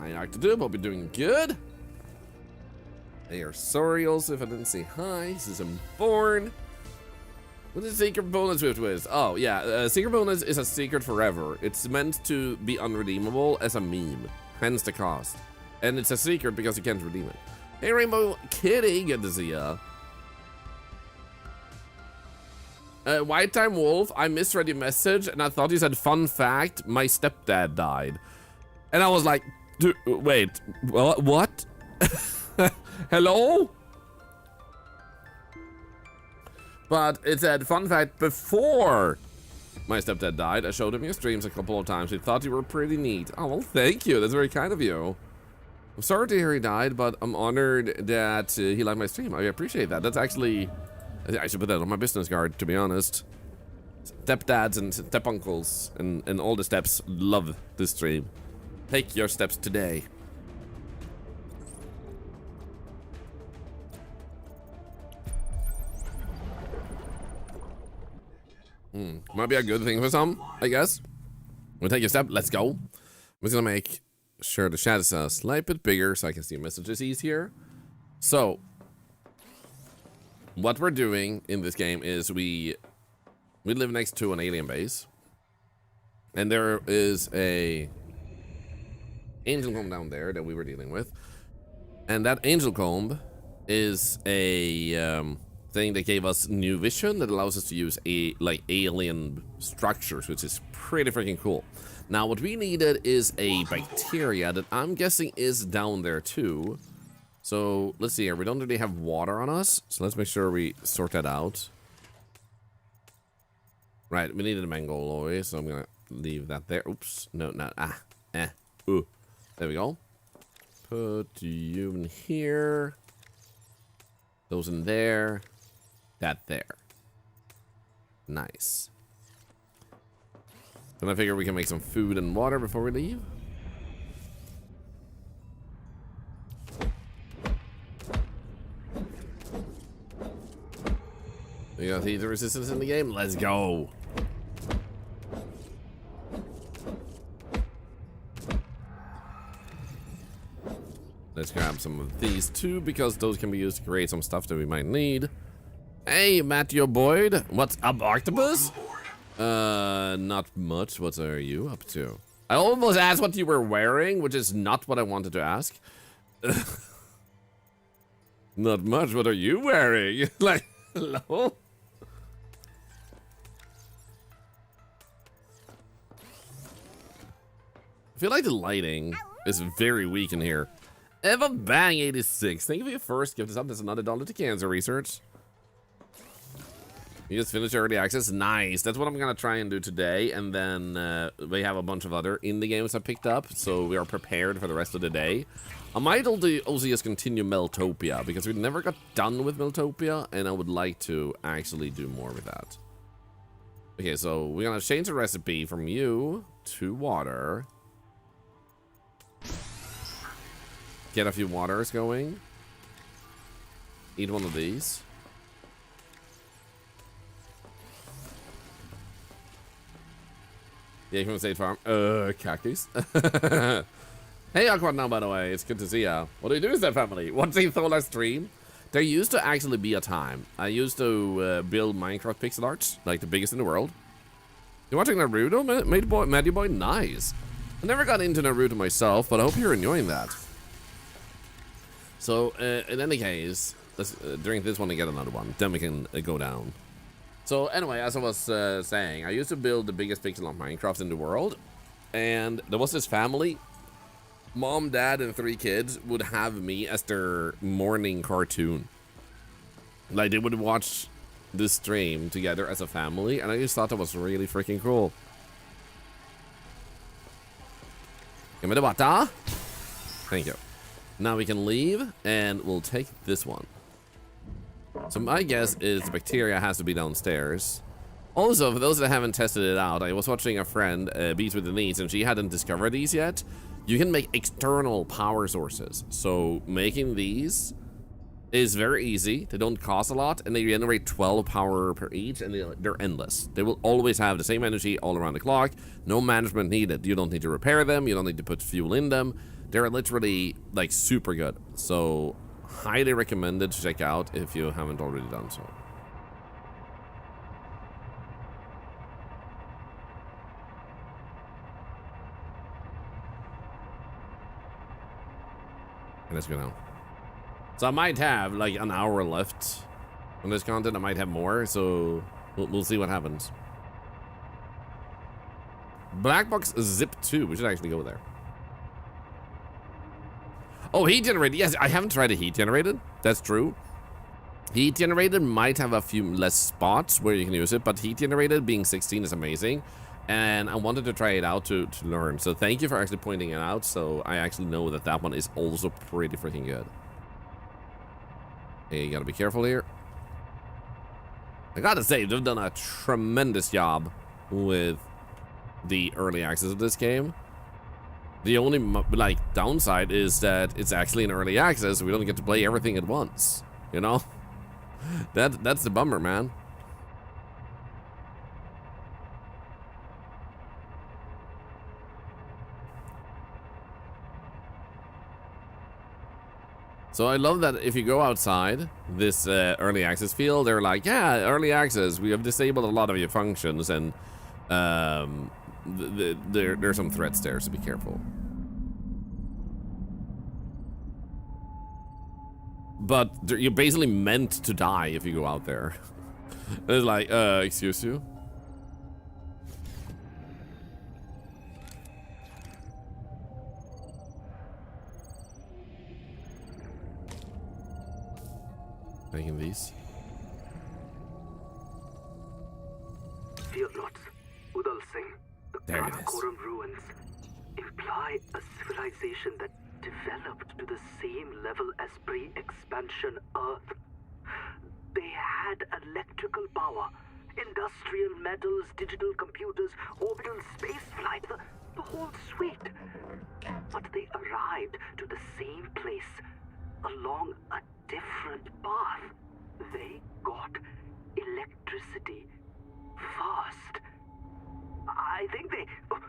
Hi, Dr. Doob. Hope you're doing good. They are sorry also if I didn't say hi. This is Born. What is secret bonus with? Oh, yeah. Secret bonus is a secret forever. It's meant to be unredeemable as a meme. Hence the cost. And it's a secret because you can't redeem it. Hey, Rainbow Kitty. Good to see ya. White Time Wolf, I misread your message and I thought you said, fun fact, my stepdad died. And I was like, wait, what? Hello? But it said, fun fact, before my stepdad died, I showed him your streams a couple of times. He thought you were pretty neat. Oh, well, thank you. That's very kind of you. I'm sorry to hear he died, but I'm honored that he liked my stream. I appreciate that. That's actually... I should put that on my business card, to be honest. Stepdads and stepuncles and all the steps love this stream. Take your steps today. Might be a good thing for some, I guess. We'll take a step. Let's go. I'm just gonna make sure the chat is a slight bit bigger so I can see messages easier. So, what we're doing in this game is we live next to an alien base, and there is a angel comb down there that we were dealing with, and that angel comb is a thing that gave us new vision that allows us to use alien structures, which is pretty freaking cool. Now what we needed is a bacteria that I'm guessing is down there too. So let's see here, we don't really have water on us, so let's make sure we sort that out. Right, we needed a mangoloy, so I'm gonna leave that there. Oops, no, not, ooh. There we go. Put you in here. Those in there. That there. Nice. Then I figure we can make some food and water before we leave. We got heat resistance in the game. Let's go. Let's grab some of these too, because those can be used to create some stuff that we might need. Hey, Matthew Boyd. What's up, Octopus? Not much. What are you up to? I almost asked what you were wearing, which is not what I wanted to ask. Not much. What are you wearing? Like, hello? I feel like the lighting is very weak in here. Eva Bang 86. Thank you for your first gift. That's another $1 to cancer research. You just finished early access. Nice. That's what I'm gonna try and do today. And then we have a bunch of other indie games I picked up, so we are prepared for the rest of the day. I might also just continue Meltopia because we never got done with Meltopia, and I would like to actually do more with that. Okay, so we're gonna change the recipe from you to water. Get a few waters going. Eat one of these. Yeah, from State Farm. Khakis. Hey, Aquad now, by the way. It's good to see ya. What do you do with that family? Watching Thorlar stream? There used to actually be a time. I used to build Minecraft pixel arts, like the biggest in the world. You watching Naruto, Matty Boy? Nice. I never got into Naruto myself, but I hope you're enjoying that. So, in any case, let's drink this one and get another one. Then we can go down. So, anyway, as I was saying, I used to build the biggest pixel art Minecraft in the world. And there was this family. Mom, dad, and 3 kids would have me as their morning cartoon. Like, they would watch this stream together as a family. And I just thought that was really freaking cool. Give me the water. Thank you. Now we can leave, and we'll take this one. So my guess is the bacteria has to be downstairs. Also, for those that haven't tested it out, I was watching a friend, Beats with the Needs, and she hadn't discovered these yet. You can make external power sources. So making these is very easy. They don't cost a lot, and they generate 12 power per each, and they're endless. They will always have the same energy all around the clock. No management needed. You don't need to repair them. You don't need to put fuel in them. They're literally like super good. So highly recommended to check out if you haven't already done so. Let's go now. So I might have like an hour left on this content. I might have more, so we'll see what happens. Black box zip 2. We should actually go there. Oh, heat generated. Yes, I haven't tried a heat generated. That's true. Heat generated might have a few less spots where you can use it, but heat generated being 16 is amazing. And I wanted to try it out to learn. So thank you for actually pointing it out. So I actually know that that one is also pretty freaking good. Hey, you gotta be careful here. I gotta say, they've done a tremendous job with the early access of this game. The only like downside is that it's actually in early access. We don't get to play everything at once. You know, that's the bummer, man. So I love that if you go outside this early access field, they're like, yeah, early access, we have disabled a lot of your functions, and there's some threats there, so be careful. But you're basically meant to die if you go out there. It's like, excuse you? Making these. Fear not, Udal Singh. The Karakoram ruins imply a civilization that developed to the same level as pre-expansion Earth. They had electrical power, industrial metals, digital computers, orbital spaceflight, the whole suite. But they arrived to the same place along a different path. They got electricity first. I think they... Oh,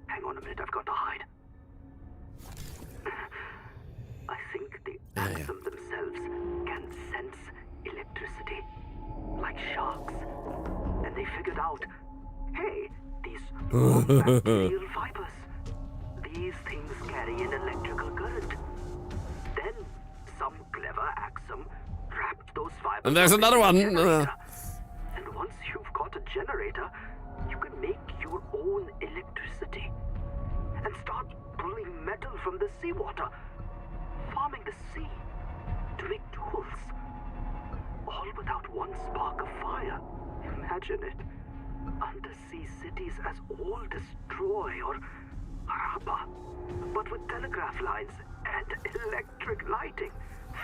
hang on a minute, I've got to hide. I think the Axum themselves can sense electricity, like sharks. And they figured out, hey, these bacterial fibers, these things carry an electrical current. Then some clever Axum wrapped those fibers. And there's another one. And once you've got a generator, you can make your own electricity and start pulling metal from the seawater, farming the sea to make tools, all without one spark of fire. Imagine it. Undersea cities as old as Troy or Harappa, but with telegraph lines and electric lighting,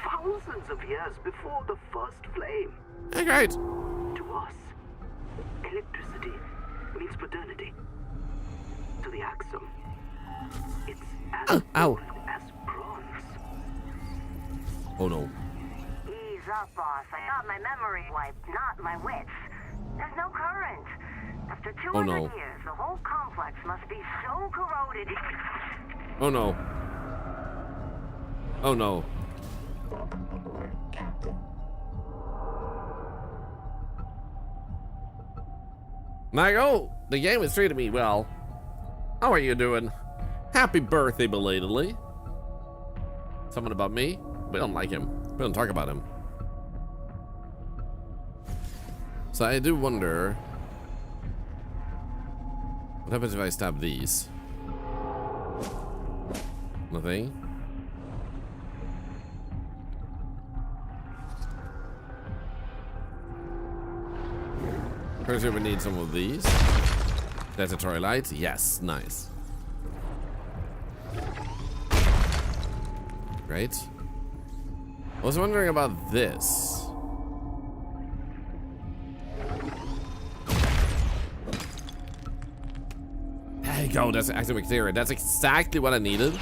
thousands of years before the first flame. Hey, great. To us, electricity means modernity. To the Axum, it's as old as bronze. Oh no. Ease up, boss. I got my memory wiped, not my wits. There's no current. After 200 years, the whole complex must be so corroded. Oh no. Oh no. Michael, the game is treating me well. How are you doing? Happy birthday belatedly. Something about me? We don't like him. We don't talk about him. So I do wonder, what happens if I stab these? Nothing. Pretty sure we need some of these. Detectory lights. Yes, nice. Great. I was wondering about this. There you go. That's active bacteria. That's exactly what I needed.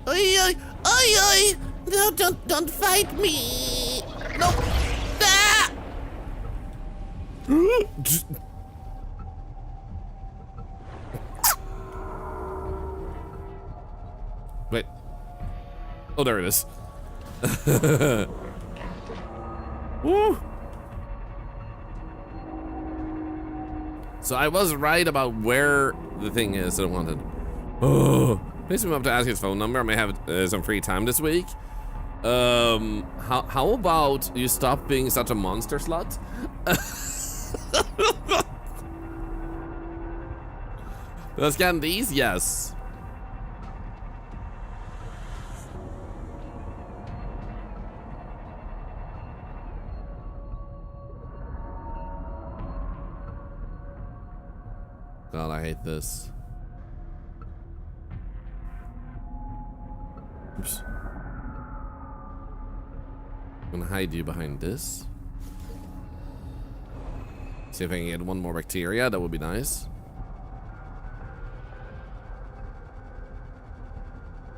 Oi, oi, oi, oi! No, don't fight me! No! Ah! Wait. Oh, there it is. Woo! So I was right about where the thing is that I wanted. Oh, please move up to ask his phone number. I may have some free time this week. How about you stop being such a monster slut? Let's scan these, yes. God, I hate this. Oops. I'm gonna hide you behind this. See if I can get one more bacteria, that would be nice.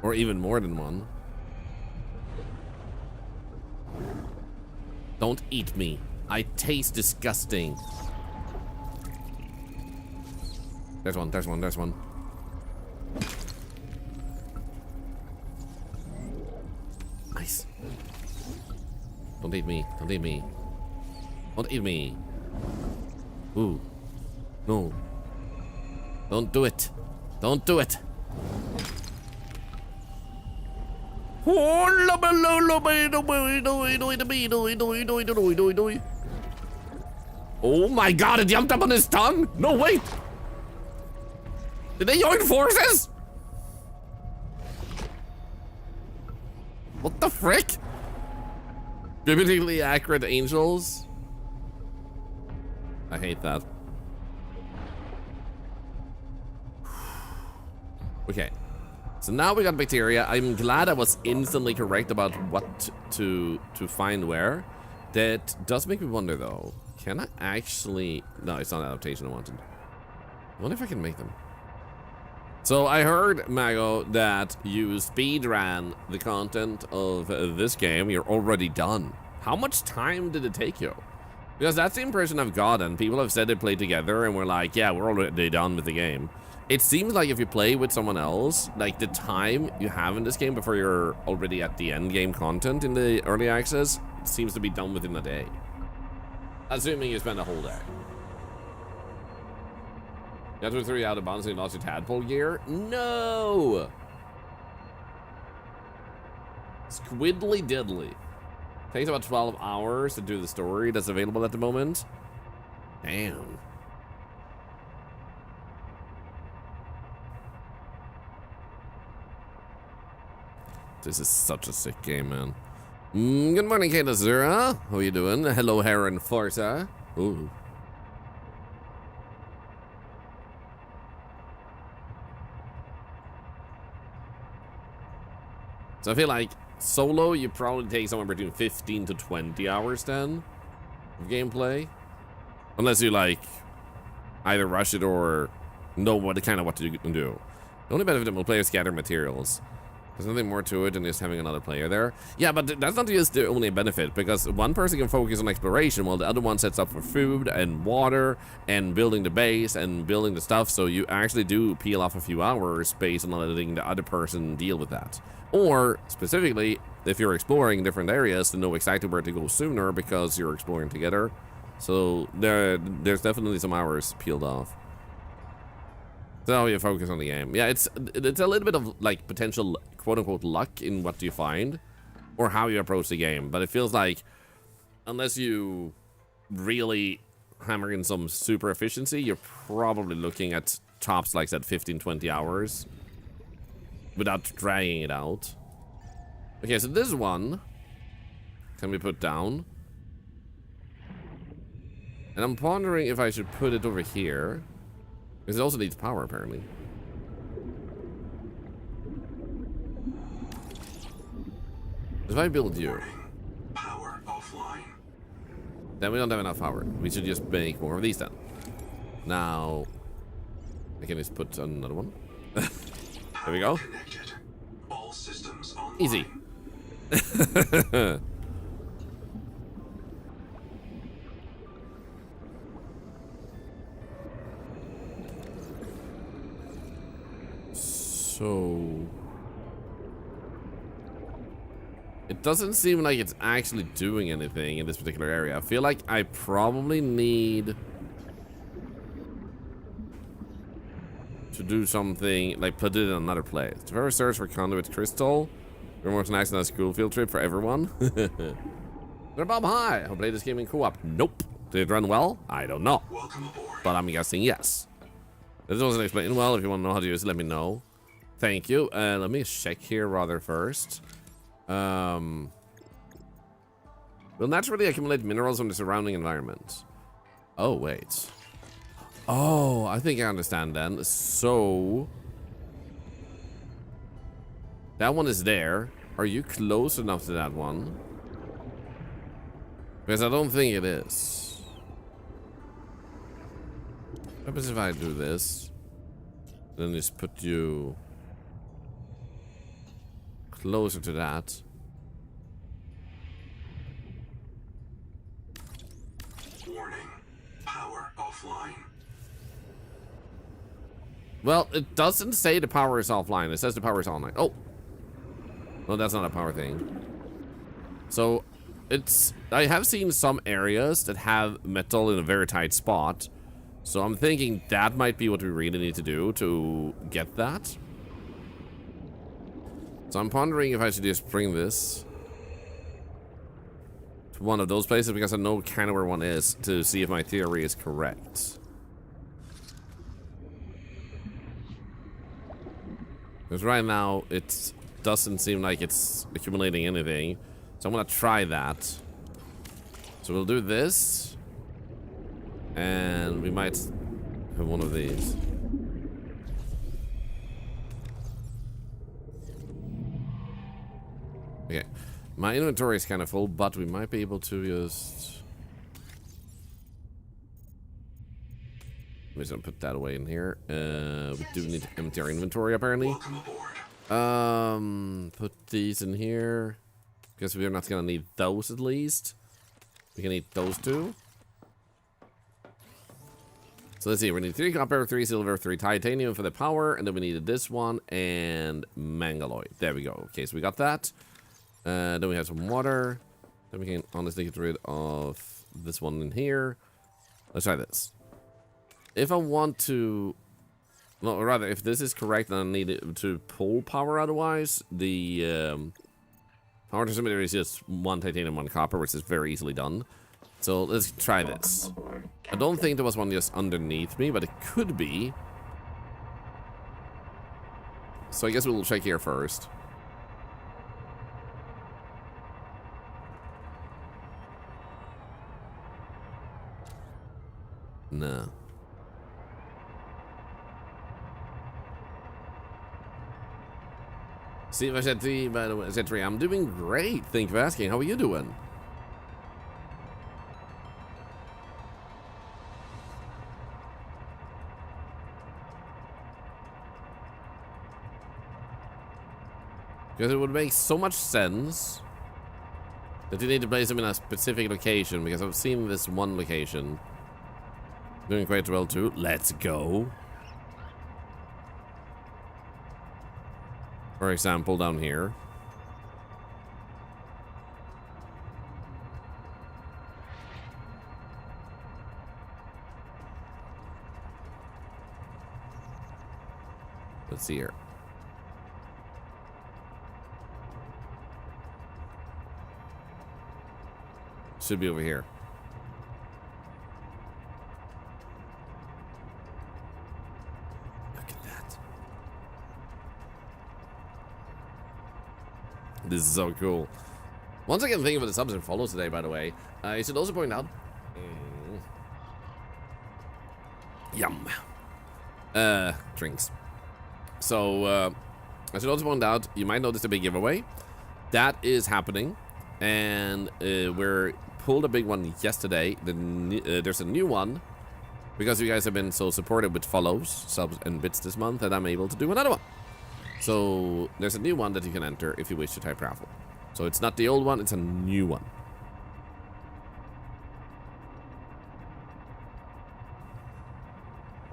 Or even more than one. Don't eat me. I taste disgusting. There's one, there's one, there's one. Nice. Don't eat me, don't eat me. Don't eat me. Ooh. No. Don't do it. Don't do it. Oh my god, it jumped up on his tongue? No, wait. Did they join forces? What the frick? Biblically accurate angels? I hate that. Okay. So now we got bacteria. I'm glad I was instantly correct about what to find where. That does make me wonder though. Can I actually... No, it's not adaptation I wanted. I wonder if I can make them. So I heard, Mago, that you speedran the content of this game. You're already done. How much time did it take you? Because that's the impression I've gotten. People have said they played together and we're like, yeah, we're already done with the game. It seems like if you play with someone else, like the time you have in this game before you're already at the end game content in the early access, it seems to be done within a day. Assuming you spend a whole day. You got to 3 out of bounds and you lost your tadpole gear? No! Squiddly diddly. Takes about 12 hours to do the story that's available at the moment. Damn. This is such a sick game, man. Good morning, Kayla Zura. How are you doing? Hello, Heron Forza. Ooh. So I feel like solo, you probably take somewhere between 15 to 20 hours then of gameplay. Unless you like either rush it or know what to do. The only benefit will players scatter materials. There's nothing more to it than just having another player there. Yeah, but that's not just the only benefit, because one person can focus on exploration while the other one sets up for food and water and building the base and building the stuff, so you actually do peel off a few hours based on letting the other person deal with that. Or, specifically, if you're exploring different areas, to know exactly where to go sooner because you're exploring together. So there's definitely some hours peeled off. So how you focus on the game. Yeah, it's a little bit of like potential quote-unquote luck in what you find or how you approach the game, but it feels like unless you really hammer in some super efficiency, you're probably looking at tops like that 15-20 hours without dragging it out. Okay, so this one can be put down, and I'm pondering if I should put it over here. Because it also needs power, apparently. If I build you, power offline. Then we don't have enough power. We should just make more of these then. Now, I can just put another one. There we go. Connected. All systems online. Easy. So It doesn't seem like it's actually doing anything in this particular area. I feel like I probably need to do something, like put it in another place. To further search for conduit crystal. We're more nice than a school field trip for everyone. They're Bob Hi. I'll play this game in co-op. Nope. Did it run well? I don't know. Welcome aboard. But I'm guessing yes. This wasn't explained well. If you want to know how to use it, let me know. Thank you. Let me check here rather first. Will naturally accumulate minerals from the surrounding environment. Oh, wait. Oh, I think I understand then. So that one is there. Are you close enough to that one? Because I don't think it is. What happens if I do this? Then just put you closer to that. Warning. Power offline. Well, it doesn't say the power is offline. It says the power is online. Oh. No, that's not a power thing. So, it's... I have seen some areas that have metal in a very tight spot. So I'm thinking that might be what we really need to do to get that. So I'm pondering if I should just bring this to one of those places, because I know kind of where one is, to see if my theory is correct. Because right now, it doesn't seem like it's accumulating anything. So I'm going to try that. So we'll do this. And we might have one of these. Okay. My inventory is kind of full, but we might be able to just... I'm just gonna put that away in here. We do need to empty our inventory, apparently. Welcome aboard. Put these in here. Guess we're not gonna need those at least. We can eat those two. So let's see, we need 3 copper, 3 silver, 3 titanium for the power, and then we needed this one and mangaloid. There we go. Okay, so we got that. Then we have some water. Then we can honestly get rid of this one in here. Let's try this. If I want to... No, or rather, if this is correct, then I need it to pull power otherwise. The power transmitter is just 1 titanium, 1 copper, which is very easily done. So let's try this. I don't think there was one just underneath me, but it could be. So I guess we'll check here first. No. See if I said 3, by the way. I said 3. I'm doing great. Thank you for asking. How are you doing? Because it would make so much sense that you need to place them in a specific location, because I've seen this one location doing quite well too. Let's go. For example, down here. Let's see here. Should be over here. Look at that. This is so cool. Once again, thinking about the subs and follows today, by the way, I should also point out... Yum. Drinks. So, I should also point out, you might notice a big giveaway. That is happening. And we're pulled a big one yesterday. There's a new one because you guys have been so supportive with follows, subs, and bits this month that I'm able to do another one. So there's a new one that you can enter if you wish to type raffle. So it's not the old one, it's a new one.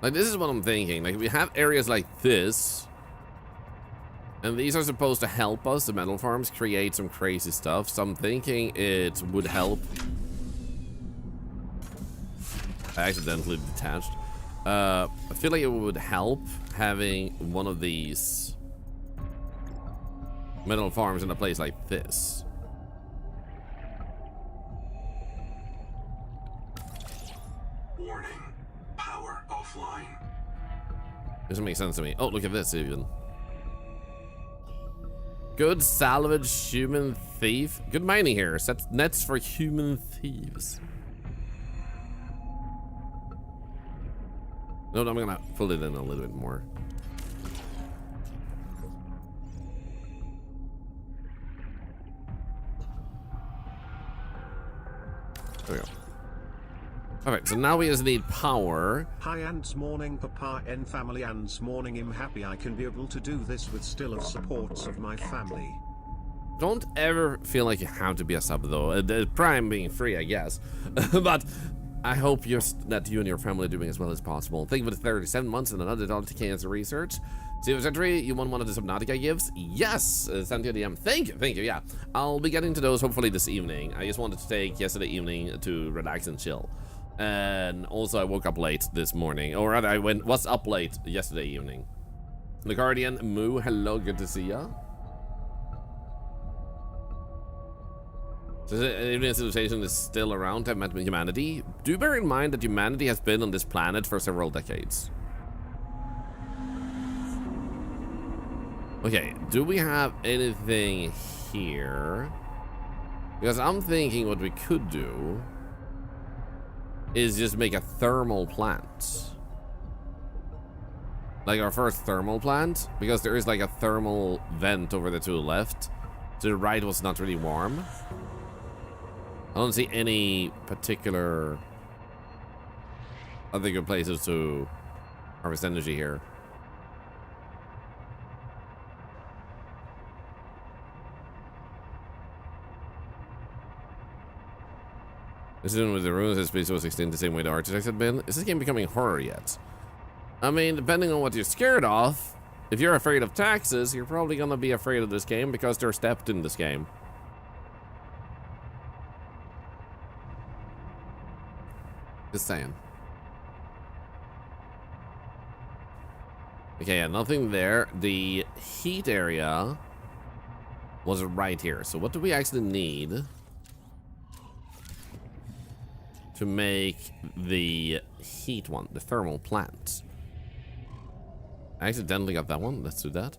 Like, this is what I'm thinking. Like, we have areas like this, And these are supposed to help us, the metal farms, create some crazy stuff. So I'm thinking it would help. I accidentally detached. I feel like it would help having one of these metal farms in a place like this. Warning. Power offline. Doesn't make sense to me. Oh, look at this even. Good salvage human thief. Good mining here. Sets nets for human thieves. No, I'm gonna fill it in a little bit more. There we go. Alright, so now we just need power. Hi Ants morning Papa and family Ants morning. I'm happy I can be able to do this with still of supports of my family. Don't ever feel like you have to be a sub though. Prime being free, I guess. But I hope that you and your family are doing as well as possible. Thank you for the 37 months and another $1 to cancer research. See if there's you want one of the Subnautica gifts? Yes! Send you a DM. Thank you, yeah. I'll be getting to those hopefully this evening. I just wanted to take yesterday evening to relax and chill. And also I woke up late this morning. Or rather, I was up late yesterday evening. The Guardian, Moo, hello, good to see ya. So even if civilization is still around to have met humanity, do bear in mind that humanity has been on this planet for several decades. Okay, do we have anything here? Because I'm thinking what we could do is just make a thermal plant. Like our first thermal plant, because there is like a thermal vent over there to the left. To the right was not really warm. I don't see any particular other good places to harvest energy here. This is with the ruins of Space 16 the same way the architects had been. Is this game becoming horror yet? I mean, depending on what you're scared of, if you're afraid of taxes, you're probably gonna be afraid of this game because they're stepped in this game. Just saying. Okay, yeah, nothing there. The heat area was right here. So what do we actually need to make the heat one, the thermal plant? I accidentally got that one. Let's do that.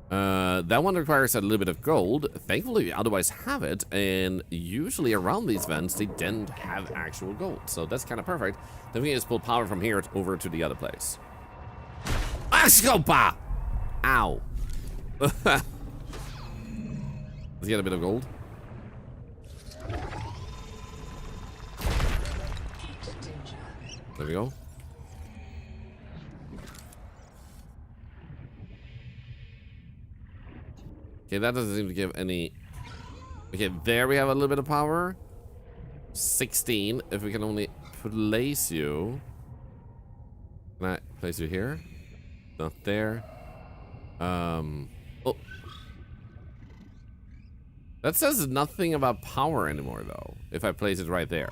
That one requires a little bit of gold. Thankfully, we otherwise have it. And usually around these vents, they didn't have actual gold. So that's kind of perfect. Then we can just pull power from here over to the other place. Ascopa! Ow. Let's get a bit of gold. There we go. Okay, that doesn't seem to give any... Okay, there we have a little bit of power. 16, if we can only place you. Can I place you here? Not there. Oh. That says nothing about power anymore, though, if I place it right there.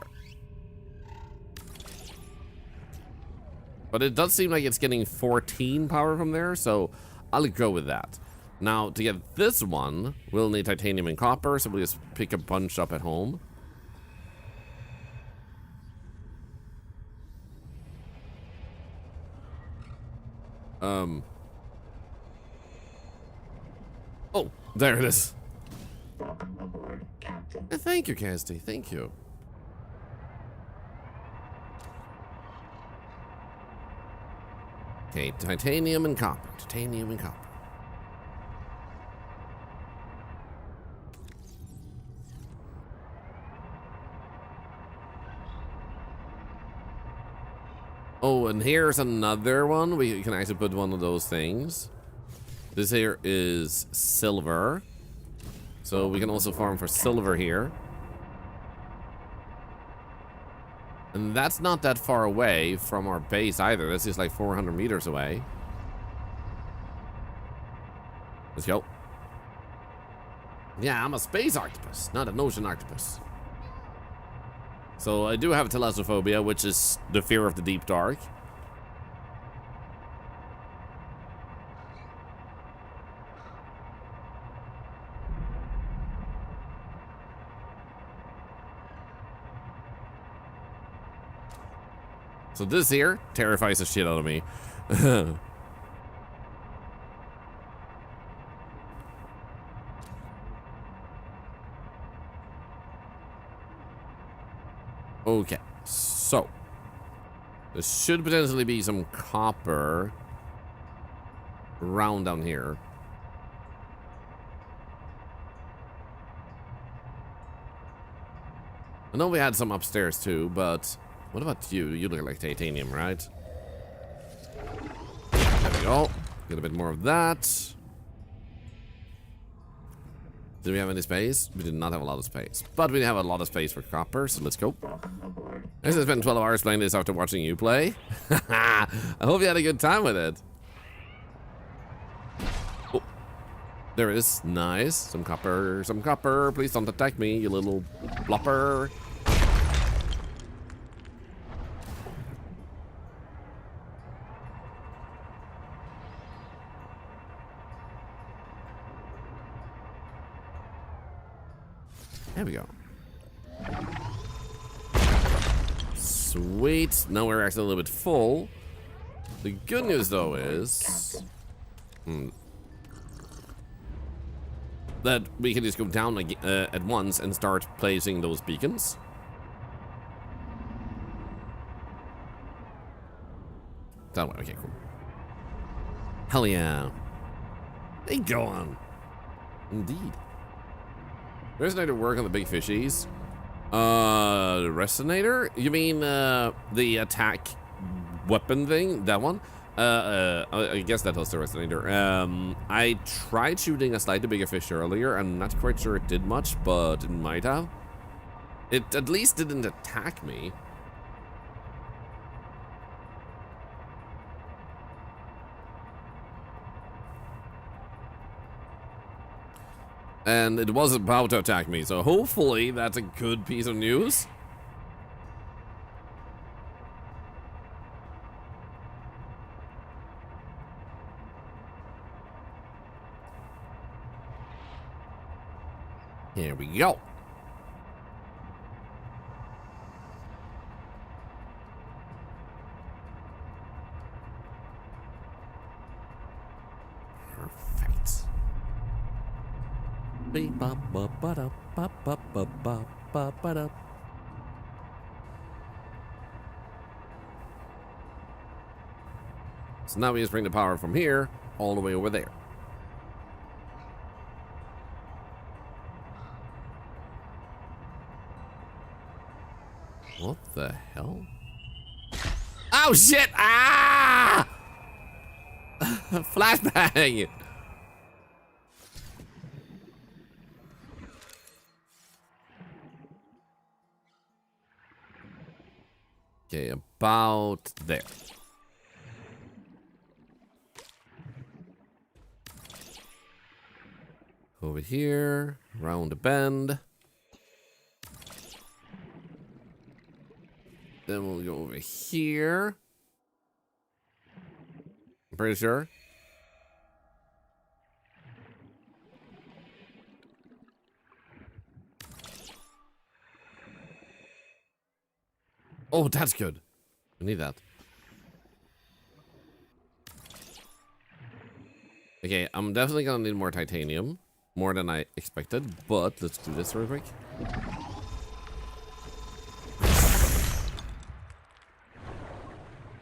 But it does seem like it's getting 14 power from there, so I'll go with that. Now, to get this one, we'll need titanium and copper, so we'll just pick a bunch up at home. Oh, there it is. Thank you, Casty. Thank you. Okay, titanium and copper. Titanium and copper. Oh, and here's another one. We can actually put one of those things. This here is silver. So we can also farm for silver here. And that's not that far away from our base either. That's just like 400 meters away. Let's go. Yeah, I'm a space octopus, not an ocean octopus. So I do have thalassophobia, which is the fear of the deep dark. So this here terrifies the shit out of me. Okay, so there should potentially be some copper around down here. I know we had some upstairs too, but what about you? You look like titanium, right? There we go. Get a bit more of that. Do we have any space? We did not have a lot of space, but we have a lot of space for copper, so let's go. I just spent 12 hours playing this after watching you play. I hope you had a good time with it. Oh, there it is. Nice. Some copper, some copper. Please don't attack me, you little blopper. There we go. Sweet. Now we're actually a little bit full. The good news, though, is that we can just go down at once and start placing those beacons. That way. Okay, cool. Hell yeah. They go on. Indeed. There's no work on the big fishies. Resonator? You mean the attack weapon thing? That one? I guess that was the resonator. I tried shooting a slightly bigger fish earlier. I'm not quite sure it did much, but it might have. It at least didn't attack me. And it was about to attack me, so hopefully that's a good piece of news. Here we go. Perfect. So now we just bring the power from here all the way over there. What the hell? Oh shit! Ah! Flashbang! Okay, about there. Over here, round the bend. Then we'll go over here. I'm pretty sure. Oh, that's good. I need that. Okay, I'm definitely gonna need more titanium. More than I expected, but let's do this real quick.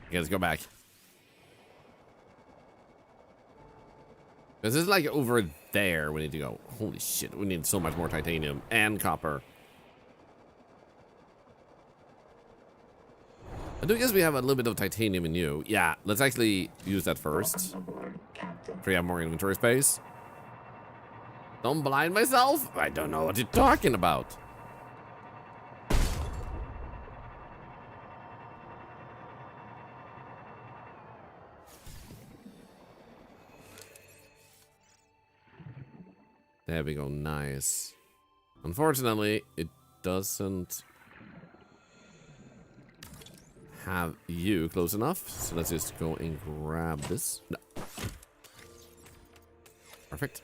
Okay, let's go back. This is like over there we need to go. Holy shit, we need so much more titanium and copper. I do guess we have a little bit of titanium in you. Yeah, let's actually use that first. So we have more inventory space. Don't blind myself? I don't know what you're talking about. There we go, nice. Unfortunately, it doesn't have you close enough. So let's just go and grab this. No. Perfect.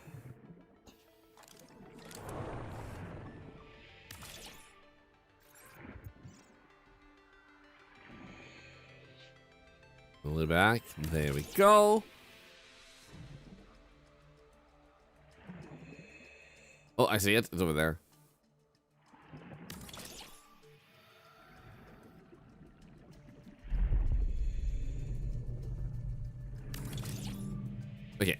A little back. There we go. Oh, I see it. It's over there. Okay.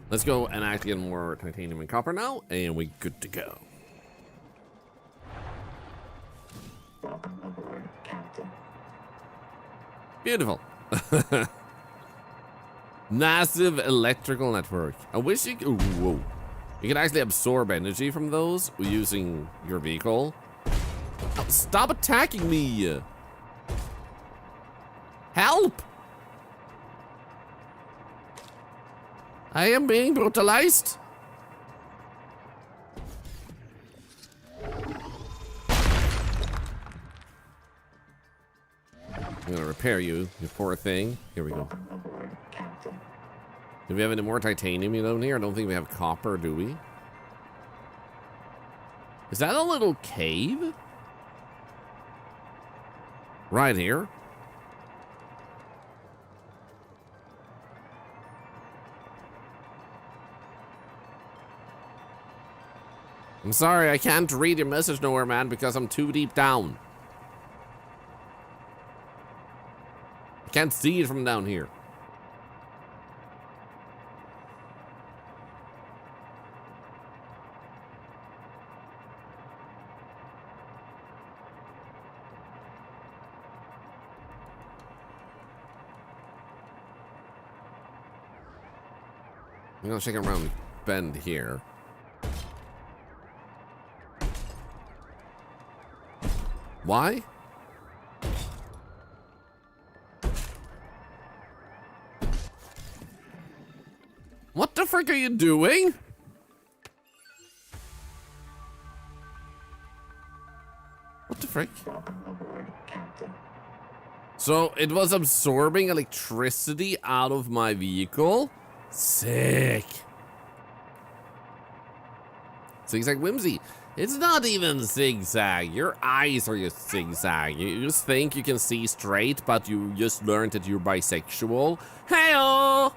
Let's go and actually get more titanium and copper now, and we're good to go. Beautiful. Massive electrical network. I wish you could. Ooh, whoa. You can actually absorb energy from those using your vehicle. Oh, stop attacking me! Help! I am being brutalized. I'm gonna repair you, you poor thing. Here we go. Do we have any more titanium down here? I don't think we have copper, do we? Is that a little cave? Right here? I'm sorry, I can't read your message nowhere, man, because I'm too deep down. I can't see it from down here. I'm gonna check around bend here. Why? What the frick are you doing? What the frick? So it was absorbing electricity out of my vehicle? Sick. Zigzag Whimsy. It's not even zigzag. Your eyes are just zigzag. You just think you can see straight, but you just learned that you're bisexual. Hey-oh!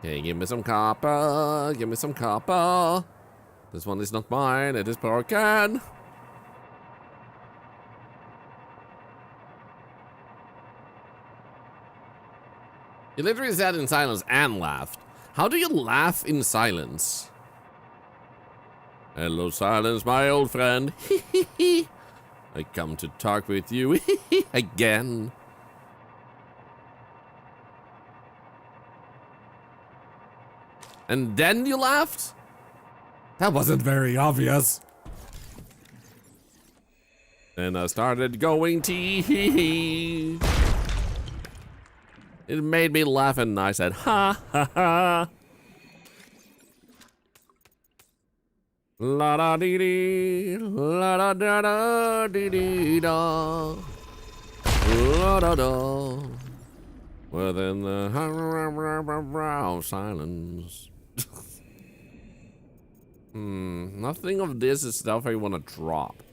Okay, give me some copper. Give me some copper. This one is not mine. It is broken. You literally sat in silence and laughed. How do you laugh in silence? Hello, silence, my old friend. I come to talk with you again. And then you laughed? That wasn't very obvious. Then I started going tee. It made me laugh and I said, ha ha ha. La da dee dee, la da da da dee dee da. La da da. Within the silence. Nothing of this is stuff I want to drop.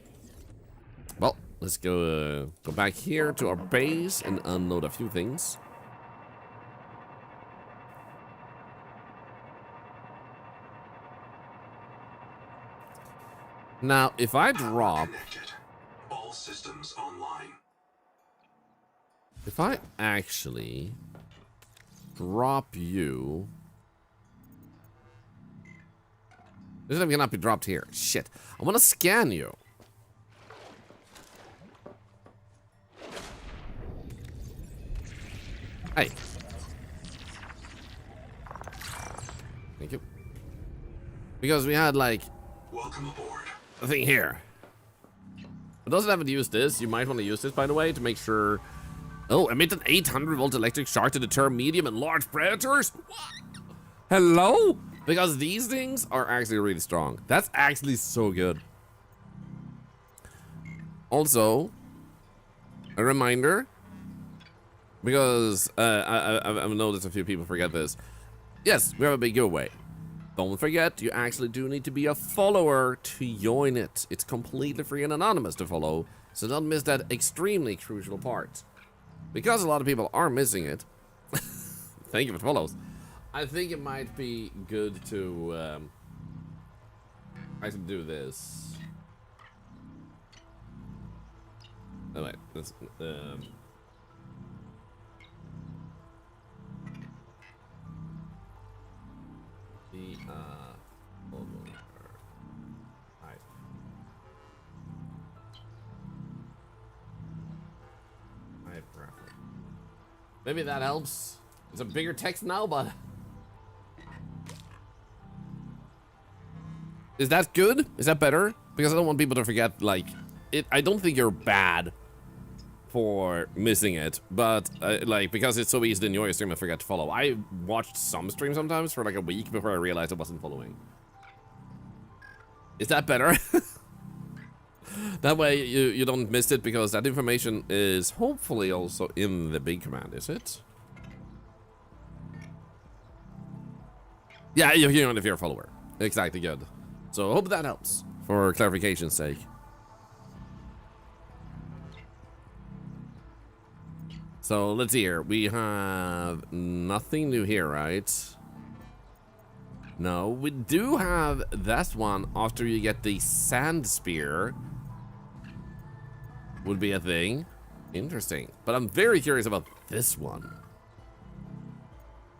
Well, let's go back here to our base and unload a few things. Now, if I drop... All systems online. If I actually drop you... This time cannot be dropped here. Shit. I want to scan you. Hey. Thank you. Because we had like Welcome aboard. The thing here. For those that haven't used this, you might want to use this, by the way, to make sure... Oh, emit an 800-volt electric shock to deter medium and large predators? What? Hello? Because these things are actually really strong. That's actually so good. Also, a reminder, because I've noticed a few people forget this. Yes, we have a big giveaway. Don't forget, you actually do need to be a follower to join it. It's completely free and anonymous to follow, so don't miss that extremely crucial part. Because a lot of people are missing it, thank you for the follows. I think it might be good to actually do this. Oh wait, let's maybe that helps. It's a bigger text now, but is that good? Is that better? Because I don't want people to forget, like, it. I don't think you're bad for missing it, but like, because it's so easy to enjoy a stream and forget to follow. I watched some streams sometimes for like a week before I realized I wasn't following. Is that better? That way you don't miss it, because that information is hopefully also in the big command, is it? Yeah, you're hearing if you're a follower. Exactly, good. So I hope that helps for clarification's sake. So let's see here. We have nothing new here, right? No, we do have that one after you get the sand spear. Would be a thing. Interesting. But I'm very curious about this one.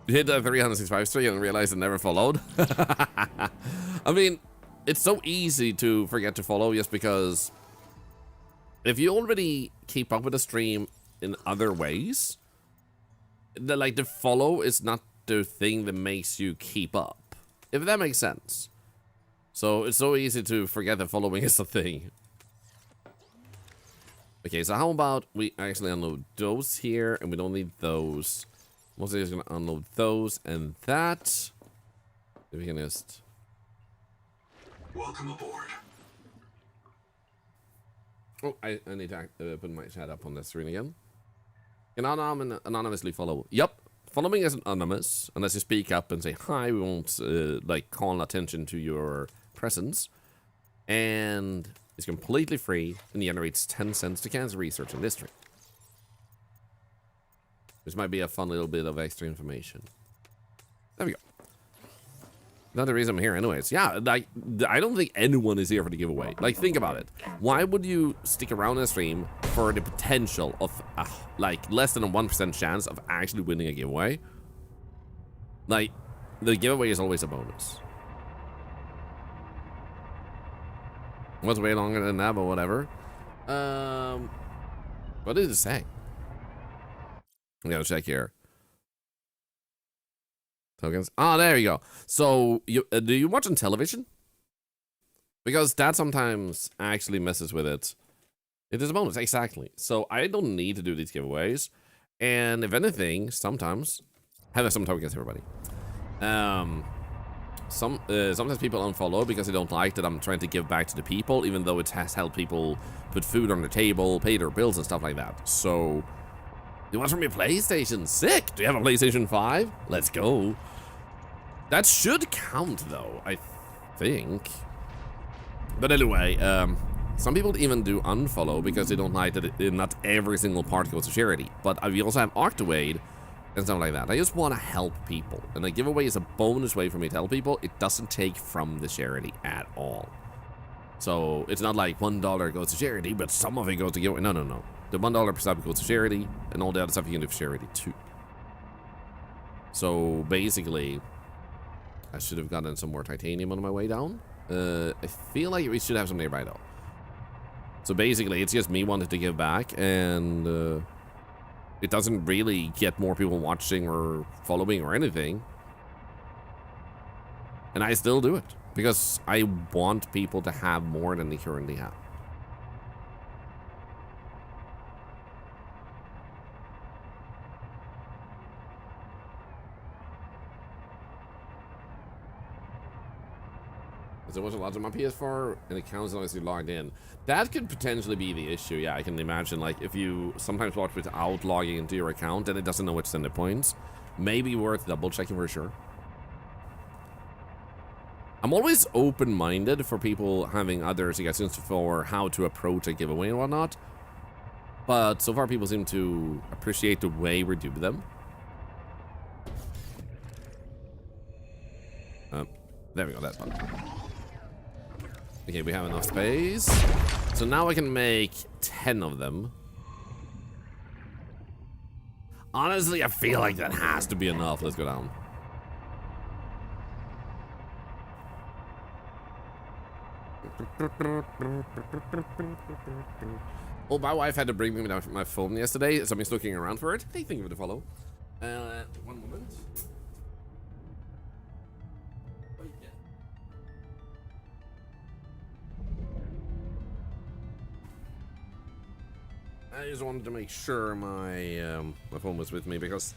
You hit the 365 streak and realized it never followed. I mean, it's so easy to forget to follow just because if you already keep up with the stream in other ways, the follow is not the thing that makes you keep up, if that makes sense. So it's so easy to forget that following is a thing. Okay, so how about we actually unload those here, and we don't need those. Mostly just gonna unload those and that. If we can just... Welcome aboard. Oh, I need to put my chat up on the screen again. Can anonymously follow? Yep. Following is anonymous, unless you speak up and say hi. We won't like call attention to your presence, and it's completely free and generates 10 cents to cancer research in this stream. This might be a fun little bit of extra information. There we go. Another reason I'm here anyways. Yeah, like, I don't think anyone is here for the giveaway. Like, think about it. Why would you stick around in a stream for the potential of, like, less than a 1% chance of actually winning a giveaway? Like, the giveaway is always a bonus. Was way longer than that, but whatever. What did it say? I gotta check here. Tokens. Ah, there you go. So, do you watch on television? Because that sometimes actually messes with it. It is a bonus, exactly. So I don't need to do these giveaways, and if anything, sometimes have some tokens, everybody. Sometimes people unfollow because they don't like that I'm trying to give back to the people, even though it has helped people put food on the table, pay their bills, and stuff like that. So, you want from your PlayStation? Sick! Do you have a PlayStation 5? Let's go. That should count, though, I think. But anyway, some people even do unfollow because they don't like that not every single part goes to charity. But we also have Octawade and stuff like that. I just want to help people, and a giveaway is a bonus way for me to help people. It doesn't take from the charity at all. So it's not like $1 goes to charity, but some of it goes to giveaway. No, no, no. The $1 per sub goes to charity, and all the other stuff you can do for charity too. So basically, I should have gotten some more titanium on my way down. I feel like we should have some nearby though. So basically, it's just me wanting to give back, and it doesn't really get more people watching or following or anything. And I still do it. because I want people to have more than they currently have. There was a lot on my PS4 and it counts as you logged in. That could potentially be the issue. Yeah, I can imagine, like, if you sometimes watch without logging into your account and it doesn't know which send the points, maybe worth double checking for sure. I'm always open-minded for people having other suggestions for how to approach a giveaway and whatnot, but so far people seem to appreciate the way we do them. There we go, that button. Okay, we have enough space. So now I can make 10 of them. Honestly, I feel like that has to be enough. Let's go down. Oh, my wife had to bring me my phone yesterday, so I'm just looking around for it. Hey, thank you for the follow. One moment. I just wanted to make sure my phone was with me because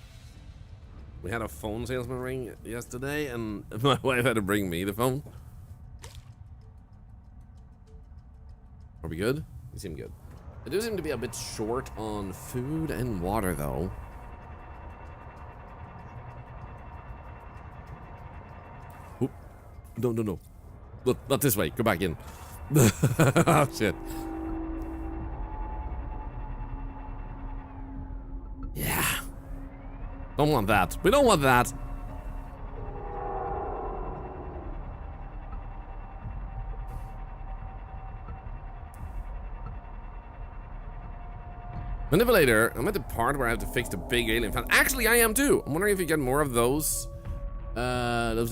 we had a phone salesman ring yesterday and my wife had to bring me the phone. Are we good? You seem good. I do seem to be a bit short on food and water though. Oop. No. Not this way. Go back in. Oh, shit. Yeah. Don't want that. We don't want that. Manipulator. I'm at the part where I have to fix the big alien fan. Actually, I am too. I'm wondering if you get more of those. Those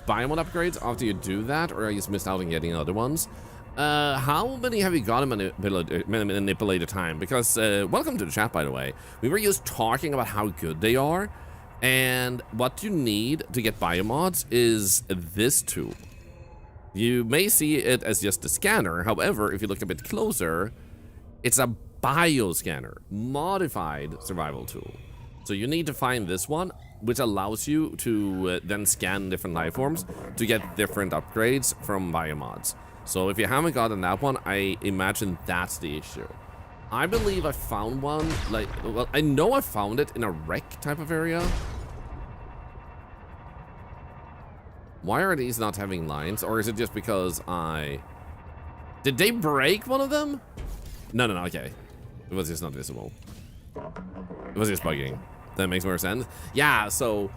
biomod upgrades after you do that, or I just missed out on getting other ones. How many have you got in manipulator time? Because, welcome to the chat, by the way. We were just talking about how good they are, and what you need to get biomods is this tool. You may see it as just a scanner, however, if you look a bit closer, it's a bioscanner, modified survival tool. So you need to find this one, which allows you to then scan different life forms to get different upgrades from biomods. So if you haven't gotten that one, I imagine that's the issue. I believe I found one, like, well, I know I found it in a wreck type of area. Why are these not having lines? Or is it just because did they break one of them? No, okay. It was just not visible. It was just bugging. That makes more sense. Yeah, so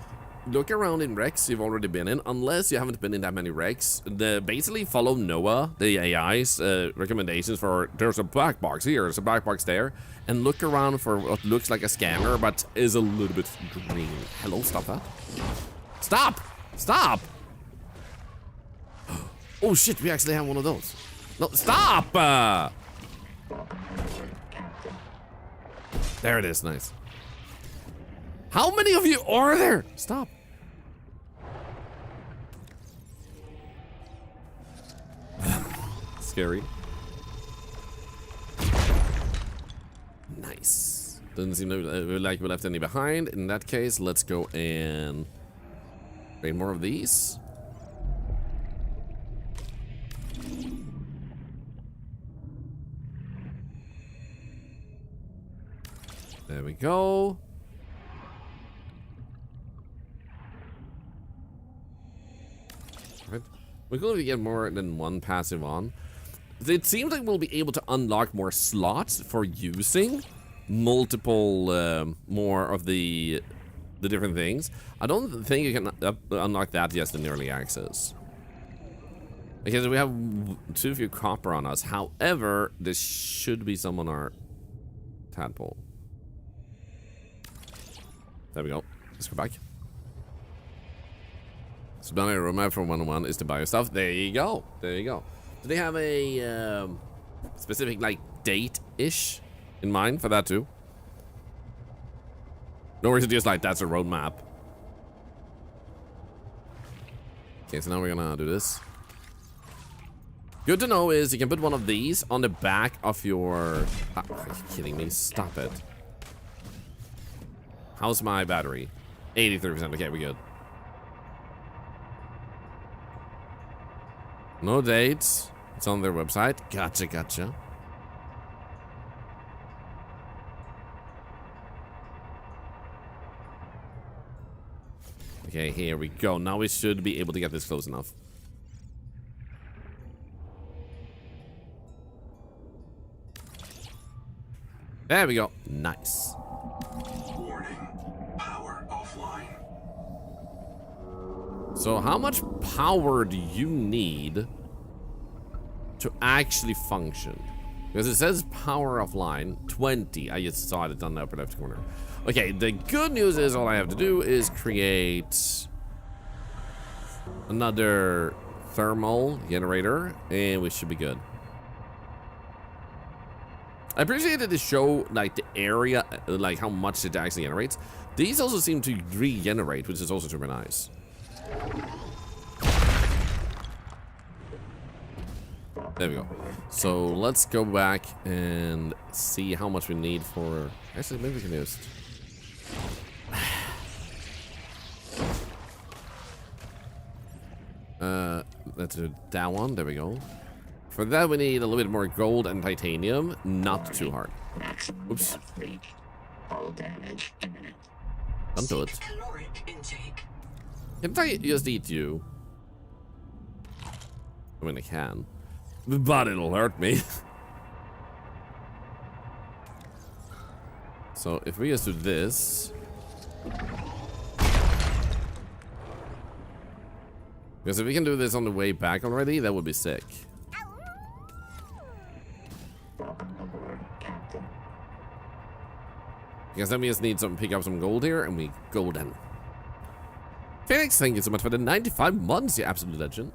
look around in wrecks you've already been in, unless you haven't been in that many wrecks. Basically follow Noah, the AI's recommendations for there's a black box here, there's a black box there, and look around for what looks like a scanner but is a little bit green. Hello, stop that. Stop! Oh shit, we actually have one of those. No, stop! There it is, nice. How many of you are there? Stop. Scary. Nice. Doesn't seem like we left any behind. In that case, let's go and create more of these. There we go. Right. We're going to get more than one passive on. It seems like we'll be able to unlock more slots for using multiple more of the different things. I don't think you can unlock that just in early access. Because we have too few copper on us. However, there should be some on our tadpole. There we go. Let's go back. So down here, roadmap for 101 is to buy your stuff. There you go. There you go. Do they have a specific like date-ish in mind for that too? Or is it just like that's a roadmap? Okay, so now we're gonna do this. Good to know is you can put one of these on the back of your... Ah, are you kidding me? Stop it. How's my battery? 83%. Okay, we're good. No dates. It's on their website. Gotcha, gotcha. Okay, here we go. Now we should be able to get this close enough. There we go. Nice. Warning. Power offline. So how much power do you need to actually function? Because it says power offline 20. I just saw it on the upper left corner. Okay, the good news is all I have to do is create another thermal generator and we should be good. I appreciate that they show like the area, like how much it actually generates. These also seem to regenerate, which is also super nice. There we go. So let's go back and see how much we need for... Actually, maybe we can just... let's do that one. There we go. For that, we need a little bit more gold and titanium. Not too hard. Oops. Don't do it. Can't I just eat you? I mean, I can. But it'll hurt me. So, if we just do this... Because if we can do this on the way back already, that would be sick. Because then we just need to pick up some gold here, and we golden. Phoenix, thank you so much for the 95 months, you absolute legend.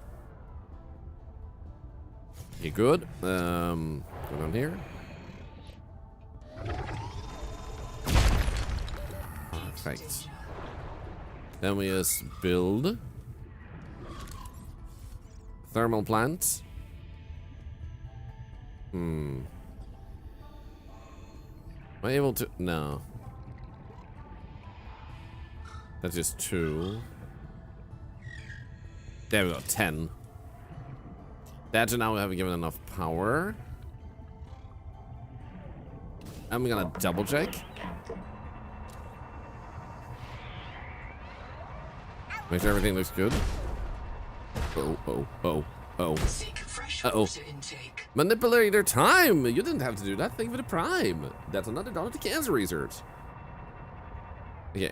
Okay, good. Go down here. Perfect. Then we just build thermal plant. Am I able to? No. That's just 2. There we go, 10. That's now we haven't given enough power. I'm gonna double check. Make sure everything looks good. Oh. Uh-oh. Manipulator time! You didn't have to do that. Thank you for the prime. That's another $1 to cancer research. Okay,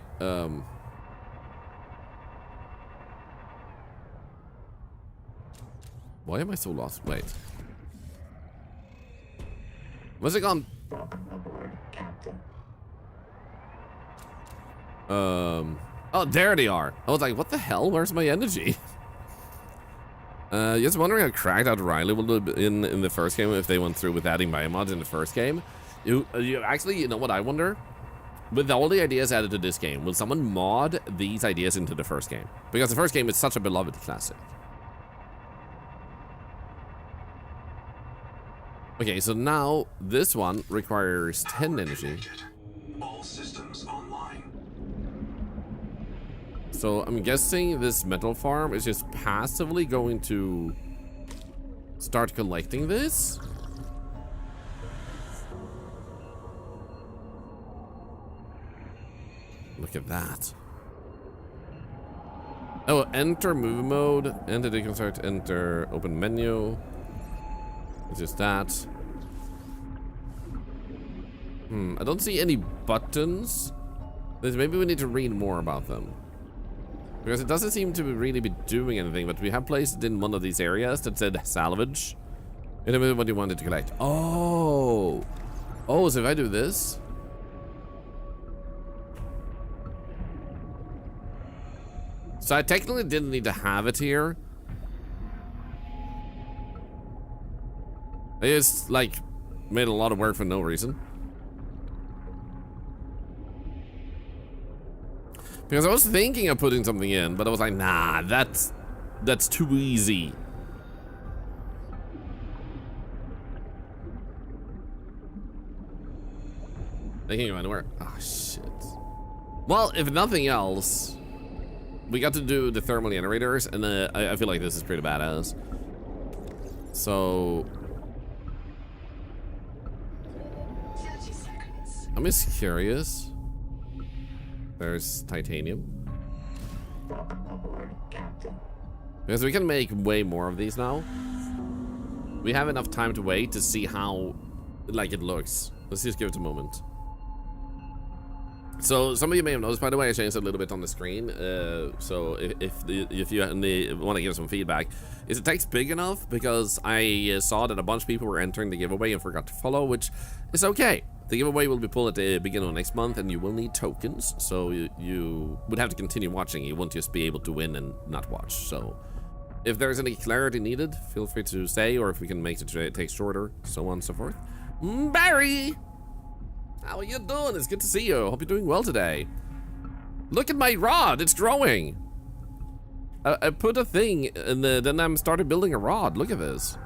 why am I so lost? Wait. Was it gone? Oh, there they are. I was like, what the hell? Where's my energy? Just wondering how cracked out Riley would have been in the first game if they went through with adding biomods in the first game. You actually, you know what I wonder? With all the ideas added to this game, will someone mod these ideas into the first game? Because the first game is such a beloved classic. Okay, so now this one requires 10 energy. All systems online. So I'm guessing this metal farm is just passively going to start collecting this. Look at that. Oh, enter move mode, enter deconstruct, enter open menu. It's just that. I don't see any buttons. Maybe we need to read more about them. Because it doesn't seem to really be doing anything, but we have placed it in one of these areas that said salvage. And then what you wanted to collect. Oh! Oh, so if I do this... So I technically didn't need to have it here. I just, like, made a lot of work for no reason. Because I was thinking of putting something in, but I was like, nah, that's too easy. They can't go anywhere. Oh, shit. Well, if nothing else, we got to do the thermal generators, and I feel like this is pretty badass. So... I'm just curious. There's titanium. Because we can make way more of these now. We have enough time to wait to see how, like, it looks. Let's just give it a moment. So some of you may have noticed, by the way, I changed a little bit on the screen. So if you want to give some feedback, is the text big enough? Because I saw that a bunch of people were entering the giveaway and forgot to follow, which is okay. The giveaway will be pulled at the beginning of next month, and you will need tokens. So you would have to continue watching. You won't just be able to win and not watch. So if there's any clarity needed, feel free to say, or if we can make the text shorter, so on and so forth. Barry! How are you doing? It's good to see you. Hope you're doing well today. Look at my rod. It's growing. I put a thing, and then I started building a rod. Look at this.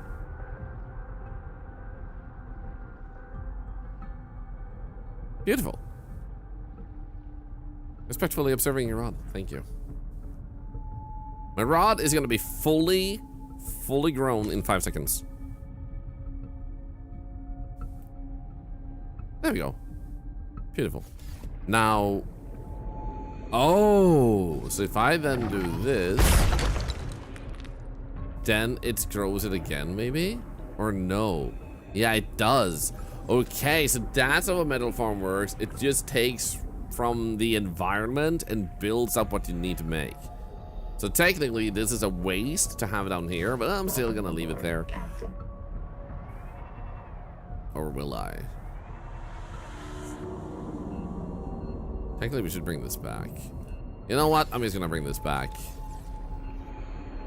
Beautiful. Respectfully observing your rod. Thank you. My rod is going to be fully grown in 5 seconds. There we go. Beautiful. Now, oh, so if I then do this, then it grows it again, maybe? Or no? Yeah, it does. Okay, so that's how a metal farm works. It just takes from the environment and builds up what you need to make. So technically, this is a waste to have it down here, but I'm still gonna leave it there. Or will I? Technically, we should bring this back. You know what? I'm just gonna bring this back.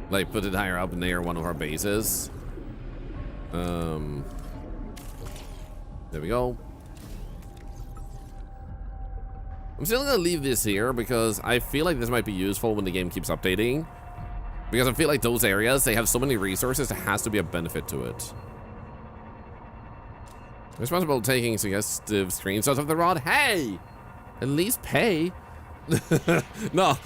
Like, put it higher up near one of our bases. There we go. I'm still gonna leave this here because I feel like this might be useful when the game keeps updating. Because I feel like those areas, they have so many resources, there has to be a benefit to it. Responsible for taking suggestive screenshots of the rod. Hey! At least pay. No.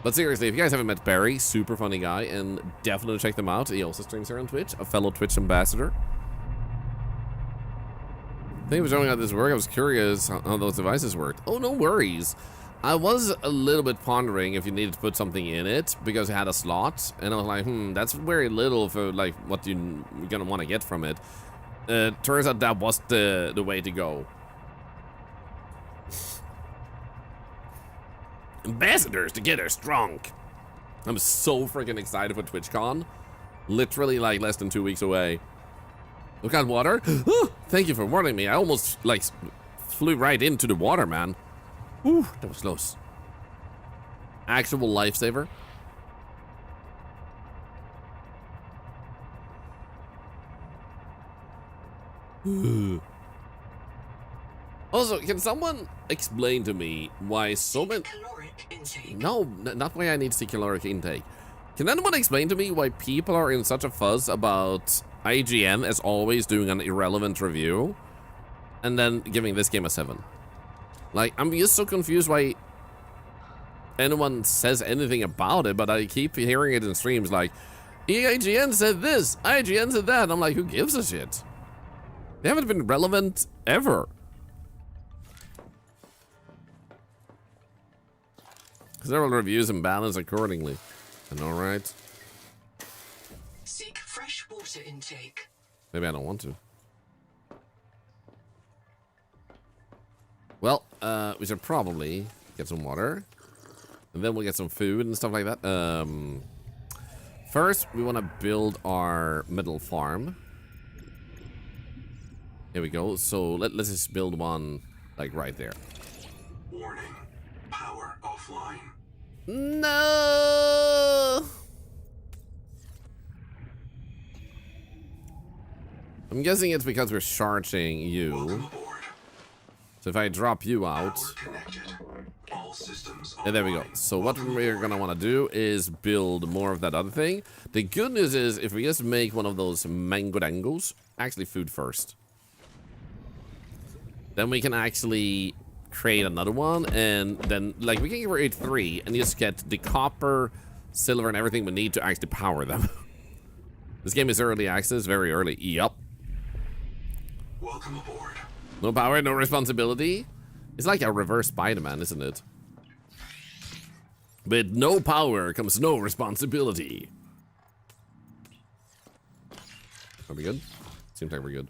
But seriously, if you guys haven't met Barry, super funny guy, and definitely check them out. He also streams here on Twitch, a fellow Twitch ambassador. Thank you for showing how this works. I was curious how those devices worked. Oh, no worries. I was a little bit pondering if you needed to put something in it because it had a slot, and I was like, that's very little for like what you're gonna want to get from it. Turns out that was the way to go. Ambassadors together strong. I'm so freaking excited for TwitchCon. Literally like less than 2 weeks away. Look at water. Oh, thank you for warning me. I almost like flew right into the water, man. Ooh, that was close. Actual lifesaver. Also, can someone explain to me why so many... No, not why I need to see caloric intake. Can anyone explain to me why people are in such a fuss about IGN as always doing an irrelevant review and then giving this game a 7? Like, I'm just so confused why anyone says anything about it, but I keep hearing it in streams like, IGN said this, IGN said that. And I'm like, who gives a shit? They haven't been relevant ever. Several reviews and balance accordingly. I know, right? Seek fresh water intake. Maybe I don't want to. Well, we should probably get some water. And then we'll get some food and stuff like that. First, we want to build our metal farm. Here we go. So let's just build one, like, right there. Warning. Power offline. No! I'm guessing it's because we're charging you. Welcome aboard. So if I drop you out... Power connected. All systems And there we go. online. So what we're gonna want to do is build more of that other thing. The good news is if we just make one of those mango dangos, actually food first. then we can actually create another one, and then like we can create 3 and just get the copper, silver, and everything we need to actually power them. This game is early access, very early. Yup. Welcome aboard. No power, no responsibility. It's like a reverse Spider-Man, isn't it? With no power comes no responsibility. Are we good? Seems like we're good.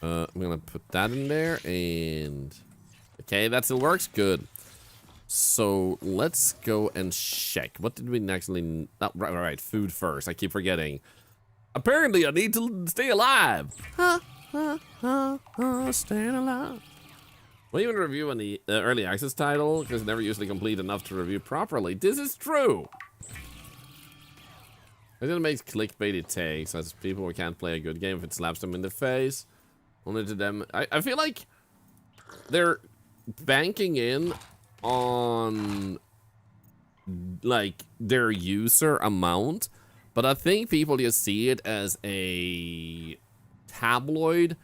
I'm gonna put that in there, and okay, that still works. Good. So let's go and check. What did we actually? Oh, right. Food first. I keep forgetting. Apparently, I need to stay alive. Staying alive. We'll even review on the early access title because it's never usually complete enough to review properly. This is true. It didn't make clickbaity takes as people who can't play a good game if it slaps them in the face. Only to them. I feel like they're banking in on like their user amount, but I think people just see it as a tabloid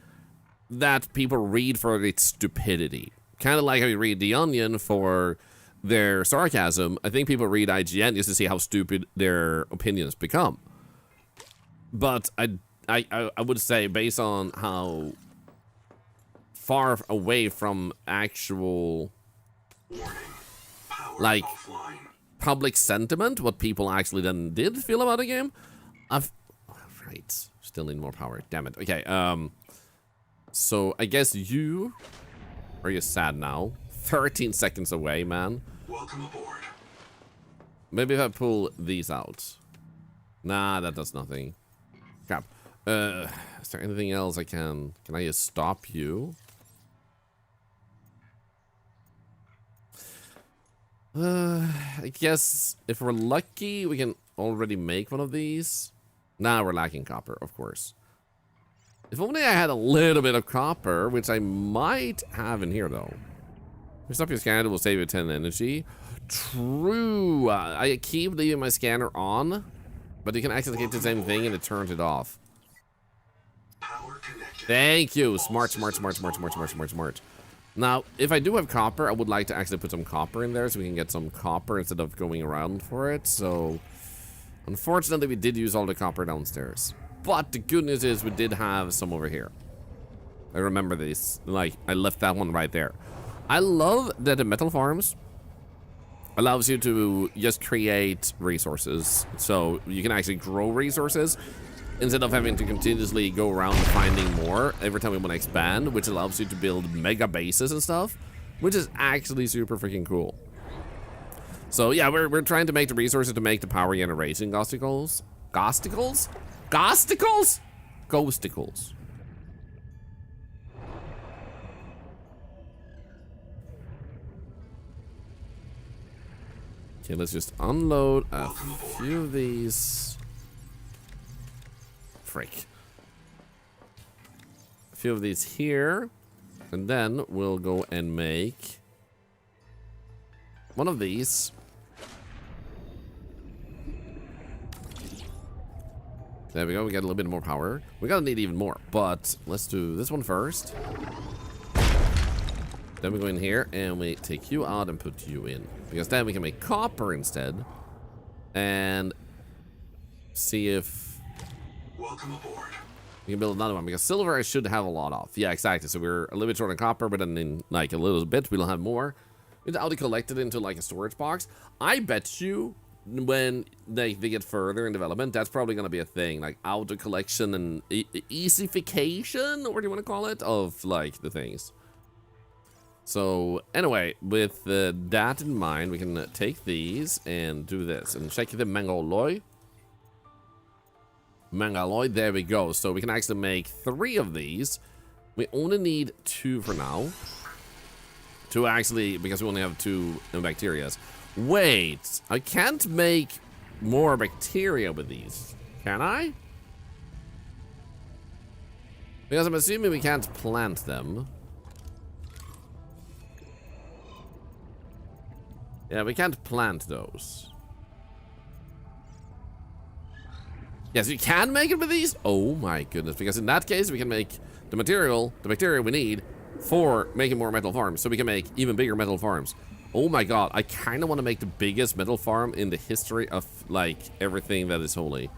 that people read for its stupidity. Kind of like how you read The Onion for their sarcasm. I think people read IGN just to see how stupid their opinions become. But I would say, based on how far away from actual like public sentiment, what people actually then did feel about the game, right, still need more power, damn it. Okay, so I guess you are you sad now? 13 seconds away, man. Welcome aboard. Maybe if I pull these out. Nah, that does nothing. Crap. Is there anything else I can I just stop you? I guess if we're lucky, we can already make one of these. Nah, we're lacking copper, of course. If only I had a little bit of copper, which I might have in here, though. If you stop your scanner, it will save you 10 energy. True. I keep leaving my scanner on, but you can actually get the same thing and it turns it off. Power connected. Thank you. Smart. Now, if I do have copper, I would like to actually put some copper in there so we can get some copper instead of going around for it. So, unfortunately, we did use all the copper downstairs. But the good news is we did have some over here. I remember this. Like, I left that one right there. I love that the metal farms allows you to just create resources. So, you can actually grow resources instead of having to continuously go around finding more every time we want to expand, which allows you to build mega bases and stuff, which is actually super freaking cool. So yeah, we're trying to make the resources to make the power generation ghosticles. Ghosticles? Ghosticles? Ghosticles. Okay, let's just unload a few of these. Freak. A few of these here, and then we'll go and make one of these. There we go, we got a little bit more power. We're gonna need even more, but let's do this one first. Then we go in here and we take you out and put you in, because then we can make copper instead and see if Welcome aboard. we can build another one, because silver I should have a lot of. Yeah, exactly. So we're a little bit short on copper, but then in like a little bit we'll have more. It's auto collected into like a storage box. I bet you when they get further in development, that's probably going to be a thing, like auto collection and easification, or what do you want to call it, of like the things. So anyway, with that in mind, we can take these and do this and check the mangaloy. Mangaloid, there we go. So we can actually make 3 of these. We only need 2 for now. 2 actually, because we only have 2 bacterias. Wait, I can't make more bacteria with these, can I? Because I'm assuming we can't plant them. Yeah, we can't plant those. Yes, you can make it with these? Oh my goodness, because in that case we can make the bacteria we need for making more metal farms, so we can make even bigger metal farms. Oh my god, I kind of want to make the biggest metal farm in the history of, like, everything that is holy.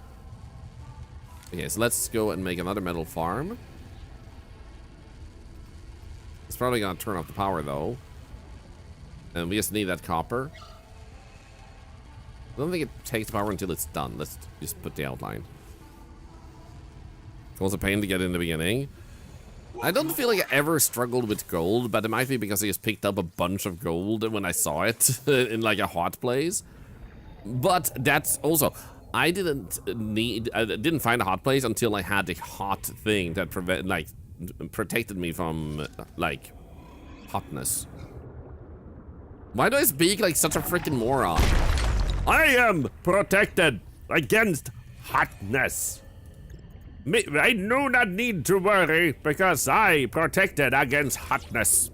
Okay, so let's go and make another metal farm. It's probably gonna turn off the power, though. And we just need that copper. I don't think it takes power until it's done. Let's just put the outline. It was a pain to get in the beginning. I don't feel like I ever struggled with gold, but it might be because I just picked up a bunch of gold when I saw it in like a hot place. But that's also, I didn't find a hot place until I had the hot thing that protected me from like hotness. Why do I speak like such a freaking moron? I am protected against hotness. I do not need to worry because I protected against hotness.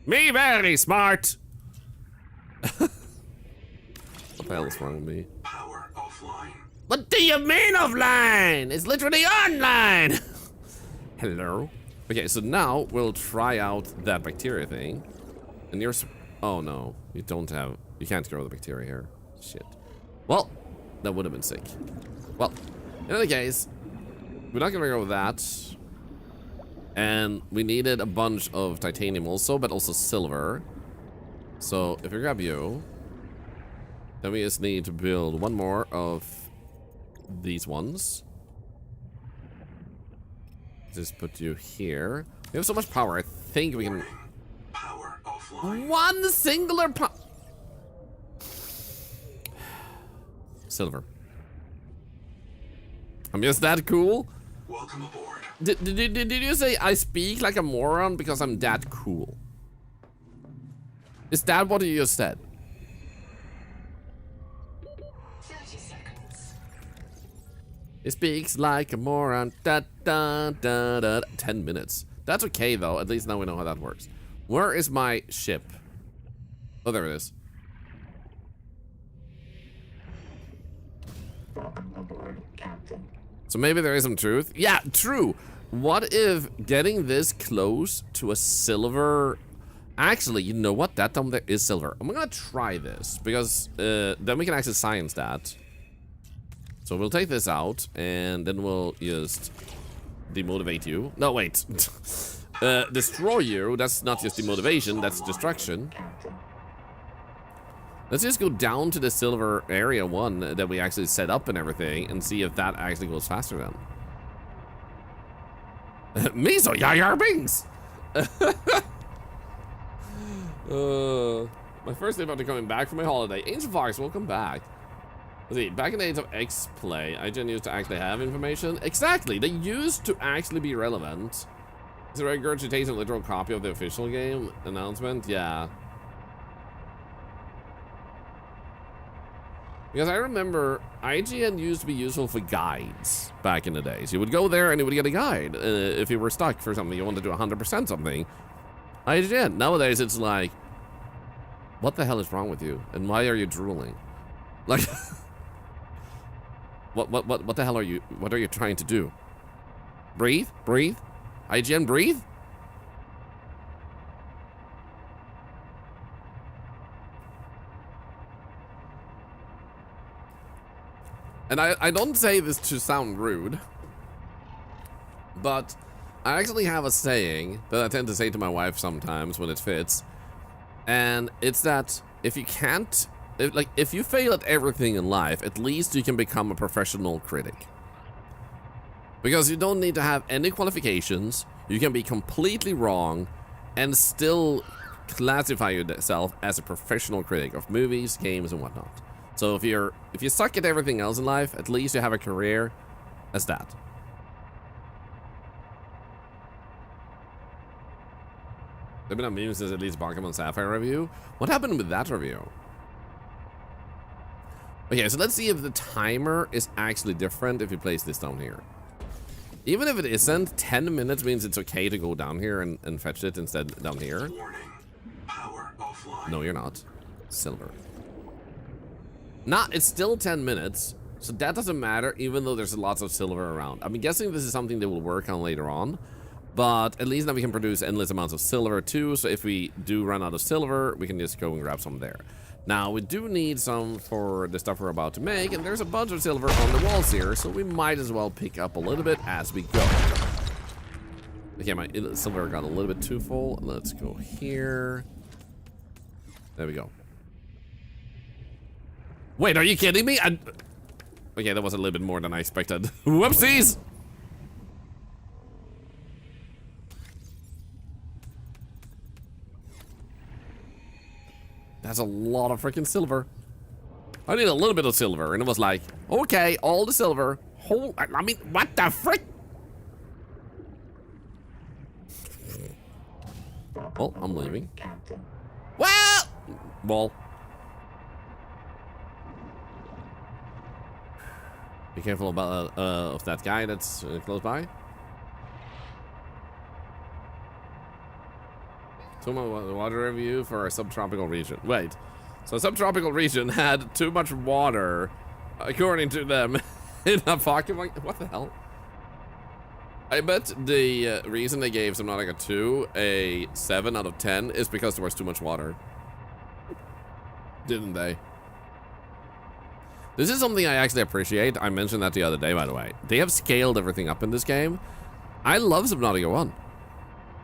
Me very smart. What the hell is wrong with me? Power offline. What do you mean offline? It's literally online. Hello. Okay, so now we'll try out that bacteria thing. And you're... Oh no, you don't have... You can't grow the bacteria here. Shit. Well, that would have been sick. Well, in any case, we're not gonna go with that. And we needed a bunch of titanium also, but also silver. So if we grab you, then we just need to build one more of these ones. Just put you here. We have so much power, I think we can... Power offline. One singular silver. I'm just that cool. Welcome aboard. Did you say I speak like a moron because I'm that cool? Is that what you just said? 30 seconds. It speaks like a moron. Da, da, da, da. 10 minutes. That's okay though. At least now we know how that works. Where is my ship? Oh, there it is. So maybe there is some truth. Yeah, true. What if getting this close to a silver... Actually, you know what? That down there is silver. I'm gonna try this because then we can actually science that. So we'll take this out and then we'll just demotivate you. No, wait. Destroy you. That's not just demotivation, that's destruction. Let's just go down to the silver area one that we actually set up and everything and see if that actually goes faster then. Miso Yayar Bings! My first day after coming back from my holiday. Angel Fox, welcome back. Let's see, back in the days of X-Play, I didn't used to actually have information. Exactly, they used to actually be relevant. Is there a regurgitation a literal copy of the official game announcement? Yeah. Because I remember IGN used to be useful for guides back in the days. You would go there and you would get a guide if you were stuck for something. You wanted to do 100% something. IGN. Nowadays it's like, what the hell is wrong with you? And why are you drooling? Like, what the hell are you? What are you trying to do? Breathe, breathe. IGN, breathe. And I don't say this to sound rude, but I actually have a saying that I tend to say to my wife sometimes when it fits. And it's that if you can't, if you fail at everything in life, at least you can become a professional critic. Because you don't need to have any qualifications, you can be completely wrong and still classify yourself as a professional critic of movies, games, and whatnot. So if you suck at everything else in life, at least you have a career as that. There've been a meme since at least Pokemon Sapphire review. What happened with that review? Okay, so let's see if the timer is actually different if you place this down here. Even if it isn't, 10 minutes means it's okay to go down here and fetch it instead down here. Warning. Power offline. No, you're not. Silver. Nah, it's still 10 minutes, so that doesn't matter even though there's lots of silver around. I'm guessing this is something they will work on later on. But at least now we can produce endless amounts of silver too, so if we do run out of silver, we can just go and grab some there. Now, we do need some for the stuff we're about to make, and there's a bunch of silver on the walls here, so we might as well pick up a little bit as we go. Okay, my silver got a little bit too full. Let's go here. There we go. Wait, are you kidding me? Okay, that was a little bit more than I expected. Whoopsies! That's a lot of freaking silver. I need a little bit of silver, and it was like, okay, all the silver. I mean, what the frick? Well, I'm leaving. Well. Be careful about of that guy that's close by. Too much water review for a subtropical region. Wait, so a subtropical region had too much water, according to them, in a Pokemon. What the hell? I bet the reason they gave Subnautica 2 a 7 out of 10 is because there was too much water. Didn't they? This is something I actually appreciate. I mentioned that the other day, by the way. They have scaled everything up in this game. I love Subnautica 1.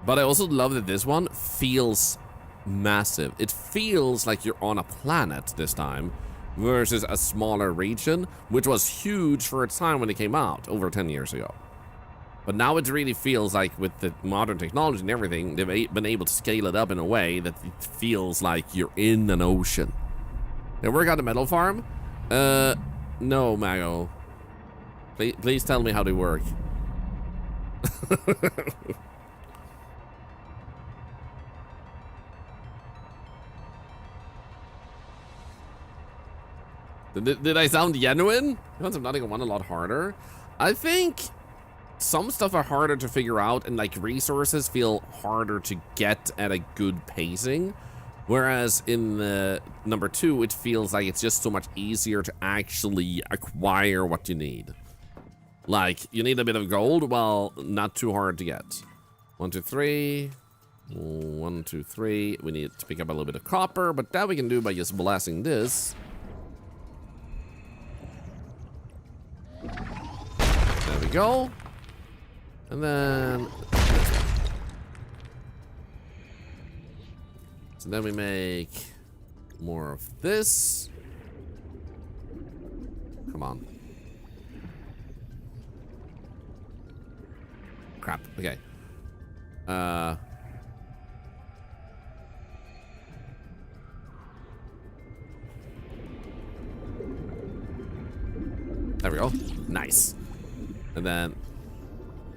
But I also love that this one feels massive. It feels like you're on a planet this time versus a smaller region, which was huge for its time when it came out over 10 years ago. But now it really feels like with the modern technology and everything, they've been able to scale it up in a way that it feels like you're in an ocean. They work out the metal farm? No, Mago. Please tell me how they work. Did I sound genuine? You want Subnautica 1 a lot harder? I think some stuff are harder to figure out, and like resources feel harder to get at a good pacing. Whereas in the number 2, it feels like it's just so much easier to actually acquire what you need. Like, you need a bit of gold, well, not too hard to get. 1, 2, 3. 1, 2, 3. We need to pick up a little bit of copper, but that we can do by just blasting this. There we go. And then... So then we make more of this. Come on. Crap. Okay. There we go. Nice. And then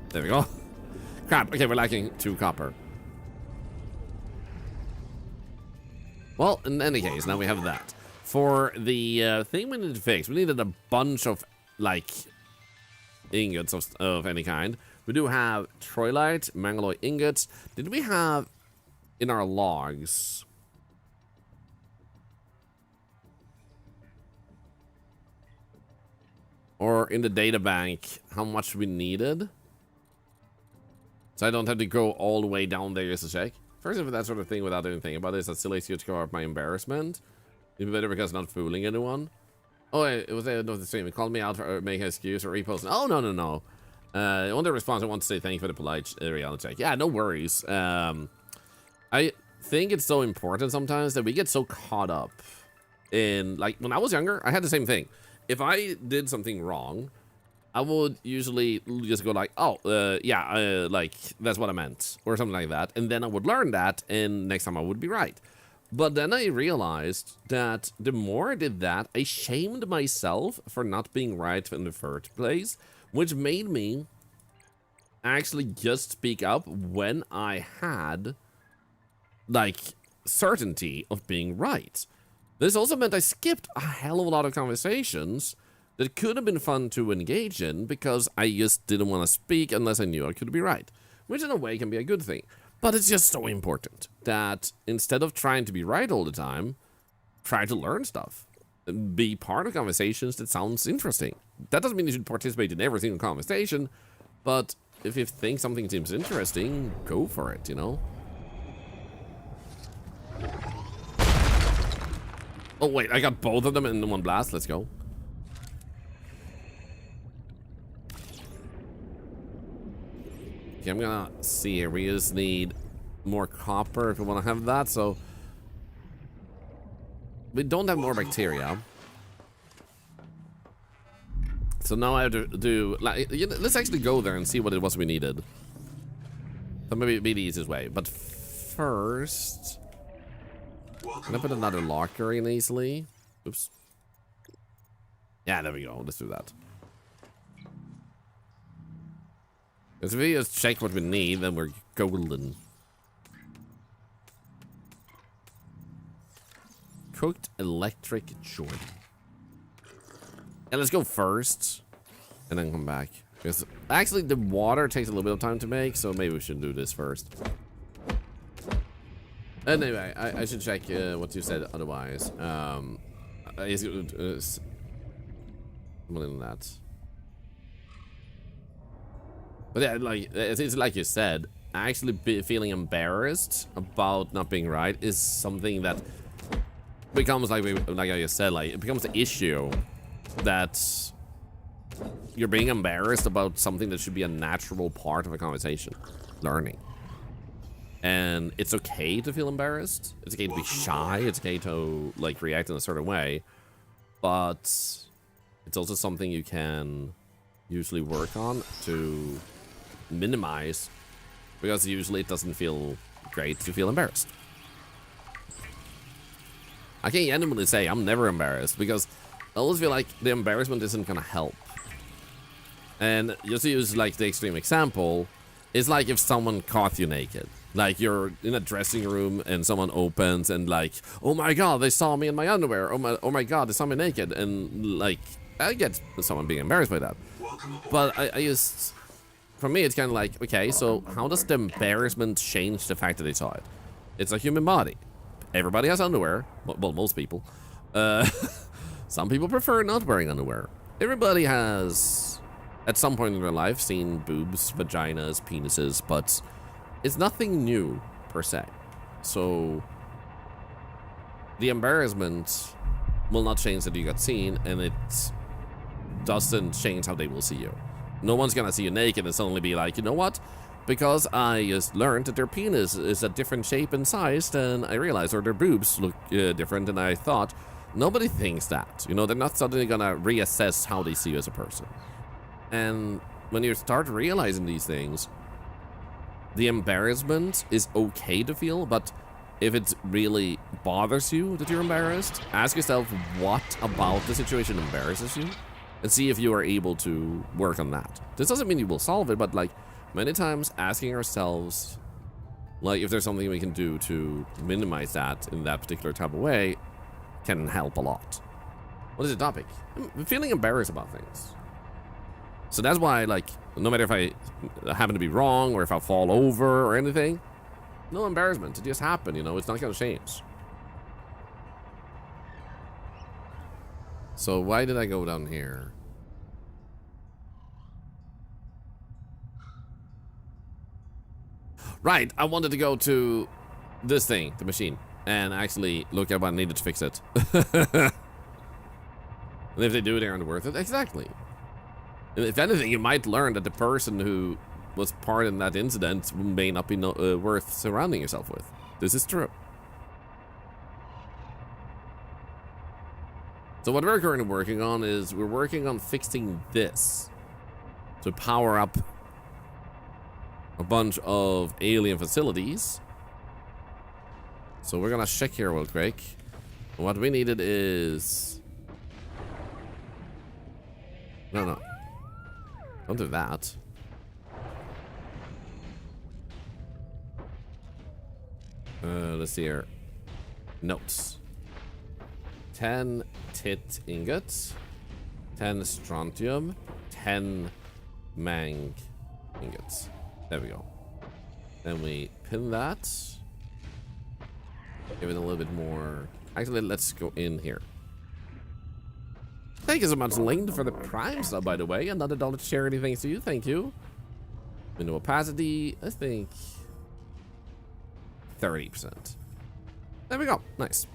there we go. Crap. Okay, we're lacking 2 copper. Well, in any case, now we have that. For the thing we need to fix, we needed a bunch of, like, ingots of any kind. We do have troilite, mangaloid ingots. Did we have in our logs? Or in the data bank, how much we needed? So I don't have to go all the way down there just to check. First, if that sort of thing without anything about this, that still makes you to cover up my embarrassment. Even better because I'm not fooling anyone. Oh, it was the end of the stream. He called me out for making an excuse or reposting. Oh, no. On the response, I want to say thank you for the polite reality check. Yeah, no worries. I think it's so important sometimes that we get so caught up in, like, when I was younger, I had the same thing. If I did something wrong, I would usually just go like, oh, like, that's what I meant, or something like that. And then I would learn that, and next time I would be right. But then I realized that the more I did that, I shamed myself for not being right in the first place, which made me actually just speak up when I had, like, certainty of being right. This also meant I skipped a hell of a lot of conversations that could have been fun to engage in because I just didn't want to speak unless I knew I could be right, which in a way can be a good thing. But it's just so important that instead of trying to be right all the time, try to learn stuff. Be part of conversations that sounds interesting. That doesn't mean you should participate in every single conversation, but if you think something seems interesting, go for it, you know? Oh wait, I got both of them in one blast. Let's go. Okay, I'm gonna see here. We just need more copper if we want to have that. So we don't have more bacteria. So now I have to do, like, let's actually go there and see what it was we needed. That may be the easiest way. But first, can I put another locker in easily? Oops. Yeah, there we go. Let's do that. Because if we just check what we need, then we're golden. Cooked electric Jordan. And let's go first, and then come back. Because actually, the water takes a little bit of time to make, so maybe we should do this first. Anyway, I should check what you said otherwise. Something like that. But yeah, like it's like you said, actually feeling embarrassed about not being right is something that becomes like I said, like it becomes an issue. That you're being embarrassed about something that should be a natural part of a conversation, learning. And it's okay to feel embarrassed. It's okay to be shy. It's okay to like react in a certain way, but it's also something you can usually work on to minimize, because usually it doesn't feel great to feel embarrassed. I can't genuinely say I'm never embarrassed, because I always feel like the embarrassment isn't gonna help. And just to use like the extreme example, it's like if someone caught you naked. Like you're in a dressing room and someone opens and like, oh my god, they saw me in my underwear. Oh my god, they saw me naked. And like, I get someone being embarrassed by that. But I just, for me, it's kind of like, okay, so how does the embarrassment change the fact that they saw it? It's a human body. Everybody has underwear. Well, most people. Some people prefer not wearing underwear. Everybody has, at some point in their life, seen boobs, vaginas, penises, but it's nothing new, per se. So, the embarrassment will not change that you got seen, and it doesn't change how they will see you. No one's gonna see you naked and suddenly be like, you know what? Because I just learned that their penis is a different shape and size than I realized, or their boobs look different than I thought. Nobody thinks that, you know, they're not suddenly gonna reassess how they see you as a person. And when you start realizing these things, the embarrassment is okay to feel, but if it really bothers you that you're embarrassed, ask yourself what about the situation embarrasses you, and see if you are able to work on that. This doesn't mean you will solve it, but like many times asking ourselves, like if there's something we can do to minimize that in that particular type of way, can help a lot. What is the topic? I'm feeling embarrassed about things. So that's why, like, no matter if I happen to be wrong or if I fall over or anything, no embarrassment. It just happened, you know, it's not gonna change. So why did I go down here? Right, I wanted to go to this thing, the machine, and actually look at what I needed to fix it. And if they do it, they aren't worth it. Exactly. And if anything, you might learn that the person who was part in that incident may not be worth surrounding yourself with. This is true. So what we're currently working on is we're working on fixing this to power up a bunch of alien facilities. So we're gonna check here real quick. What we needed is... No. Don't do that. Let's see here. Notes. 10 tit ingots. 10 strontium. 10 mang ingots. There we go. Then we pin that. Give it a little bit more. Actually, let's go in here. Thank you so much, Link, for the Prime sub, by the way. Another $1 charity, thanks to you. Thank you. Window opacity, I think 30%. There we go. Nice.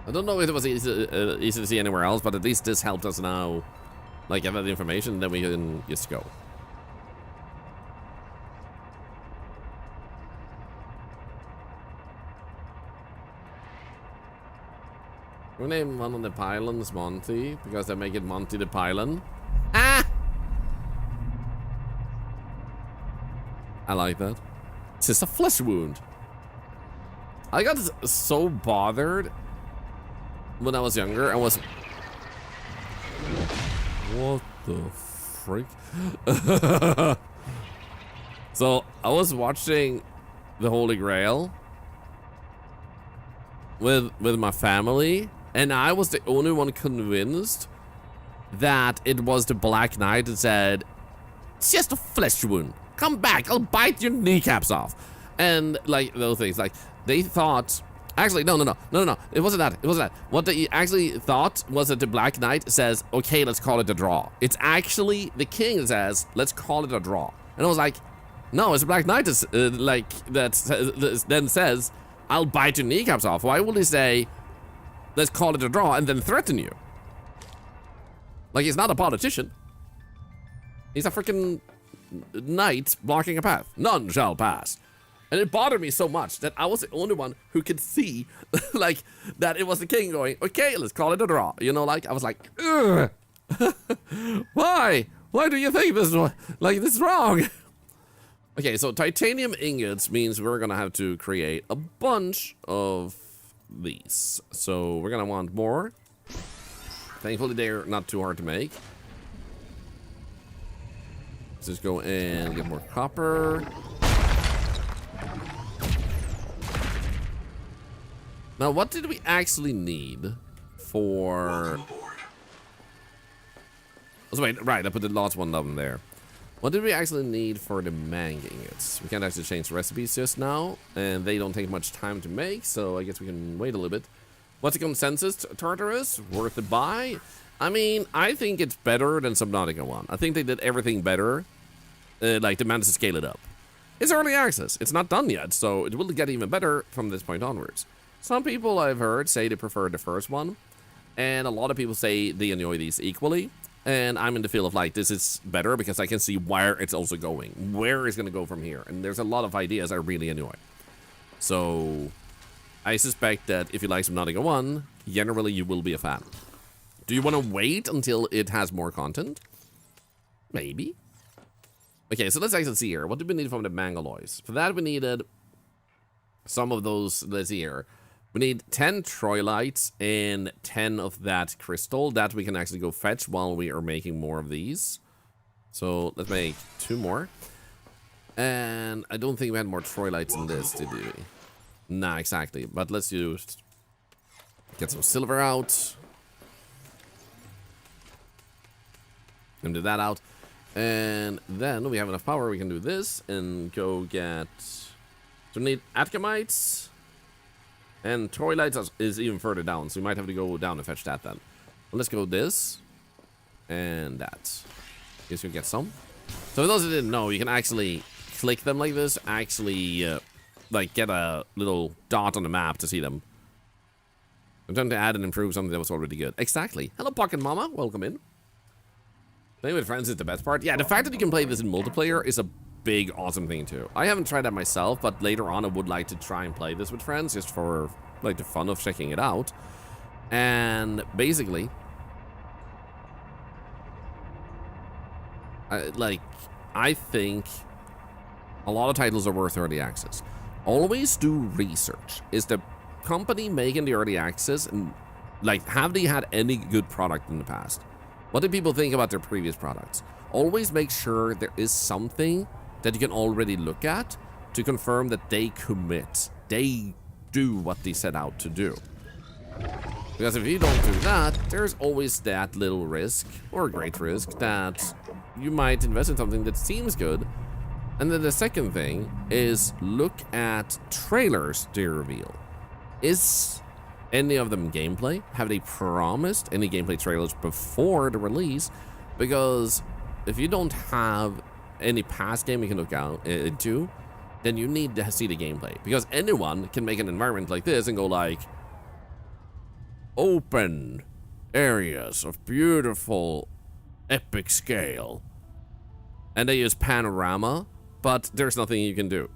I don't know if it was easy to see anywhere else, but at least this helped us now, like, get that information, then we can just go. We name one of the pylons Monty, because they make it Monty the Pylon. Ah! I like that. It's just a flesh wound. I got so bothered when I was younger. I was... What the freak? So, I was watching The Holy Grail with my family, and I was the only one convinced that it was the Black Knight that said, it's just a flesh wound. Come back, I'll bite your kneecaps off. And like those things, like they thought, actually, no. It wasn't that. What they actually thought was that the Black Knight says, okay, let's call it a draw. It's actually the king that says, let's call it a draw. And I was like, no, it's the Black Knight that then says, I'll bite your kneecaps off. Why would he say, let's call it a draw and then threaten you? Like, he's not a politician. He's a freaking knight blocking a path. None shall pass. And it bothered me so much that I was the only one who could see, like, that it was the king going, okay, let's call it a draw. You know, like, I was like, ugh. Why? Why do you think this is wrong? Okay, so titanium ingots means we're gonna have to create a bunch of these. So we're gonna want more. Thankfully, they're not too hard to make. Let's just go and get more copper. Now, what did we actually need for... Oh, wait, right, I put the last one of them there. What did we actually need for the mang ingots? We can't actually change the recipes just now, and they don't take much time to make, so I guess we can wait a little bit. What's the consensus, Tartarus? Worth a buy? I mean, I think it's better than Subnautica 1. I think they did everything better. Like, they managed to scale it up. It's early access. It's not done yet, so it will get even better from this point onwards. Some people I've heard say they prefer the first one, and a lot of people say they enjoy these equally. And I'm in the feel of, like, this is better because I can see where it's also going. Where it's going to go from here. And there's a lot of ideas I really enjoy. So, I suspect that if you like Subnautica 1, generally you will be a fan. Do you want to wait until it has more content? Maybe. Okay, so let's actually see here. What do we need from the Mangaloys? For that, we needed some of those, let's see here. We need 10 Troilites and 10 of that crystal that we can actually go fetch while we are making more of these. So let's make 2 more. And I don't think we had more Troilites in this, did we? Nah, exactly. But let's just get some silver out. Empty that out. And then we have enough power. We can do this and go get... So we need Atkamites. And Troilites is even further down, so we might have to go down and fetch that then. Well, let's go this. And that. Guess you'll get some. So for those who didn't know, you can actually click them like this. Actually, like, get a little dot on the map to see them. I'm trying to add and improve something that was already good. Exactly. Hello, Pocket Mama. Welcome in. Playing with friends is the best part. Yeah, the fact that you can play this in multiplayer is a big, awesome thing too. I haven't tried that myself, but later on I would like to try and play this with friends just for, like, the fun of checking it out. And basically, I think a lot of titles are worth early access. Always do research. Is the company making the early access, and, like, have they had any good product in the past? What do people think about their previous products? Always make sure there is something that you can already look at to confirm that they commit. They do what they set out to do. Because if you don't do that, there's always that little risk, or a great risk, that you might invest in something that seems good. And then the second thing is look at trailers they reveal. Is any of them gameplay? Have they promised any gameplay trailers before the release? Because if you don't have any past game you can look out into, then you need to see the gameplay. Because anyone can make an environment like this and go like, open areas of beautiful epic scale. And they use panorama, but there's nothing you can do.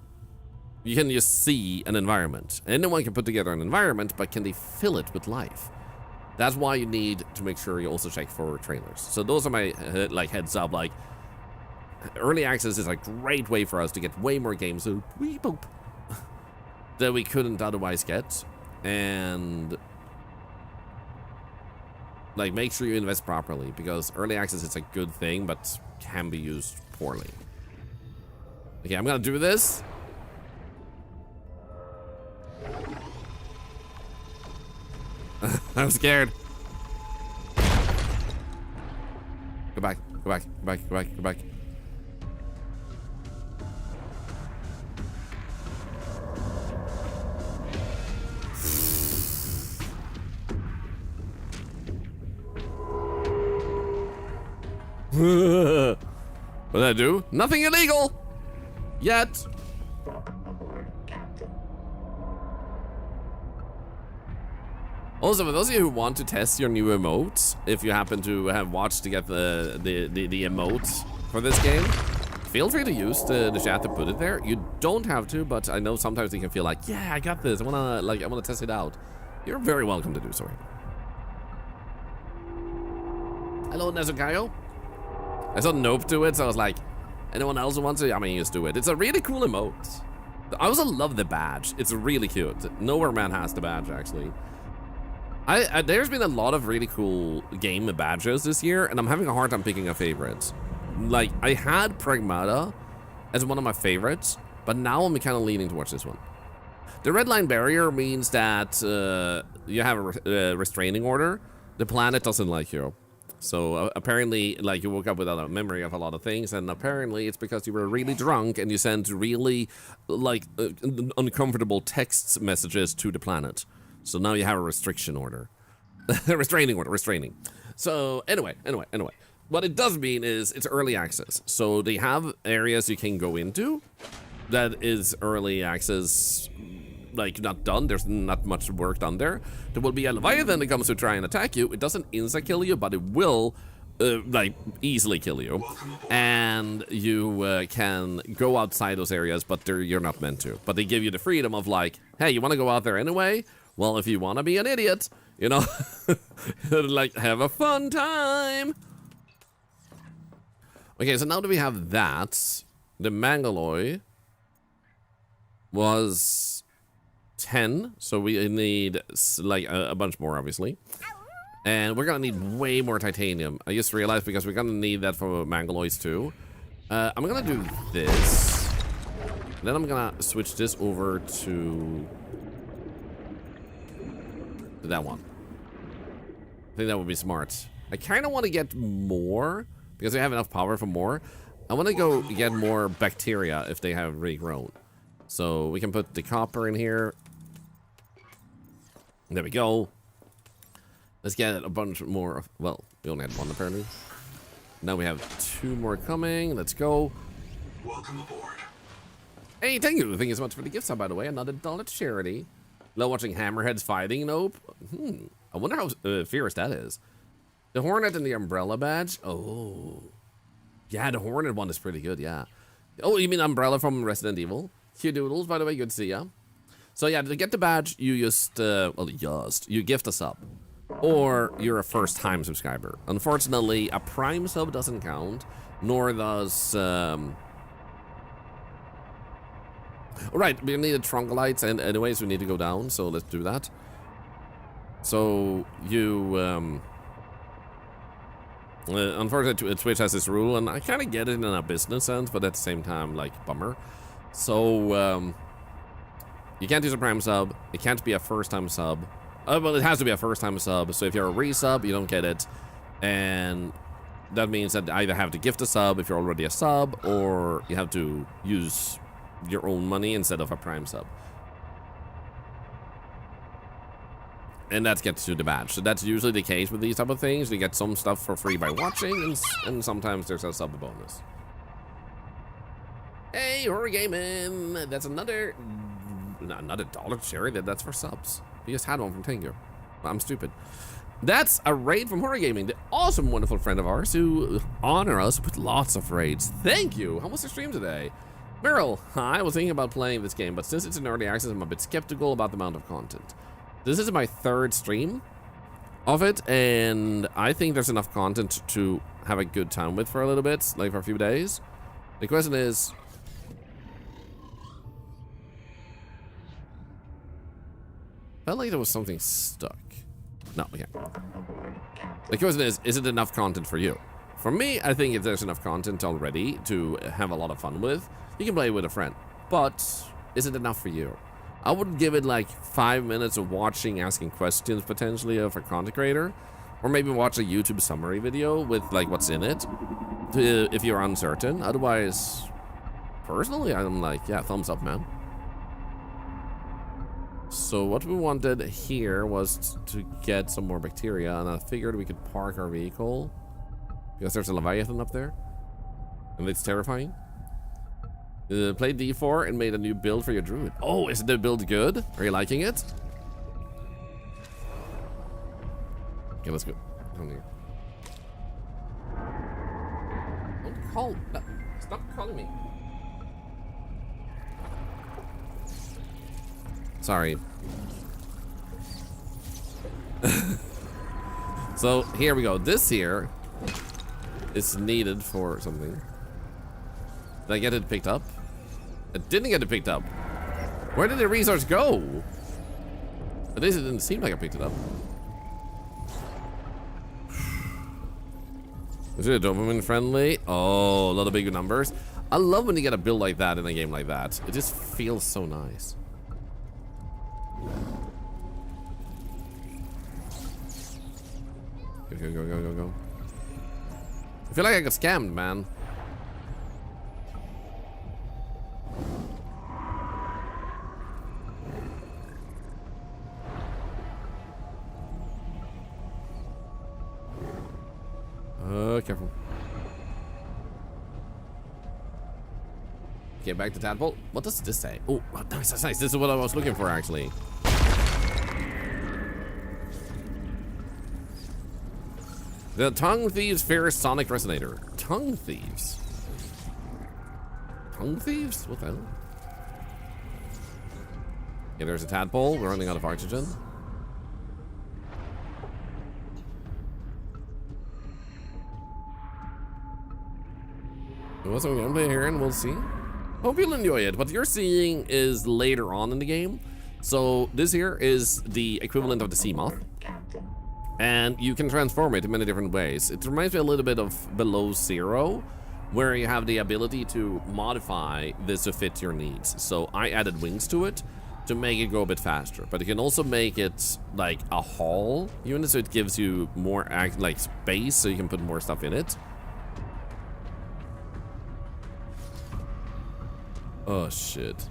You can just see an environment. Anyone can put together an environment, but can they fill it with life? That's why you need to make sure you also check for trailers. So those are my like heads up. Like, early access is a great way for us to get way more games that we couldn't otherwise get. And like, make sure you invest properly, because early access is a good thing, but can be used poorly. Okay, I'm gonna do this. I'm scared. Go back, go back, go back, go back, go back. What did I do? Nothing illegal! Yet. Also, for those of you who want to test your new emotes, if you happen to have watched to get the emotes for this game, feel free to use the chat to put it there. You don't have to, but I know sometimes you can feel like, yeah, I got this. I wanna test it out. You're very welcome to do so. Hello, Nezukayo. I saw Nope do it, so I was like, anyone else who wants to? I mean, just do it. It's a really cool emote. I also love the badge. It's really cute. Nowhere Man has the badge, actually. There's been a lot of really cool game badges this year, and I'm having a hard time picking a favorite. Like, I had Pragmata as one of my favorites, but now I'm kind of leaning towards this one. The red line barrier means that you have a restraining order. The planet doesn't like you. So apparently, like, you woke up without a memory of a lot of things, and apparently it's because you were really drunk and you sent really, like, uncomfortable text messages to the planet. So now you have a restriction order. Restraining order, restraining. So anyway. What it does mean is it's early access. So they have areas you can go into that is early access, like, not done. There's not much work done there. There will be a Leviathan that comes to try and attack you. It doesn't insta-kill you, but it will, like, easily kill you. And you can go outside those areas, but you're not meant to. But they give you the freedom of, like, hey, you want to go out there anyway? Well, if you want to be an idiot, you know, like, have a fun time. Okay, so now that we have that, the Mangaloy was 10, so we need, like, a bunch more, obviously. And we're gonna need way more titanium. I just realized, because we're gonna need that for Mangaloys too. I'm gonna do this. Then I'm gonna switch this over to that one. I think that would be smart. I kind of want to get more, because I have enough power for more. I want to go get more bacteria if they have regrown. So we can put the copper in here. There we go. Let's get a bunch more of, well, we only had one apparently. Now we have 2 more coming. Let's go. Welcome aboard. Hey, thank you so much for the gift sub, by the way. Another dollar to charity. Love watching hammerheads fighting. Nope. I wonder how fierce that is. The Hornet and the Umbrella badge. Oh. Yeah, the Hornet one is pretty good, yeah. Oh, you mean Umbrella from Resident Evil? Cute doodles, by the way, good to see ya. So yeah, to get the badge, you just, you gift a sub. Or you're a first-time subscriber. Unfortunately, a Prime sub doesn't count, nor does, Alright, we need the Trunklights, and anyways, we need to go down, so let's do that. So, you, unfortunately, Twitch has this rule, and I kind of get it in a business sense, but at the same time, like, bummer. So, you can't use a Prime sub, it can't be a first-time sub. Well, it has to be a first-time sub, so if you're a resub, you don't get it. And that means that you either have to gift a sub if you're already a sub, or you have to use your own money instead of a Prime sub. And that gets you the badge. So that's usually the case with these type of things. You get some stuff for free by watching, and sometimes there's a sub bonus. Hey, horror gaming! That's another dollar cherry. That's for subs. You just had one from Tango. I'm stupid. That's a raid from Horror Gaming, the awesome, wonderful friend of ours who honor us with lots of raids. Thank you. How was the stream today? Meryl, hi. I was thinking about playing this game, but since it's in early access, I'm a bit skeptical about the amount of content. This is my third stream of it, and I think there's enough content to have a good time with for a little bit, like for a few days. The question is, felt like there was something stuck. No, okay. The question is it enough content for you? For me, I think if there's enough content already to have a lot of fun with, you can play with a friend. But is it enough for you? I would give it like 5 minutes of watching, asking questions potentially of a content creator, or maybe watch a YouTube summary video with like what's in it, if you're uncertain. Otherwise, personally, I'm like, yeah, thumbs up, man. So what we wanted here was to get some more bacteria, and I figured we could park our vehicle because there's a Leviathan up there, and it's terrifying. Play D4 and made a new build for your druid. Oh, is the build good? Are you liking it? Okay, let's go. Down here. Don't call. No, stop calling me. Sorry. So here we go. This here is needed for something. Did I get it picked up? I didn't get it picked up. Where did the resource go? At least it didn't seem like I picked it up. Is it dopamine friendly? Oh, a lot of big numbers. I love when you get a build like that in a game like that. It just feels so nice. Go, go, go, go, go. I feel like I got scammed, man. Careful. Get back to Tadpole. What does this say? Oh, nice, that's nice. This is what I was looking for, actually. The Tongue Thieves Ferris Sonic Resonator. Tongue Thieves? Tongue Thieves? What the hell? Yeah, there's a tadpole. We're running out of oxygen. What's some gameplay here, and we'll see. Hope you'll enjoy it. What you're seeing is later on in the game. So this here is the equivalent of the sea moth. And you can transform it in many different ways. It reminds me a little bit of Below Zero, where you have the ability to modify this to fit your needs. So I added wings to it to make it go a bit faster, but you can also make it like a haul unit, so it gives you more like space, so you can put more stuff in it. Oh shit.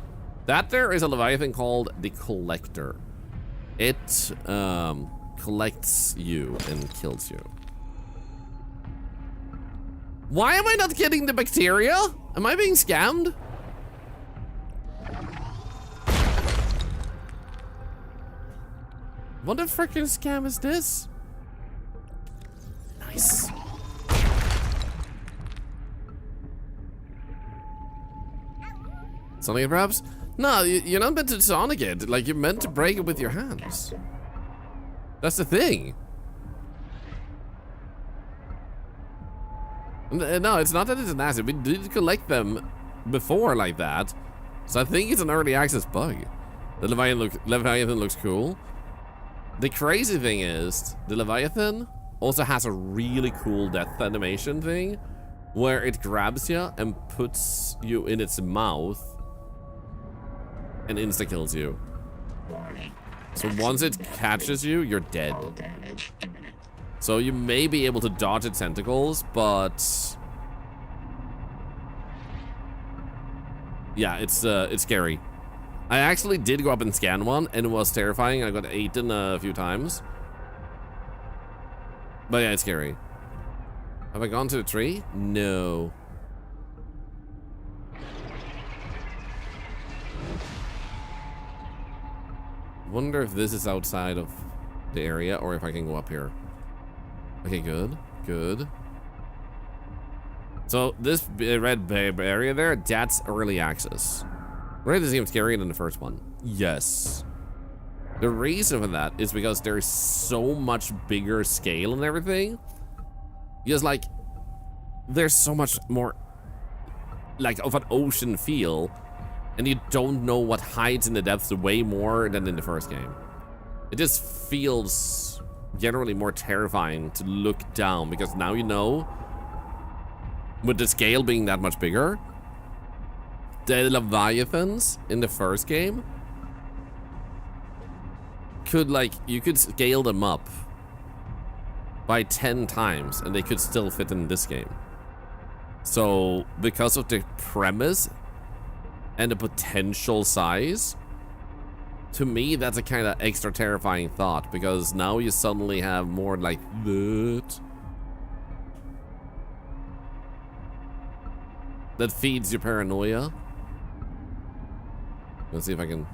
That there is a Leviathan called the Collector. It collects you and kills you. Why am I not getting the bacteria? Am I being scammed? What the frickin' scam is this? Nice. Sonic it perhaps? No, you're not meant to Sonic it. Like, you're meant to break it with your hands. That's the thing. No, it's not that it's an acid. We did collect them before like that. So I think it's an early access bug. The Leviathan looks cool. The crazy thing is, the Leviathan also has a really cool death animation thing where it grabs you and puts you in its mouth and insta-kills you. So once it catches you, you're dead. So you may be able to dodge its tentacles, but yeah, it's scary. I actually did go up and scan one, and it was terrifying. I got eaten a few times. But yeah, it's scary. Have I gone to the tree? No. Wonder if this is outside of the area or if I can go up here. Okay, good, good. So this red area there, that's early access. Right, this seems scarier than the first one. Yes. The reason for that is because there's so much bigger scale and everything. Because like, there's so much more like of an ocean feel, and you don't know what hides in the depths way more than in the first game. It just feels generally more terrifying to look down because now you know, with the scale being that much bigger, the Leviathans in the first game could like, you could scale them up by 10 times and they could still fit in this game. So because of the premise and the potential size, to me that's a kind of extra terrifying thought, because now you suddenly have more like that feeds your paranoia. Let's see if I can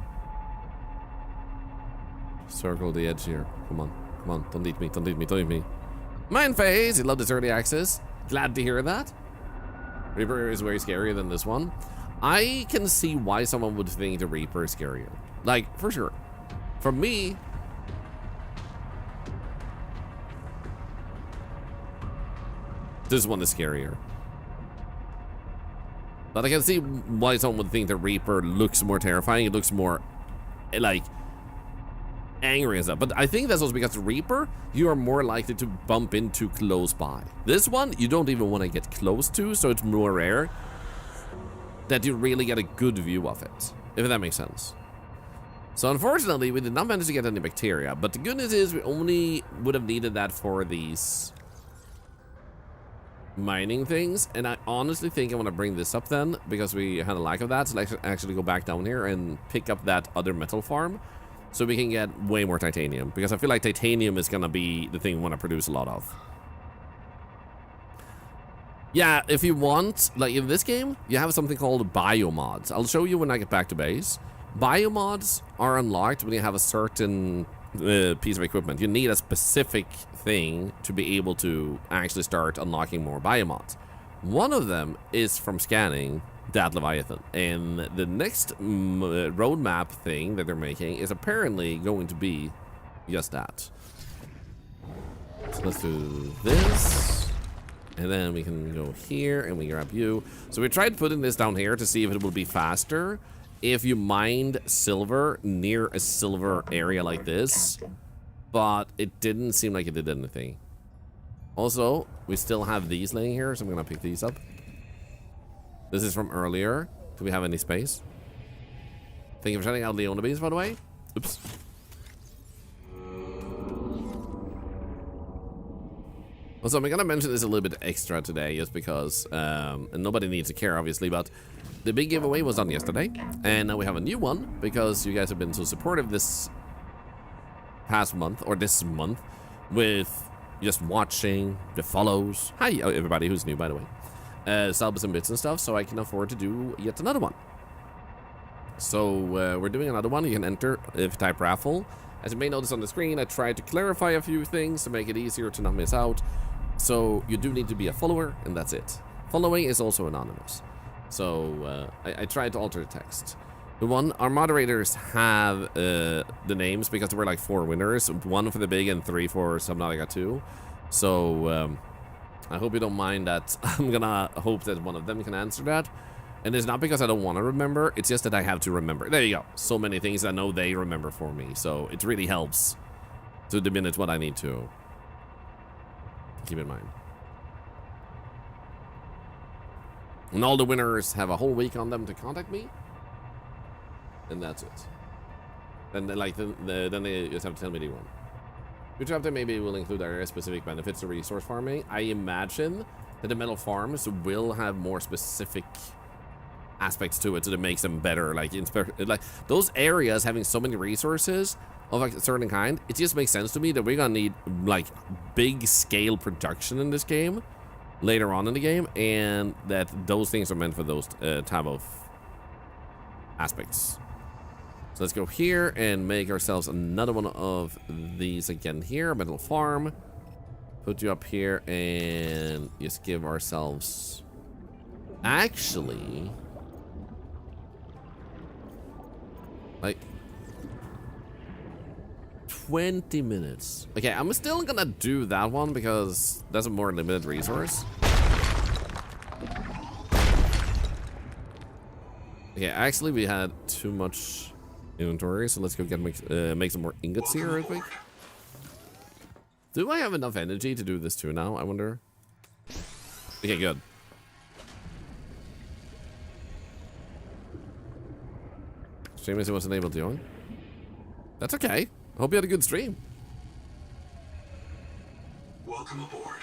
circle the edge here. Come on, come on, don't eat me, don't eat me, don't eat me. Mind phase, you love this early access. Glad to hear that. Reaper is way scarier than this one. I can see why someone would think the Reaper is scarier. Like, for sure. For me, this one is scarier. But I can see why someone would think the Reaper looks more terrifying. It looks more, like, angry and stuff. But I think that's also because the Reaper, you are more likely to bump into close by. This one, you don't even want to get close to, so it's more rare that you really get a good view of it, if that makes sense. So unfortunately, we did not manage to get any bacteria, but the good news is we only would have needed that for these mining things, and I honestly think I want to bring this up then, because we had a lack of that, so let's actually go back down here and pick up that other metal farm, so we can get way more titanium, because I feel like titanium is gonna be the thing we want to produce a lot of. Yeah, if you want, like in this game, you have something called biomods. I'll show you when I get back to base. Biomods are unlocked when you have a certain piece of equipment. You need a specific thing to be able to actually start unlocking more biomods. One of them is from scanning that Leviathan, and the next roadmap thing that they're making is apparently going to be just that. So let's do this, and then we can go here and we grab you. So we tried putting this down here to see if it would be faster if you mined silver near a silver area like this, but it didn't seem like it did anything. Also, we still have these laying here, so I'm gonna pick these up. This is from earlier. Do we have any space? Thank you for shutting out Leona beans, by the way. Oops. Also, I'm gonna mention this a little bit extra today, just because, and nobody needs to care, obviously, but the big giveaway was done yesterday, and now we have a new one, because you guys have been so supportive this past month, or this month, with just watching, the follows. Hi, everybody who's new, by the way. Subs and bits and stuff, so I can afford to do yet another one. So, we're doing another one. You can enter if you type raffle. As you may notice on the screen, I tried to clarify a few things to make it easier to not miss out. So, you do need to be a follower, and that's it. Following is also anonymous. So, I tried to alter the text. The one, our moderators have the names, because there were like 4 winners. 1 for the big and 3 for Subnautica 2. So, I hope you don't mind that. I'm gonna hope that one of them can answer that. And it's not because I don't want to remember, it's just that I have to remember. There you go. So many things I know they remember for me. So it really helps to diminish what I need to keep in mind. And all the winners have a whole week on them to contact me. And that's it. And then, like, then they just have to tell me they won. Future update maybe will include area specific benefits to resource farming. I imagine that the metal farms will have more specific aspects to it, so that makes them better. Like those areas having so many resources of like a certain kind, it just makes sense to me that we're gonna need like big scale production in this game later on in the game, and that those things are meant for those type of aspects. So let's go here and make ourselves another one of these again here, metal farm. Put you up here and just give ourselves, actually, like 20 minutes. Okay, I'm still gonna do that one because that's a more limited resource. Okay, actually we had too much inventory, so let's go get make some more ingots here real quick. Do I have enough energy to do this too now, I wonder? Okay, good. Streaming wasn't able to join. That's okay. I hope you had a good stream. Welcome aboard.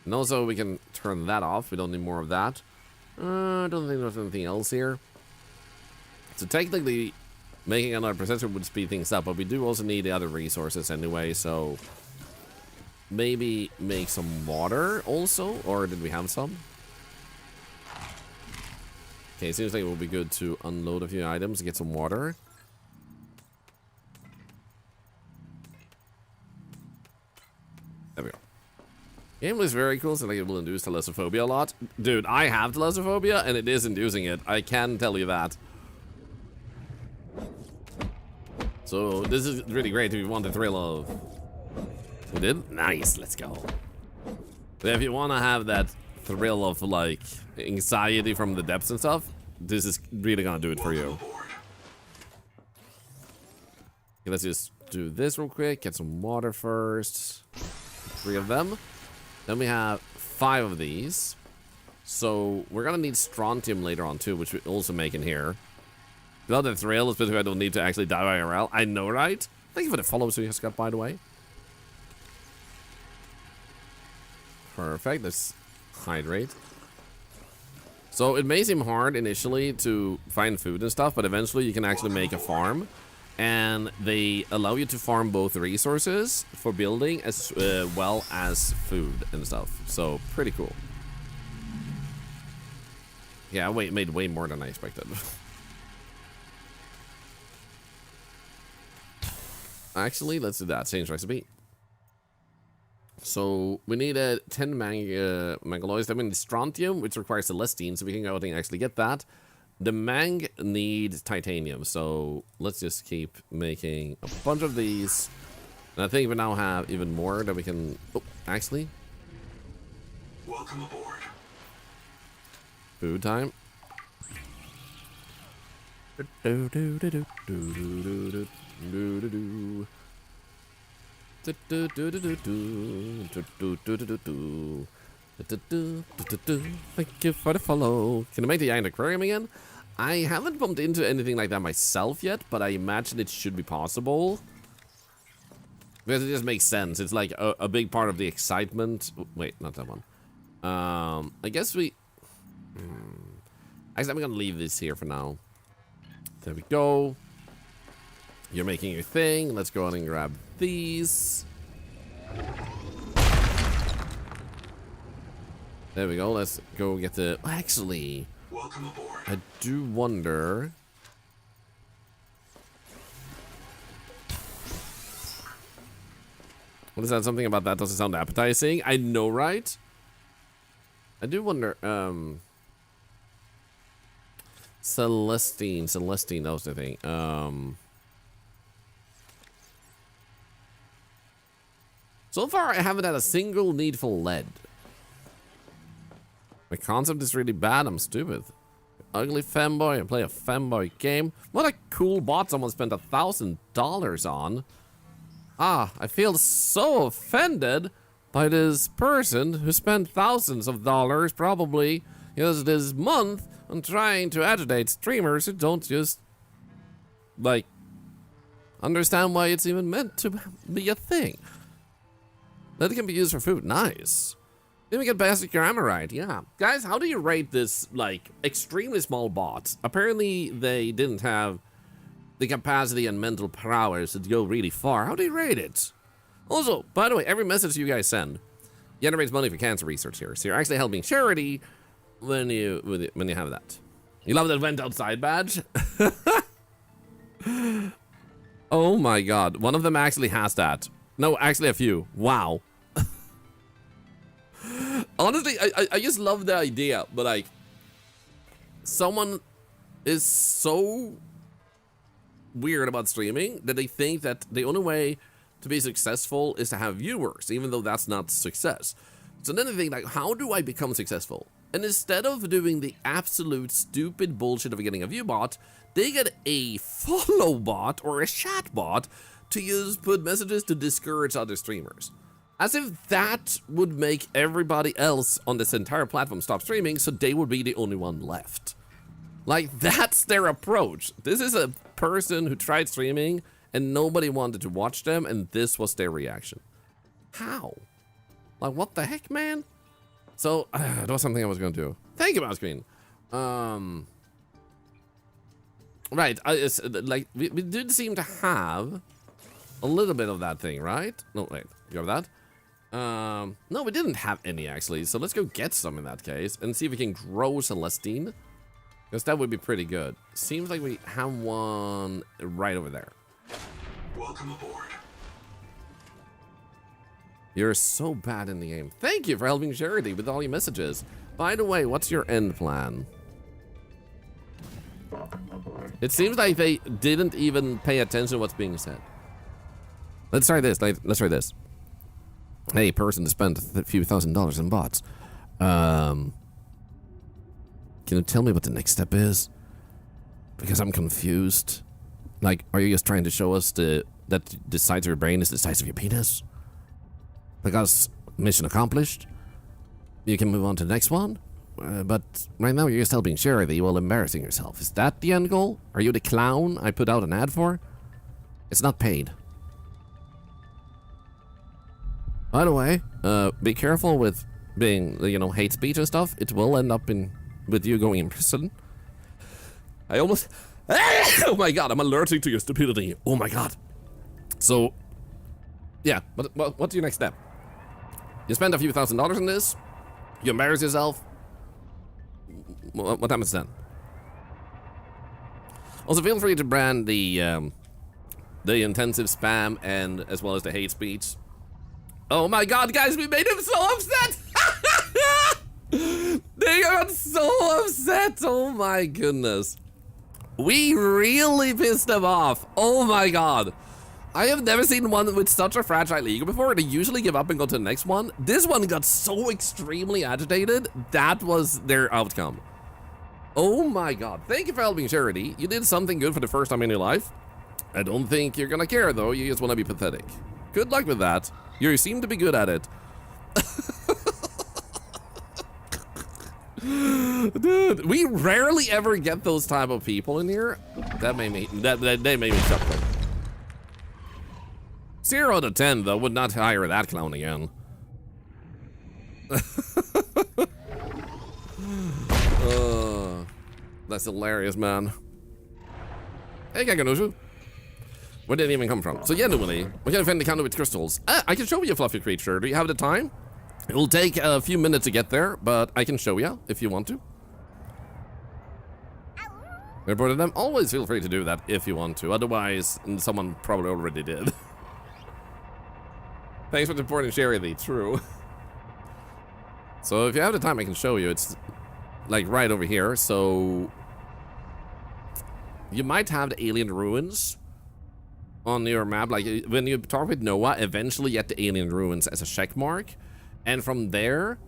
And also we can turn that off. We don't need more of that. I don't think there's anything else here. So technically, making another processor would speed things up, but we do also need the other resources anyway, so maybe make some water also, or did we have some? Okay, seems like it will be good to unload a few items to get some water. There we go. Game looks very cool, so like it will induce thalassophobia a lot. Dude, I have thalassophobia, and it is inducing it. I can tell you that. So this is really great if you want the thrill of... We did? Nice, let's go. But if you want to have that thrill of like anxiety from the depths and stuff, this is really gonna do it for you. Okay, let's just do this real quick. Get some water first. 3 of them. Then we have 5 of these. So we're gonna need strontium later on too, which we also make in here. Not the thrill, especially if I don't need to actually die IRL. I know, right? Thank you for the follow, so you just got, by the way. Perfect. Let's hydrate. So it may seem hard initially to find food and stuff, but eventually you can actually make a farm. And they allow you to farm both resources for building as well as food and stuff. So pretty cool. Yeah, I made way more than I expected. Actually, let's do that. Change recipe. So we need 10 mangaloids. I mean, strontium, which requires celestine, so we can go out and actually get that. The mang needs titanium, so let's just keep making a bunch of these. And I think we now have even more that we can... Oh, actually. Welcome aboard. Food time. Thank you for the follow. Can I make the giant aquarium again? I haven't bumped into anything like that myself yet, but I imagine it should be possible. Because it just makes sense. It's like a big part of the excitement. Oh, wait, not that one. I guess we... Actually, I'm gonna leave this here for now. There we go. You're making your thing. Let's go ahead and grab these. There we go. Let's go get the... Actually, Welcome aboard. I do wonder... What is that? Something about that doesn't sound appetizing. I know, right? I do wonder... Celestine, that was the thing. So far, I haven't had a single needful lead. My concept is really bad. I'm stupid. Ugly femboy. I play a femboy game. What a cool bot someone spent $1,000 on. Ah, I feel so offended by this person who spent thousands of dollars, probably this month, on trying to agitate streamers who don't just, like, understand why it's even meant to be a thing. That it can be used for food. Nice. Then we get basic grammar right, yeah. Guys, how do you rate this, like, extremely small bot? Apparently, they didn't have the capacity and mental prowess to go really far. How do you rate it? Also, by the way, every message you guys send generates money for cancer research here. So you're actually helping charity when you have that. You love that went outside badge? Oh my god, one of them actually has that. No, actually a few. Wow. Honestly, I just love the idea, but like, someone is so weird about streaming that they think that the only way to be successful is to have viewers, even though that's not success. So then they think, like, how do I become successful? And instead of doing the absolute stupid bullshit of getting a view bot, they get a follow bot or a chat bot to use put messages to discourage other streamers. As if that would make everybody else on this entire platform stop streaming, so they would be the only one left. Like, that's their approach. This is a person who tried streaming and nobody wanted to watch them, and this was their reaction. How? Like, what the heck, man? So, that was something I was going to do. Thank you, mouse screen. Right, like, we did seem to have a little bit of that thing, right? No, wait, you have that? No, we didn't have any, actually, so let's go get some in that case and see if we can grow Celestine, because that would be pretty good. Seems like we have one right over there. Welcome aboard. You're so bad in the game. Thank you for helping charity with all your messages. By the way, what's your end plan? It seems like they didn't even pay attention to what's being said. Let's try this. Let's try this. Hey, person to spend a few $1,000s in bots. Can you tell me what the next step is? Because I'm confused. Like, are you just trying to show us that the size of your brain is the size of your penis? Because mission accomplished. You can move on to the next one. But right now you're just helping charity while embarrassing yourself. Is that the end goal? Are you the clown I put out an ad for? It's not paid. By the way, be careful with being, you know, hate speech and stuff. It will end up with you going in prison. I almost... Oh my god, I'm allergic to your stupidity. Oh my god. So, yeah, what's your next step? You spend a few $1,000s on this. You embarrass yourself. What happens then? Also, feel free to brand the intensive spam and as well as the hate speech. Oh my god, guys, we made him so upset! They got so upset! Oh my goodness. We really pissed them off. Oh my god. I have never seen one with such a fragile ego before. They usually give up and go to the next one. This one got so extremely agitated. That was their outcome. Oh my god. Thank you for helping charity. You did something good for the first time in your life. I don't think you're gonna care though. You just want to be pathetic. Good luck with that. You seem to be good at it. Dude, we rarely ever get those type of people in here. That made me they made me chuckle. 0 out of 10 though, would not hire that clown again. That's hilarious, man. Hey, Gaganushu. Where did it even come from? So genuinely, we can defend the counter with crystals. I can show you a fluffy creature. Do you have the time? It will take a few minutes to get there, but I can show you if you want to. Reported them. Always feel free to do that if you want to. Otherwise, someone probably already did. Thanks for supporting charity. True. So if you have the time, I can show you. It's like right over here. So you might have the alien ruins on your map. Like when you talk with Noah, eventually you get the alien ruins as a check mark. And from there,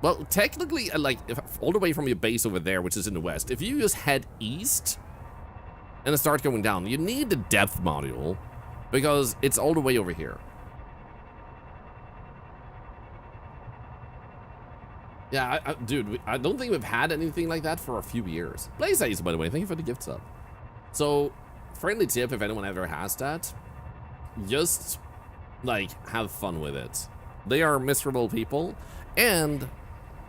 well, technically, like all the way from your base over there, which is in the west, if you just head east and start going down, you need the depth module because it's all the way over here. Yeah, dude, I don't think we've had anything like that for a few years. Blaze Ace, by the way, thank you for the gift sub. So, friendly tip if anyone ever has that, just, like, have fun with it. They are miserable people, and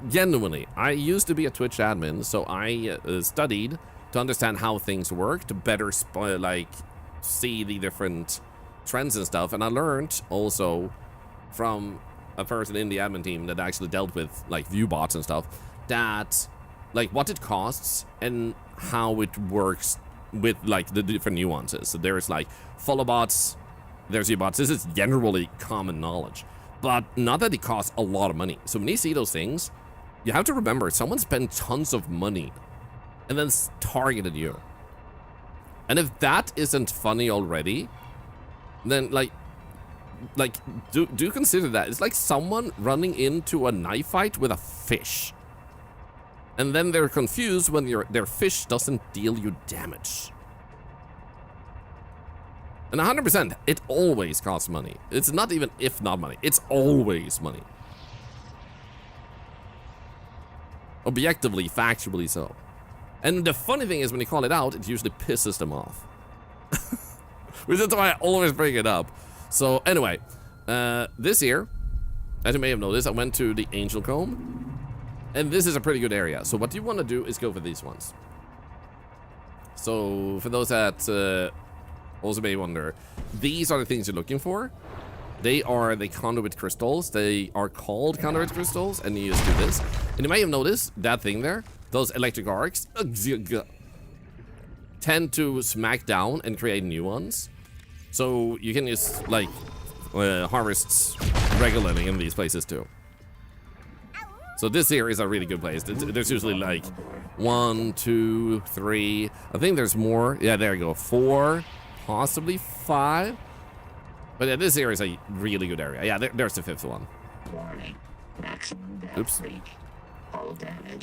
genuinely, I used to be a Twitch admin, so I studied to understand how things work, to better see the different trends and stuff, and I learned also from a person in the admin team that actually dealt with like view bots and stuff, that like what it costs and how it works with like the different nuances. So there's like follow bots, there's view bots. This is generally common knowledge, but not that it costs a lot of money. So when you see those things, you have to remember someone spent tons of money and then targeted you. And if that isn't funny already, then like do consider that. It's like someone running into a knife fight with a fish. And then they're confused when their fish doesn't deal you damage. And 100%, it always costs money. It's not even if not money, it's always money. Objectively, factually so. And the funny thing is when you call it out, it usually pisses them off. Which is why I always bring it up. So anyway, this year, as you may have noticed, I went to the Angel Comb. And this is a pretty good area. So what you want to do is go for these ones. So for those that also may wonder, these are the things you're looking for. They are the conduit crystals. They are called conduit crystals, and you just do this. And you may have noticed that thing there, those electric arcs, tend to smack down and create new ones. So you can just like harvest regularly in these places too. So this here is a really good place. There's usually like 1, 2, 3. I think there's more. Yeah, there you go. 4, possibly 5. But yeah, this area is a really good area. Yeah, there's the 5th one. Oops.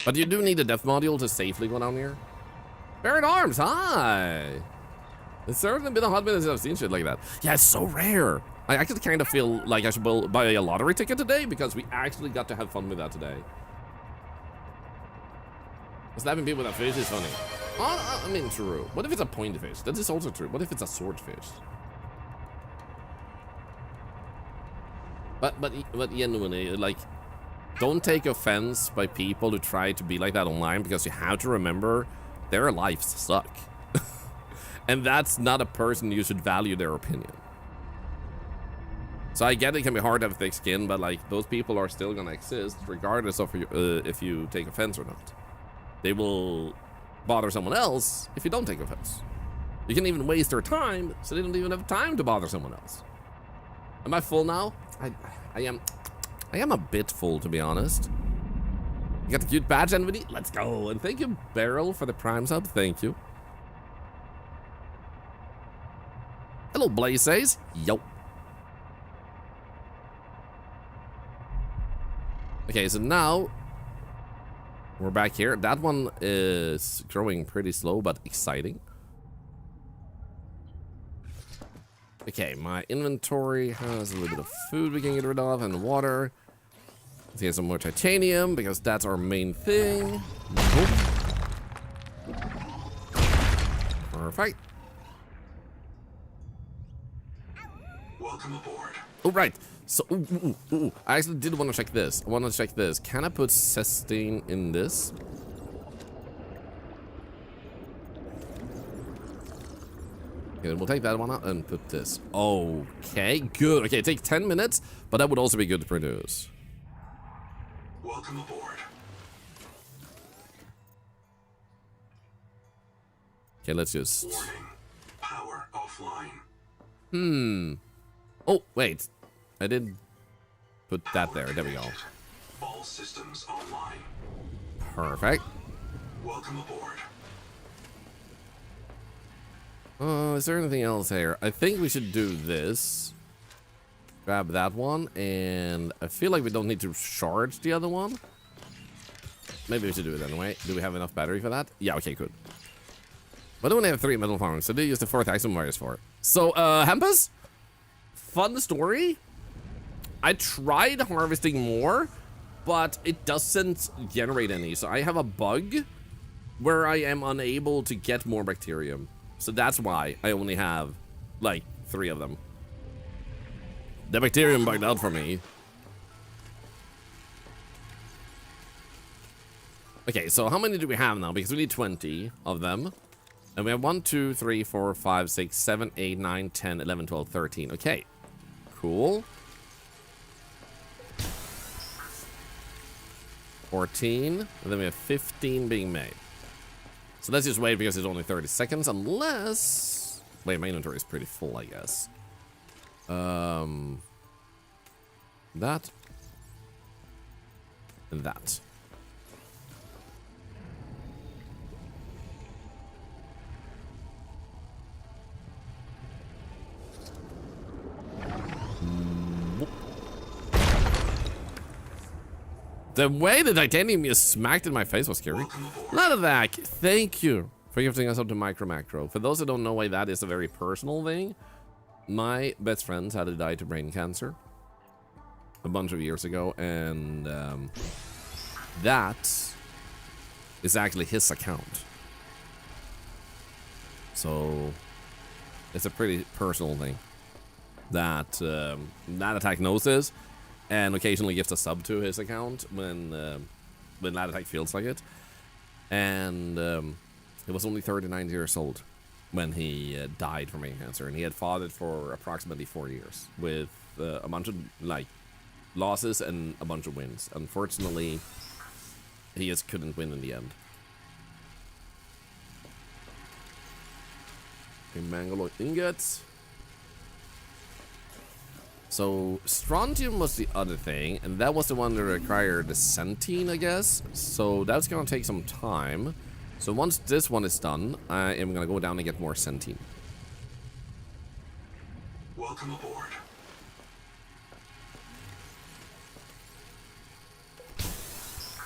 But you do need a death module to safely go down here. Barren Arms, hi! It's certainly been a hot minute since I've seen shit like that. Yeah, it's so rare. I actually kind of feel like I should buy a lottery ticket today because we actually got to have fun with that today. Slapping people with a fish is funny. I mean, true. What if it's a pointed fish? That is also true. What if it's a swordfish? But genuinely, like, don't take offense by people who try to be like that online, because you have to remember their lives suck. And that's not a person you should value their opinion. So I get it can be hard to have thick skin, but like those people are still gonna exist regardless of if you take offense or not. They will bother someone else if you don't take offense. You can even waste their time, so they don't even have time to bother someone else. Am I full now? I am a bit full, to be honest. You got the cute badge, NVD? Let's go. And thank you, Beryl, for the Prime sub. Thank you. Hello, Blaze says. Yo. Okay, so now we're back here. That one is growing pretty slow, but exciting. Okay, my inventory has a little bit of food we can get rid of and water. Let's get some more titanium because that's our main thing. Perfect. Welcome aboard. Oh, right. So, I actually did want to check this. I want to check this. Can I put cystine in this? Okay, we'll take that one out and put this. Okay, good. Okay, take 10 minutes, but that would also be good to produce. Welcome aboard. Okay, let's just... Warning. Power offline. Oh, wait. I did put that there. There we go. All systems online. Perfect. Welcome aboard. Is there anything else here? I think we should do this. Grab that one, and I feel like we don't need to charge the other one. Maybe we should do it anyway. Do we have enough battery for that? Yeah, okay, good. But I only have 3 metal farms, so they use the 4th axle wires for. So, Hempus? Fun story. I tried harvesting more, but it doesn't generate any. So I have a bug where I am unable to get more bacterium. So that's why I only have, like, 3 of them. The bacterium bugged out for me. Okay, so how many do we have now? Because we need 20 of them. And we have 1, 2, 3, 4, 5, 6, 7, 8, 9, 10, 11, 12, 13. Okay. Cool. 14. And then we have 15 being made. So let's just wait because it's only 30 seconds. Unless... Wait, my inventory is pretty full, I guess. That. And that. The way the titanium is smacked in my face was scary. Ladavac, thank you for gifting us up to Micro Macro. For those that don't know why that is a very personal thing, my best friends had to die to brain cancer a bunch of years ago, and that is actually his account. So it's a pretty personal thing that that attack knows this, and occasionally gives a sub to his account when that attack feels like it. And he was only 39 years old when he died from brain cancer, and he had fought it for approximately 4 years with a bunch of like losses and a bunch of wins. Unfortunately, he just couldn't win in the end. Okay, Mangaloid ingots. So strontium was the other thing, and that was the one that required the centene, I guess. So that's gonna take some time. So once this one is done, I am gonna go down and get more centene. Welcome aboard.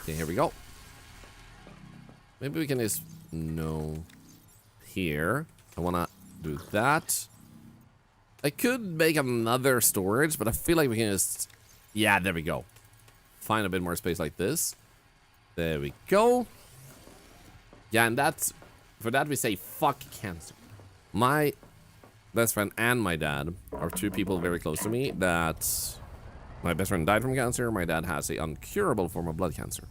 Okay, here we go. Maybe we can just... No. Here. I wanna do that. I could make another storage, but I feel like we can just... Yeah, there we go. Find a bit more space like this. There we go. Yeah, and that's... For that we say, fuck cancer. My best friend and my dad are two people very close to me that... My best friend died from cancer. My dad has a uncurable form of blood cancer.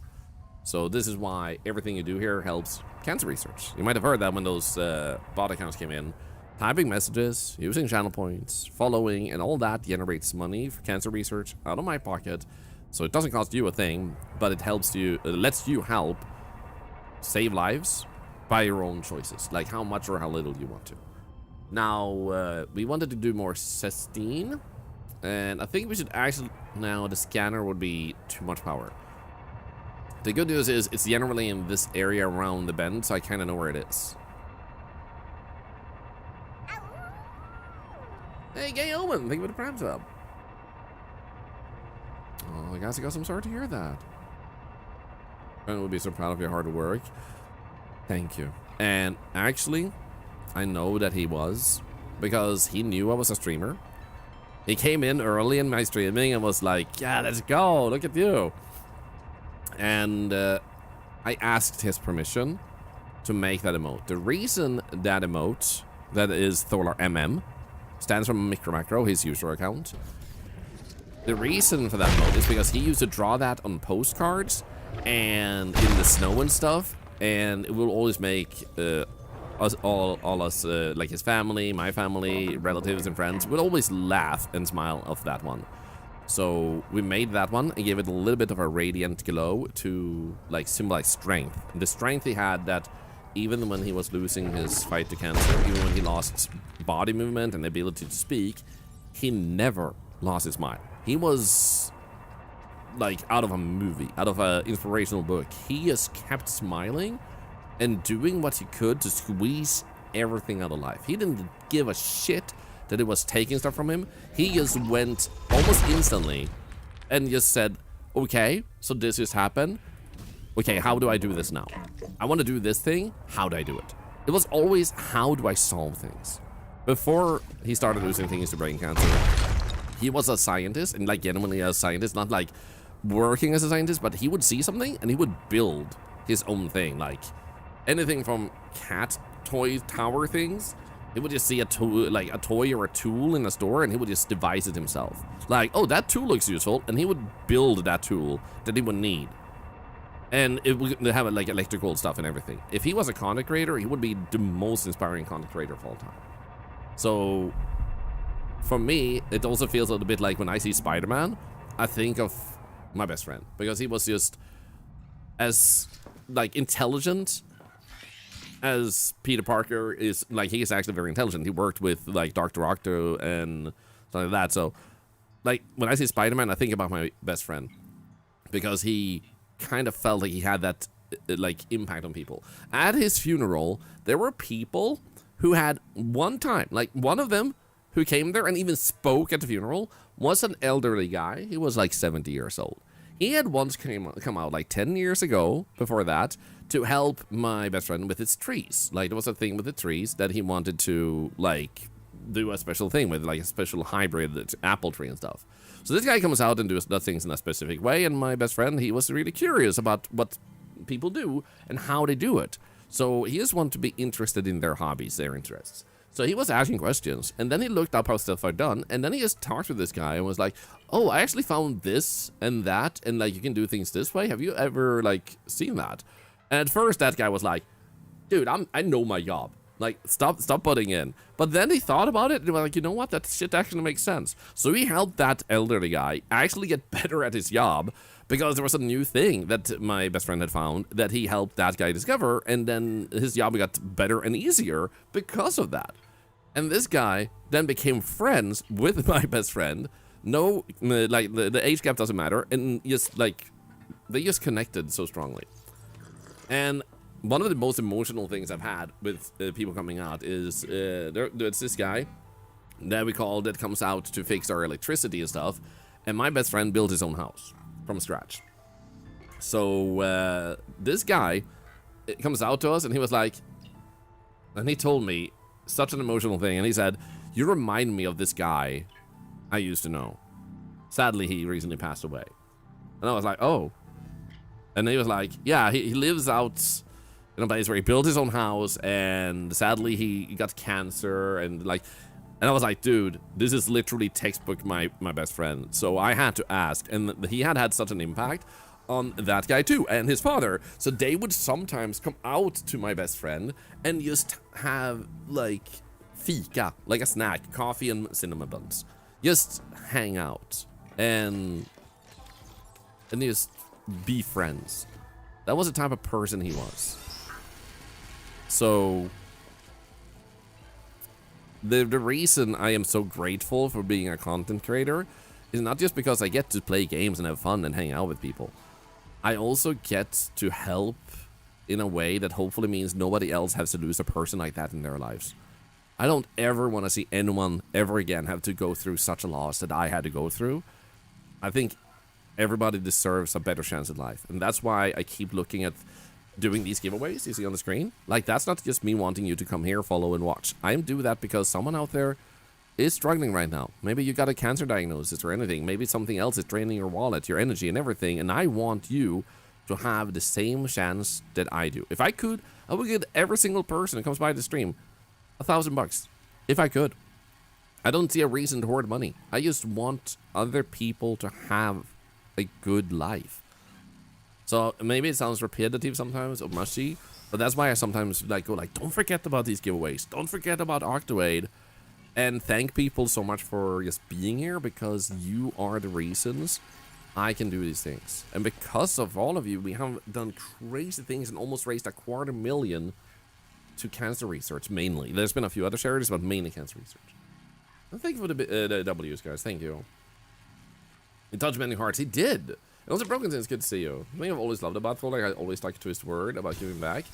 So this is why everything you do here helps cancer research. You might have heard that when those bot accounts came in. Typing messages, using channel points, following, and all that generates money for cancer research out of my pocket. So it doesn't cost you a thing, but it helps you, lets you help save lives by your own choices, like how much or how little you want to. Now, we wanted to do more cystine, and I think we should actually, now the scanner would be too much power. The good news is it's generally in this area around the bend, so I kind of know where it is. Hey, Gay Owen, thank you for the Prime sub. Oh, guys, I'm sorry to hear that. I would be so proud of your hard work. Thank you. And actually, I know that he was, because he knew I was a streamer. He came in early in my streaming and was like, yeah, let's go, look at you. And I asked his permission to make that emote. The reason that emote, that is Thorlar MM, stands for Micro Macro, his user account. The reason for that emote is because he used to draw that on postcards and in the snow and stuff, and it will always make us all like his family, my family, relatives and friends would always laugh and smile off that one. So we made that one and gave it a little bit of a radiant glow to like symbolize strength. And the strength he had, that even when he was losing his fight to cancer, even when he lost body movement and the ability to speak, he never lost his smile. He was like out of a movie, out of an inspirational book. He just kept smiling and doing what he could to squeeze everything out of life. He didn't give a shit that it was taking stuff from him. He just went almost instantly and just said, okay, so this just happened. Okay, how do I do this now? I want to do this thing. How do I do it? It was always, how do I solve things? Before he started losing things to brain cancer, he was a scientist, and like genuinely a scientist, not like working as a scientist, but he would see something and he would build his own thing. Like anything from cat toy tower things. He would just see a tool, like a toy or a tool in a store, and he would just devise it himself. Like, oh, that tool looks useful, and he would build that tool that he would need. And it would have like electrical stuff and everything. If he was a content creator, he would be the most inspiring content creator of all time. So for me, it also feels a little bit like when I see Spider-Man, I think of my best friend, because he was just as like intelligent as Peter Parker is. Like, he is actually very intelligent. He worked with like Dr. Octo and stuff like that. So like when I see Spider-Man, I think about my best friend, because he kind of felt like he had that like impact on people. At his funeral, there were people who had one time, like one of them who came there and even spoke at the funeral was an elderly guy. He was like 70 years old. He had once come out like 10 years ago, before that, to help my best friend with his trees. Like, there was a thing with the trees that he wanted to like do a special thing with, like a special hybrid apple tree and stuff. So this guy comes out and does things in a specific way, and my best friend, he was really curious about what people do and how they do it. So he just wanted to be interested in their hobbies, their interests. So he was asking questions, and then he looked up how stuff are done, and then he just talked to this guy and was like, oh, I actually found this and that, and like, you can do things this way. Have you ever like seen that? And at first that guy was like, dude, I know my job. Like, stop butting in. But then he thought about it and was like, you know what? That shit actually makes sense. So he helped that elderly guy actually get better at his job, because there was a new thing that my best friend had found that he helped that guy discover, and then his job got better and easier because of that. And this guy then became friends with my best friend. No, like, the age gap doesn't matter, and just like, they just connected so strongly. And one of the most emotional things I've had with people coming out is there's this guy that comes out to fix our electricity and stuff, and my best friend built his own house from scratch. So this guy comes out to us, and he was like, and he told me such an emotional thing, and he said, you remind me of this guy I used to know. Sadly, he recently passed away. And I was like, oh. And he was like, yeah, he lives out in a place where he built his own house, and sadly he got cancer, and like, and I was like, dude, this is literally textbook my best friend. So I had to ask, and he had such an impact on that guy too, and his father. So they would sometimes come out to my best friend and just have like fika, like a snack, coffee and cinnamon buns, just hang out and just be friends. That was the type of person he was. So the reason I am so grateful for being a content creator is not just because I get to play games and have fun and hang out with people. I also get to help in a way that hopefully means nobody else has to lose a person like that in their lives. I don't ever want to see anyone ever again have to go through such a loss that I had to go through. I think everybody deserves a better chance in life. And that's why I keep looking at doing these giveaways you see on the screen. Like, that's not just me wanting you to come here, follow, and watch. I am doing that because someone out there is struggling right now. Maybe you got a cancer diagnosis or anything. Maybe something else is draining your wallet, your energy, and everything. And I want you to have the same chance that I do. If I could, I would give every single person who comes by the stream $1,000. If I could. I don't see a reason to hoard money. I just want other people to have a good life. So maybe it sounds repetitive sometimes or mushy, but that's why I sometimes like go like, don't forget about these giveaways. Don't forget about Octoade. And thank people so much for just being here, because you are the reasons I can do these things. And because of all of you, we have done crazy things and almost raised $250,000 to cancer research, mainly. There's been a few other charities, but mainly cancer research. And thank you for the W's, guys. Thank you. He touched many hearts. He did. And also, Broken Sin, it's good to see you. Something I've always loved about Thorlar, I always like to his word about giving back.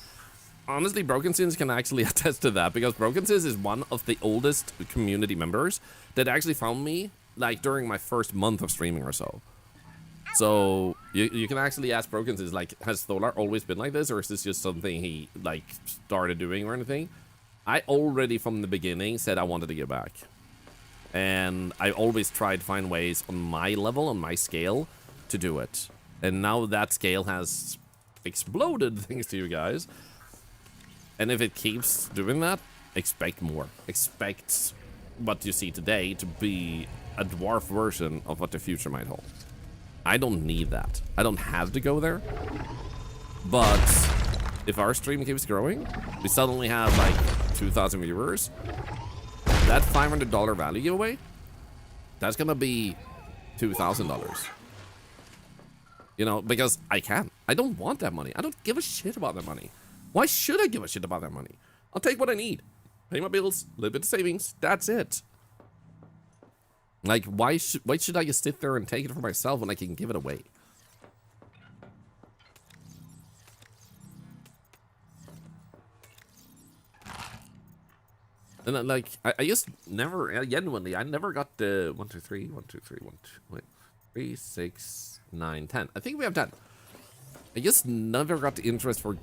Honestly, Broken Sins can actually attest to that, because Broken Sins is one of the oldest community members that actually found me like during my first month of streaming or so. So you can actually ask Broken Sins, like, has Thorlar always been like this, or is this just something he like started doing or anything? I already from the beginning said I wanted to give back. And I always tried to find ways on my level, on my scale, to do it. And now that scale has exploded thanks to you guys. And if it keeps doing that, expect more. Expect what you see today to be a dwarf version of what the future might hold. I don't need that. I don't have to go there. But if our stream keeps growing, we suddenly have like 2,000 viewers. That $500 value giveaway, that's gonna be $2,000. You know, because I can. I don't want that money. I don't give a shit about that money. Why should I give a shit about that money? I'll take what I need. Pay my bills, a little bit of savings, that's it. Like, why should I just sit there and take it for myself when I can give it away? And then, like, I just never, genuinely, I never got the 1, 2, 3, 1, 2, 3, 1, 2, wait, 3, 6, 9, 10. I think we have 10. I just never got the interest for,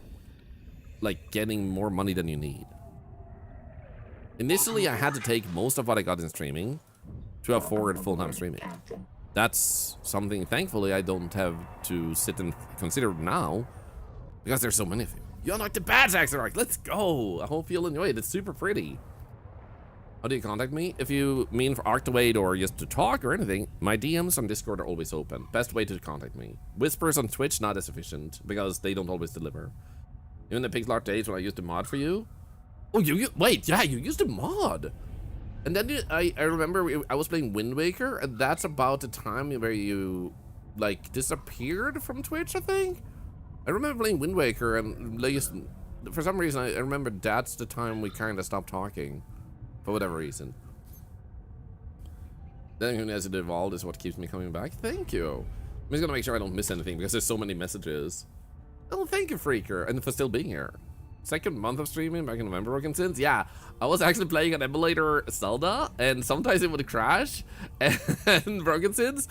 like, getting more money than you need. Initially, I had to take most of what I got in streaming to afford full-time streaming. That's something, thankfully, I don't have to sit and consider now, because there's so many of you. You unlocked the badge, Axelrock. Let's go. I hope you'll enjoy it. It's super pretty. How do you contact me? If you mean for Arctoade or just to talk or anything, my DMs on Discord are always open. Best way to contact me. Whispers on Twitch, not as efficient, because they don't always deliver. Even the pixel art days when I used a mod for you. Oh, wait, yeah, you used a mod. And then I remember I was playing Wind Waker, and that's about the time where you, like, disappeared from Twitch, I think? I remember playing Wind Waker, and for some reason, I remember that's the time we kind of stopped talking. For whatever reason. Then as it evolved is what keeps me coming back. Thank you. I'm just gonna make sure I don't miss anything because there's so many messages. Oh, thank you, Freaker, and for still being here. Second month of streaming back in November, Broken Sins. Yeah, I was actually playing an emulator Zelda, and sometimes it would crash, and Broken Sins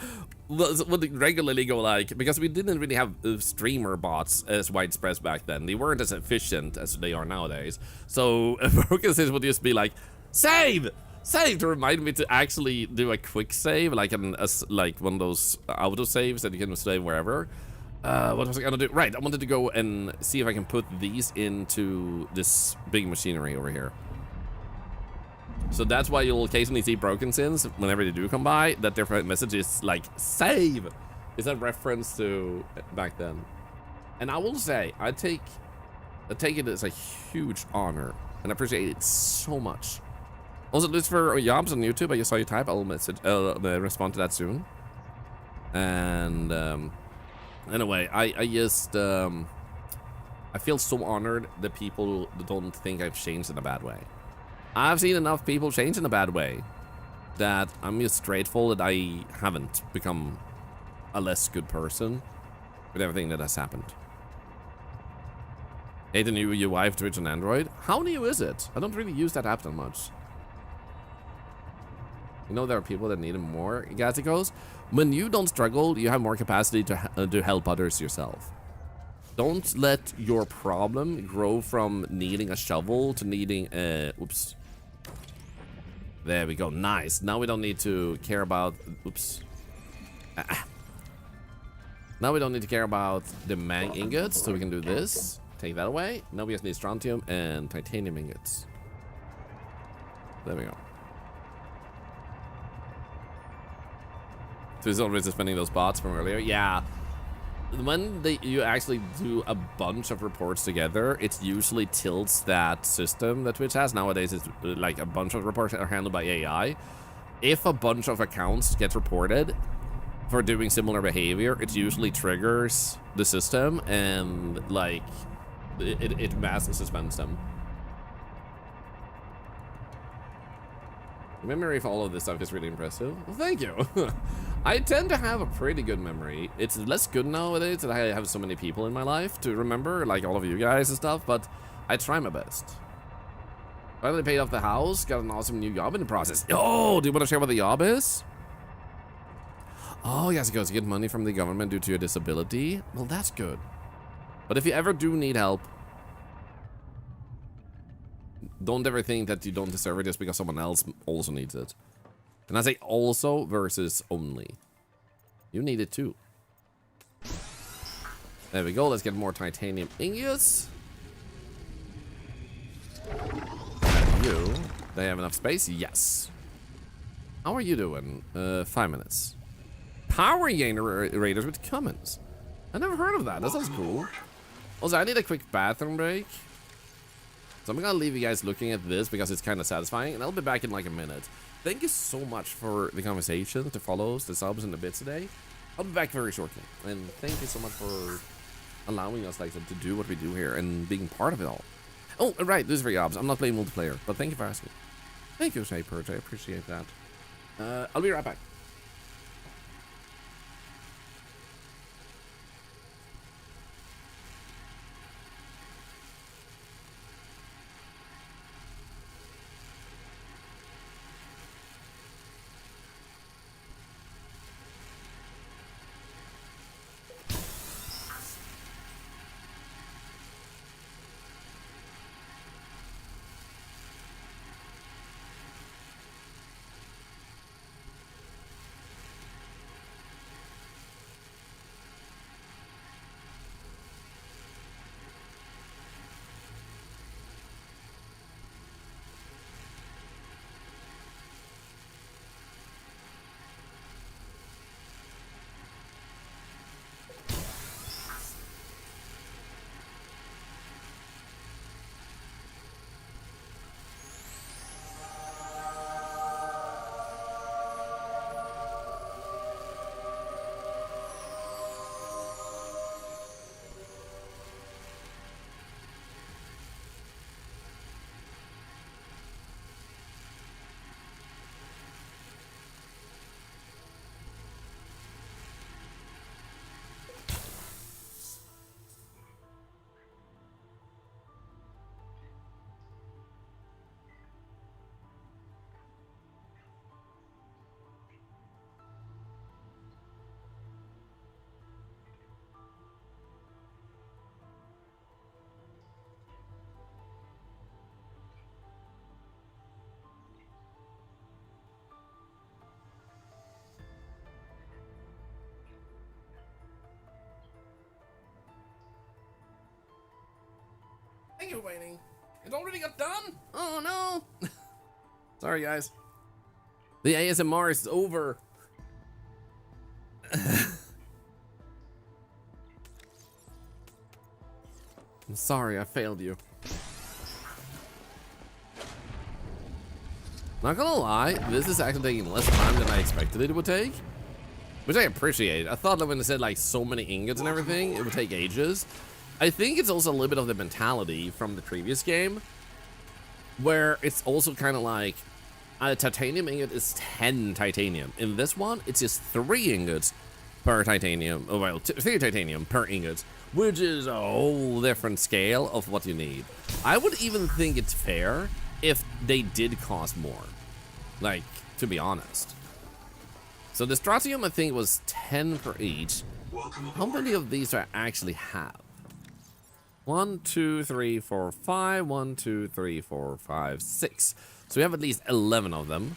would regularly go like, because we didn't really have streamer bots as widespread back then. They weren't as efficient as they are nowadays. So Broken Sins would just be like, save to remind me to actually do a quick save, like like one of those auto saves that you can save wherever. What was I gonna do? Right, I wanted to go and see if I can put these into this big machinery over here. So that's why you'll occasionally see Broken Sins whenever they do come by, that their message is like, save! Is that reference to back then? And I will say, I take it as a huge honor and appreciate it so much. Also, this for Yobs on YouTube. I just saw you type. I'll respond to that soon. And anyway, I just I feel so honored that people don't think I've changed in a bad way. I've seen enough people change in a bad way that I'm just grateful that I haven't become a less good person with everything that has happened. Hey, the new UI of Twitch on Android. How new is it? I don't really use that app that much. You know, there are people that need it more, Gazikos. When you don't struggle, you have more capacity to help others yourself. Don't let your problem grow from needing a shovel to needing a... Oops. There we go. Nice. Now we don't need to care about... Oops. Now we don't need to care about the mang ingots, so we can do this. Take that away. Now we just need strontium and titanium ingots. There we go. So he's always spending those bots from earlier. Yeah. When you actually do a bunch of reports together, it usually tilts that system that Twitch has. Nowadays, it's like a bunch of reports are handled by AI. If a bunch of accounts get reported for doing similar behavior, it usually triggers the system and like it mass suspends them. Memory for all of this stuff is really impressive. Well, thank you. I tend to have a pretty good memory. It's less good nowadays that I have so many people in my life to remember, like all of you guys and stuff, but I try my best. Finally paid off the house, got an awesome new job in the process. Oh, do you want to share what the job is? Oh, yes, it goes. You get money from the government due to your disability. Well, that's good. But if you ever do need help, don't ever think that you don't deserve it just because someone else also needs it. And I say also versus only. You need it too. There we go. Let's get more titanium ingots. You. They have enough space? Yes. How are you doing? 5 minutes. Power Gainer Raiders with comments. I never heard of that. That sounds cool. Also, I need a quick bathroom break. So I'm gonna leave you guys looking at this because it's kind of satisfying, and I'll be back in like a minute. Thank you so much for the conversations, the follows, the subs, and the bits today. I'll be back very shortly, and thank you so much for allowing us like to do what we do here and being part of it all. Oh, right, this is for Yobs. I'm not playing multiplayer, but thank you for asking. Thank you, Purge. I appreciate that. I'll be right back. Thank you for waiting. It already got done? Oh no! Sorry guys. The ASMR is over. I'm sorry, I failed you. Not gonna lie, this is actually taking less time than I expected it would take. Which I appreciate. I thought that when they said like so many ingots and everything, it would take ages. I think it's also a little bit of the mentality from the previous game, where it's also kind of like a titanium ingot is 10 titanium. In this one, it's just 3 ingots per titanium. Oh, well, 3 titanium per ingot, which is a whole different scale of what you need. I would even think it's fair if they did cost more, like, to be honest. So the strontium, I think, was 10 per each. How many of these do I actually have? 1, 2, 3, 4, 5. 1, 2, 3, 4, 5, 6. So we have at least 11 of them.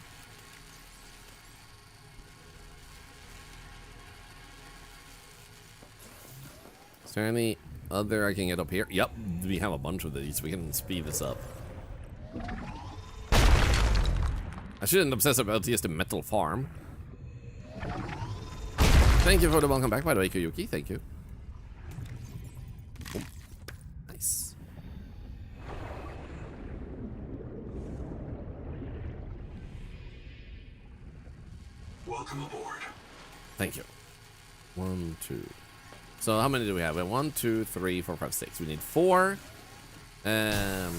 Is there any other I can get up here? Yep, we have a bunch of these. We can speed this up. I shouldn't obsess about just the metal farm. Thank you for the welcome back, by the way, Kuyuki. Thank you. Oh, nice. Welcome aboard. Thank you. 1, 2. So how many do we have? We have 1, 2, 3, 4, 5, 6. We need 4. That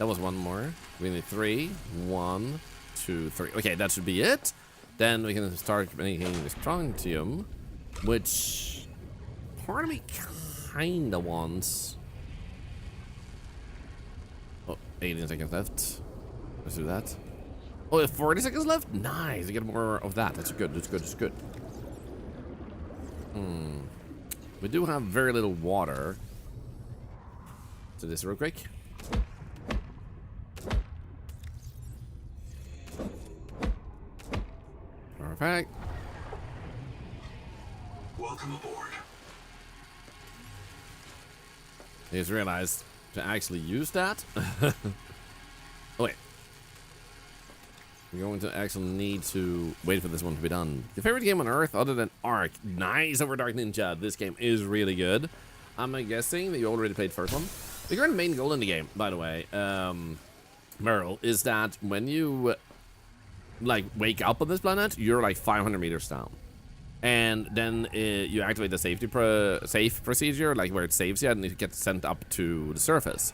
was 1 more. We need 3. 1, 2, 3. Okay, that should be it. Then we can start making the strontium, which part of me kinda wants. Oh, 18 seconds left. Let's do that. Oh, we have 40 seconds left? Nice, we get more of that. That's good, that's good, that's good. We do have very little water. So this real quick. Perfect. Welcome aboard. I just realized to actually use that. Oh wait. We're going to actually need to wait for this one to be done. Your favorite game on Earth other than Ark? Nice over Dark Ninja. This game is really good. I'm guessing that you already played the first one. The current main goal in the game, by the way, Meryl, is that when you like wake up on this planet, you're like 500 meters down. And then you activate the safe procedure, like where it saves you and it gets sent up to the surface.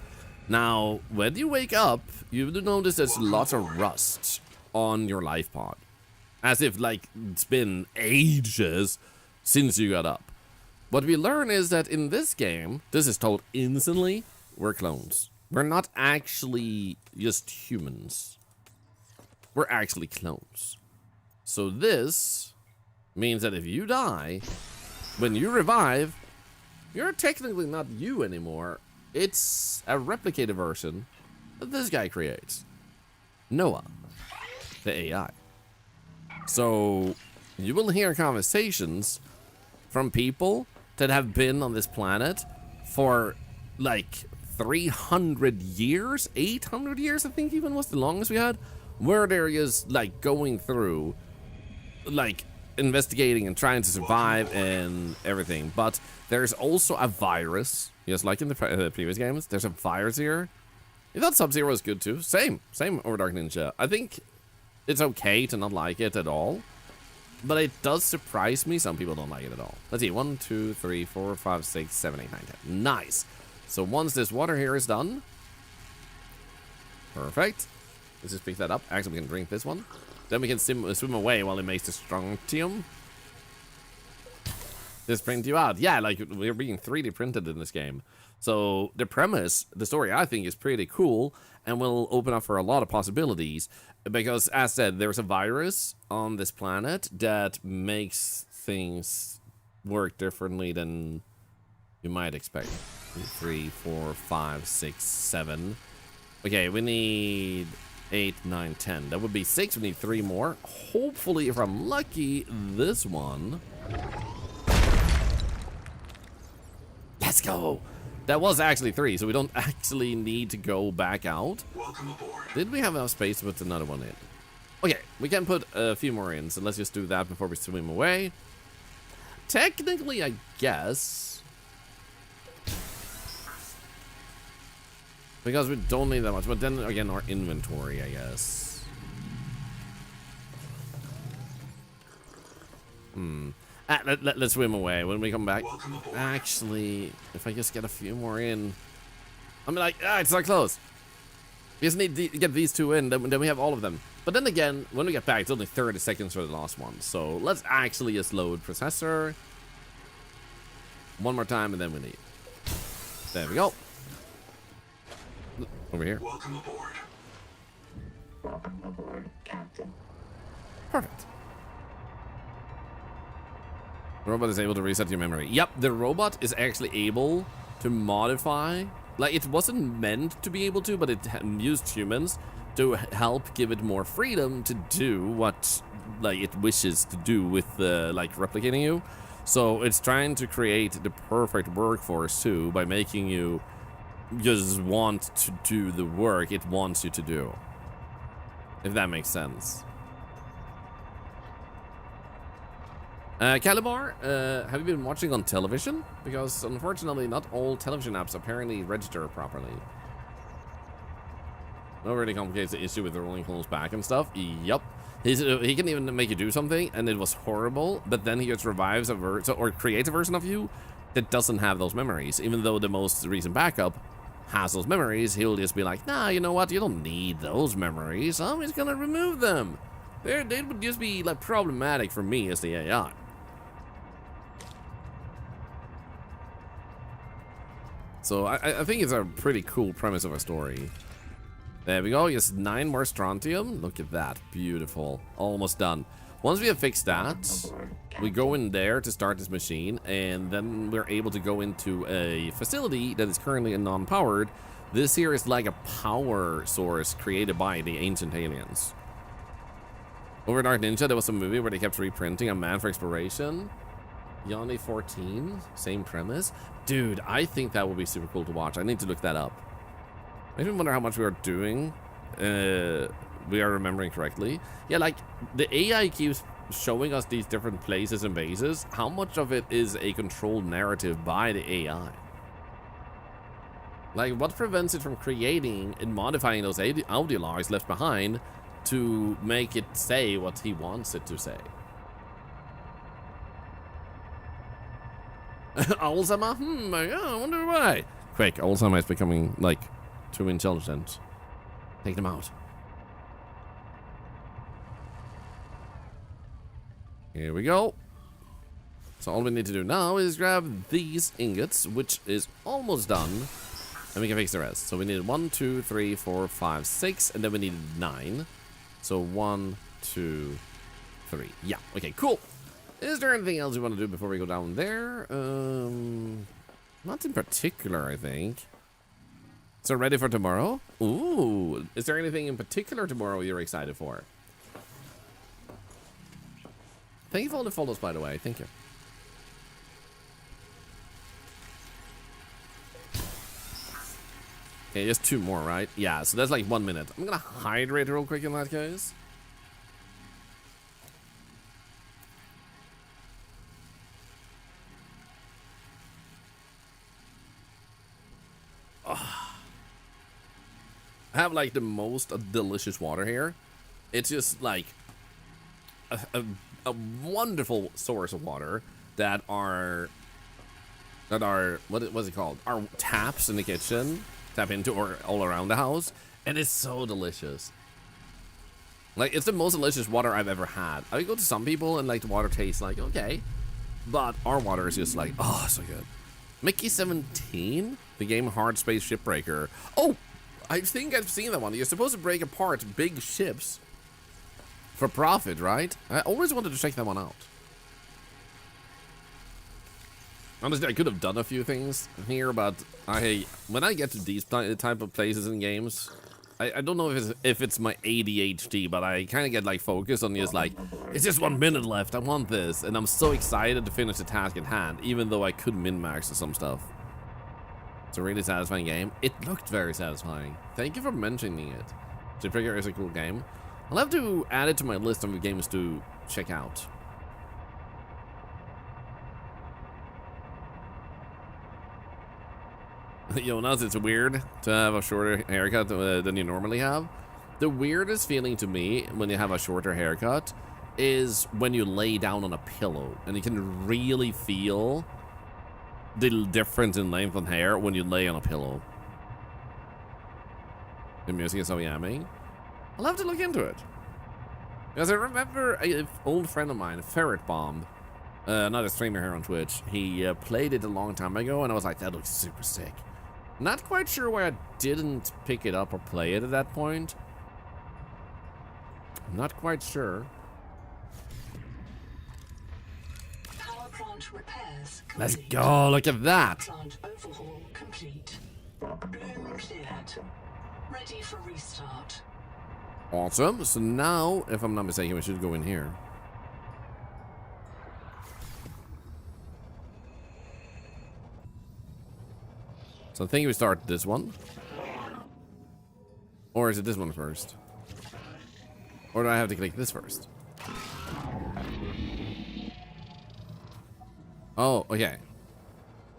Now, when you wake up, you do notice there's lots of rust on your life pod. As if like it's been ages since you got up. What we learn is that in this game, this is told instantly, we're clones. We're not actually just humans. We're actually clones. So this means that if you die, when you revive, you're technically not you anymore. It's a replicated version that this guy creates. Noah, the AI. So you will hear conversations from people that have been on this planet for like 300 years, 800 years, I think even was the longest we had, where they're just like going through, like investigating and trying to survive and everything. But there's also a virus, just like in the previous games. There's a virus here. I thought Sub-Zero was good too. Same over Dark Ninja. I think it's okay to not like it at all. But it does surprise me. Some people don't like it at all. Let's see. 1, 2, 3, 4, 5, 6, 7, 8, 9, 10. Nice. So once this water here is done. Perfect. Let's just pick that up. Actually, we can drink this one. Then we can swim away while it makes the strontium. Just print you out. Yeah, like we're being 3D printed in this game. So the premise, the story, I think is pretty cool and will open up for a lot of possibilities. Because, as said, there's a virus on this planet that makes things work differently than you might expect. 3, 4, 5, 6, 7. Okay, we need 8, 9, 10. That would be 6. We need 3 more. Hopefully, if I'm lucky, this one. Let's go. That was actually 3, so we don't actually need to go back out. Welcome aboard. Did we have enough space to put another one in? Okay, we can put a few more in, so let's just do that before we swim away. Technically, I guess. Because we don't need that much, but then again, our inventory, I guess. Let's swim away when we come back. Actually, if I just get a few more in, I'm like, it's not close. We just need to get these 2 in, then we have all of them. But then again, when we get back, it's only 30 seconds for the last one. So let's actually just load processor. One more time, and then we leave. There we go. Over here. Welcome aboard. Welcome aboard, Captain. Perfect. The robot is able to reset your memory. Yep, the robot is actually able to modify. Like, it wasn't meant to be able to, but it used humans to help give it more freedom to do what, like, it wishes to do with, like, replicating you. So it's trying to create the perfect workforce, too, by making you just want to do the work it wants you to do. If that makes sense. Calibar, have you been watching on television? Because unfortunately, not all television apps apparently register properly. That really complicates the issue with the rolling clothes back and stuff. Yup. He can even make you do something, and it was horrible, but then he just revives a version, or creates a version of you that doesn't have those memories. Even though the most recent backup has those memories, he'll just be like, nah, you know what? You don't need those memories. I'm just gonna remove them. They would just be like problematic for me as the AI. So I think it's a pretty cool premise of a story. There we go. Just 9 more strontium. Look at that. Beautiful. Almost done. Once we have fixed that, we go in there to start this machine, and then we're able to go into a facility that is currently non-powered. This here is like a power source created by the ancient aliens. Over Dark Ninja, there was a movie where they kept reprinting A Man for Exploration. Yanni 14, same premise. Dude, I think that would be super cool to watch. I need to look that up. I even wonder how much we are doing we are remembering correctly. Yeah, like, the AI keeps showing us these different places and bases. How much of it is a controlled narrative by the AI? Like, what prevents it from creating and modifying those audio logs left behind to make it say what he wants it to say? Alzheimer? I wonder why. Quick, Alzheimer is becoming, like, too intelligent. Take them out. Here we go. So all we need to do now is grab these ingots, which is almost done. And we can fix the rest. So we need 1, 2, 3, 4, 5, 6, and then we need 9. So 1, 2, 3. Yeah, okay, cool. Is there anything else you want to do before we go down there? Not in particular, I think. So ready for tomorrow? Ooh, is there anything in particular tomorrow you're excited for? Thank you for all the follows, by the way. Thank you. Okay, just 2 more, right? Yeah, so that's like 1 minute. I'm gonna hydrate real quick in that case. Oh. I have like the most delicious water here. It's just like a wonderful source of water that are what's it called? Our taps in the kitchen. Tap into or all around the house, and it's so delicious. Like, it's the most delicious water I've ever had. I go to some people and like the water tastes like okay, but our water is just like, oh, so good. Mickey 17, the game Hard Space Shipbreaker. Oh, I think I've seen that one. You're supposed to break apart big ships for profit, right? I always wanted to check that one out. Honestly, I could have done a few things here, but when I get to these type of places in games, I don't know if it's my ADHD, but I kind of get like focused on just like, it's just 1 minute left, I want this, and I'm so excited to finish the task at hand, even though I could min-max some stuff. It's a really satisfying game. It looked very satisfying. Thank you for mentioning it. Shipbreaker is a cool game. I'll have to add it to my list of games to check out. Jonas, it's weird to have a shorter haircut than you normally have. The weirdest feeling to me when you have a shorter haircut is when you lay down on a pillow and you can really feel the difference in length of hair when you lay on a pillow. The music is so yummy. I'll have to look into it. Because I remember an old friend of mine, Ferret Bomb, another streamer here on Twitch, he played it a long time ago and I was like, that looks super sick. Not quite sure why I didn't pick it up or play it at that point. I'm not quite sure. Power plant repairs complete. Let's go, look at that. Plant overhaul complete. Bloom cleared. Ready for restart. Awesome. So now, if I'm not mistaken, we should go in here. So I think we start this one. Or is it this one first? Or do I have to click this first? Oh, okay.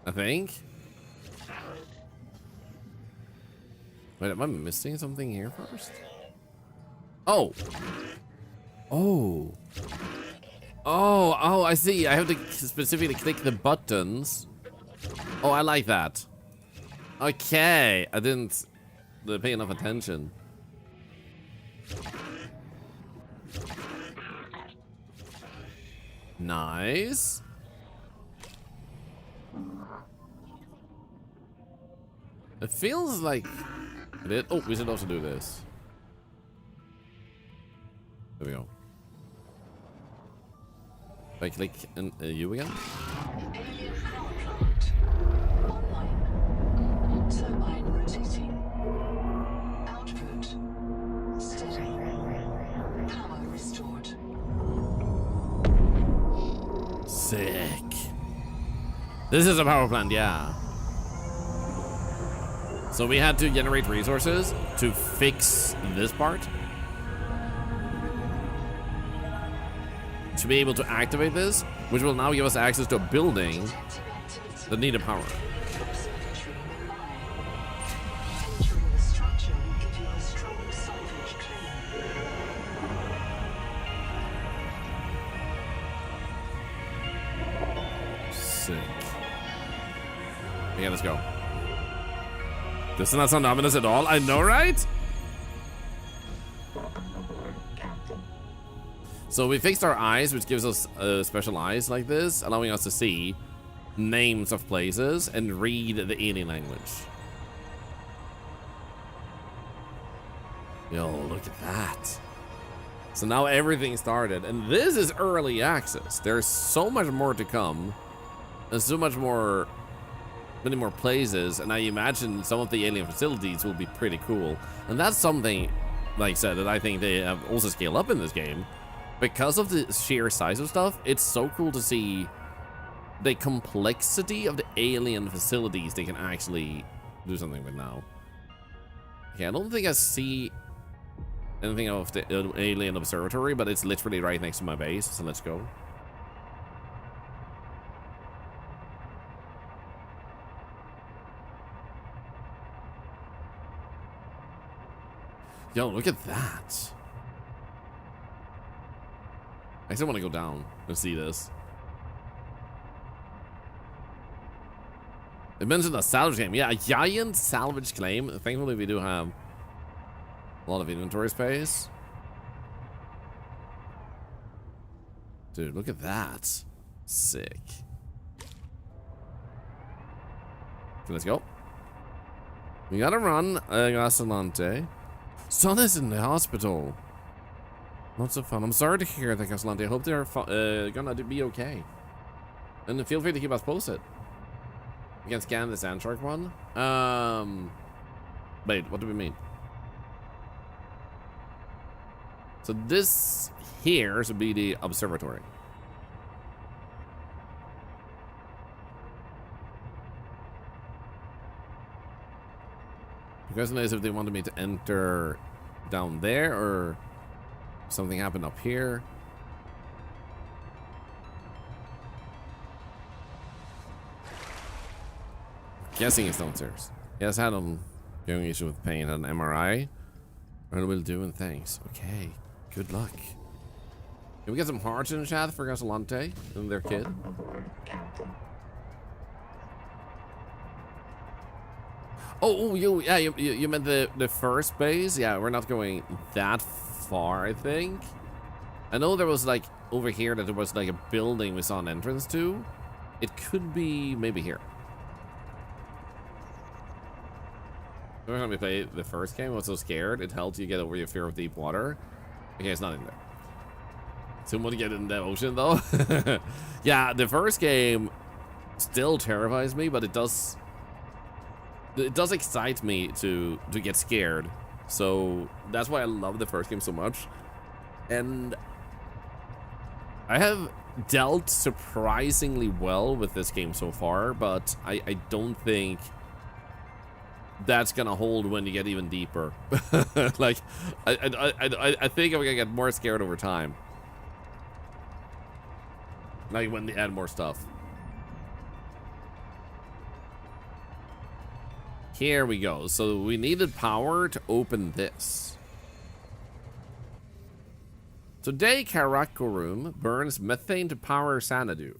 I think. Wait, am I missing something here first? Oh. Oh. Oh, I see. I have to specifically click the buttons. Oh, I like that. Okay, I didn't pay enough attention. Nice. It feels like it. Oh, we should also do this. There we go. If I click you again. Alien power plant. Online. Turbine rotating. Output. Steady. Power restored. Sick. This is a power plant, yeah. So we had to generate resources to fix this part. to be able to activate this, which will now give us access to a building that needed power. Observatory nearby. Entering the structure will give you a strong salvage claim. Sick. Yeah, let's go. This does not sound ominous at all. I know, right? So we fixed our eyes, which gives us special eyes like this, allowing us to see names of places and read the alien language. Yo, look at that. So now everything started, and this is early access. There's so much more to come, and so much more, many more places, and I imagine some of the alien facilities will be pretty cool. And that's something, like I said, that I think they have also scaled up in this game. Because of the sheer size of stuff, it's so cool to see the complexity of the alien facilities they can actually do something with now. Okay, I don't think I see anything of the alien observatory, but it's literally right next to my base, so let's go. Yo, look at that. I still want to go down and see this. It mentioned a salvage claim. Yeah, a giant salvage claim. Thankfully, we do have a lot of inventory space. Dude, look at that. Sick. Okay, let's go. We gotta run, Gasolante. Son is in the hospital. Not so fun. I'm sorry to hear that, Gasolante. I hope they're gonna be okay. And feel free to keep us posted. We can scan the Sand Shark one. Wait, what do we mean? So this here should be the observatory. The question is if they wanted me to enter down there or something happened up here. Guessing it's downstairs. Yes, had him going issue with pain, had an MRI. And will do, and thanks. Okay, good luck. Can we get some hearts in the chat for Gasolante and their kid? Oh, you meant the first base? Yeah, we're not going that far, I think. I know there was like over here that there was like a building we saw an entrance to. It could be maybe here. Every time we played the first game, I was so scared. It helped you get over your fear of deep water. Okay, it's not in there. Someone to get in the ocean though. Yeah, the first game still terrifies me, but it does excite me to get scared. So that's why I love the first game so much. And I have dealt surprisingly well with this game so far, but I don't think that's gonna hold when you get even deeper. Like I think I'm gonna get more scared over time. Like when they add more stuff. Here we go. So we needed power to open this. Today, Karakorum burns methane to power Xanadu.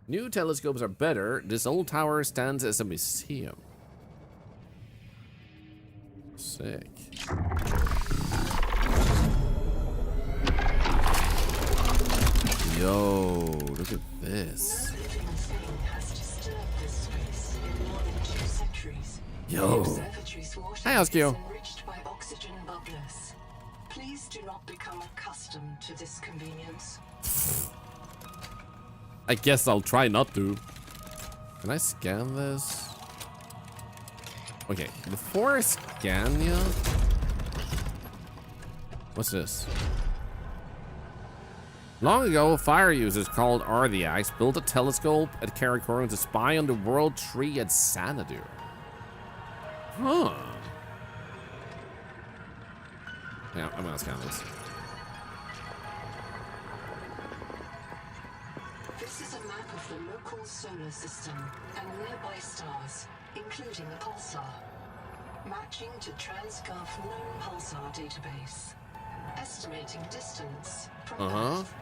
New telescopes are better. This old tower stands as a museum. Sick. Yo, look at this. Yo. Hi, Oskio. Enriched by oxygen bubblers. Please do not become accustomed to this convenience. I guess I'll try not to. Can I scan this? Okay, before I scan you. What's this? Long ago, fire users called Arthiacs built a telescope at Karakorum to spy on the world tree at Xanadu. Huh. Yeah, I'm gonna scan this. local solar system and nearby stars, including a pulsar. Matching to TransGov known pulsar database. Estimating distance from Earth.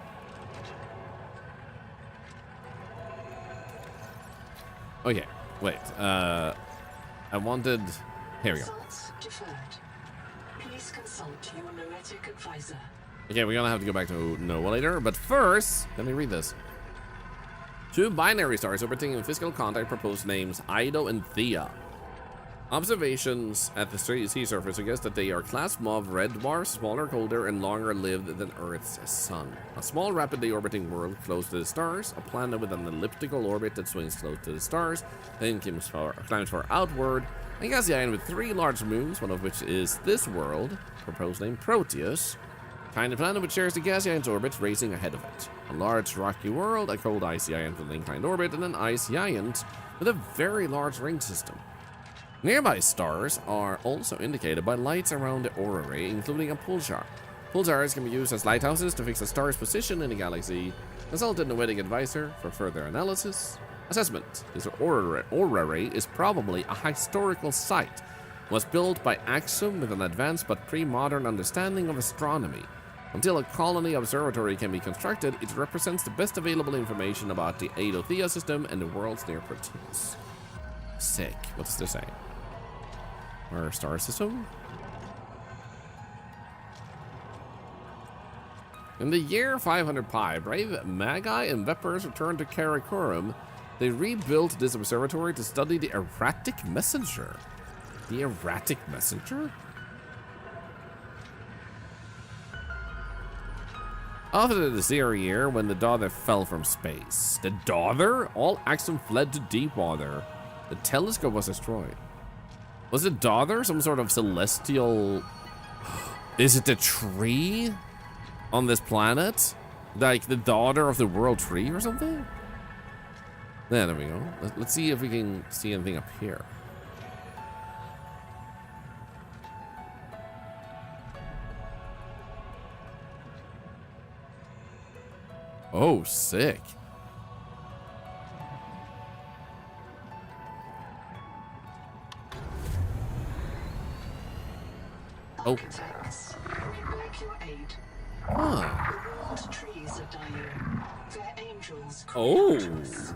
Okay, wait. I wanted. Here we go. Results deferred. Please consult your noetic advisor. Okay, we're gonna have to go back to Noah later, but first, let me read this. 2 binary stars orbiting in physical contact propose names Ido and Thea. Observations at the sea surface suggest that they are class MOV red dwarfs, smaller, colder, and longer lived than Earth's sun. A small, rapidly orbiting world close to the stars, a planet with an elliptical orbit that swings close to the stars, then climbs far outward, a gas giant with 3 large moons, one of which is this world, proposed name Proteus. Tiny planet which shares the gas giant's orbit, racing ahead of it. A large rocky world, a cold ice giant with an inclined orbit, and an ice giant with a very large ring system. Nearby stars are also indicated by lights around the aurora, including a pulsar. Pulsars can be used as lighthouses to fix a star's position in the galaxy. Consult a noetic advisor for further analysis. Assessment. This aurora is probably a historical site. It was built by Axum with an advanced but pre-modern understanding of astronomy. Until a colony observatory can be constructed, it represents the best available information about the Eidothea system and the world's near Proteus. Sick. What does this say? Our star system? In the year 500 Pi, brave Magi and Vepers returned to Karakorum. They rebuilt this observatory to study the erratic messenger. The erratic messenger? After the 0 year, when the daughter fell from space. The daughter? All Axum fled to deep water. The telescope was destroyed. Was the daughter some sort of celestial... Is it the tree on this planet? Like the daughter of the world tree or something? Yeah, there we go. Let's see if we can see anything up here. Oh, sick. Oh. Architects, we beg your aid. Huh. The world trees are dying. Their angels cry Oh. out to us.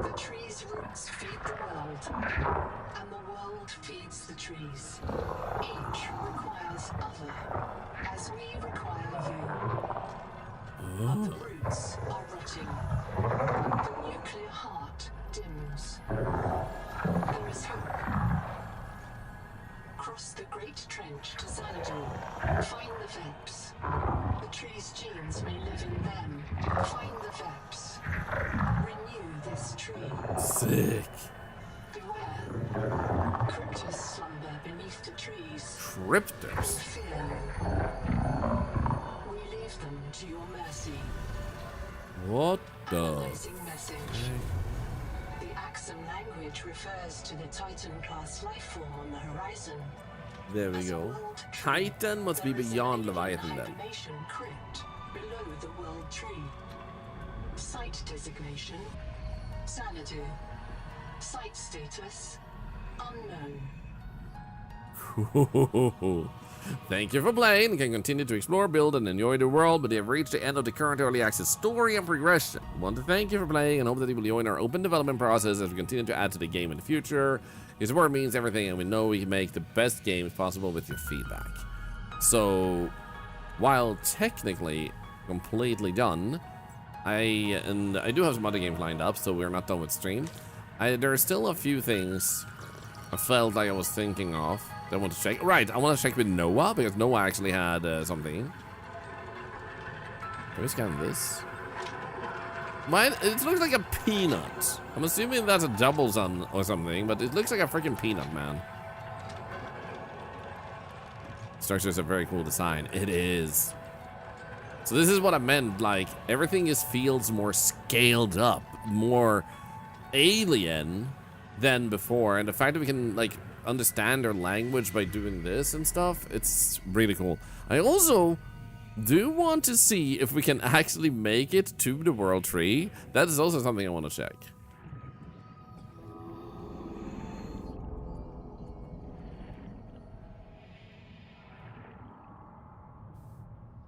The trees' roots feed the world, and the world feeds the trees. Each requires other, as we require you. But the roots are rotting. The nuclear heart dims. There is hope. Cross the great trench to Xanadu. Find the Veps. The tree's genes may live in them. Find the Veps. Renew this tree. Sick. Beware. Cryptos slumber beneath the trees. Cryptos. Fear no. We leave them to your mercy. What the? Analyzing message. The Axum language refers to the Titan-class lifeform on the horizon. There we go. Titan must be beyond Leviathan then. Hibernation crypt below the world tree. Site designation: Xanadu. Site status: unknown. Cool. Thank you for playing. You can continue to explore, build, and enjoy the world, but you have reached the end of the current early access story and progression. I want to thank you for playing and hope that you will join our open development process as we continue to add to the game in the future. Your support means everything, and we know we can make the best games possible with your feedback. So, while technically completely done, I do have some other games lined up, so we're not done with stream. There are still a few things I felt like I was thinking of that I want to check. Right, I want to check with Noah, because Noah actually had something. Can we scan this? Mine, it looks like a peanut. I'm assuming that's a double sun or something, but it looks like a freaking peanut, man. Structure's a very cool design. It is. So this is what I meant, like, everything feels more scaled up, more alien than before, and the fact that we can, like, understand their language by doing this and stuff, it's really cool. I also do want to see if we can actually make it to the World Tree. That is also something I want to check.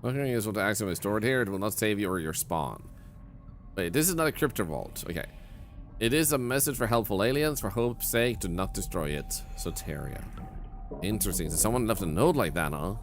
Okay, is what the axiom is stored here. It will not save you or your spawn. Wait, this is not a crypto vault. Okay. It is a message for helpful aliens. For hope's sake, do not destroy it. Soteria. Interesting. So someone left a note like that, huh?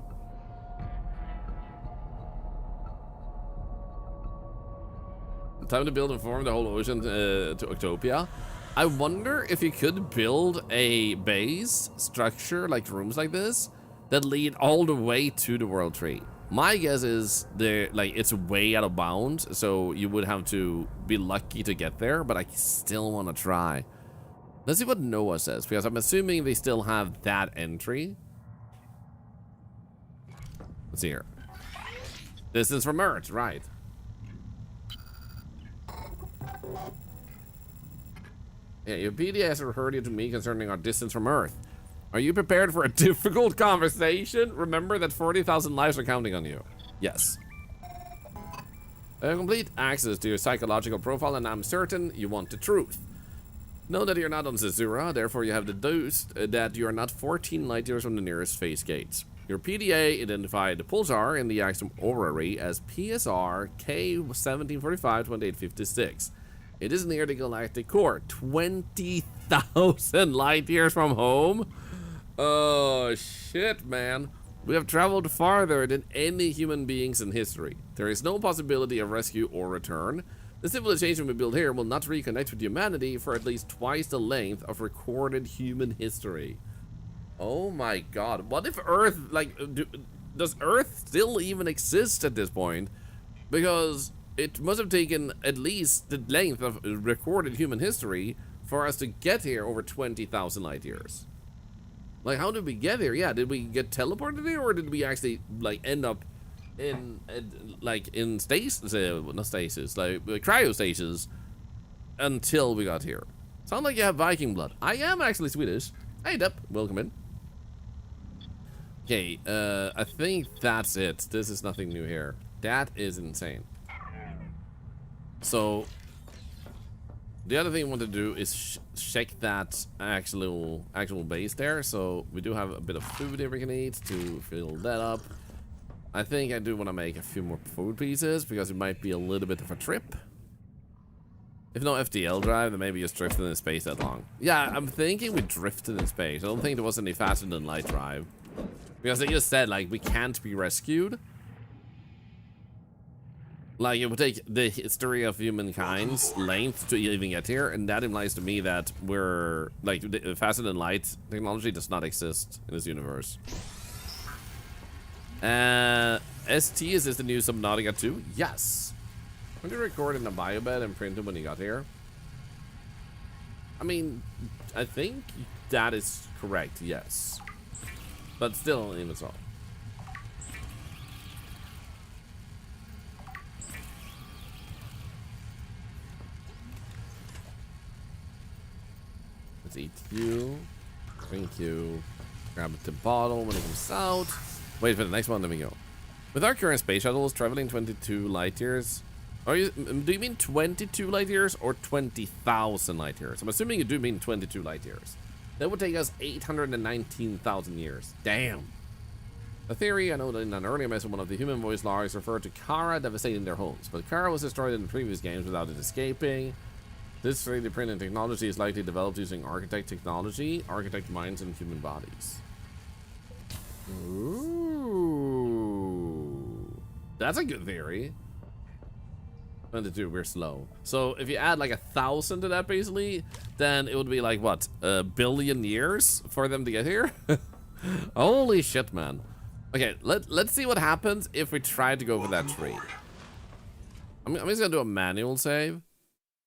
Time to build and form the whole ocean to Octopia. I wonder if you could build a base structure, like rooms like this, that lead all the way to the World Tree. My guess is it's way out of bounds, so you would have to be lucky to get there, but I still want to try. Let's see what Noah says, because I'm assuming they still have that entry. Let's see here. Distance from Earth, right. Yeah, your PDA has referred you to me concerning our distance from Earth. Are you prepared for a difficult conversation? Remember that 40,000 lives are counting on you. Yes. Complete access to your psychological profile, and I'm certain you want the truth. Know that you're not on Zazura, therefore you have deduced that you are not 14 light years from the nearest phase gates. Your PDA identified the pulsar in the axiom orrery as PSR K1745-2856. It is near the galactic core, 20,000 light years from home. Oh, shit, man. We have traveled farther than any human beings in history. There is no possibility of rescue or return. The civilization we build here will not reconnect with humanity for at least twice the length of recorded human history. Oh my god. What if Earth, does Earth still even exist at this point? Because it must have taken at least the length of recorded human history for us to get here over 20,000 light years. Like, how did we get here? Yeah, did we get teleported here, or did we actually, end up in stasis, not stasis, cryostasis until we got here? Sound like you have Viking blood. I am actually Swedish. Hey, Depp, welcome in. Okay, I think that's it. This is nothing new here. That is insane. So, the other thing I want to do is check that actual base there. So we do have a bit of food here we can eat to fill that up. I think I do want to make a few more food pieces because it might be a little bit of a trip. If no FTL drive, then maybe just drifted in space that long. Yeah, I'm thinking we drifted in space. I don't think there was any faster than light drive. Because they just said, we can't be rescued. It would take the history of humankind's length to even get here, and that implies to me that we're, faster than light technology does not exist in this universe. ST, is this the new Subnautica 2? Yes. When you record in a biobed and print it when you got here? I mean, I think that is correct, yes. But still, even so. Let's eat you. Drink you. Grab the bottle when it comes out. Wait for the next one, then we go. With our current space shuttles traveling 22 light years. Do you mean 22 light years or 20,000 light years? I'm assuming you do mean 22 light years. That would take us 819,000 years. Damn. A theory, I know that in an earlier message, one of the human voice logs referred to Kara devastating their homes, but Kara was destroyed in the previous games without it escaping. This 3D printing technology is likely developed using architect technology, architect minds, and human bodies. Ooh. That's a good theory. 22, we're slow. So if you add 1,000 to that basically, then it would be what, a billion years for them to get here? Holy shit, man. Okay, let's see what happens if we try to go for that tree. I'm just gonna do a manual save.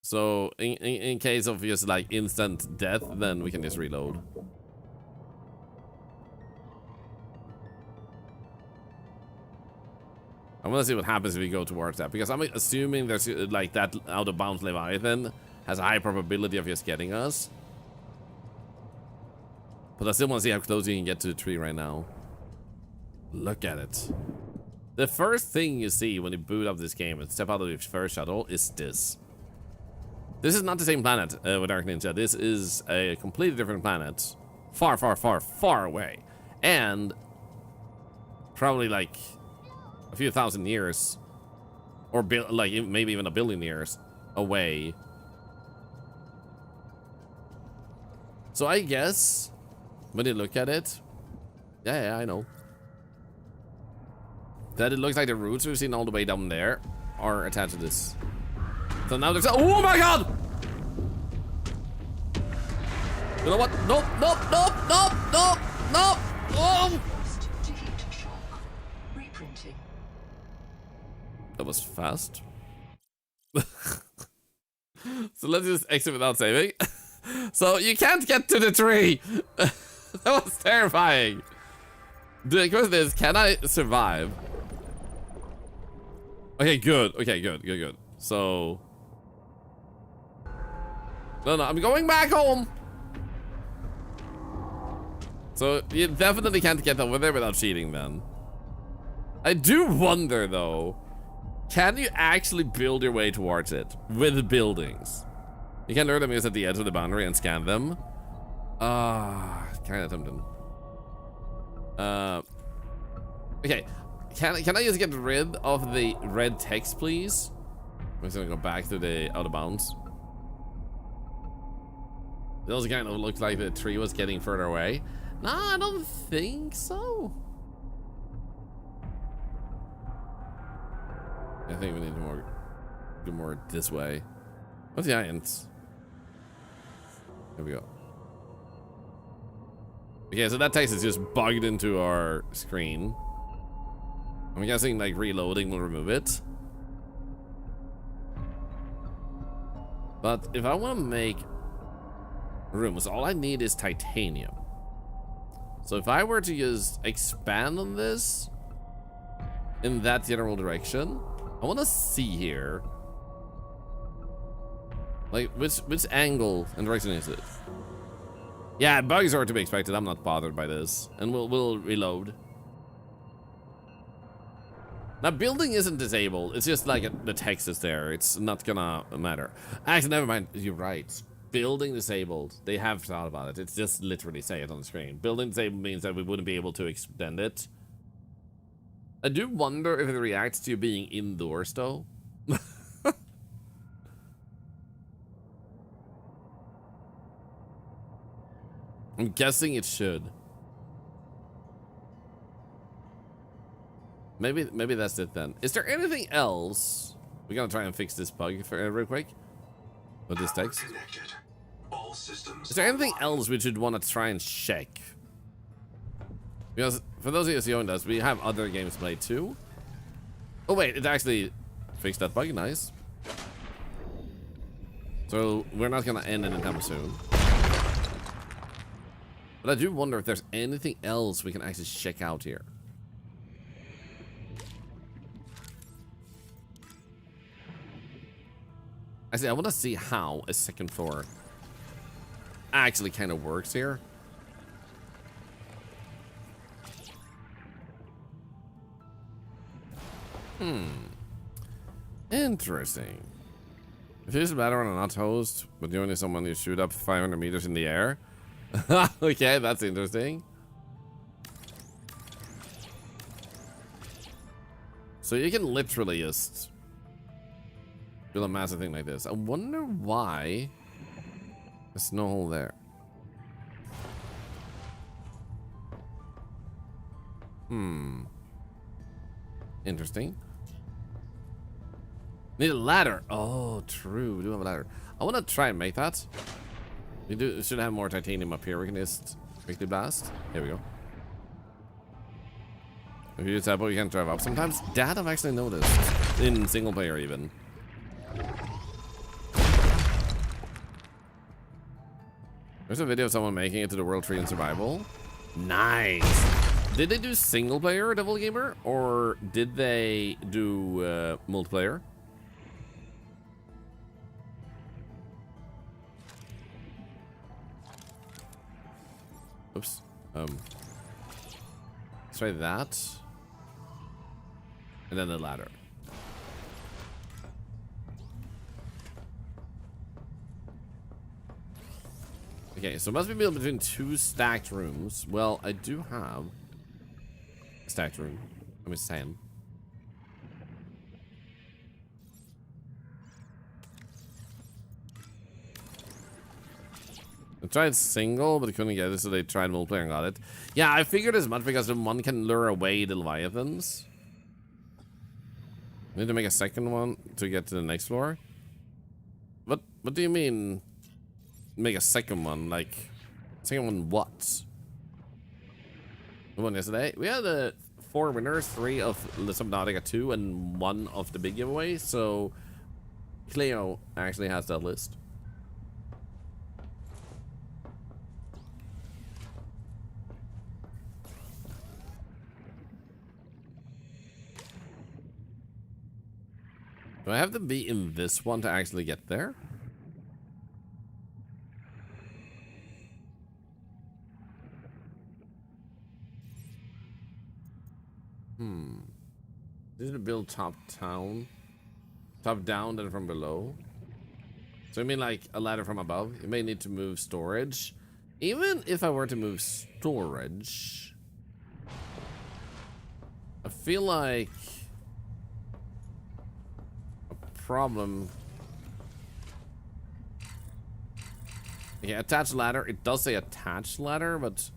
So in case of just instant death, then we can just reload. I want to see what happens if we go towards that, because I'm assuming there's that out of bounds Leviathan has a high probability of just getting us. But I still want to see how close you can get to the tree right now. Look at it. The first thing you see when you boot up this game and step out of your first shuttle is this. This is not the same planet with Dark Ninja. This is a completely different planet. Far, far, far, far away. And probably like a few thousand years, or like maybe even a billion years away. So I guess when you look at it, yeah, I know that it looks like the roots we've seen all the way down there are attached to this. So now there's oh my god! You know what? Nope, nope, nope, nope, nope, nope. Oh! First to heat shock. Reprinting. That was fast. So let's just exit without saving. So you can't get to the tree. That was terrifying. The question is, can I survive? Okay, good. Okay, good. So no, I'm going back home. So you definitely can't get over there without cheating, then. I do wonder, though, can you actually build your way towards it with buildings? You can lure them at the edge of the boundary and scan them. Kind of tempting. Okay, can I just get rid of the red text, please? I'm just gonna go back to the out of bounds. It also kind of looked like the tree was getting further away. No, I don't think so. I think we need to do more this way. What's the irons? There we go. Okay, so that text is just bugged into our screen. I'm guessing like reloading will remove it. But if I want to make rooms, all I need is titanium. So if I were to just expand on this in that general direction, I want to see here, like which angle and direction is it? Yeah, bugs are to be expected. I'm not bothered by this, and we'll reload. Now building isn't disabled. It's just like the text is there. It's not gonna matter. Actually, never mind. You're right. Building disabled. They have thought about it. It's just literally say it on the screen. Building disabled means that we wouldn't be able to extend it. I do wonder if it reacts to you being indoors, though. I'm guessing it should. Maybe that's it then. Is there anything else? We're gonna try and fix this bug for real quick. With this text. All systems. Is there anything else we should want to try and check? Because for those of you who joined us, we have other games played too. Oh wait, it actually fixed that bug. Nice. So we're not gonna end anytime soon. But I do wonder if there's anything else we can actually check out here. Actually, I want to see how a second floor actually kind of works here. Interesting. If it's better on an outpost, but you only someone you shoot up 500 meters in the air. Okay, that's interesting. So you can literally just build a massive thing like this. I wonder why there's no hole there. Interesting. Need a ladder. Oh, true. We do have a ladder. I want to try and make that. We should have more titanium up here. We can just quickly blast. Here we go. If you use that, you can't drive up. Sometimes that I've actually noticed in single player even. There's a video of someone making it to the World Tree in survival. Nice. Did they do single player Devil Gamer or did they do multiplayer? Oops. Let's try that. And then the ladder. Okay, so it must be built between 2 stacked rooms. Well, I do have a stacked room. I'm just saying. I tried single, but I couldn't get it, so they tried multiplayer and got it. Yeah, I figured as much because the one can lure away the Leviathans. Need to make a second one to get to the next floor. What do you mean? Make a second one? Like, second one what? The one yesterday? We had 4 winners, 3 of Subnautica 2 and 1 of the big giveaway, so Cleo actually has that list. Do I have to be in this one to actually get there? Did it build top down, then from below? So I mean like a ladder from above. You may need to move storage. Even if I were to move storage, I feel like a problem. Yeah, attached ladder. It does say attached ladder, but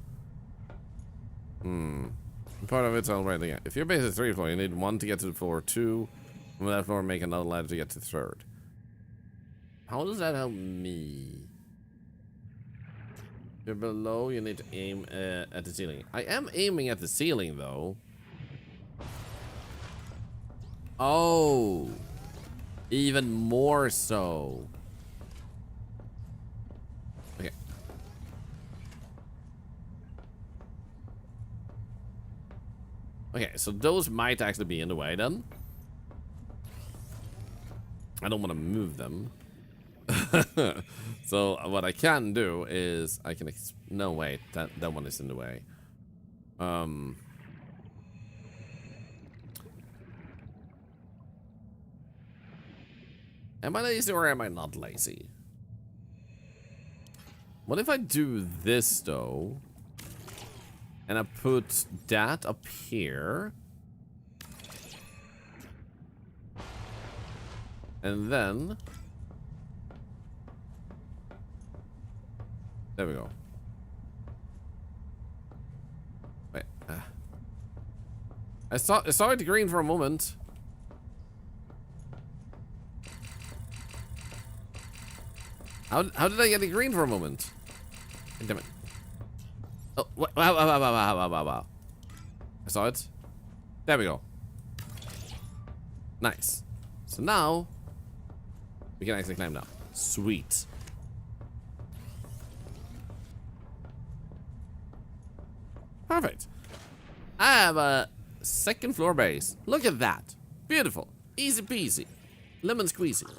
part of it's already. Yeah. If your base is 3 floor, you need 1 to get to the floor 2. From that floor, make another ladder to get to the 3rd. How does that help me? If you're below, you need to aim at the ceiling. I am aiming at the ceiling, though. Oh, even more so. Okay. Okay, so those might actually be in the way then. I don't want to move them. So what I can do is I can no wait, that one is in the way. Am I lazy or am I not lazy? What if I do this though? And I put that up here. And then there we go. Wait. I saw it green for a moment. How did I get it green for a moment? Damn it. Oh, wow. I saw it. There we go. Nice. So now we can actually climb down. Sweet. Perfect. I have a 2nd floor base. Look at that. Beautiful. Easy peasy. Lemon squeezy.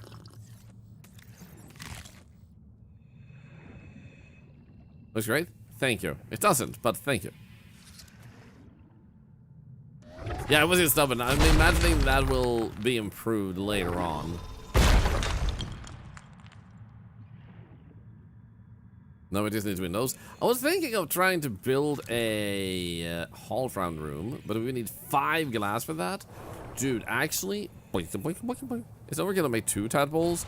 Looks great. Thank you. It doesn't, but thank you. Yeah, I wasn't stubborn. I'm imagining that will be improved later on. No, it just needs windows. I was thinking of trying to build a hall front room, but we need 5 glass for that. Dude, actually, it's overkill to make 2 tadpoles.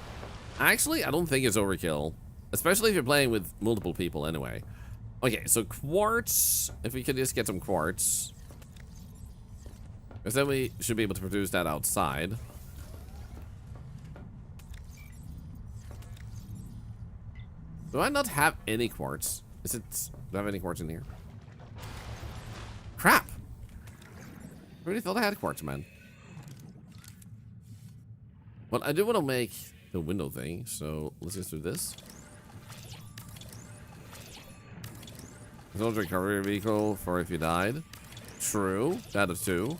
Actually, I don't think it's overkill. Especially if you're playing with multiple people anyway. Okay, so quartz. If we could just get some quartz. Because then we should be able to produce that outside. Do I not have any quartz? Do I have any quartz in here? Crap! I really thought I had quartz, man. Well, I do want to make the window thing, so let's just do this. There's no recovery vehicle for if you died. True. That is 2.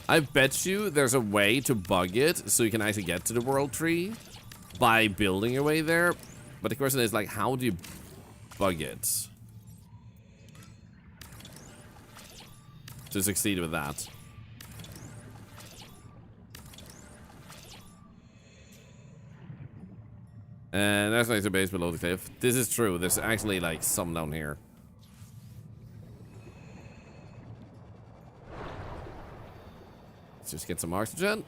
I bet you there's a way to bug it so you can actually get to the world tree by building your way there. But the question is, like, how do you bug it to succeed with that. And that's like the base below the cliff. This is true. There's actually like some down here. Let's just get some oxygen.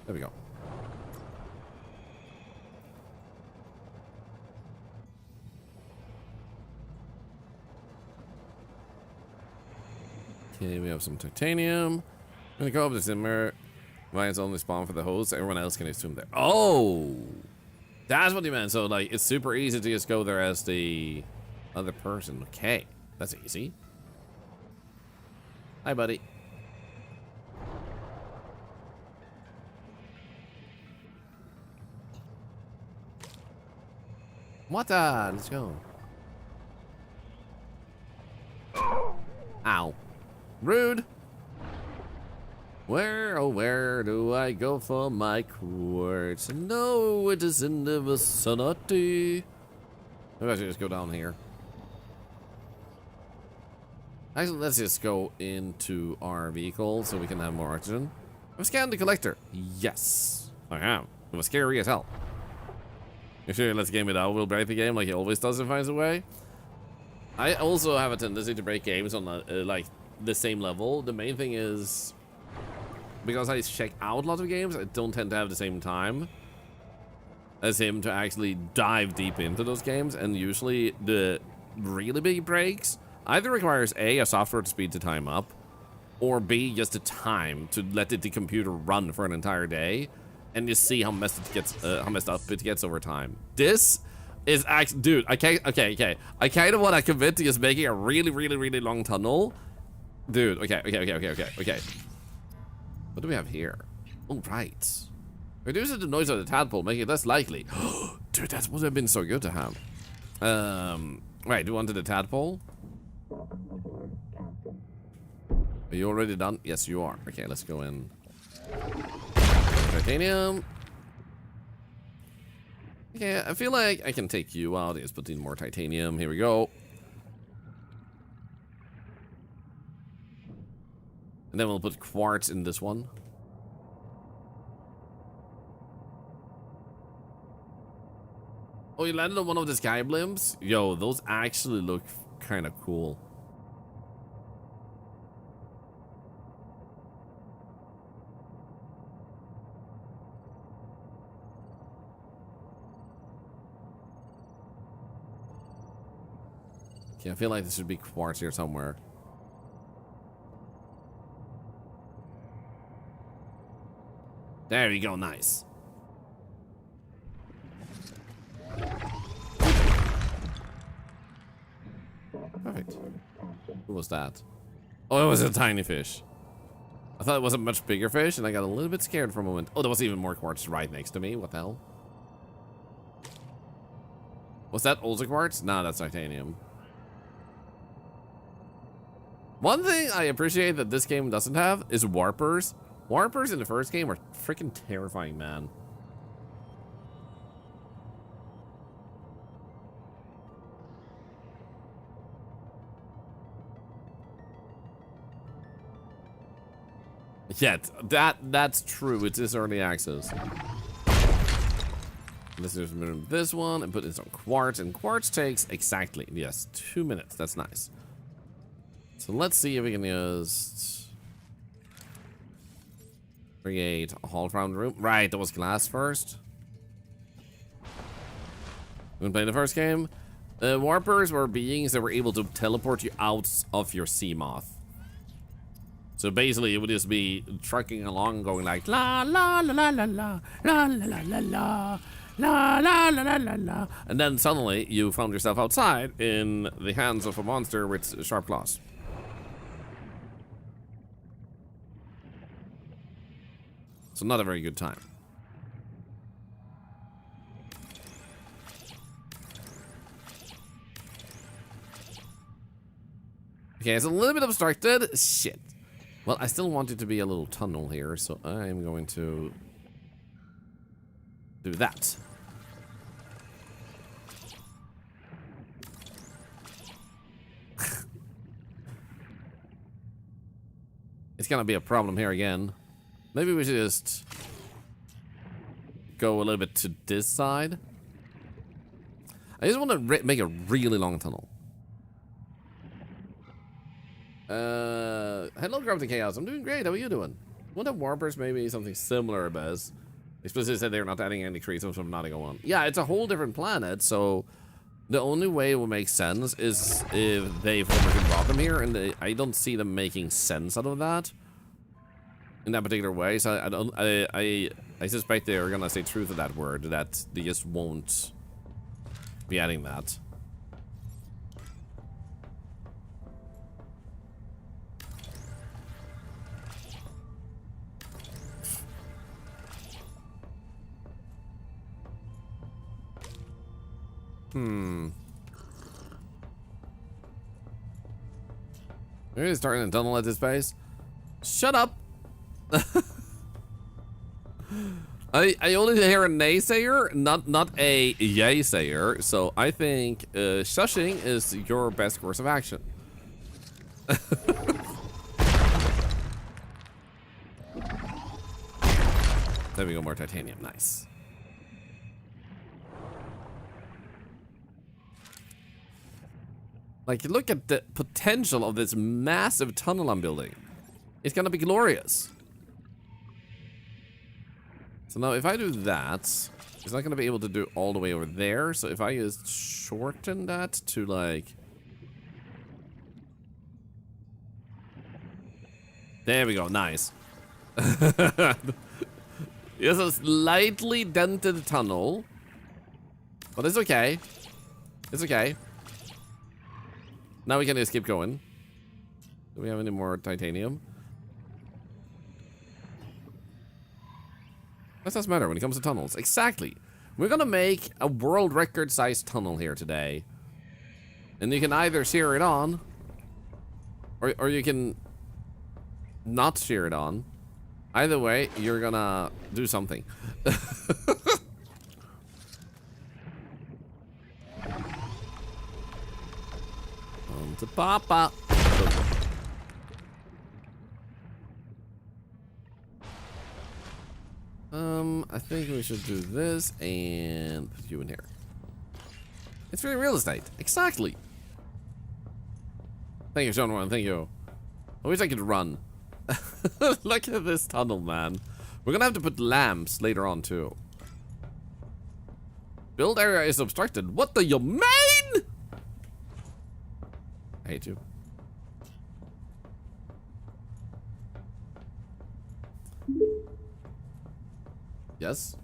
There we go. Okay, we have some titanium. I'm gonna go up to Zimmer. Mine's only spawn for the host. Everyone else can assume there. Oh, that's what you meant. So like, it's super easy to just go there as the other person. Okay, that's easy. Hi, buddy. What the? Let's go. Ow. Rude. Where, oh where do I go for my quartz? No, it is in the vicinity. Maybe I should just go down here. Actually, let's just go into our vehicle so we can have more oxygen. I've scanned the collector. Yes, I am. It was scary as hell. Make sure let's game it out. We'll break the game like he always does and finds a way. I also have a tendency to break games on like the same level. The main thing is, because I check out lots of games, I don't tend to have the same time as him to actually dive deep into those games. And usually the really big breaks either requires A, software to speed the time up, or B, just the time to let the computer run for an entire day and just see how messed up it gets over time. This is actually, dude, I kind of want to commit to just making a really long tunnel. Dude, okay. What do we have here? Oh, right. Reduces the noise of the tadpole, making it less likely. Dude, that would have been so good to have. Right, do you want to the tadpole? Are you already done? Yes, you are. Okay, let's go in. Titanium. Okay, I feel like I can take you out. Let's put in more titanium. Here we go. And then we'll put quartz in this one. Oh, you landed on one of the sky blimps? Yo, those actually look kind of cool. Okay, I feel like there should be quartz here somewhere. There we go, nice. Perfect. Who was that? Oh, it was a tiny fish. I thought it was a much bigger fish, and I got a little bit scared for a moment. Oh, there was even more quartz right next to me. What the hell? Was that also quartz? Nah, that's titanium. One thing I appreciate that this game doesn't have is warpers. Warpers in the first game were freaking terrifying, man. Yeah, that's true. It is early access. Let's just remove this one and put in some quartz. And quartz takes exactly, yes, 2 minutes. That's nice. So let's see if we can just create a hall round room. Right, that was glass first. When playing the first game, warpers were beings that were able to teleport you out of your sea moth. So basically, it would just be trucking along, going like la la la la la la la la la la la la la la la, and then suddenly you found yourself outside in the hands of a monster with sharp claws. So not a very good time. Okay, it's a little bit obstructed. Shit. Well, I still want it to be a little tunnel here, so I'm going to do that. gonna be a problem here again. Maybe we should just go a little bit to this side. I just want to make a really long tunnel. Hello, Gravity Chaos. I'm doing great. How are you doing? Wouldn't have warpers maybe something similar, Bez? Explicitly said they're not adding any creatures from not go on. Yeah, it's a whole different planet, so the only way it will make sense is if they formerly brought them here, and I don't see them making sense out of that in that particular way. So I suspect they're gonna stay true to that word, that they just won't be adding that. Maybe starting a tunnel at this base. Shut up. I only hear a naysayer, not a yay-sayer. So I think shushing is your best course of action. There we go, more titanium. Nice. Like, look at the potential of this massive tunnel I'm building. It's gonna be glorious. So now if I do that, it's not gonna be able to do all the way over there. So if I just shorten that to like... There we go, nice. It's a slightly dented tunnel. But it's okay. It's okay. Now we can just keep going. Do we have any more titanium? That doesn't matter when it comes to tunnels. Exactly. We're gonna make a world record sized tunnel here today. And you can either shear it on, or you can not shear it on. Either way, you're gonna do something. To Papa. I think we should do this and put you in here. It's really real estate. Exactly. Thank you, Sean. Thank you. I wish I could run. Look at this tunnel, man. We're gonna have to put lamps later on too. Build area is obstructed. What do you mean? I hate you. Yes?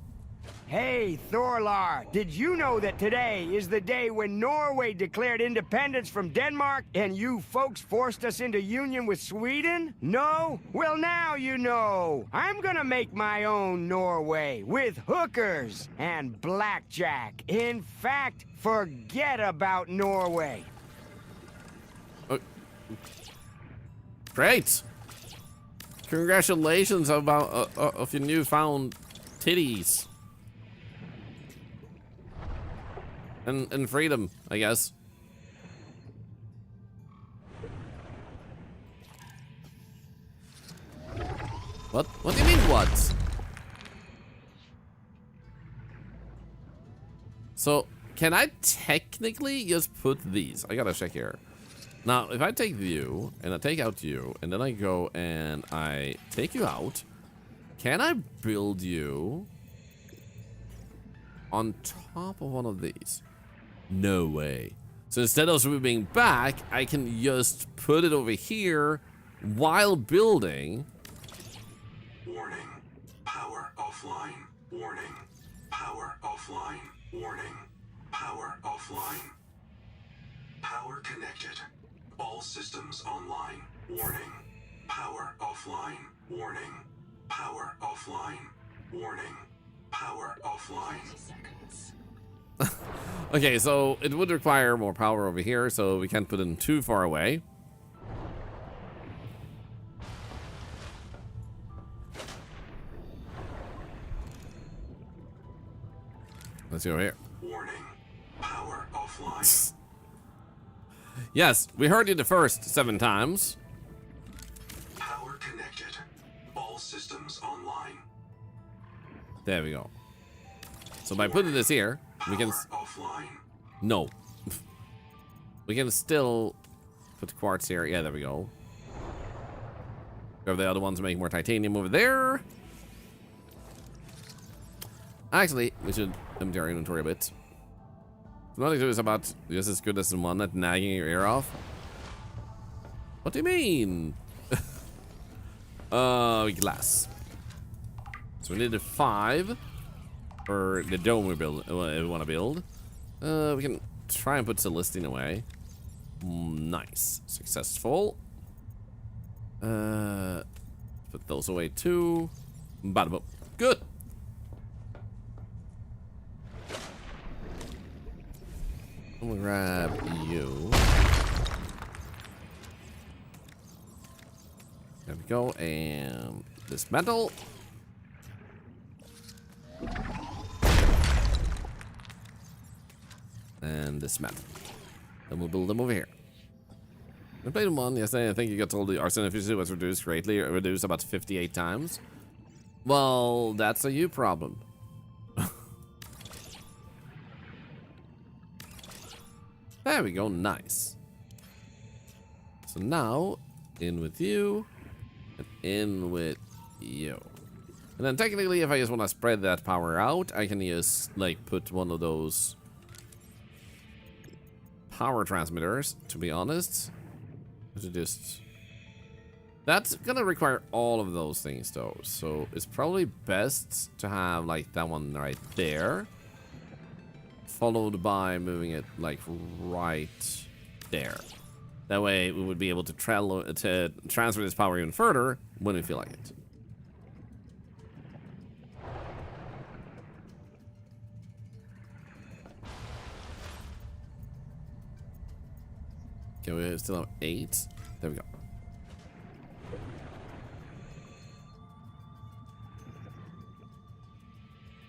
Hey, Thorlar, did you know that today is the day when Norway declared independence from Denmark and you folks forced us into union with Sweden? No? Well, now you know. I'm gonna make my own Norway with hookers and blackjack. In fact, forget about Norway. Great! Congratulations about of your newfound titties. And freedom, I guess. What? What do you mean, what? So, can I technically just put these? I gotta check here. Now, if I take you, and I take out you, and then I go and I take you out, can I build you on top of one of these? No way. So instead of swooping back, I can just put it over here while building. Warning. Power offline. Warning. Power offline. Warning. Power offline. Power connected. All systems online. Warning. Power offline. Warning. Power offline. Warning. Power offline. 30 seconds. Okay, so it would require more power over here, so we can't put it too far away. Let's go here. Warning. Power offline. Yes, we heard you the first 7 times. Power connected. All systems online. There we go. So by putting this here, we can... Offline. No. We can still put quartz here. Yeah, there we go. Grab the other ones to make more titanium over there. Actually, we should empty our inventory a bit. Nothing to do is about just as good as the one at nagging your ear off. What do you mean? Glass. So we needed 5 for the dome we want to build. We can try and put Celestine away. Nice. Successful. Put those away too. Bada boom. Good. I'm gonna grab you. There we go. And this metal. And this metal. Then we'll build them over here. I played one yesterday. I think you got told the arsenal efficiency was reduced greatly, or reduced about 58 times. Well, that's a you problem. There we go. Nice. So now, in with you, and in with you. And then technically, if I just want to spread that power out, I can just like put one of those power transmitters, to be honest. That's gonna require all of those things though, so it's probably best to have like that one right there, followed by moving it like right there. That way we would be able to transfer this power even further when we feel like it. Okay, we still have 8. There we go.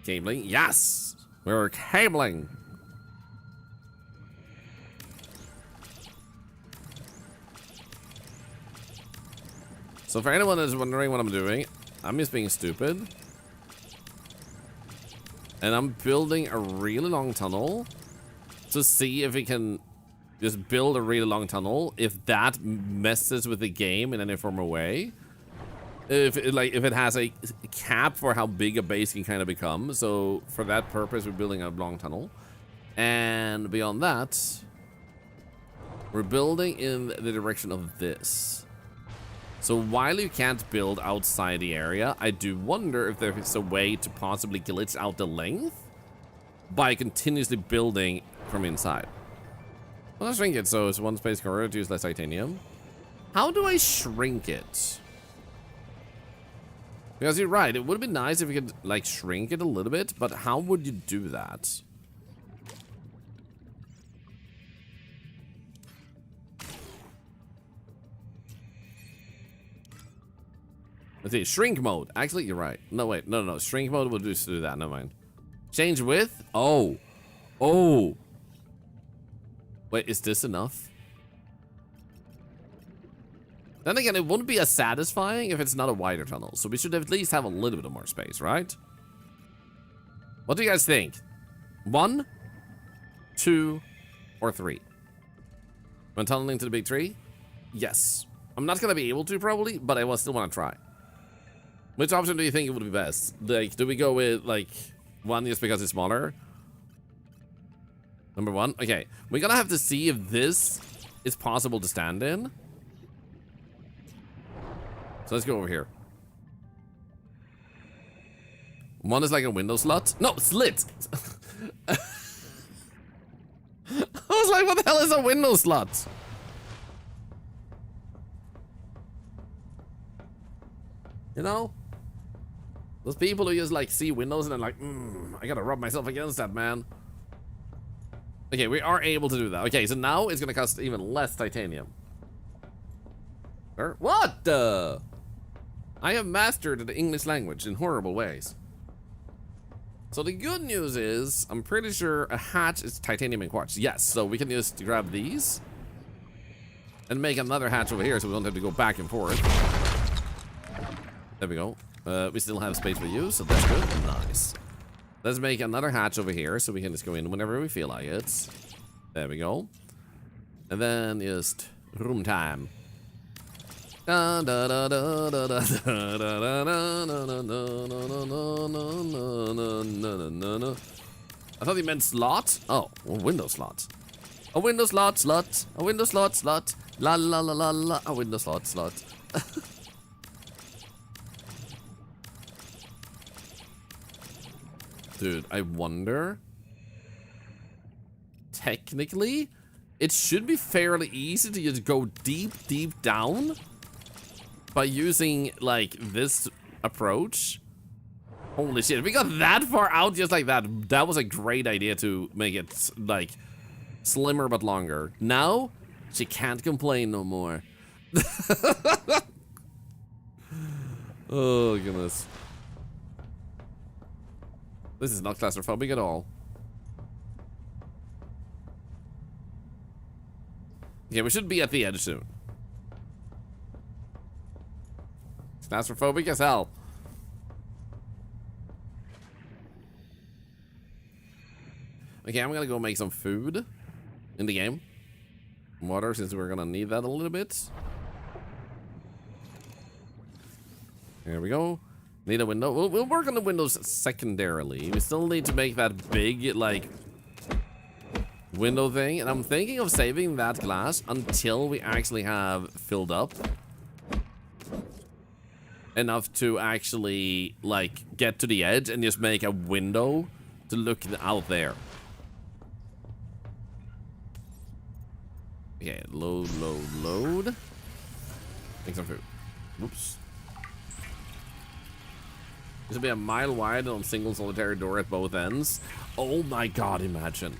Cabling. Yes! We're cabling. So for anyone that's wondering what I'm doing, I'm just being stupid. And I'm building a really long tunnel to see if we can just build a really long tunnel, if that messes with the game in any form or way. If it has a cap for how big a base can kind of become. So for that purpose, we're building a long tunnel. And beyond that, we're building in the direction of this. So while you can't build outside the area, I do wonder if there is a way to possibly glitch out the length by continuously building from inside. Well, let's shrink it so it's one space corridor to use less titanium. How do I shrink it? Because you're right, it would be nice if you could like shrink it a little bit, but how would you do that? Let's see, shrink mode. Actually, you're right. No, wait, no. Shrink mode will just do that. Never mind. Change width? Oh. Oh. Wait, is this enough? Then again, it wouldn't be as satisfying if it's not a wider tunnel. So we should at least have a little bit more space, right? What do you guys think? 1, 2, or 3? Want tunneling to the big tree? Yes. I'm not gonna be able to probably, but I will still want to try. Which option do you think it would be best? Like, do we go with like 1 just because it's smaller? Number 1? Okay, we're gonna have to see if this is possible to stand in. So let's go over here. 1 is like a window slot. No, slit! I was like, what the hell is a window slot? You know? Those people who just like see windows and then like, I gotta rub myself against that, man. Okay, we are able to do that. Okay, so now it's gonna cost even less titanium. What the? I have mastered the English language in horrible ways. So the good news is, I'm pretty sure a hatch is titanium and quartz. Yes, so we can just grab these and make another hatch over here so we don't have to go back and forth. There we go. We still have space for you, so that's good. Nice. Let's make another hatch over here so we can just go in whenever we feel like it. There we go. And then just room time. I thought he meant slot. Oh, a window slot. A window slot. A window slot. La la la la la. A window slot. Dude, I wonder. Technically, it should be fairly easy to just go deep down by using like this approach. Holy shit, we got that far out just like that. That was a great idea to make it like slimmer but longer. Now she can't complain no more. Oh goodness. This is not claustrophobic at all. Okay, we should be at the edge soon. It's claustrophobic as hell. Okay, I'm gonna go make some food in the game. Water, since we're gonna need that a little bit. There we go. Need a window. We'll work on the windows secondarily. We still need to make that big, like, window thing. And I'm thinking of saving that glass until we actually have filled up enough to actually, like, get to the edge and just make a window to look out there. Okay, load. Make some food. Whoops. This will be a mile wide on single solitary door at both ends. Oh my god, imagine.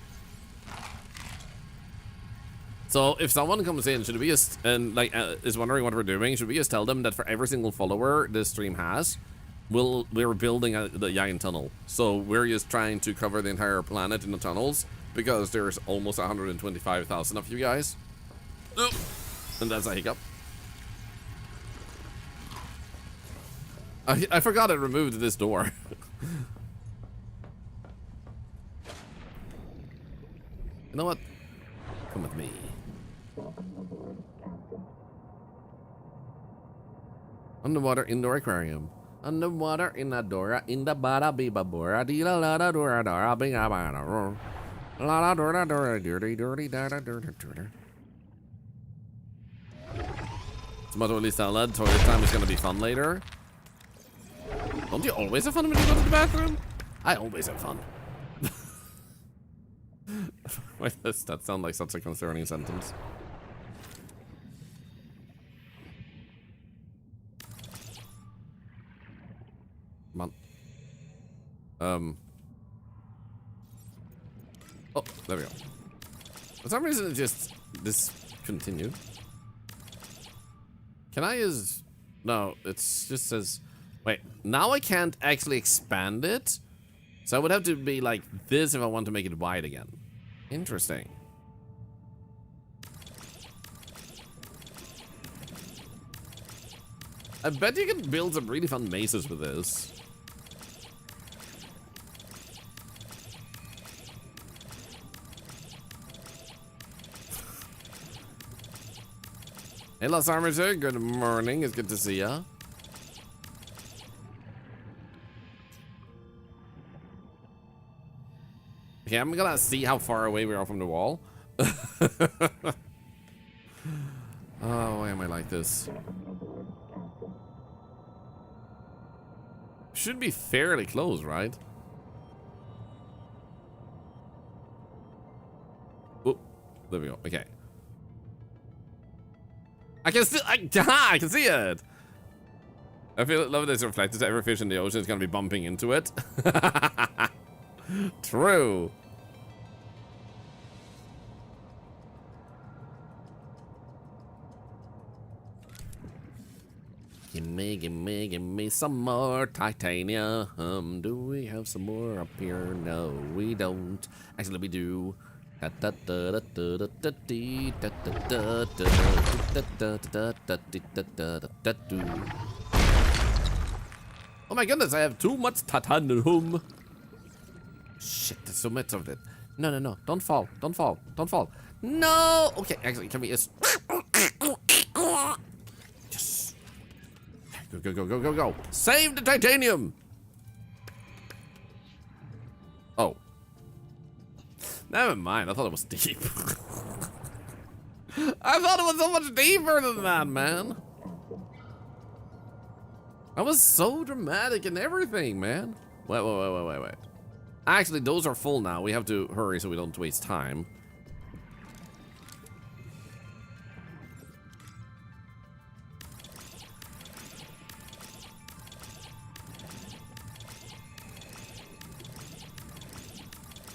So if someone comes in, should we just, and like is wondering what we're doing, should we just tell them that for every single follower this stream has, we're building the giant tunnel. So we're just trying to cover the entire planet in the tunnels because there's almost 125,000 of you guys. Oop. And that's a hiccup. I forgot I removed this door. You know what? Come with me. Underwater indoor aquarium. Underwater in the Dora in the Bada Biba Bora di la la da Dora Dora Binga Bada la la Dora Dora dirty dirty dada dirty dirty. Tomato salad. Toilet time is gonna be fun later. Don't you always have fun when you go to the bathroom? I always have fun. Why does that sound like such a concerning sentence? Come on. Oh, there we go. For some reason it just discontinued. Can I use... No, it just says... Wait, now I can't actually expand it. So I would have to be like this if I want to make it wide again. Interesting. I bet you can build some really fun mazes with this. Hey, Los Armature, good morning. It's good to see ya. Okay, I'm gonna see how far away we are from the wall. Oh, why am I like this? Should be fairly close, right? Oh, there we go. Okay. I can still, I can see it. I feel love this reflected. Every fish in the ocean is gonna be bumping into it. True. Give me some more titanium. Do we have some more up here? No, we don't. Actually, we do. my goodness, I have too much titanium. Shit, there's so much of it. No, no, no. Don't fall. Don't fall. Don't fall. No! Okay, actually, can we just... Yes. Go, go, go, go, go, go. Save the titanium! Oh. Never mind, I thought it was deep. I thought it was so much deeper than that, man. I was so dramatic and everything, man. Wait. Actually, those are full now. We have to hurry so we don't waste time.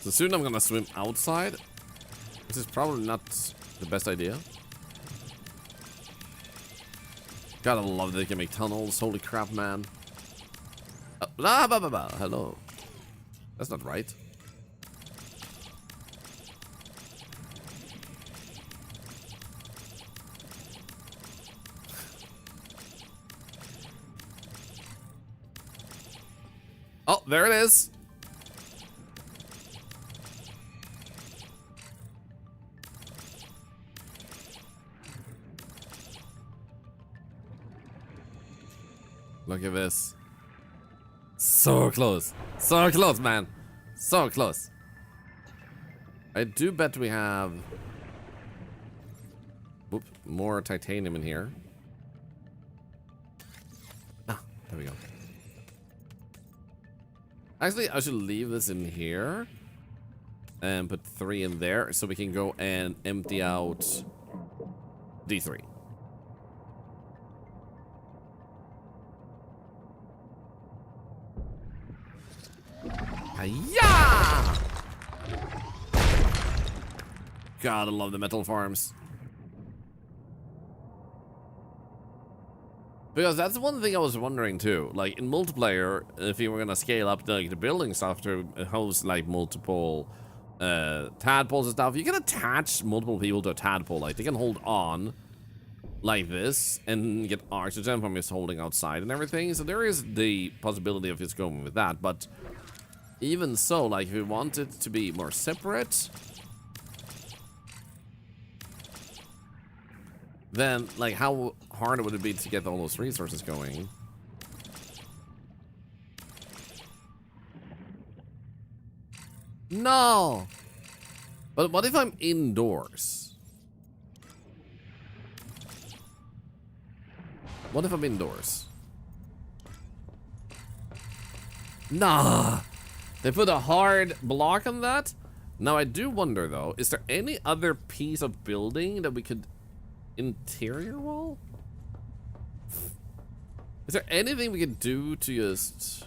So soon I'm gonna swim outside. This is probably not the best idea. Gotta love that they can make tunnels. Holy crap, man. Hello. That's not right. Oh, there it is. Look at this. So close. So close, man. So close. I do bet we have... Whoop, more titanium in here. Ah, there we go. Actually, I should leave this in here. And put 3 in there so we can go and empty out D3. Yeah! God, I love the metal farms. Because that's one thing I was wondering too. Like in multiplayer, if you were gonna scale up the building stuff to host like multiple tadpoles and stuff, you can attach multiple people to a tadpole. Like they can hold on like this and get oxygen from just holding outside and everything. So there is the possibility of just going with that, but even so, like, if we want it to be more separate, then, like, how hard would it be to get all those resources going? No! But what if I'm indoors? What if I'm indoors? Nah! They put a hard block on that. Now I do wonder though, is there any other piece of building that we could interior wall? Is there anything we could do to just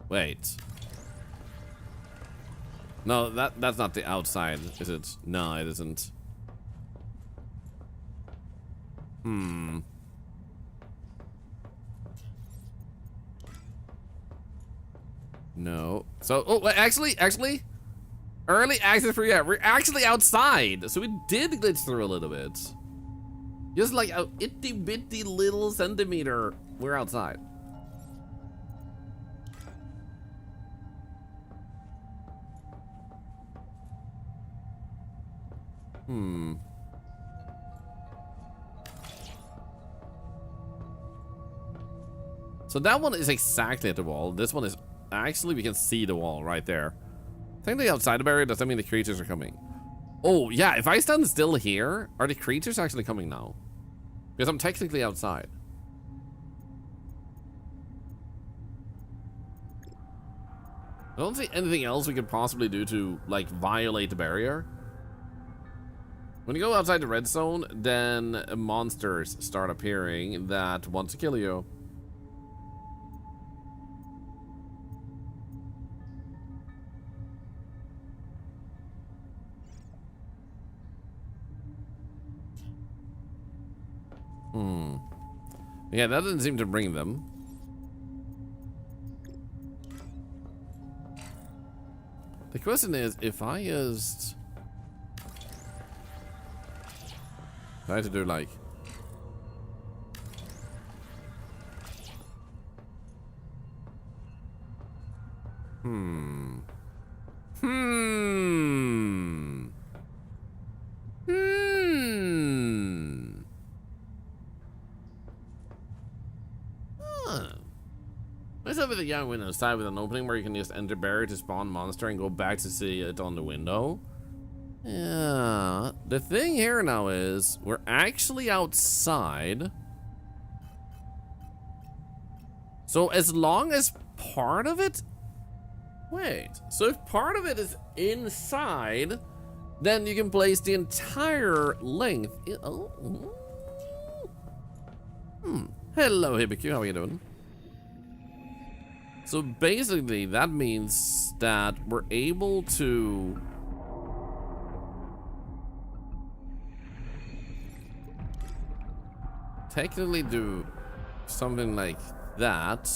Wait. No, that's not the outside, is it? No, it isn't. No. So, oh, wait, actually, early access for, yeah, we're actually outside. So we did glitch through a little bit. Just like a itty bitty little centimeter, we're outside. So that one is exactly at the wall. This one is actually, we can see the wall right there. Technically outside the barrier, does that mean the creatures are coming? Oh yeah, if I stand still here, are the creatures actually coming now? Because I'm technically outside. I don't see anything else we could possibly do to like violate the barrier. When you go outside the red zone, then monsters start appearing that want to kill you. Yeah, that doesn't seem to bring them. The question is, if I just try to do like Let's have with a young window side with an opening where you can just enter barrier to spawn monster and go back to see it on the window. Yeah. The thing here now is we're actually outside. So as long as part of it... Wait. So if part of it is inside, then you can place the entire length in... Oh. Hello, Hibiki. How are you doing? So basically, that means that we're able to... technically do something like that.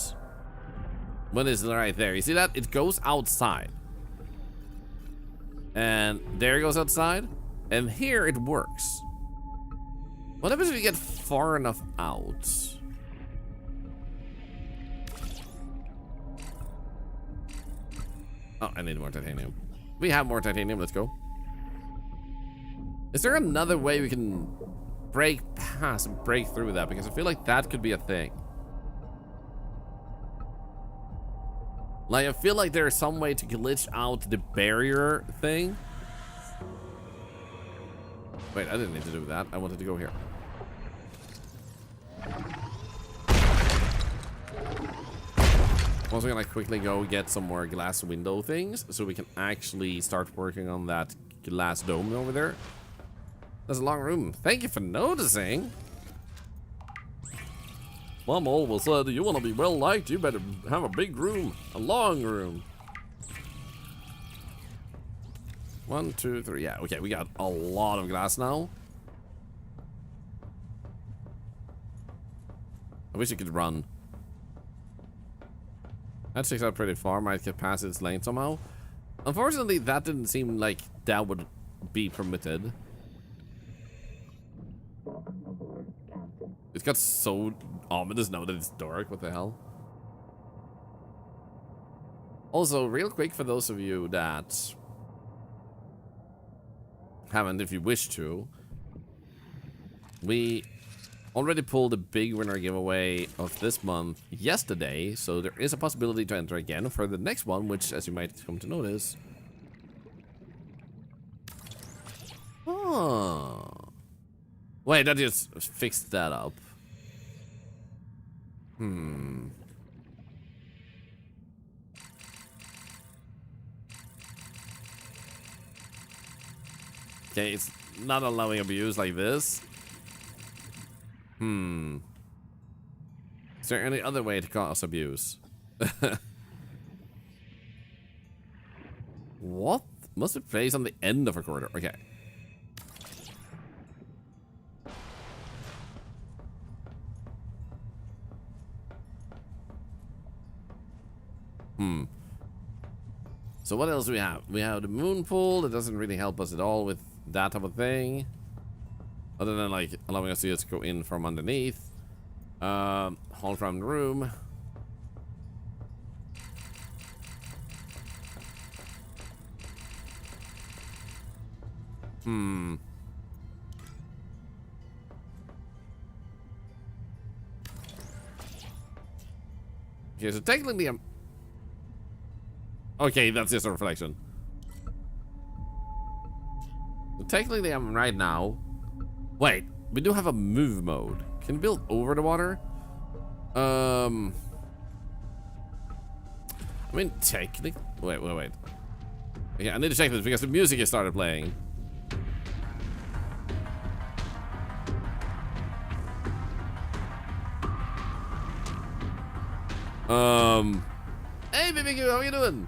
What is it right there? You see that? It goes outside. And there it goes outside. And here it works. What happens if you get far enough out? Oh, I need more titanium. We have more titanium. Let's go. Is there another way we can break past and break through that? Because I feel like that could be a thing. Like, I feel like there's some way to glitch out the barrier thing. Wait, I didn't need to do that. I wanted to go here. I'm also gonna quickly go get some more glass window things so we can actually start working on that glass dome over there. That's a long room. Thank you for noticing. Mom always said, you want to be well liked, you better have a big room, a long room. 1, 2, 3. Yeah, okay, we got a lot of glass now. I wish it could run. That sticks out pretty far. Might get past its lane somehow. Unfortunately, that didn't seem like that would be permitted. It's got so ominous now that it's dark. What the hell? Also, real quick, for those of you that haven't, if you wish to, we already pulled a big winner giveaway of this month yesterday, so there is a possibility to enter again for the next one, which, as you might come to notice... Oh. Wait, that just fixed that up. Okay, it's not allowing abuse like this. Is there any other way to cause abuse? What? Must be placed on the end of a corridor. Okay. So what else do we have? We have the moon pool. That doesn't really help us at all with that type of thing. Other than like allowing us to just go in from underneath. Hall from the room. Okay, so technically I'm... Okay, that's just a reflection. So technically I'm right now... Wait, we do have a move mode. Can you build over the water? I mean, technically... Wait. Okay, I need to check this because the music has started playing. Hey, BBQ, how are you doing?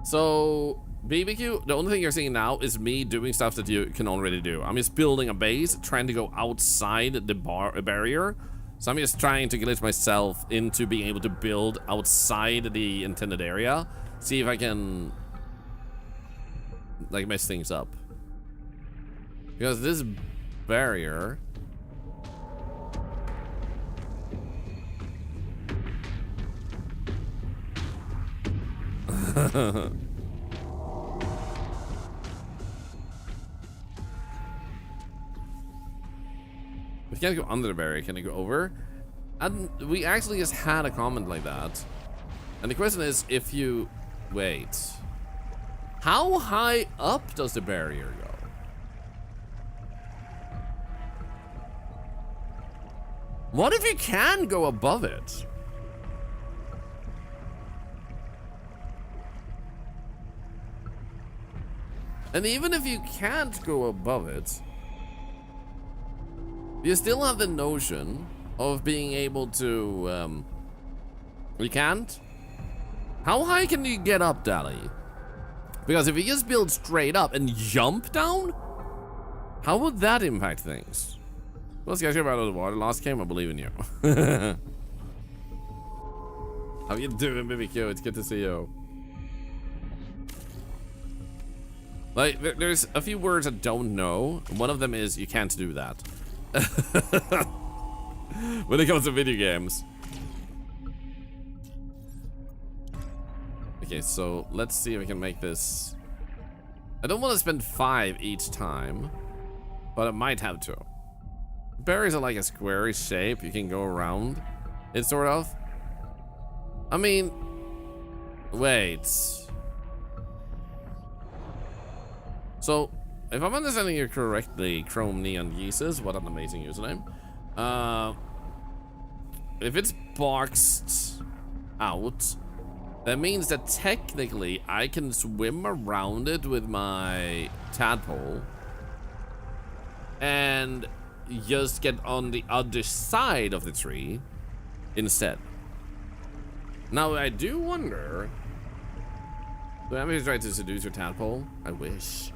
So, BBQ, the only thing you're seeing now is me doing stuff that you can already do. I'm just building a base, trying to go outside the barrier. So I'm just trying to glitch myself into being able to build outside the intended area. see if I can like mess things up. Because this barrier we can't go under the barrier, can I go over? And we actually just had a comment like that. And the question is, if you wait, how high up does the barrier go? What if you can go above it? And even if you can't go above it, you still have the notion of being able to, you can't? How high can you get up, Dally? Because if you just build straight up and jump down, how would that impact things? Let's get you out of the water. Last game, I believe in you. How you doing, BBQ? It's good to see you. Like, there's a few words I don't know. One of them is you can't do that. When it comes to video games. Okay, so let's see if we can make this. I don't want to spend 5 each time, but I might have to. Berries are like a squarish shape. You can go around it, sort of. I mean, wait. So, if I'm understanding you correctly, Chrome Neon Jesus, what an amazing username. If it's boxed out, that means that technically I can swim around it with my tadpole and just get on the other side of the tree instead. Now I do wonder, do I have to try to seduce your tadpole? I wish.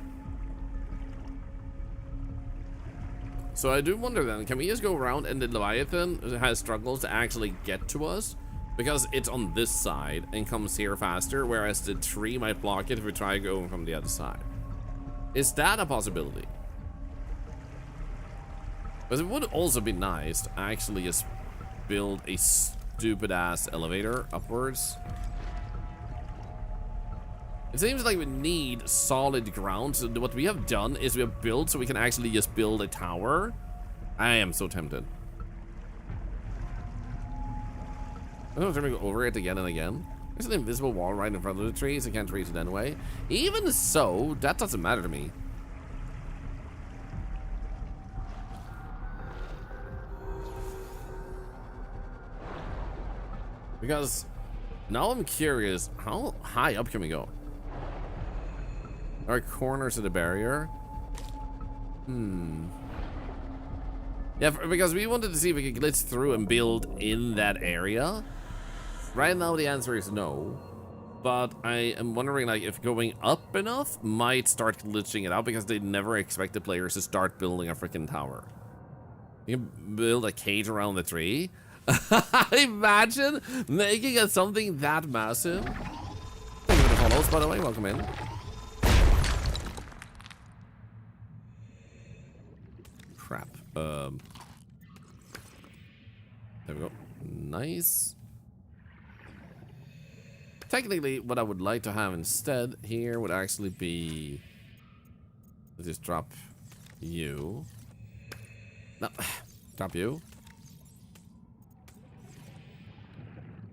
So I do wonder then, can we just go around and the Leviathan has struggles to actually get to us? Because it's on this side and comes here faster, whereas the tree might block it if we try going from the other side. Is that a possibility? Because it would also be nice to actually just build a stupid ass elevator upwards. It seems like we need solid ground. So what we have done is we have built so we can actually just build a tower. I am so tempted. I don't know if we go over it again and again. There's an invisible wall right in front of the trees. I can't reach it anyway. Even so, that doesn't matter to me. Because now I'm curious, how high up can we go? Are corners of the barrier? Yeah, because we wanted to see if we could glitch through and build in that area. Right now the answer is no. But I am wondering like if going up enough might start glitching it out because they never expect the players to start building a freaking tower. You can build a cage around the tree. Imagine making it something that massive. Thank you for the follows, by the way. Welcome in. Crap. There we go. Nice. Technically, what I would like to have instead here would actually be... Let's just drop you. No, drop you.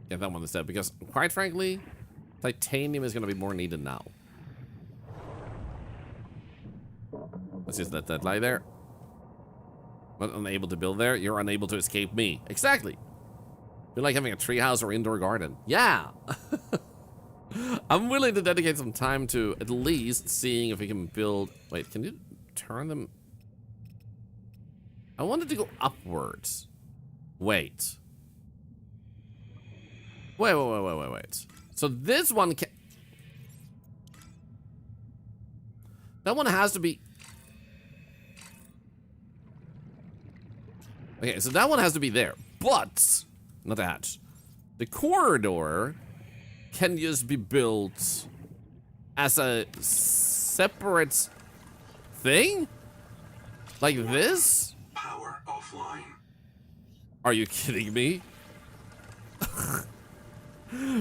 Get that one instead, because quite frankly, titanium is going to be more needed now. Let's just let that lie there. Not unable to build there, you're unable to escape me. Exactly. You're like having a treehouse or indoor garden. Yeah. I'm willing to dedicate some time to at least seeing if we can build... Wait, can you turn them? I wanted to go upwards. Wait. Wait. So this one can... That one has to be... Okay, so that one has to be there. But... Not the hatch. The corridor can just be built as a separate thing? Like this? Power offline. Are you kidding me?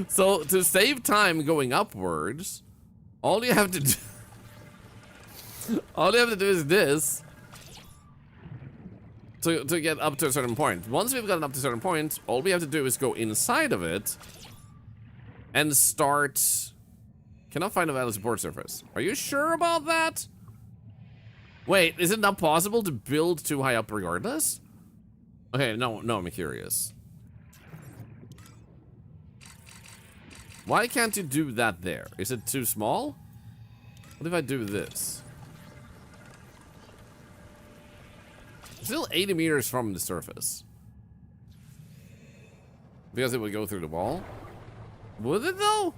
So to save time going upwards, all you have to do is this to get up to a certain point. Once we've gotten up to a certain point, all we have to do is go inside of it and start. Cannot find a valid support surface. Are you sure about that? Wait, is it not possible to build too high up regardless? Okay, no, I'm curious. Why can't you do that there? Is it too small? What if I do this? Still 80 meters from the surface. Because it would go through the wall. Would it though?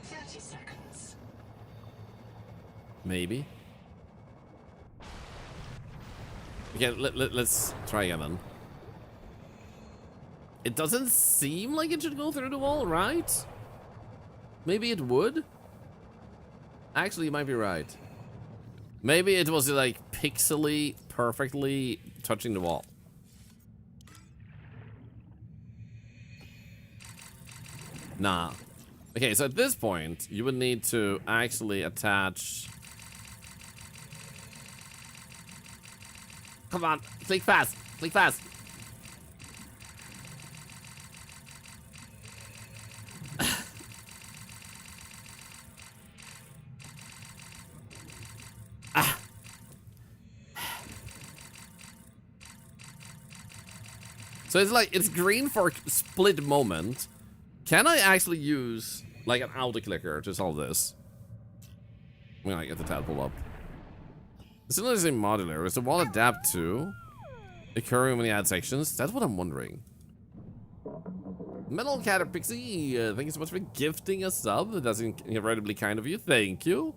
30 seconds. Maybe. Okay, let's try again then. It doesn't seem like it should go through the wall, right? Maybe it would? Actually, you might be right. Maybe it was like pixely, perfectly touching the wall. Nah. Okay, so at this point, you would need to actually attach... Come on, click fast, click fast. So it's like, it's green for a split moment. Can I actually use like an auto clicker to solve this? I'm gonna get the tadpole up. It's not the modular. Is the wall adapt to occurring when you add sections? That's what I'm wondering. Metal Cat Pixie, thank you so much for gifting a sub. That's incredibly kind of you. Thank you.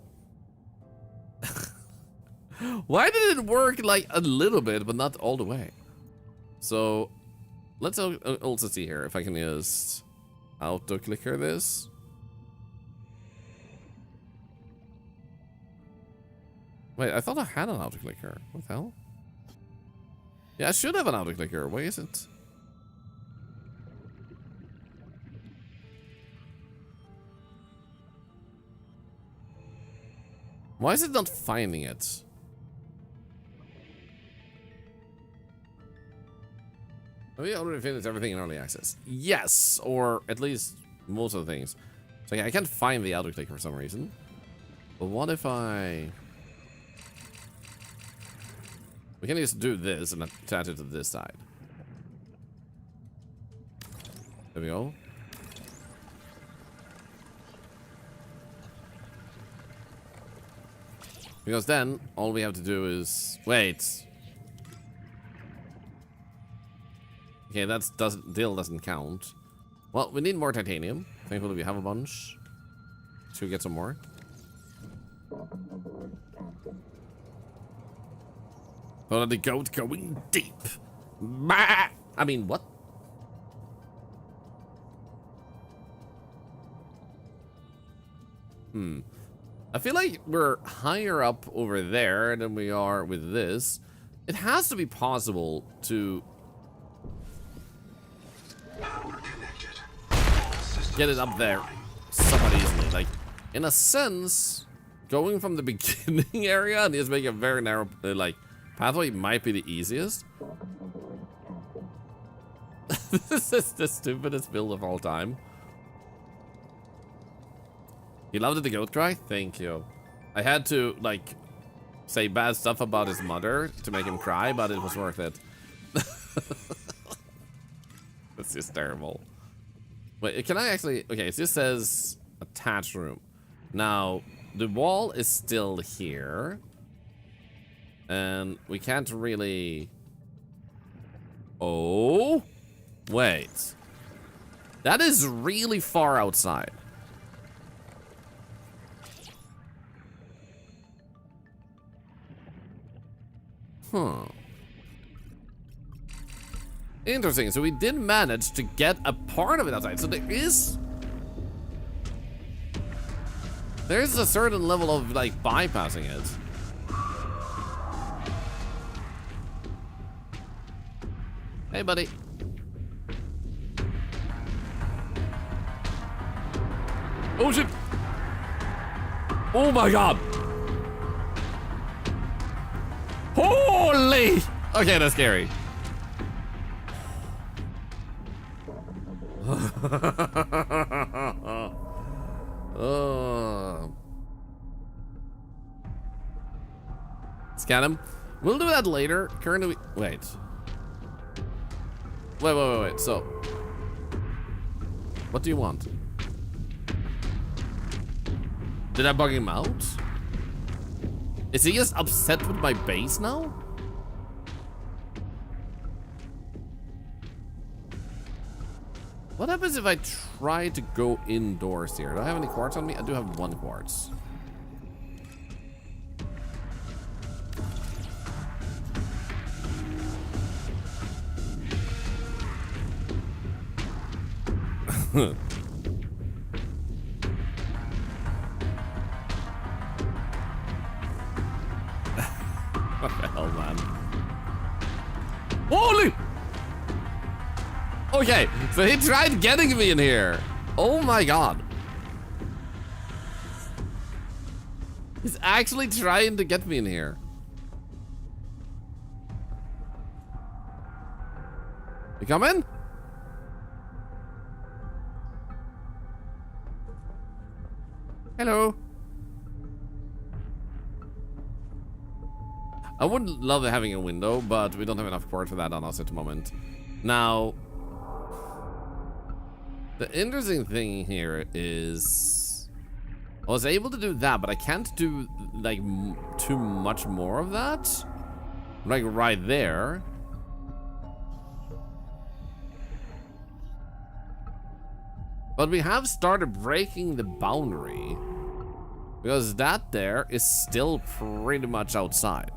Why did it work like a little bit, but not all the way? So let's also see here if I can just auto clicker this. Wait, I thought I had an auto clicker. What the hell? Yeah, I should have an auto clicker. Why is it? Why is it not finding it? Have we already finished everything in early access? Yes, or at least most of the things. So I can't find the auto clicker for some reason. But what if I... We can just do this and attach it to this side. There we go. Because then, all we have to do is... Wait. Okay, that doesn't count. Well, we need more titanium. Thankfully, we have a bunch. Should we get some more? Oh, the goat going deep. Bah! I mean, what? I feel like we're higher up over there than we are with this. It has to be possible to get it up there somewhat easily. Like, in a sense, going from the beginning area and just make a very narrow, like, pathway might be the easiest. This is the stupidest build of all time. He loved the goat cry? Thank you. I had to, like, say bad stuff about his mother to make him cry, but it was worth it. That's just terrible. Wait, can I actually... Okay, it just says attached room. Now, the wall is still here. And we can't really... Oh? Wait. That is really far outside. Huh. Interesting. So we did manage to get a part of it outside. So there's a certain level of like bypassing it. Hey, buddy. Oh shit! Oh my god! Holy! Okay, that's scary. Scan him. We'll do that later. Currently, wait. Wait. So, what do you want? Did I bug him out? Is he just upset with my base now? What happens if I try to go indoors here? Do I have any quartz on me? I do have 1 quartz. What the hell, man? Holy! Okay, so he tried getting me in here. Oh my god. He's actually trying to get me in here. You coming? Hello. I would love having a window, but we don't have enough port for that on us at the moment. Now, the interesting thing here is I was able to do that, but I can't do like too much more of that. Like right there. But we have started breaking the boundary because that there is still pretty much outside.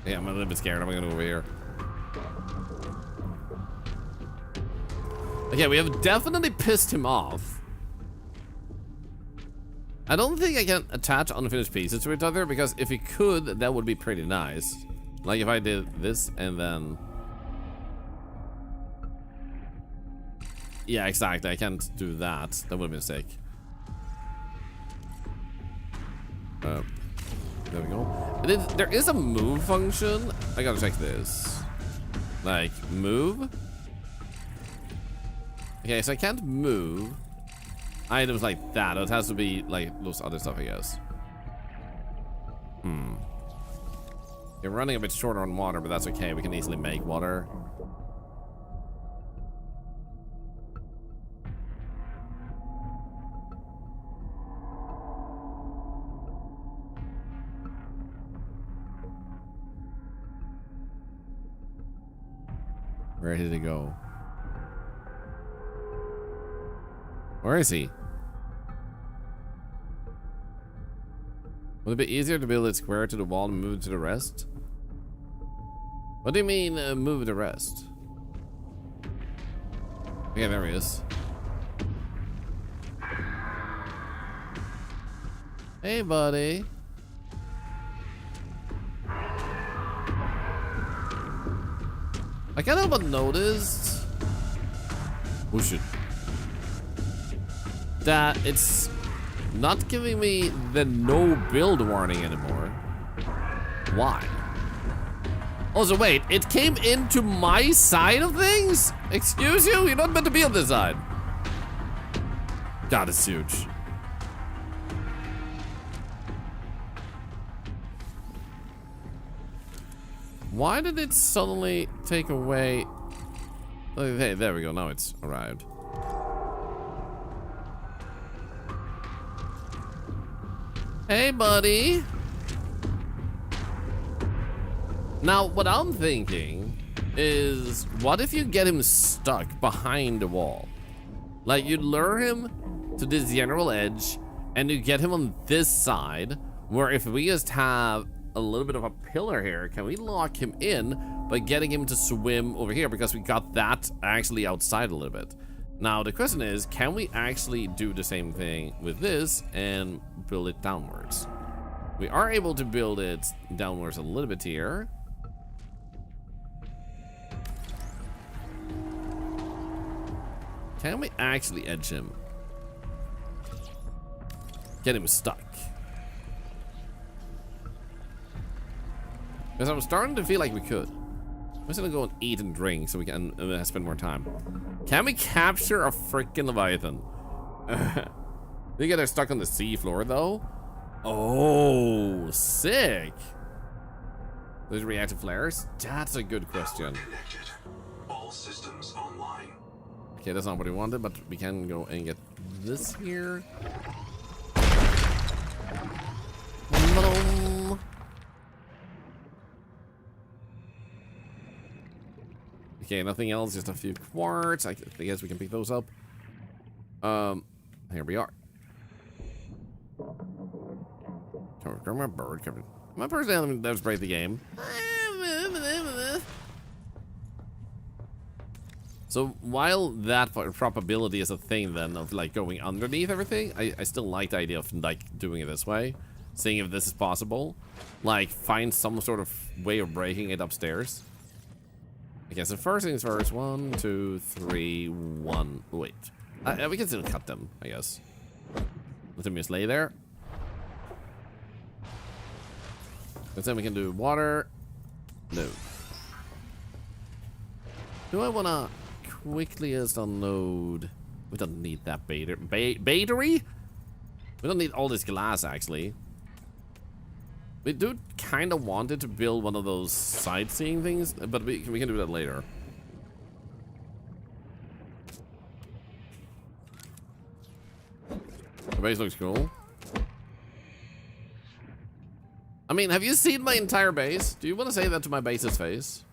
Yeah, I'm a little bit scared. I'm gonna go over here. Okay, we have definitely pissed him off. I don't think I can attach unfinished pieces to each other because if we could, that would be pretty nice. Like if I did this and then... Yeah, exactly. I can't do that. That would be a mistake. There we go. There is a move function. I gotta check this. Like, move. Okay, so I can't move items like that. It has to be like those other stuff, I guess. You're running a bit shorter on water, but that's okay. We can easily make water. Where did he go? Where is he? Would it be easier to build it square to the wall and move to the rest? What do you mean, move the rest? Okay, there he is. Hey, buddy. I can't help but notice. Oh shit. That it's not giving me the no build warning anymore. Why? Also, wait, it came into my side of things? Excuse you? You're not meant to be on this side. God, it's huge. Why did it suddenly take away? Okay, there we go. Now it's arrived. Hey, buddy. Now, what I'm thinking is, what if you get him stuck behind the wall? Like, you lure him to this general edge, and you get him on this side, where if we just have a little bit of a pillar here, can we lock him in by getting him to swim over here? Because we got that actually outside a little bit. Now, the question is, can we actually do the same thing with this and build it downwards? We are able to build it downwards a little bit here. Can we actually edge him? Get him stuck. Because I'm starting to feel like we could. I'm just gonna go and eat and drink so we can spend more time. Can we capture a freaking Leviathan? They get her stuck on the sea floor though. Oh, sick. There's reactive flares? That's a good question. All systems online. Okay, that's not what we wanted, but we can go and get this here. Okay, nothing else, just a few quartz. I guess we can pick those up. Here we are. My bird coming. My person does break the game. So while that probability is a thing then of like going underneath everything, I still like the idea of like doing it this way. Seeing if this is possible. Like find some sort of way of breaking it upstairs. Okay, so first things first. 1, 2, 3, 1. Wait. We can still cut them, I guess. Let them just lay there. And then we can do water. No. Do I wanna quickly just unload? We don't need that battery? We don't need all this glass actually. We do kind of want it to build one of those sightseeing things, but we can do that later. The base looks cool. I mean, have you seen my entire base? Do you want to say that to my base's face?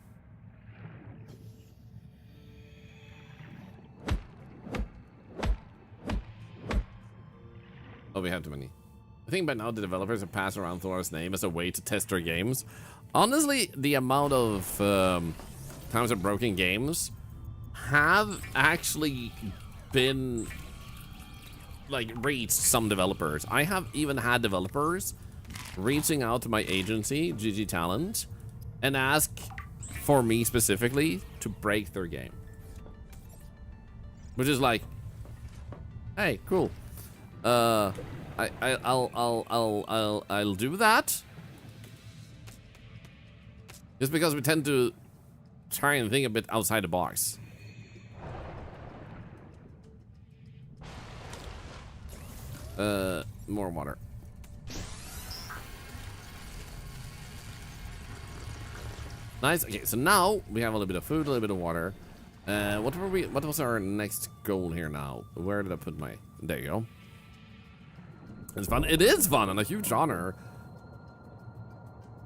Oh, we have too many. I think by now the developers have passed around Thorlar's name as a way to test their games. Honestly, the amount of times of broken games have actually been like reached some developers. I have even had developers reaching out to my agency, GG Talent, and ask for me specifically to break their game. Which is like, hey, cool. I'll do that. Just because we tend to try and think a bit outside the box. More water. Nice. Okay, so now we have a little bit of food, a little bit of water. What was our next goal here now? Where did I put my... There you go. It's fun. It is fun and a huge honor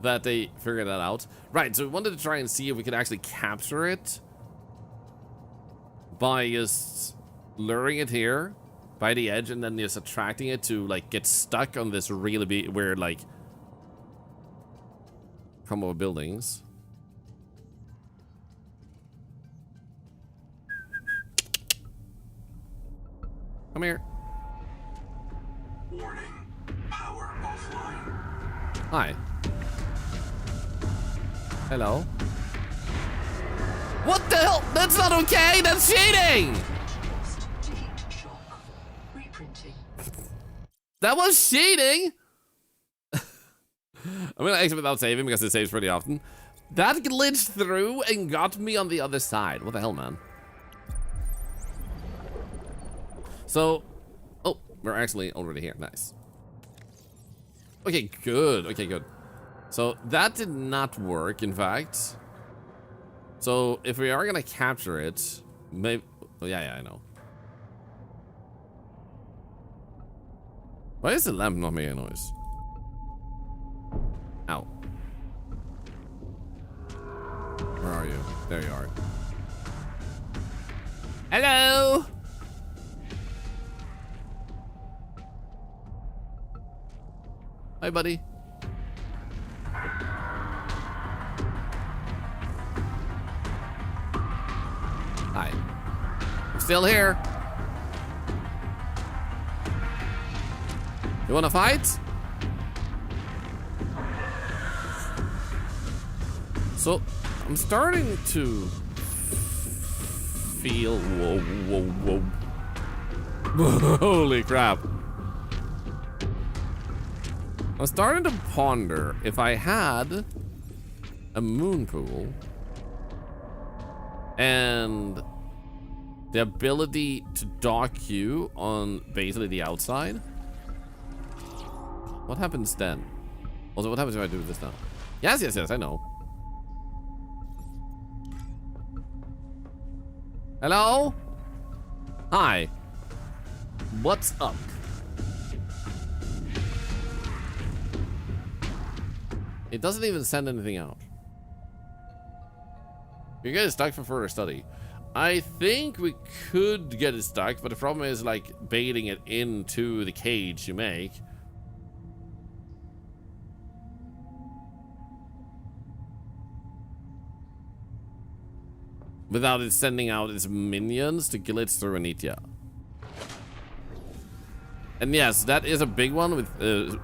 that they figured that out. Right, so we wanted to try and see if we could actually capture it by just luring it here by the edge and then just attracting it to like get stuck on this really weird like combo of buildings. Come here. Warning. Power offline. Hi. Hello. What the hell? That's not okay. That's cheating. That was cheating. I'm gonna exit without saving because it saves pretty often. That glitched through and got me on the other side. What the hell, man? So, oh, we're actually already here. Nice. Okay, good. Okay, good. So that did not work, in fact. So if we are gonna capture it, maybe. Oh, yeah, I know. Why is the lamp not making a noise? Ow. are you? There you are. Hello! Hi, buddy. Hi. I'm still here. You wanna fight? So, I'm starting to feel... Whoa. Holy crap. I'm starting to ponder if I had a moon pool and the ability to dock you on basically the outside. What happens then? Also, what happens if I do this now? Yes, I know. Hello? Hi. What's up? It doesn't even send anything out. You get it stuck for further study. I think we could get it stuck, but the problem is like baiting it into the cage you make. Without it sending out its minions to glitch through and eat ya. And yes, that is a big one with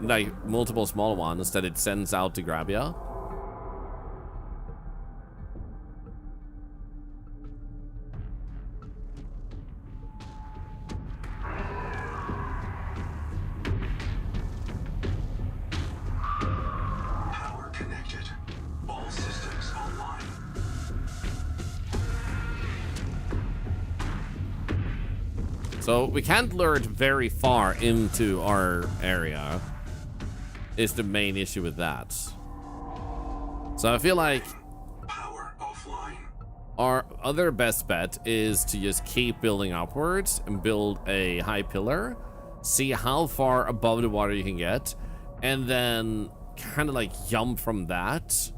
like multiple small ones that it sends out to grab ya. Power connected. All systems online. So we can't lure it very far into our area is the main issue with that. So I feel like Power offline. our other best bet is to just keep building upwards and build a high pillar, see how far above the water you can get, and then kind of like jump from that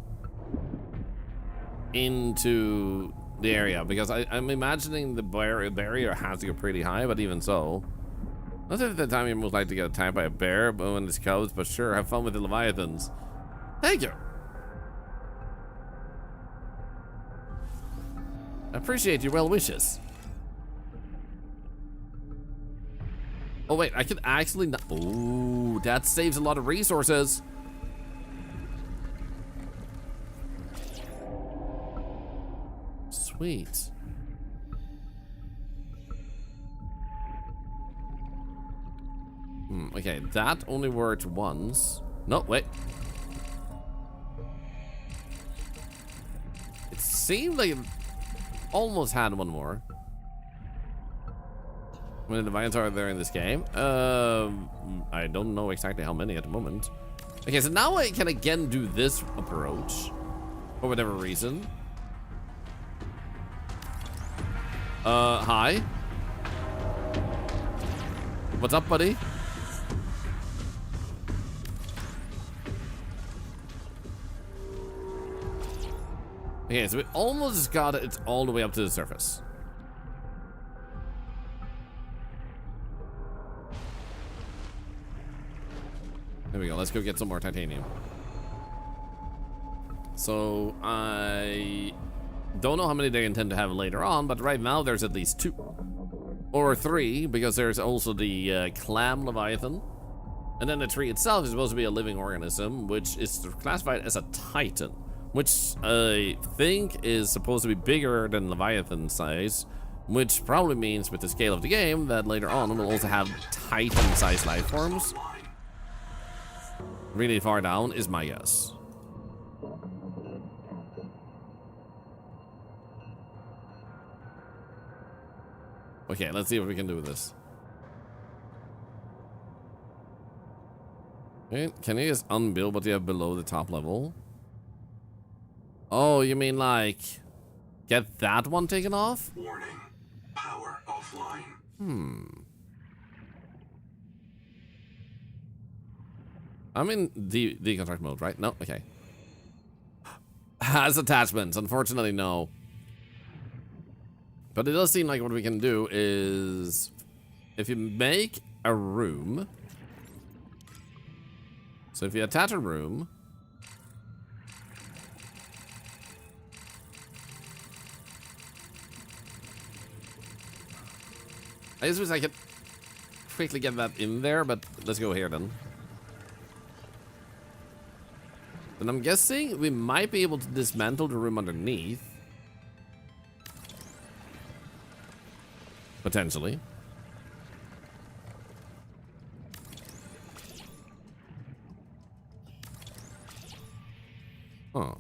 into the area, because I'm imagining the barrier has to go pretty high, but even so. Not at the time you're most likely to get attacked by a bear, but when it's cubs, but sure, have fun with the leviathans. Thank you. I appreciate your well wishes. Oh wait, I could actually not. Ooh, that saves a lot of resources. Sweet. Okay, that only worked once. No, wait. It seemed like it almost had one more. How many divines are there in this game? I don't know exactly how many at the moment. Okay, so now I can again do this approach for whatever reason. Hi. What's up, buddy? Okay, so we almost got it all the way up to the surface. There we go. Let's go get some more titanium. So I don't know how many they intend to have later on, but right now there's at least 2 or 3, because there's also the clam leviathan, and then the tree itself is supposed to be a living organism, which is classified as a titan, which I think is supposed to be bigger than leviathan size, which probably means with the scale of the game that later on we'll also have titan sized life forms. Really far down is my guess. Okay, let's see what we can do with this. Okay, can you just unbuild what you have below the top level? Oh, you mean like get that one taken off? Warning. Power offline. I'm in deconstruct mode, right? No, okay. has attachments. Unfortunately, no. But it does seem like what we can do is, if you make a room, so if you attach a room, I just wish I could quickly get that in there, but let's go here then. And I'm guessing we might be able to dismantle the room underneath. Potentially. Oh.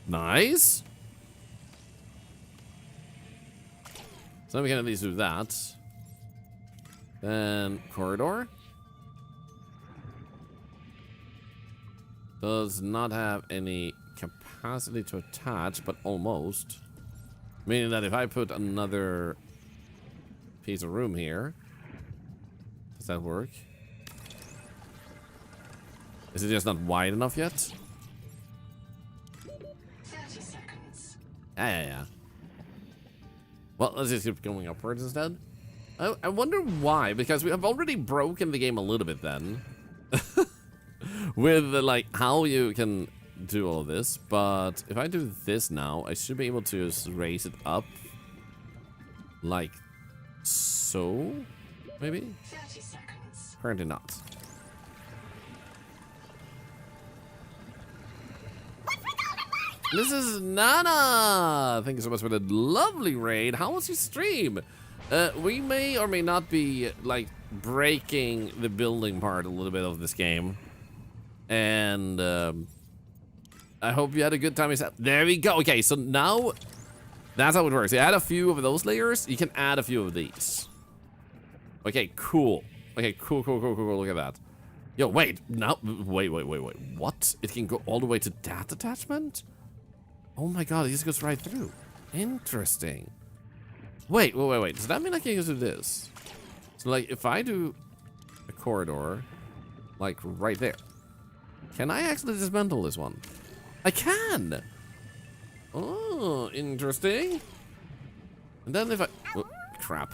Nice. So we can at least do that. Then corridor. Does not have any capacity to attach, but almost. Meaning that if I put another piece of room here, does that work? Is it just not wide enough yet? 30 seconds. Yeah. Well, let's just keep going upwards instead. I wonder why, because we have already broken the game a little bit then. With, like, how you can do all this. But if I do this now, I should be able to just raise it up. Like so, maybe? 30 seconds. Apparently not. This is Nana! Thank you so much for the lovely raid. How was your stream? We may or may not be, like, breaking the building part a little bit of this game. And, I hope you had a good time yourself. There we go. Okay, so now, that's how it works. You add a few of those layers, you can add a few of these. Okay, cool. Okay, cool. Look at that. Yo, wait. No, wait. What? It can go all the way to that attachment? Oh my god, it just goes right through. Interesting. Wait. Does that mean I can do this? So, like, if I do a corridor, like, right there, can I actually dismantle this one? I can! Oh, interesting. And then if I... Oh, crap.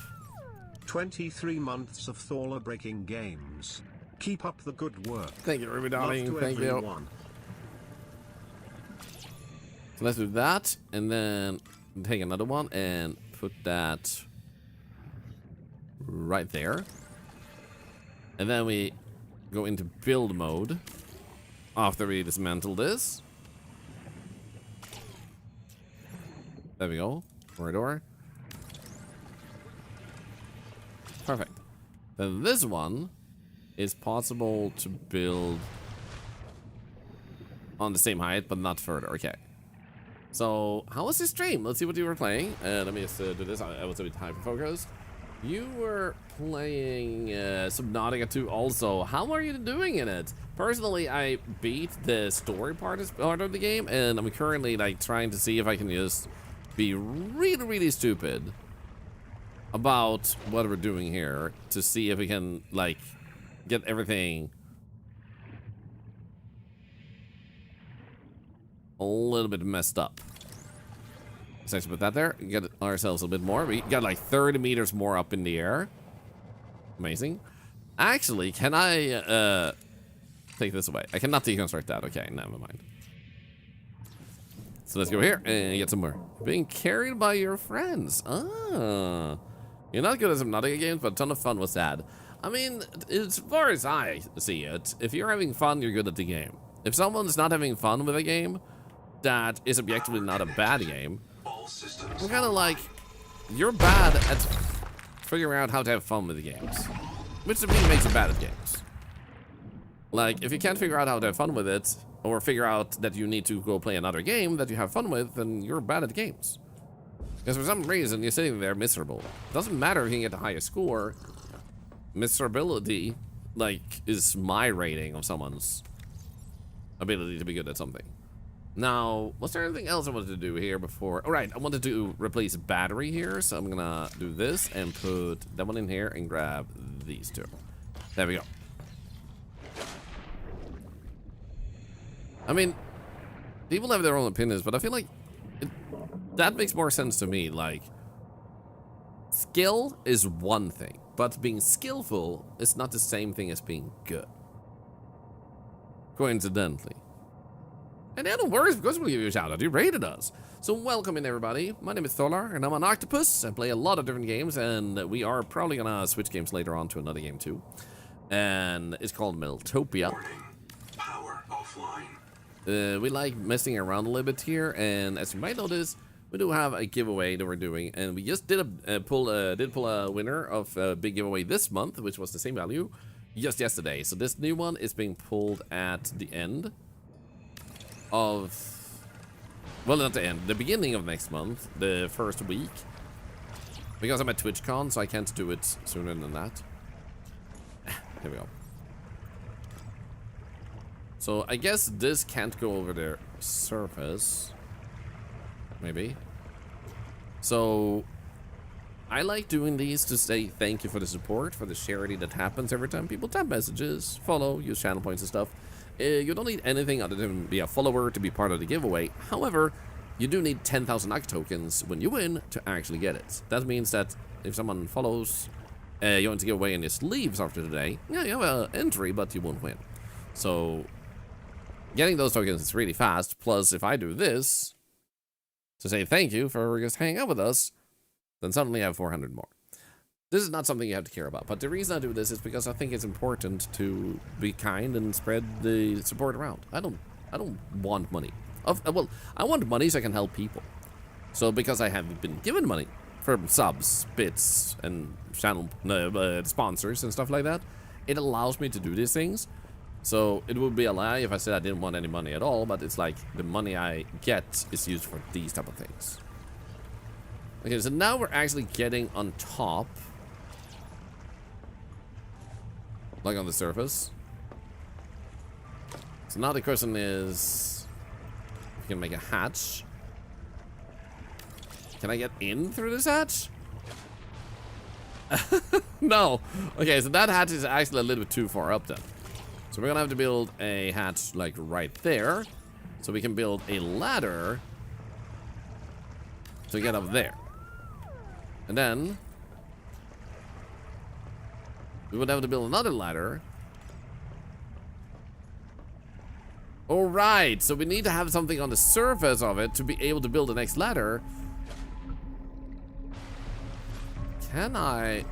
23 months of Thorlar breaking games. Keep up the good work. Thank you, Ruby darling. Love to Thank you. everyone. So let's do that, and then take another one and put that right there. And then we go into build mode after we dismantle this. There we go. Corridor. Perfect. Then this one is possible to build on the same height, but not further. Okay. So, how was your stream? Let's see what you were playing. Let me just do this. I was a bit hyper-focused. You were playing Subnautica 2 also. How are you doing in it? Personally, I beat the story part of the game, and I'm currently like trying to see if I can just be really stupid about what we're doing here to see if we can like get everything a little bit messed up. Let's actually put that there. Get ourselves a bit more. We got like 30 meters more up in the air. Amazing. Actually, can I take this away? I cannot deconstruct that. Okay, never mind. So let's go here and get some more. Being carried by your friends. Ah. You're not good at Subnautica games, but a ton of fun was had. I mean, as far as I see it, if you're having fun, you're good at the game. If someone's not having fun with a game that is objectively not a bad game, we're kind of like, you're bad at figuring out how to have fun with the games. Which to me makes you bad at games. Like, if you can't figure out how to have fun with it, or figure out that you need to go play another game that you have fun with, then you're bad at games. Because for some reason, you're sitting there miserable. Doesn't matter if you can get the highest score. Miserability, like, is my rating of someone's ability to be good at something. Now, was there anything else I wanted to do here before? All right, I wanted to replace a battery here, so I'm gonna do this and put that one in here and grab these two. There we go. I mean, people have their own opinions, but I feel like that makes more sense to me. Like, skill is one thing, but being skillful is not the same thing as being good. Coincidentally. And yeah, no worries, because we'll give you a shout out. You rated us. So welcome in, everybody. My name is Thorlar, and I'm an octopus. I play a lot of different games, and we are probably gonna switch games later on to another game too. And it's called Meltopia. Warning. Power offline. We like messing around a little bit here, and as you might notice, we do have a giveaway that we're doing, and we just did pull a winner of a big giveaway this month, which was the same value just yesterday. So this new one is being pulled at the end of, well, not the end, the beginning of next month, the first week, because I'm at TwitchCon, so I can't do it sooner than that. Here we go. So I guess this can't go over the surface. Maybe. So I like doing these to say thank you for the support, for the charity that happens every time people tap messages, follow, use channel points and stuff. You don't need anything other than be a follower to be part of the giveaway. However, you do need 10,000 Aki tokens when you win to actually get it. That means that if someone follows you want to give away and just leaves after today, yeah, you have an entry, but you won't win. So getting those tokens is really fast. Plus, if I do this to say thank you for just hanging out with us, then suddenly I have 400 more. This is not something you have to care about, but the reason I do this is because I think it's important to be kind and spread the support around. I don't want money. Well, I want money so I can help people. So because I have been given money for subs, bits, and channel sponsors and stuff like that, it allows me to do these things. So it would be a lie if I said I didn't want any money at all, but it's like the money I get is used for these type of things. Okay, so now we're actually getting on top. Like on the surface. So now the question is, if we can make a hatch. Can I get in through this hatch? No. Okay, so that hatch is actually a little bit too far up then. So we're gonna have to build a hatch like right there. So we can build a ladder to get up there. And then we would have to build another ladder. Alright, so we need to have something on the surface of it to be able to build the next ladder. Can I?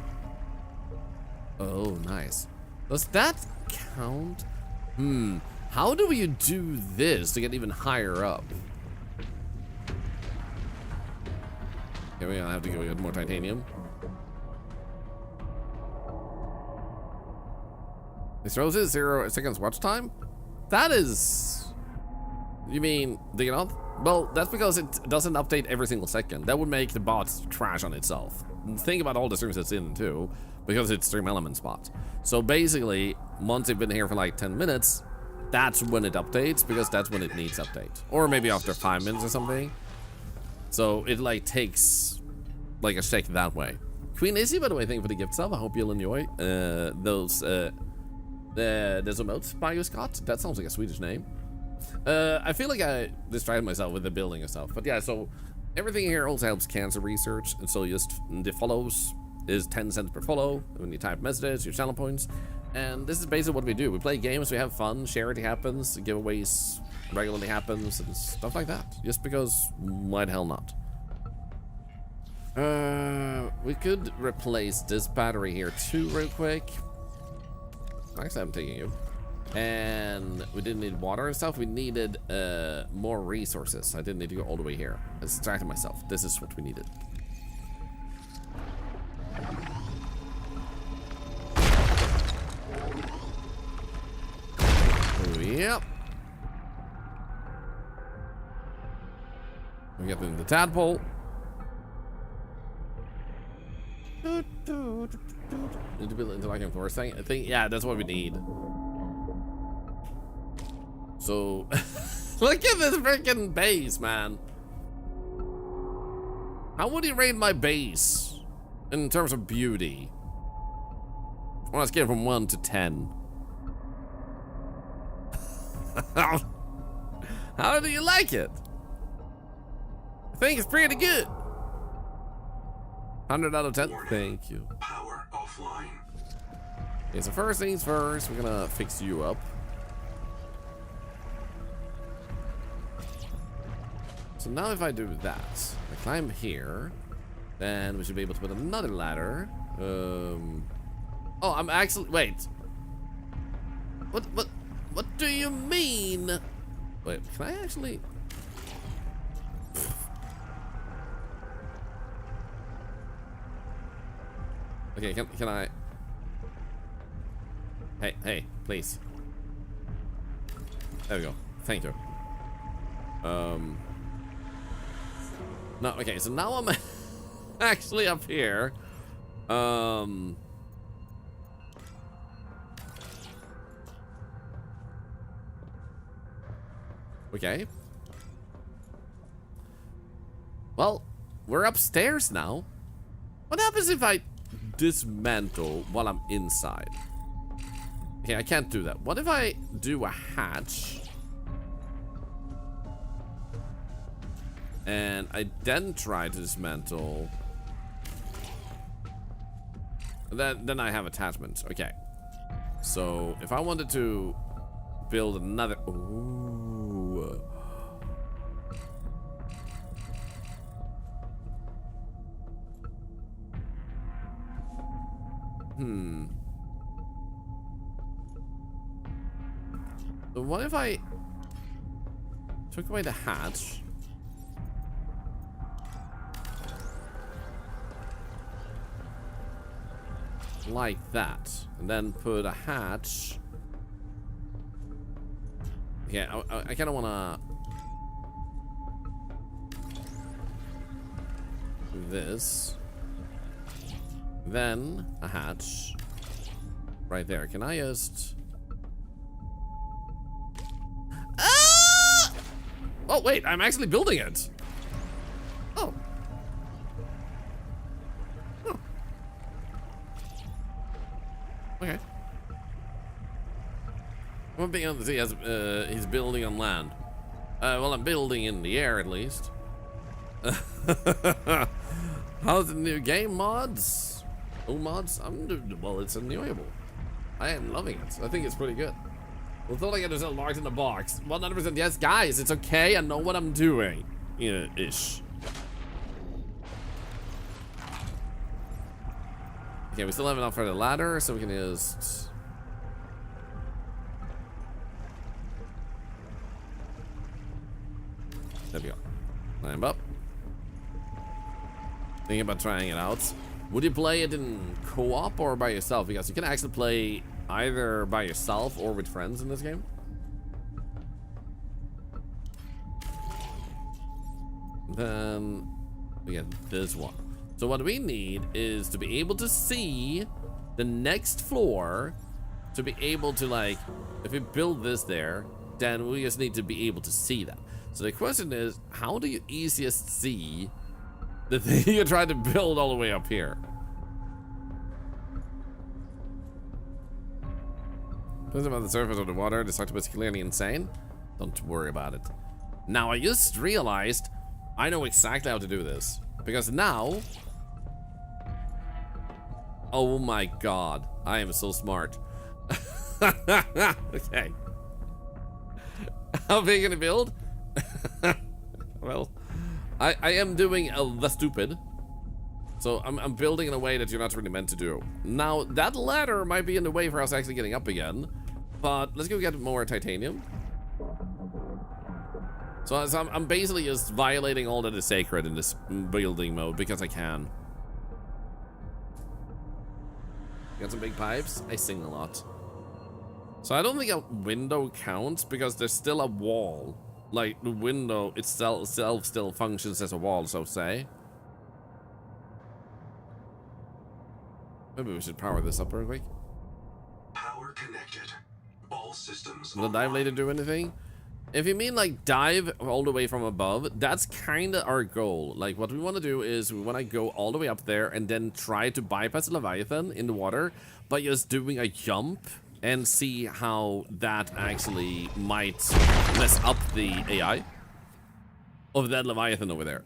Oh, nice. Does that count? How do you do this to get even higher up? Okay, we're gonna have to get more titanium. This roses 0 seconds watch time? That is... You mean, digging up? Well, that's because it doesn't update every single second. That would make the bot crash on itself. Think about all the streams it's in too, because it's Stream Element spot. So basically, once it's been here for like 10 minutes, that's when it updates, because that's when it needs update. Or maybe after 5 minutes or something. So it like takes like a sec that way. Queen Izzy, by the way, thank you for the gift sub. I hope you'll enjoy those emotes by you, Scott. That sounds like a Swedish name. I feel like I distracted myself with the building and stuff. But yeah, so everything here also helps cancer research. And so just the follows is 10 cents per follow. When you type messages, your channel points. And this is basically what we do. We play games, we have fun, charity happens, giveaways regularly happens, and stuff like that. Just because, why the hell not? We could replace this battery here too real quick. Actually, I'm taking you. And we didn't need water and stuff. We needed more resources. I didn't need to go all the way here. I distracted myself. This is what we needed. Oh, yep. We got the tadpole. Need to build into like a forest thing. I think, yeah, that's what we need. So, look at this freaking base, man. How would you rate my base in terms of beauty? On a scale from 1 to 10. How do you like it? I think it's pretty good. 100 out of 10. Warning. Thank you. Power offline. Okay, so first things first, we're gonna fix you up. So now if I do that, I climb here, then we should be able to put another ladder. Oh, I'm actually, wait. What do you mean? Wait, can I actually? Okay, can I? Hey, please. There we go. Thank you. No, okay, so now I'm actually up here. Okay. Well, we're upstairs now. What happens if I dismantle while I'm inside? Okay, I can't do that. What if I do a hatch? And I then try to dismantle. Then I have attachments. Okay. So if I wanted to build another. Ooh. So what if I took away the hatch? Like that, and then put a hatch. Yeah, I kind of want to do this, then a hatch right there. Can I just? Ah! Oh wait, I'm actually building it. Oh. Okay. I'm being on the sea as he's building on land. Well, I'm building in the air at least. How's the new game mods? Oh, mods? Well, it's enjoyable. I am loving it. I think it's pretty good. Well, thought I got to locked in the box. 100% yes, guys. It's okay. I know what I'm doing. Yeah, ish. Okay, we still have enough for the ladder, so we can just. There we go. Climb up. Thinking about trying it out. Would you play it in co-op or by yourself? Because you can actually play either by yourself or with friends in this game. Then we get this one. So what we need is to be able to see the next floor, to be able to, like, if we build this there, then we just need to be able to see that. So the question is, how do you easiest see the thing you're trying to build all the way up here? Something about the surface of the water, this octopus is clearly insane. Don't worry about it. Now I just realized I know exactly how to do this. Because now, oh my god, I am so smart. Okay. How big gonna build? Well, I am doing the stupid. So I'm building in a way that you're not really meant to do. Now, that ladder might be in the way for us actually getting up again. But let's go get more titanium. So I'm basically just violating all that is sacred in this building mode because I can. Got some big pipes. I sing a lot. So I don't think a window counts because there's still a wall. Like the window itself still functions as a wall, so say. Maybe we should power this up real quick. Power connected. All systems. Will the dive later do anything? If you mean like dive all the way from above, that's kind of our goal. Like what we want to do is we want to go all the way up there and then try to bypass the Leviathan in the water by just doing a jump and see how that actually might mess up the AI of that Leviathan over there.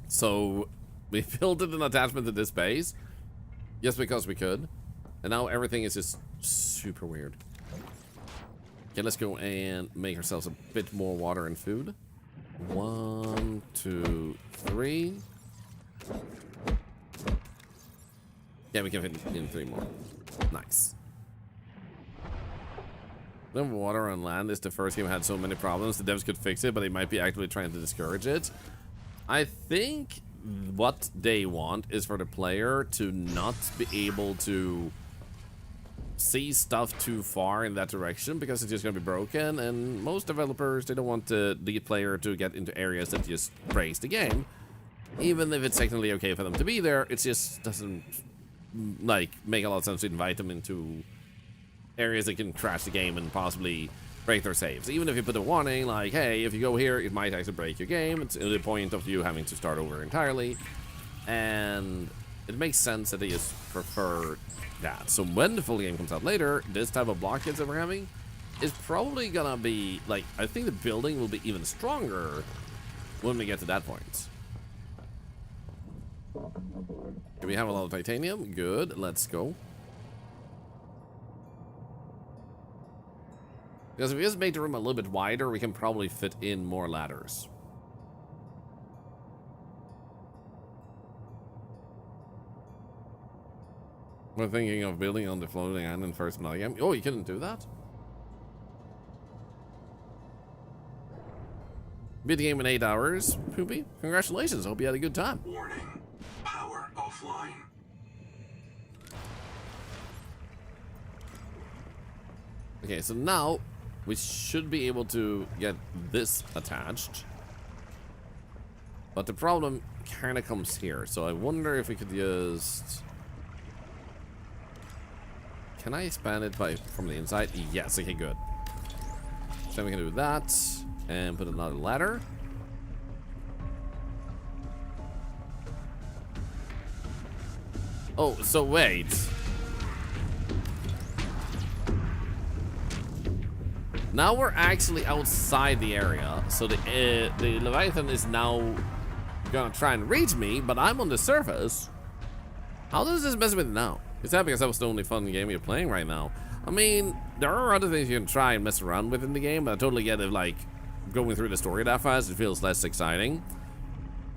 So we built an attachment to this base just because we could, and now everything is just super weird. Okay, let's go and make ourselves a bit more water and food. 1, 2, 3. Yeah, we can fit in 3 more. Nice. Then water on land is the first game had so many problems. The devs could fix it, but they might be actively trying to discourage it. I think what they want is for the player to not be able to see stuff too far in that direction because it's just going to be broken, and most developers, they don't want the player to get into areas that just breaks the game. Even if it's technically okay for them to be there, it just doesn't like make a lot of sense to invite them into areas that can crash the game and possibly break their saves. Even if you put a warning like, hey, if you go here, it might actually break your game. It's the point of you having to start over entirely. And it makes sense that they just prefer that. So when the full game comes out later, this type of blockades that we're having is probably gonna be, like, I think the building will be even stronger when we get to that point. Okay, we have a lot of titanium. Good, let's go. Because if we just make the room a little bit wider, we can probably fit in more ladders. We're thinking of building on the floating island first in the game. Oh, you couldn't do that? Beat the game in 8 hours. Poopy, congratulations. Hope you had a good time. Warning. Power offline. Okay, so now we should be able to get this attached. But the problem kind of comes here. So I wonder if we could just... Can I expand it from the inside? Yes, okay, good. So then we can do that and put another ladder. Oh, so wait. Now we're actually outside the area, so the Leviathan is now gonna try and reach me, but I'm on the surface. How does this mess with it now? Is that because that was the only fun game you're playing right now? I mean, there are other things you can try and mess around with in the game, but I totally get it, like, going through the story that fast, it feels less exciting.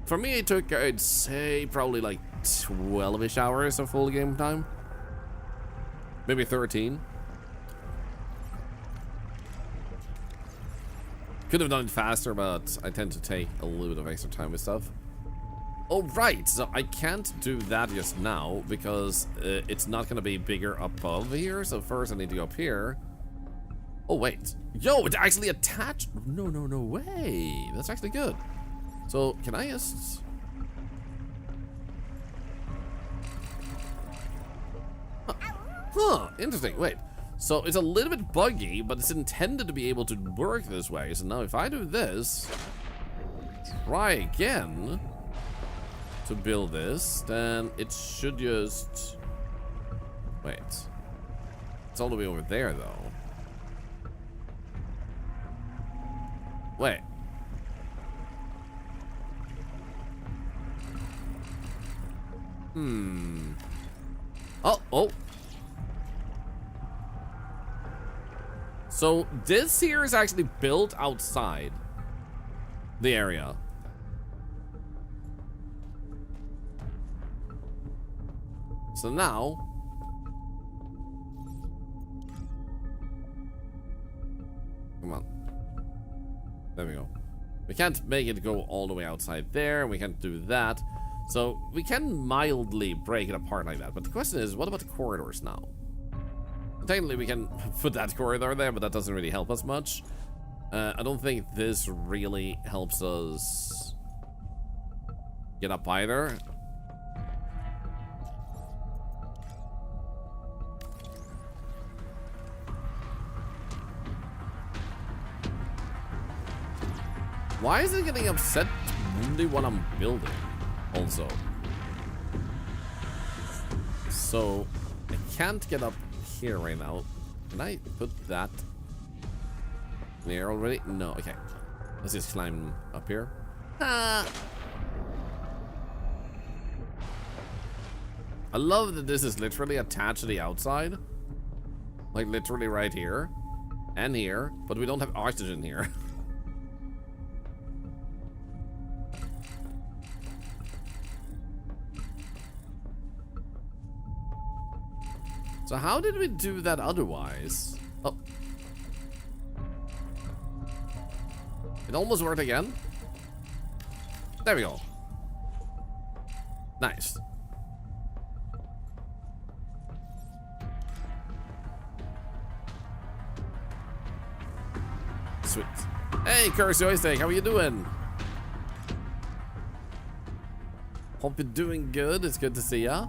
For me, it took, I'd say, probably like 12-ish hours of full game time. Maybe 13. Could have done it faster, but I tend to take a little bit of extra time with stuff. Oh, right, so I can't do that just now because it's not going to be bigger above here. So first I need to go up here. Oh, wait. Yo, it's actually attached. No, no, no way. That's actually good. So can I just... Huh, interesting. Wait. So it's a little bit buggy, but it's intended to be able to work this way. So now if I do this, try again to build this, then it should just... Wait. It's all the way over there, though. Wait. Oh, oh. So this here is actually built outside the area. So now, come on. There we go. We can't make it go all the way outside there. We can't do that. So we can mildly break it apart like that. But the question is, what about the corridors now? Technically, we can put that corridor there, but that doesn't really help us much. I don't think this really helps us get up either. Why is it getting upset only when I'm building? Also. So, I can't get up here right now. Can I put that there already? No, okay. Let's just climb up here. I love that this is literally attached to the outside. Like literally right here. And here. But we don't have oxygen here. So how did we do that otherwise? Oh. It almost worked again. There we go. Nice. Sweet. Hey, Curse Joystick, how are you doing? Hope you're doing good. It's good to see ya.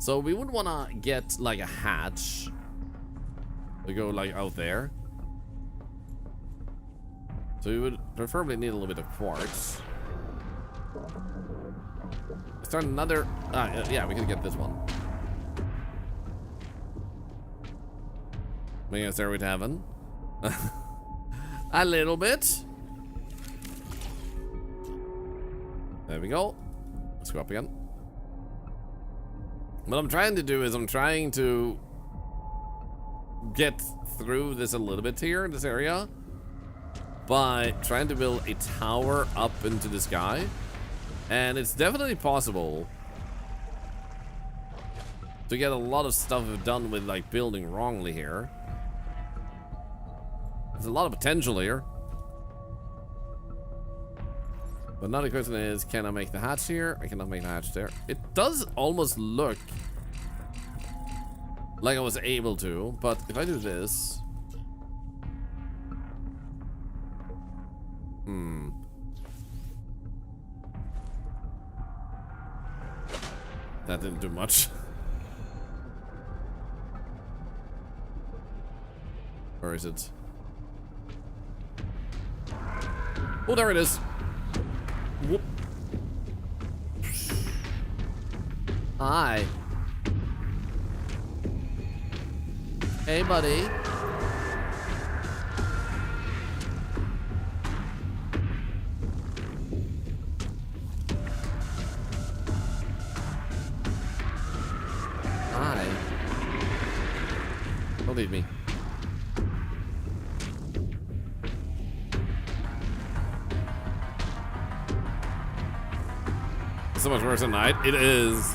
So we would want to get like a hatch. We go like out there. So we would preferably need a little bit of quartz. Start another. Yeah, we can get this one. Making a stairway to heaven. A little bit. There we go. Let's go up again. What I'm trying to do is I'm trying to get through this a little bit here in this area by trying to build a tower up into the sky. And it's definitely possible to get a lot of stuff done with like building wrongly here. There's a lot of potential here. But now the question is, can I make the hatch here? I cannot make the hatch there. It does almost look like I was able to, but if I do this... That didn't do much. Where is it? Oh, there it is. Whoop. Hi. Hey, buddy. Hi. Don't leave me. So much worse at night. It is.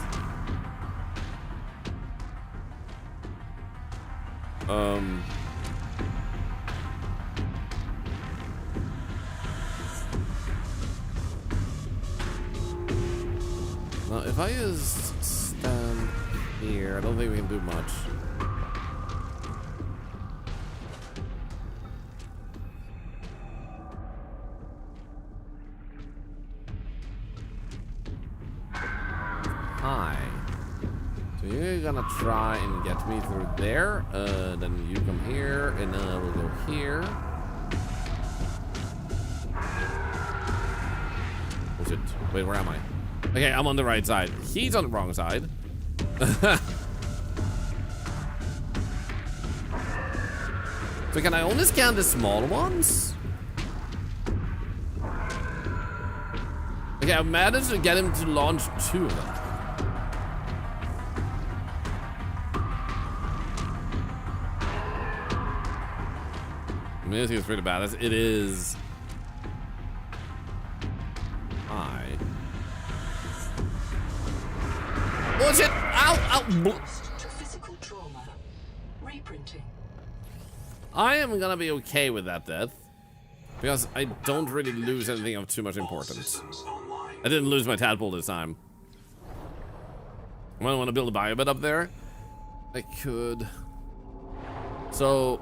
Now, if I just stand here, I don't think we can do much. Hi. So you're gonna try and get me through there. Then you come here, and then I will go here. Oh shit. Wait, where am I? Okay, I'm on the right side. He's on the wrong side. So can I only scan the small ones? Okay, I managed to get him to launch 2 of them. I mean, this is pretty bad. It is. Oh shit! Ow! Ow! To physical trauma. Reprinting. I am gonna be okay with that death. Because I don't really lose anything of too much importance. I didn't lose my tadpole this time. I want to build a biobed up there. I could. So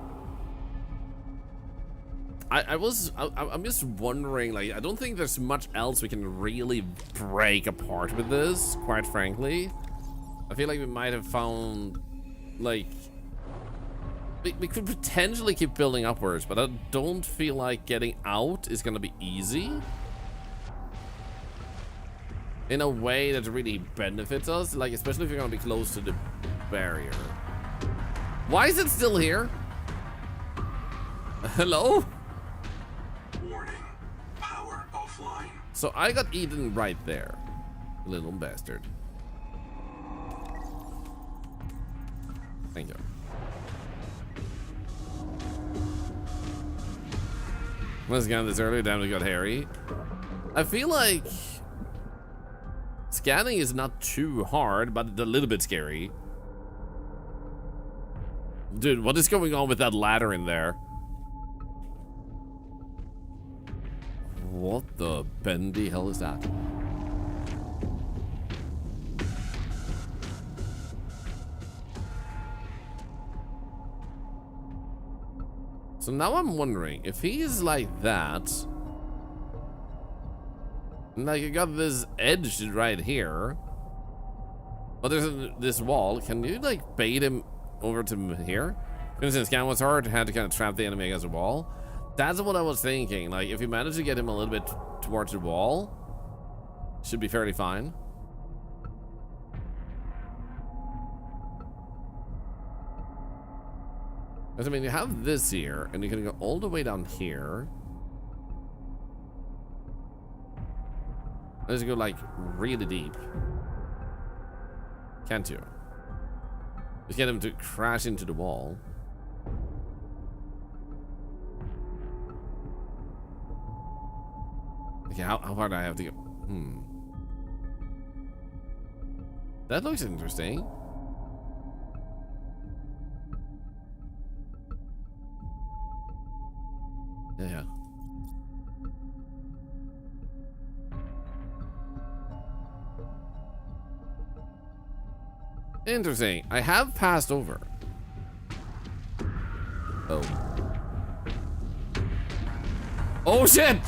I'm just wondering, like, I don't think there's much else we can really break apart with this, quite frankly. I feel like we might have found, like, We could potentially keep building upwards, but I don't feel like getting out is gonna be easy. In a way that really benefits us, like especially if you're gonna be close to the barrier. Why is it still here? Hello? Warning. Power offline. So I got eaten right there. Little bastard. Thank you. Let's get on this earlier. Damn, we got Harry. I feel like scanning is not too hard, but a little bit scary. Dude, what is going on with that ladder in there? What the bendy hell is that? So now I'm wondering if he's like that, like you got this edge right here, but there's this wall. Can you like bait him over to here? For instance, scan was hard, had to kind of trap the enemy against a wall. That's what I was thinking. Like if you manage to get him a little bit towards the wall, should be fairly fine. I mean, you have this here, and you can go all the way down here. Let's go like really deep. Can't you? Just get him to crash into the wall. Okay, how far do I have to go? That looks interesting. Yeah. Interesting. I have passed over. Oh. Oh shit!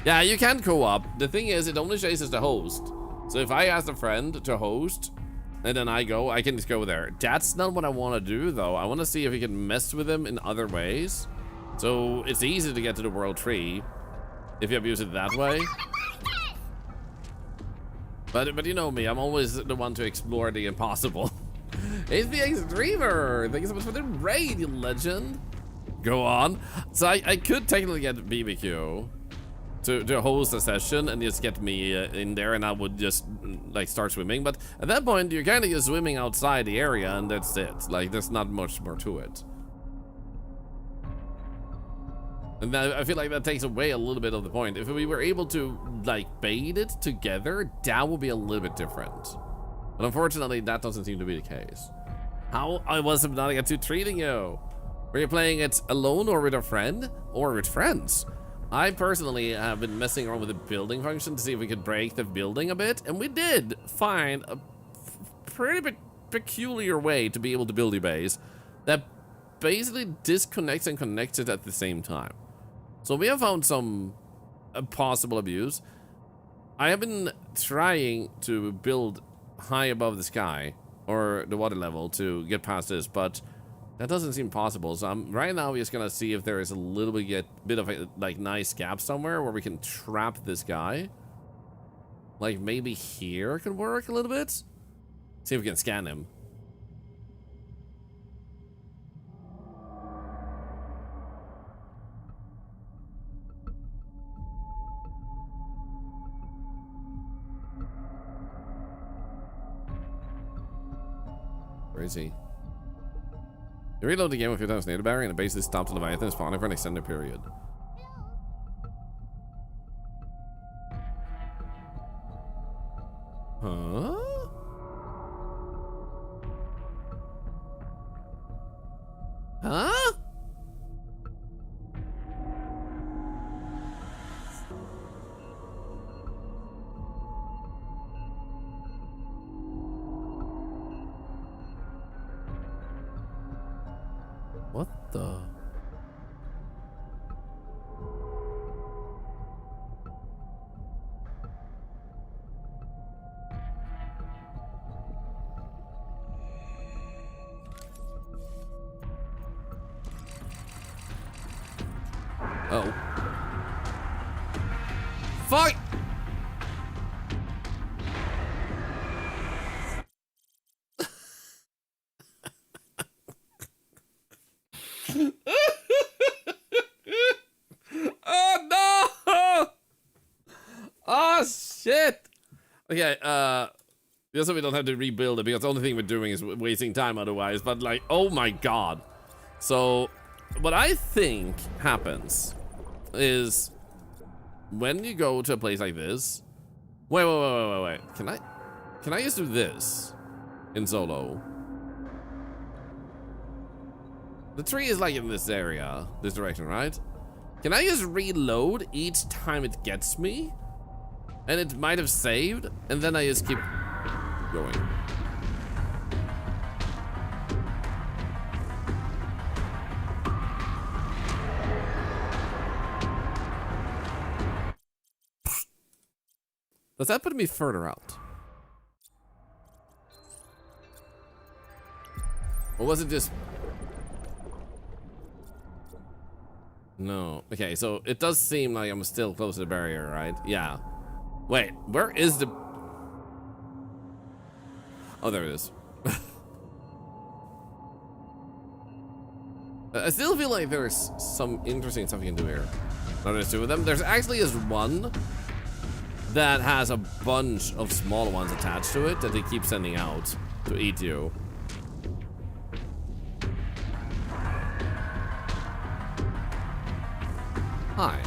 Yeah, you can co-op. The thing is, it only chases the host. So if I ask a friend to host, and then I go, I can just go there. That's not what I want to do, though. I want to see if we can mess with them in other ways. So it's easy to get to the world tree if you abuse it that way. But you know me, I'm always the one to explore the impossible. It's the Extremer! Thank you so much for the raid, you legend. Go on. So I could technically get BBQ to host a session and just get me in there, and I would just like start swimming. But at that point, you're kind of just swimming outside the area, and that's it. Like, there's not much more to it. And I feel like that takes away a little bit of the point. If we were able to like bait it together, that would be a little bit different. But unfortunately, that doesn't seem to be the case. How I was Hypnotic to treating you? Were you playing it alone or with a friend? Or with friends? I personally have been messing around with the building function to see if we could break the building a bit, and we did find a pretty peculiar way to be able to build your base that basically disconnects and connects it at the same time. So we have found some possible abuse. I have been trying to build high above the sky or the water level to get past this, but that doesn't seem possible. So right now we're just gonna see if there is a little bit of a like nice gap somewhere where we can trap this guy. Like maybe here could work a little bit. See if we can scan him. Where is he? You reload the game a few times near the barrier and it basically stops the Leviathan spawning for an extended period. Huh? Huh? What the? Oh. Fuck! Oh no! Oh shit! Okay, just so we don't have to rebuild it, because the only thing we're doing is wasting time otherwise, but like, oh my god. So, what I think happens is when you go to a place like this. Wait. Can I just do this in solo? The tree is like in this area, this direction, right? Can I just reload each time it gets me? And it might have saved, and then I just keep going. Does that put me further out? Or was it just... No. Okay, so it does seem like I'm still close to the barrier, right? Yeah. Wait, where is the... Oh, there it is. I still feel like there's some interesting stuff you can do here. No, there's two of them. There's actually is one that has a bunch of small ones attached to it that they keep sending out to eat you. Hi.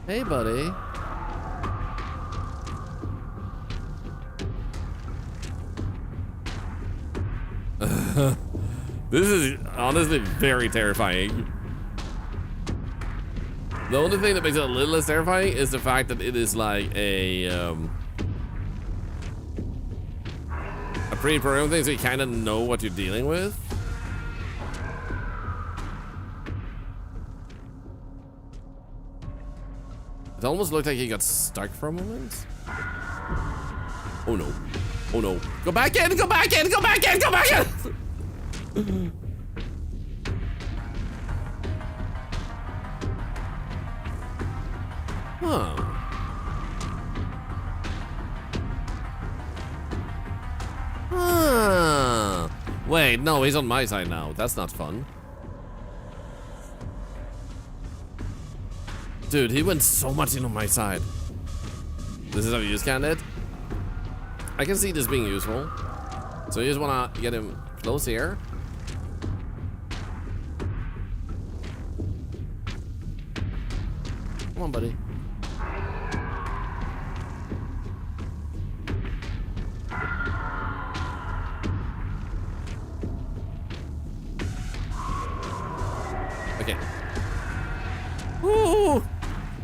Hey, buddy. This is honestly very terrifying. The only thing that makes it a little less terrifying is the fact that it is like a pre-programmed thing, so you kind of know what you're dealing with. It almost looked like he got stuck for a moment. Oh no. Oh no. Go back in! Go back in! Go back in! Go back in! Huh. Huh. Wait, no, he's on my side now. That's not fun. Dude, he went so much in on my side. This is how you scan it. I can see this being useful. So you just wanna get him close here. Come on, buddy. Okay. Ooh.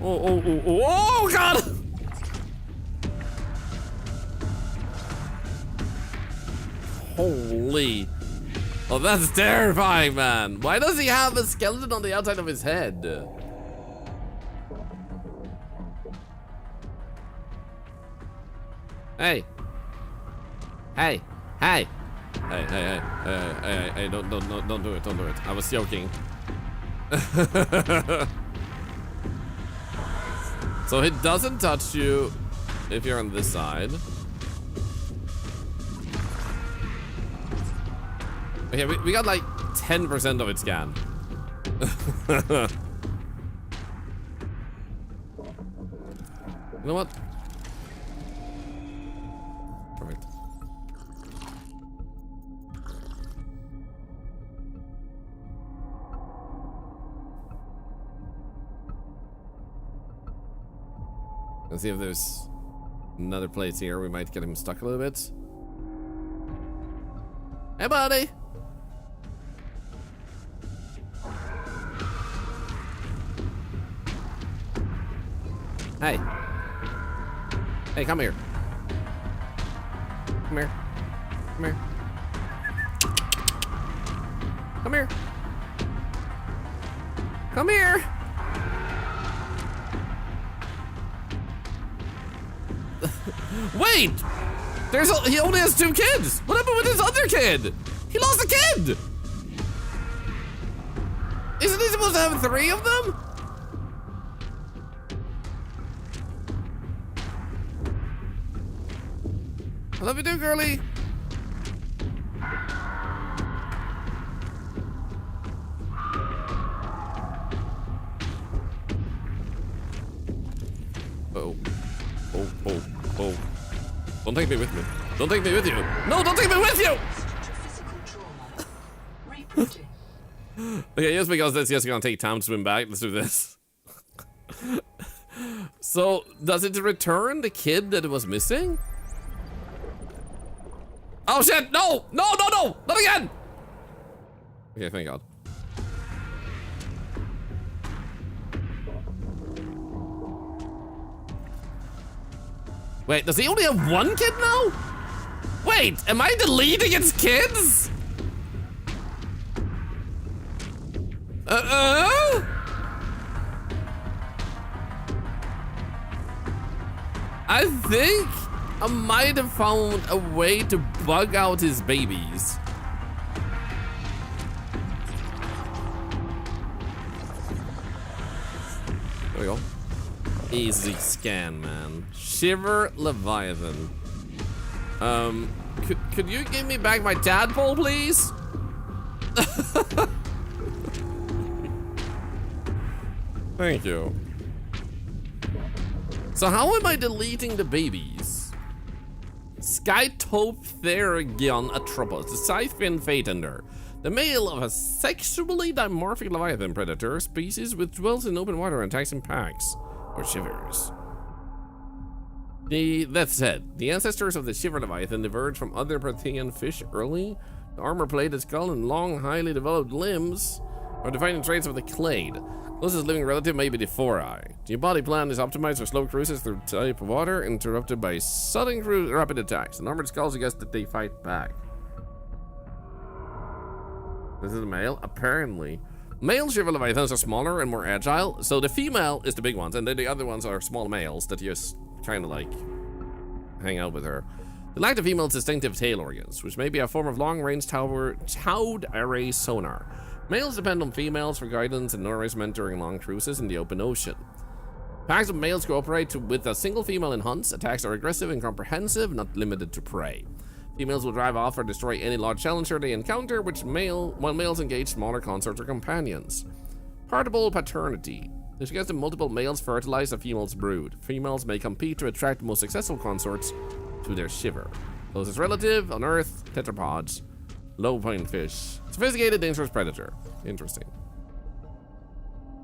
Oh, God! Holy. Oh, that's terrifying, man. Why does he have a skeleton on the outside of his head? Hey. Hey. Hey. Hey, don't do it, don't do it. I was joking. So it doesn't touch you if you're on this side. Okay, we got like 10% of it scanned. You know what? Perfect. Let's see if there's another place here. We might get him stuck a little bit. Hey, buddy. Hey. Hey, come here. Come here. Come here. Come here. Come here. Wait! He only has 2 kids. What happened with his other kid? He lost a kid. Isn't he supposed to have 3 of them? I love you too, girly. Oh. Oh, oh, oh. Don't take me with me. Don't take me with you. No, don't take me with you! Okay, just because this is gonna take time to swim back, let's do this. So, does it return the kid that was missing? Oh shit, no! No, no, no! Not again! Okay, thank God. Wait, does he only have 1 kid now? Wait, am I deleting its kids? I think I might have found a way to bug out his babies. There we go. Easy scan, man. Shiver Leviathan. Could you give me back my tadpole, please? Thank you. So how am I deleting the babies? Skytophtherigion atropos, the Scythian Fatender. The male of a sexually dimorphic Leviathan predator species which dwells in open water and attacks in packs, or shivers. That said, the ancestors of the Shiver Leviathan diverged from other Protean fish early. The armor-plated skull and long, highly developed limbs are defining traits of the clade. Closest living relative may be the Thorlar. The body plan is optimized for slow cruises through type of water, interrupted by sudden rapid attacks. The armored skull suggests that they fight back. This is a male? Apparently. Male Shiver Leviathans are smaller and more agile, so the female is the big ones, and then the other ones are small males that just kind of like hang out with her. They lack the female's distinctive tail organs, which may be a form of long-range towed array sonar. Males depend on females for guidance and nourishment during long cruises in the open ocean. Packs of males cooperate with a single female in hunts. Attacks are aggressive and comprehensive, not limited to prey. Females will drive off or destroy any large challenger they encounter, while males engage smaller consorts or companions. Partible paternity. This suggests that multiple males fertilize a female's brood. Females may compete to attract the most successful consorts to their shiver. Closest relative on Earth, tetrapods. Low point fish. Sophisticated, dangerous predator. Interesting.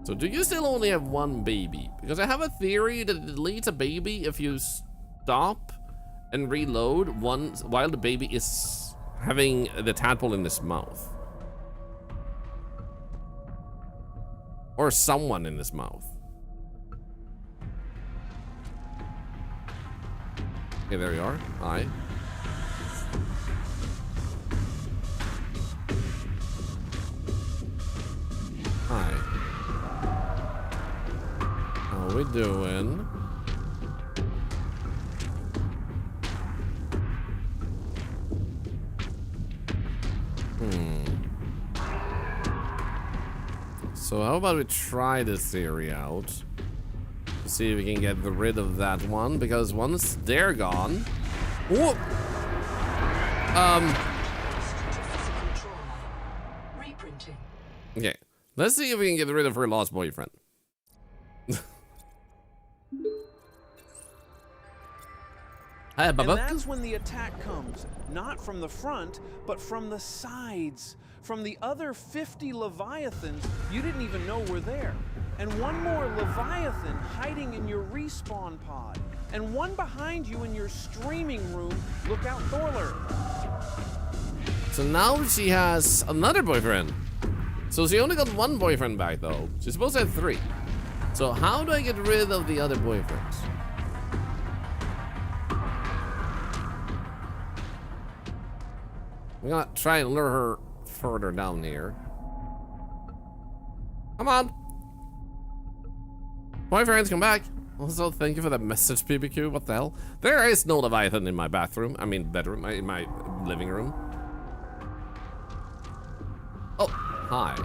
So do you still only have 1 baby? Because I have a theory that it deletes a baby if you stop and reload while the baby is having the tadpole in his mouth. Or someone in his mouth. Okay, there you are. Hi. Hi. How we doing? So how about we try this theory out to see if we can get rid of that one, because once they're gone, whoop. Okay, let's see if we can get rid of her lost boyfriend. Hi, Bubba. And that's when the attack comes, not from the front, but from the sides. From the other 50 Leviathans you didn't even know were there. And one more Leviathan hiding in your respawn pod. And one behind you in your streaming room. Look out, Thorlar. So now she has another boyfriend. So she only got 1 boyfriend back though. She's supposed to have 3. So how do I get rid of the other boyfriends? I'm gonna try and lure her further down here. Come on. Boyfriends, come back. Also, thank you for the message, BBQ. What the hell? There is no Leviathan in my bathroom. I mean, bedroom. In my living room. Oh, hi.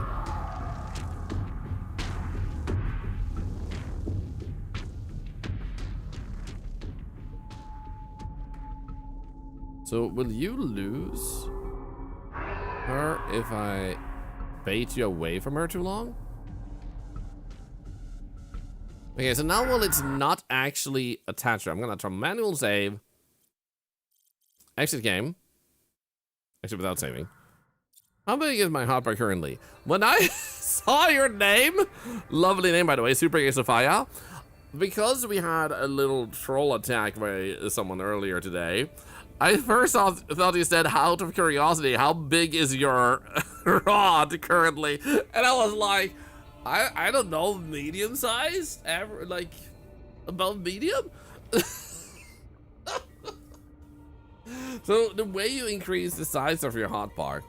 So, will you lose her if I bait you away from her too long? Okay, so now while it's not actually attached to her, I'm gonna try manual save. Exit game. Exit without saving. How big is my hotbar currently? When I saw your name, lovely name by the way, Super Sophia, because we had a little troll attack by someone earlier today, I first thought you said, out of curiosity, how big is your rod currently? And I was like, I don't know, medium sized? Like, above medium? So the way you increase the size of your hotbar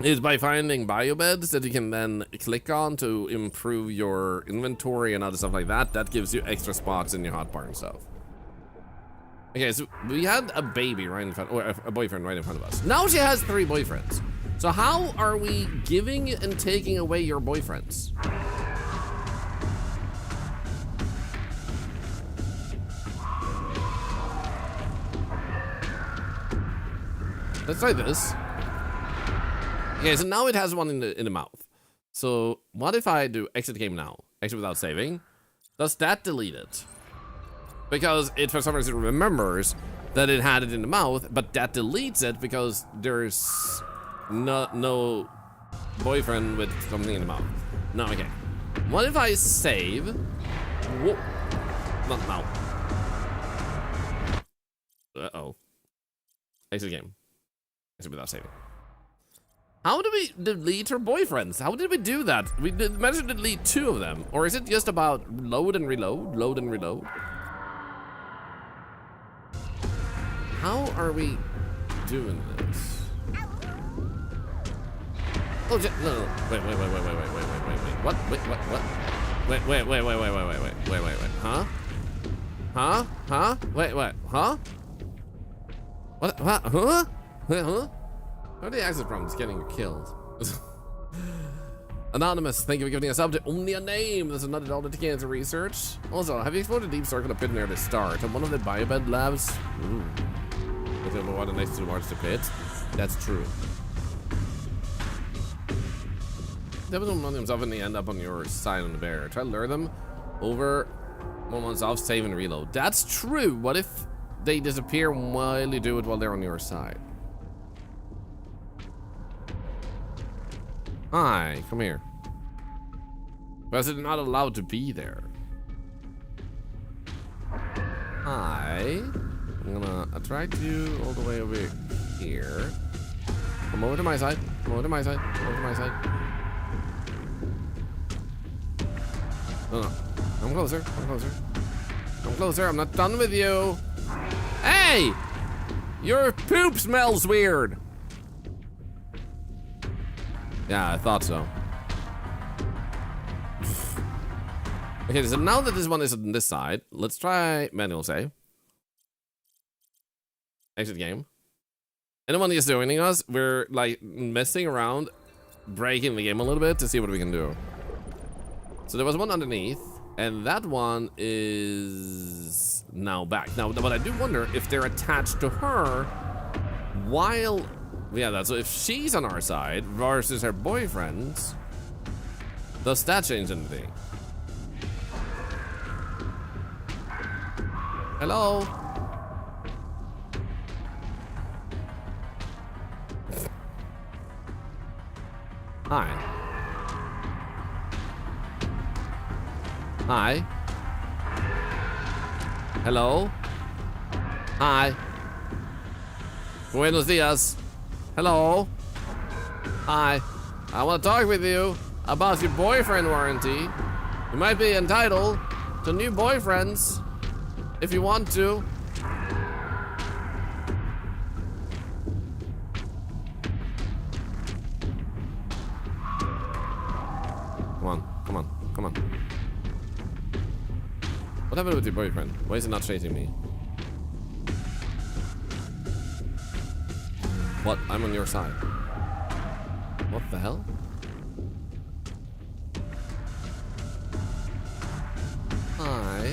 is by finding biobeds that you can then click on to improve your inventory and other stuff like that. That gives you extra spots in your hotbar and stuff. Okay, so we had a baby right in front, or a boyfriend right in front of us. Now she has 3 boyfriends. So how are we giving and taking away your boyfriends? Let's try this. Okay, so now it has one in the mouth. So what if I do exit game now? Exit without saving. Does that delete it? Because it for some reason remembers that it had it in the mouth, but that deletes it because there's no boyfriend with something in the mouth. No, okay. What if I save? Whoa. Not now. Uh-oh. Exit game. Exit without saving. How do we delete her boyfriends? How did we do that? We managed to delete 2 of them. Or is it just about load and reload? Load and reload? How are we doing this? Oh, no. Wait. What? Wait. Huh? Huh? Wait. Huh? What? Huh? Huh? How are the access problems getting killed? Anonymous, thank you for giving us up to only a name. There's another dollar to cancer research. Also, have you explored a deep circle of pit near the start? And one of the biobed labs? Ooh. With the water next to towards the pit? That's true. Devils will run themselves and they end up on your side on the bear. Try to lure them over 1 month off, save and reload. That's true. What if they disappear while you do it while they're on your side? Hi, come here. Because they're not allowed to be there. Hi. I'm gonna attract you all the way over here. Come over to my side. Come over to my side. Come over to my side. No. Come closer. Come closer. Come closer. I'm not done with you. Hey! Your poop smells weird. Yeah, I thought so. Okay, so now that this one is on this side, let's try manual save. Exit game. Anyone is joining us, we're like messing around, breaking the game a little bit to see what we can do. So there was one underneath, and that one is now back. Now, but I do wonder if they're attached to her while... Yeah, that's so if she's on our side versus her boyfriend's, does that change anything? Hello? Hi. Hi. Hello? Hi. Buenos dias. Hello? Hi. I want to talk with you about your boyfriend warranty. You might be entitled to new boyfriends if you want to. Come on. What happened with your boyfriend? Why is he not chasing me? What? I'm on your side. What the hell? Hi.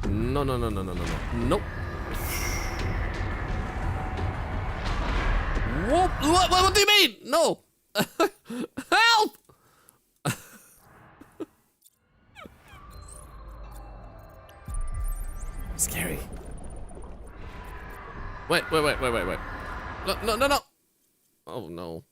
No, no, no, no, no, no, no. Nope. What do you mean? No. Help! Scary. Wait. No. Oh, no. Oh, no!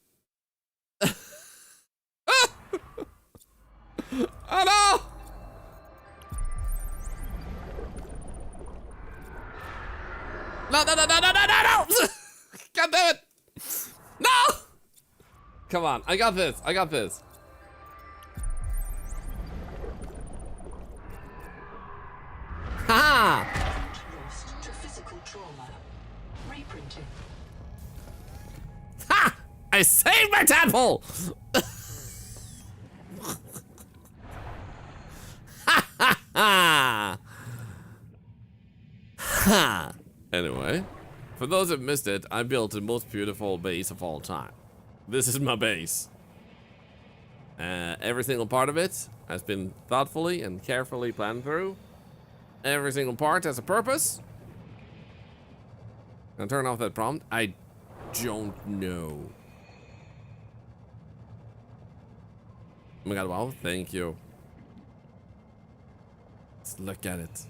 No! God damn it! No! Come on, I got this. Ha! Lost to physical trauma. Reprinting. Ha! I saved my tadpole! Ha! Ha! Anyway, for those that missed it, I built the most beautiful base of all time. This is my base. Every single part of it has been thoughtfully and carefully planned through. Every single part has a purpose. Can I turn off that prompt? I don't know. Oh my god, wow, thank you. Let's look at it.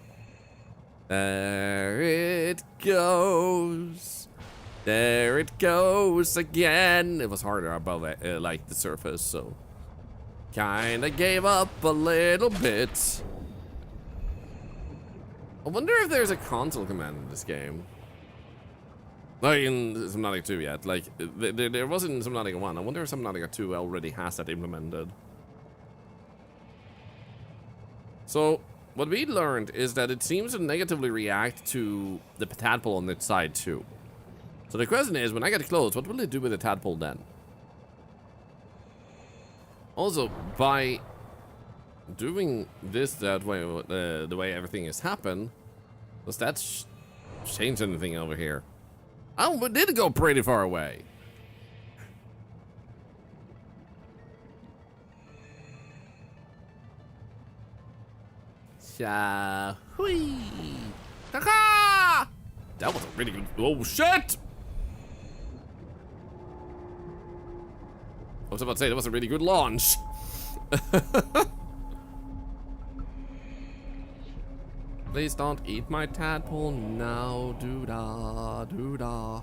There it goes. There it goes again. It was harder above like the surface, so kinda gave up a little bit. I wonder if there's a console command in this game. Like in Subnautica 2 yet. Like there wasn't in Subnautica 1. I wonder if Subnautica 2 already has that implemented. So what we learned is that it seems to negatively react to the tadpole on its side too. So the question is, when I get close, what will it do with the tadpole then? Also, by doing this that way, the way everything has happened, does that change anything over here? Oh, it did go pretty far away. Hui! Taka! That was a really good. Oh shit! I was about to say that was a really good launch. Please don't eat my tadpole now, doo-da, doo-da.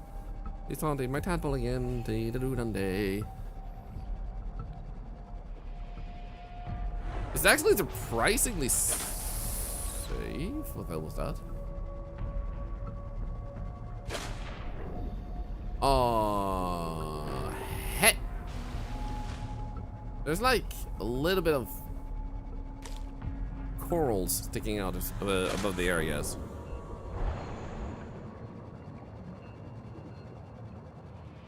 Please don't eat my tadpole again, dee-da-doo-dun-day. It's actually surprisingly safe. What the hell was that? Oh, heck. There's like a little bit of corals sticking out above the areas.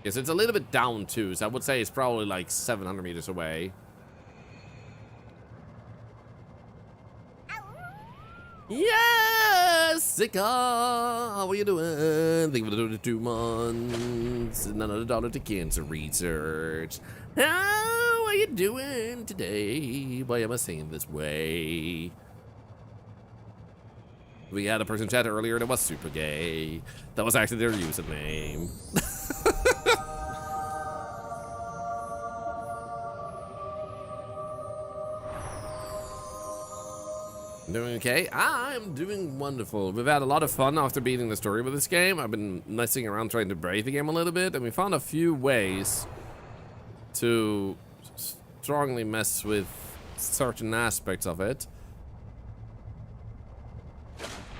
Yes, it's a little bit down too, so I would say it's probably like 700 meters away. Yes, Sika! How are you doing? Thank you for the 2 months. Another dollar to cancer research. How are you doing today? Why am I saying this way? We had a person chat earlier that was super gay. That was actually their username. Doing okay? I'm doing wonderful. We've had a lot of fun after beating the story with this game. I've been messing around trying to break the game a little bit, and we found a few ways to strongly mess with certain aspects of it.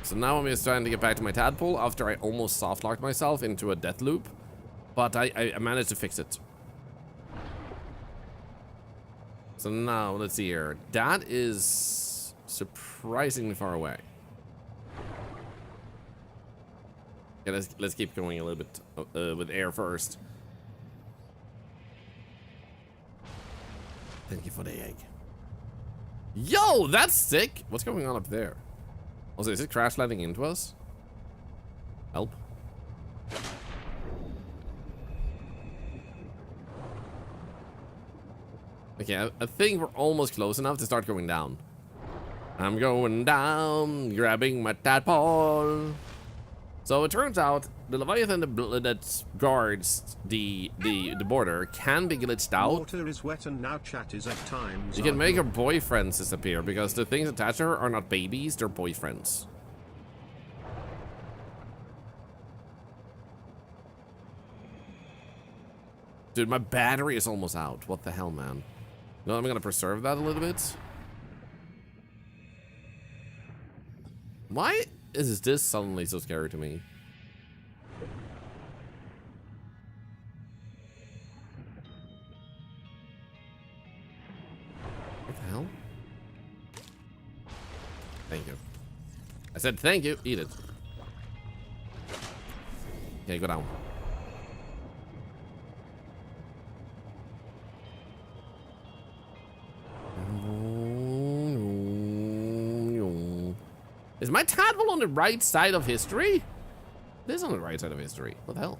So now I'm just trying to get back to my tadpole after I almost soft-locked myself into a death loop, but I managed to fix it. So now, let's see here. That is surprisingly far away. Okay, let's keep going a little bit with air first. Thank you for the egg. Yo, that's sick. What's going on up there? Also, is it crash landing into us? Help. Okay, I think we're almost close enough to start going down. I'm going down, grabbing my tadpole. So it turns out the Leviathan that guards the border can be glitched out. Water is wet and now chat is at times. You can make her boyfriends disappear because the things attached to her are not babies, they're boyfriends. Dude, my battery is almost out. What the hell, man? No, I'm gonna preserve that a little bit. Why is this suddenly so scary to me? What the hell? Thank you. I said thank you. Eat it. Okay, go down. Is my tadpole on the right side of history? It is on the right side of history. What the hell?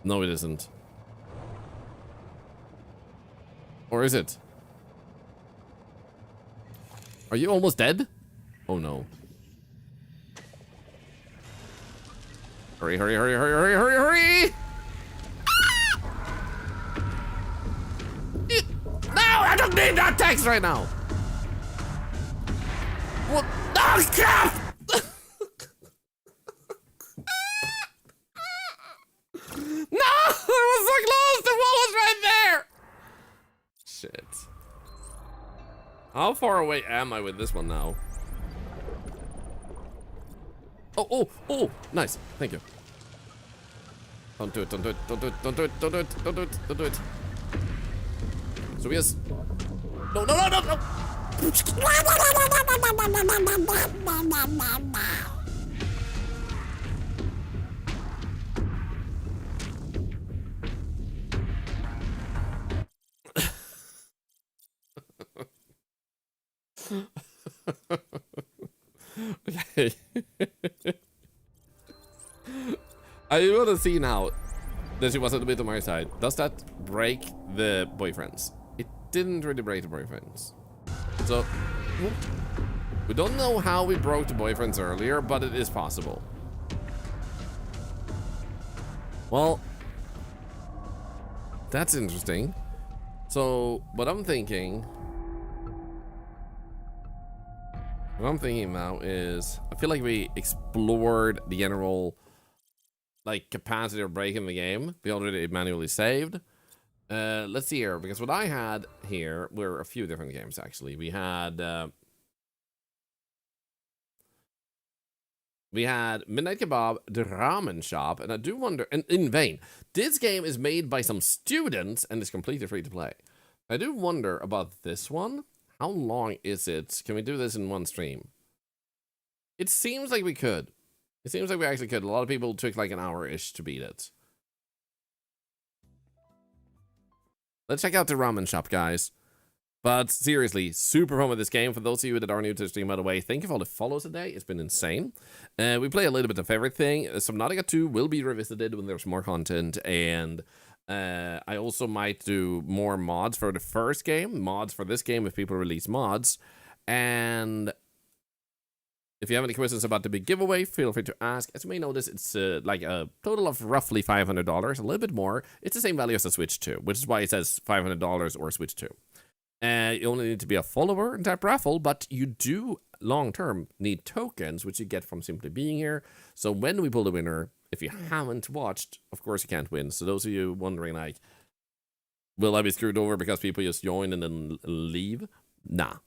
No, it isn't. Or is it? Are you almost dead? Oh no. Hurry, hurry, hurry, hurry, hurry, hurry, hurry! No, I don't need that text right now! What? Oh, crap! No! I was so close! The wall was right there! Shit. How far away am I with this one now? Oh, oh, oh, nice. Thank you. Don't do it, don't do it, don't do it, don't do it, don't do it, don't do it, don't do it. So he has... No, no, no, no, no! Okay. I want to see now that she was a bit on my side. Does that break the boyfriends? It didn't really break the boyfriends. So, we don't know how we broke the boyfriends earlier, but it is possible. Well, that's interesting. So, what I'm thinking now is, I feel like we explored the general like capacity of breaking the game. We already manually saved. Let's see here, because what I had here were a few different games actually. We had Midnight Kebab, the Ramen Shop, and I do wonder, and in vain, this game is made by some students and is completely free to play. I do wonder about this one. How long is it? Can we do this in one stream? It seems like we could. It seems like we actually could. A lot of people took like an hour-ish to beat it. Let's check out the Ramen Shop, guys. But seriously, super fun with this game. For those of you that are new to the stream, by the way, thank you for all the follows today. It's been insane. We play a little bit of everything. Subnautica 2 will be revisited when there's more content. And I also might do more mods for the first game. Mods for this game if people release mods. And if you have any questions about the big giveaway, feel free to ask. As you may notice, it's like a total of roughly $500, a little bit more. It's the same value as the Switch 2, which is why it says $500 or Switch 2. You only need to be a follower and type raffle, but you do long-term need tokens, which you get from simply being here. So when we pull the winner, if you haven't watched, of course you can't win. So those of you wondering, like, will I be screwed over because people just join and then leave? Nah.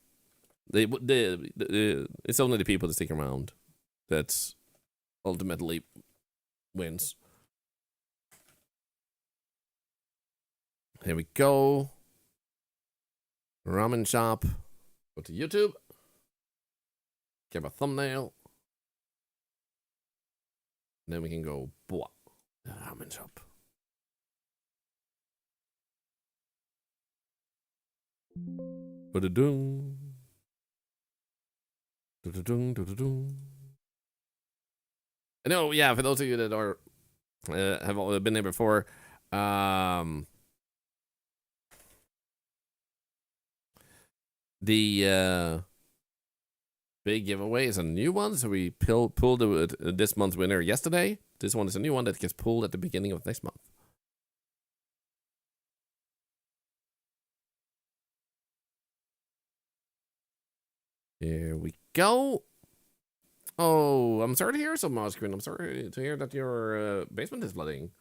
It's only the people that stick around that ultimately wins. Here we go. Ramen Shop. Go to YouTube. Give a thumbnail. And then we can go, boah, Ramen Shop. Ba-da-dum. Da-da-dum, da-da-dum. I know, yeah, for those of you that are have been there before, the big giveaway is a new one, so we pulled this month's winner yesterday. This one is a new one that gets pulled at the beginning of next month. Here we go. Oh, I'm sorry to hear so much, Quinn. I'm sorry to hear that your basement is flooding.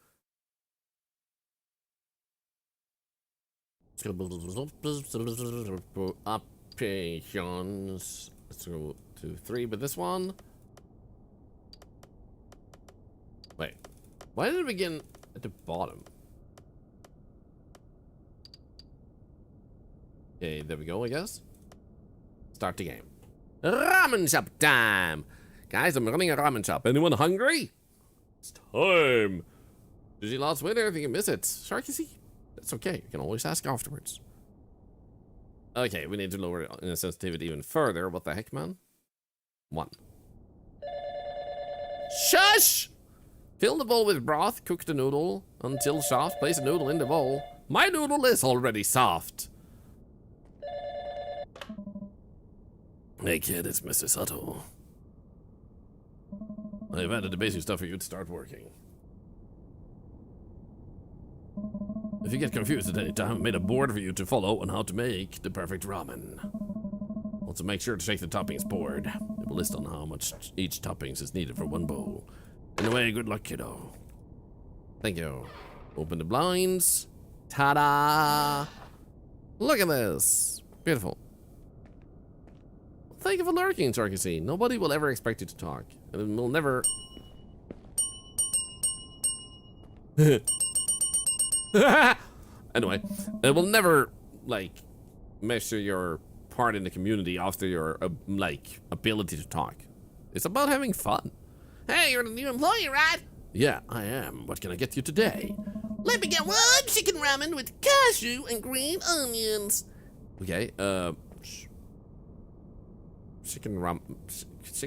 Options. Let's go to 3, but this one. Wait, why did it begin at the bottom? Okay, there we go, I guess. Start the game. Ramen Shop time! Guys, I'm running a ramen shop. Anyone hungry? It's time. Did you lost winner if you can miss it? Sharky, that's okay. You can always ask afterwards. Okay, we need to lower the sensitivity even further. What the heck, man? 1. Shush! Fill the bowl with broth. Cook the noodle until soft. Place the noodle in the bowl. My noodle is already soft. Hey kid, it's Mr. Sato. I've added the basic stuff for you to start working. If you get confused at any time, I made a board for you to follow on how to make the perfect ramen. Also make sure to check the toppings board. It will list on how much each toppings is needed for one bowl. Anyway, good luck, kiddo. Thank you. Open the blinds. Ta-da! Look at this. Beautiful. Thank you for lurking, Sharky. Nobody will ever expect you to talk. And we'll never... Anyway, it will never, like, measure your part in the community after your, like, ability to talk. It's about having fun. Hey, you're the new employee, right? Yeah, I am. What can I get you today? Let me get 1 chicken ramen with cashew and green onions. Okay, chicken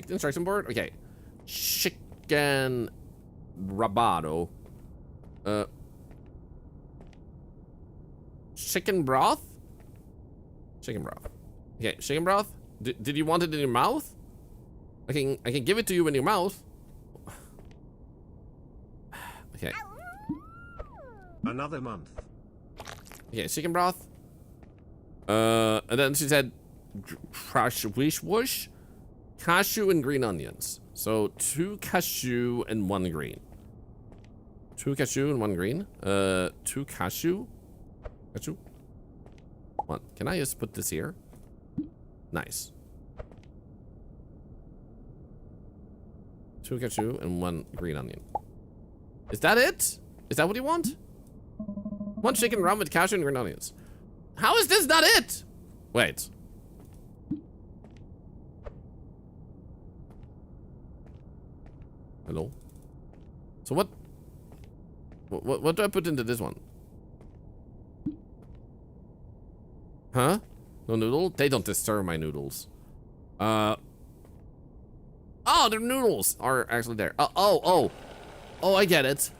instruction board? Okay. Chicken rabado. Chicken broth? Chicken broth. Okay, chicken broth? Did you want it in your mouth? I can give it to you in your mouth. Okay. Another month. Okay, chicken broth. And then she said wish whoosh, cashew and green onions. So 2 cashew and 1 green. 2 cashew and 1 green. 2 cashew. Cashew. 1. Can I just put this here? Nice. 2 cashew and 1 green onion. Is that it? Is that what you want? 1 chicken ramen with cashew and green onions. How is this not it? Wait. Hello? So what do I put into this one? Huh? No noodle? They don't disturb my noodles. Oh, their noodles are actually there. Oh, I get it.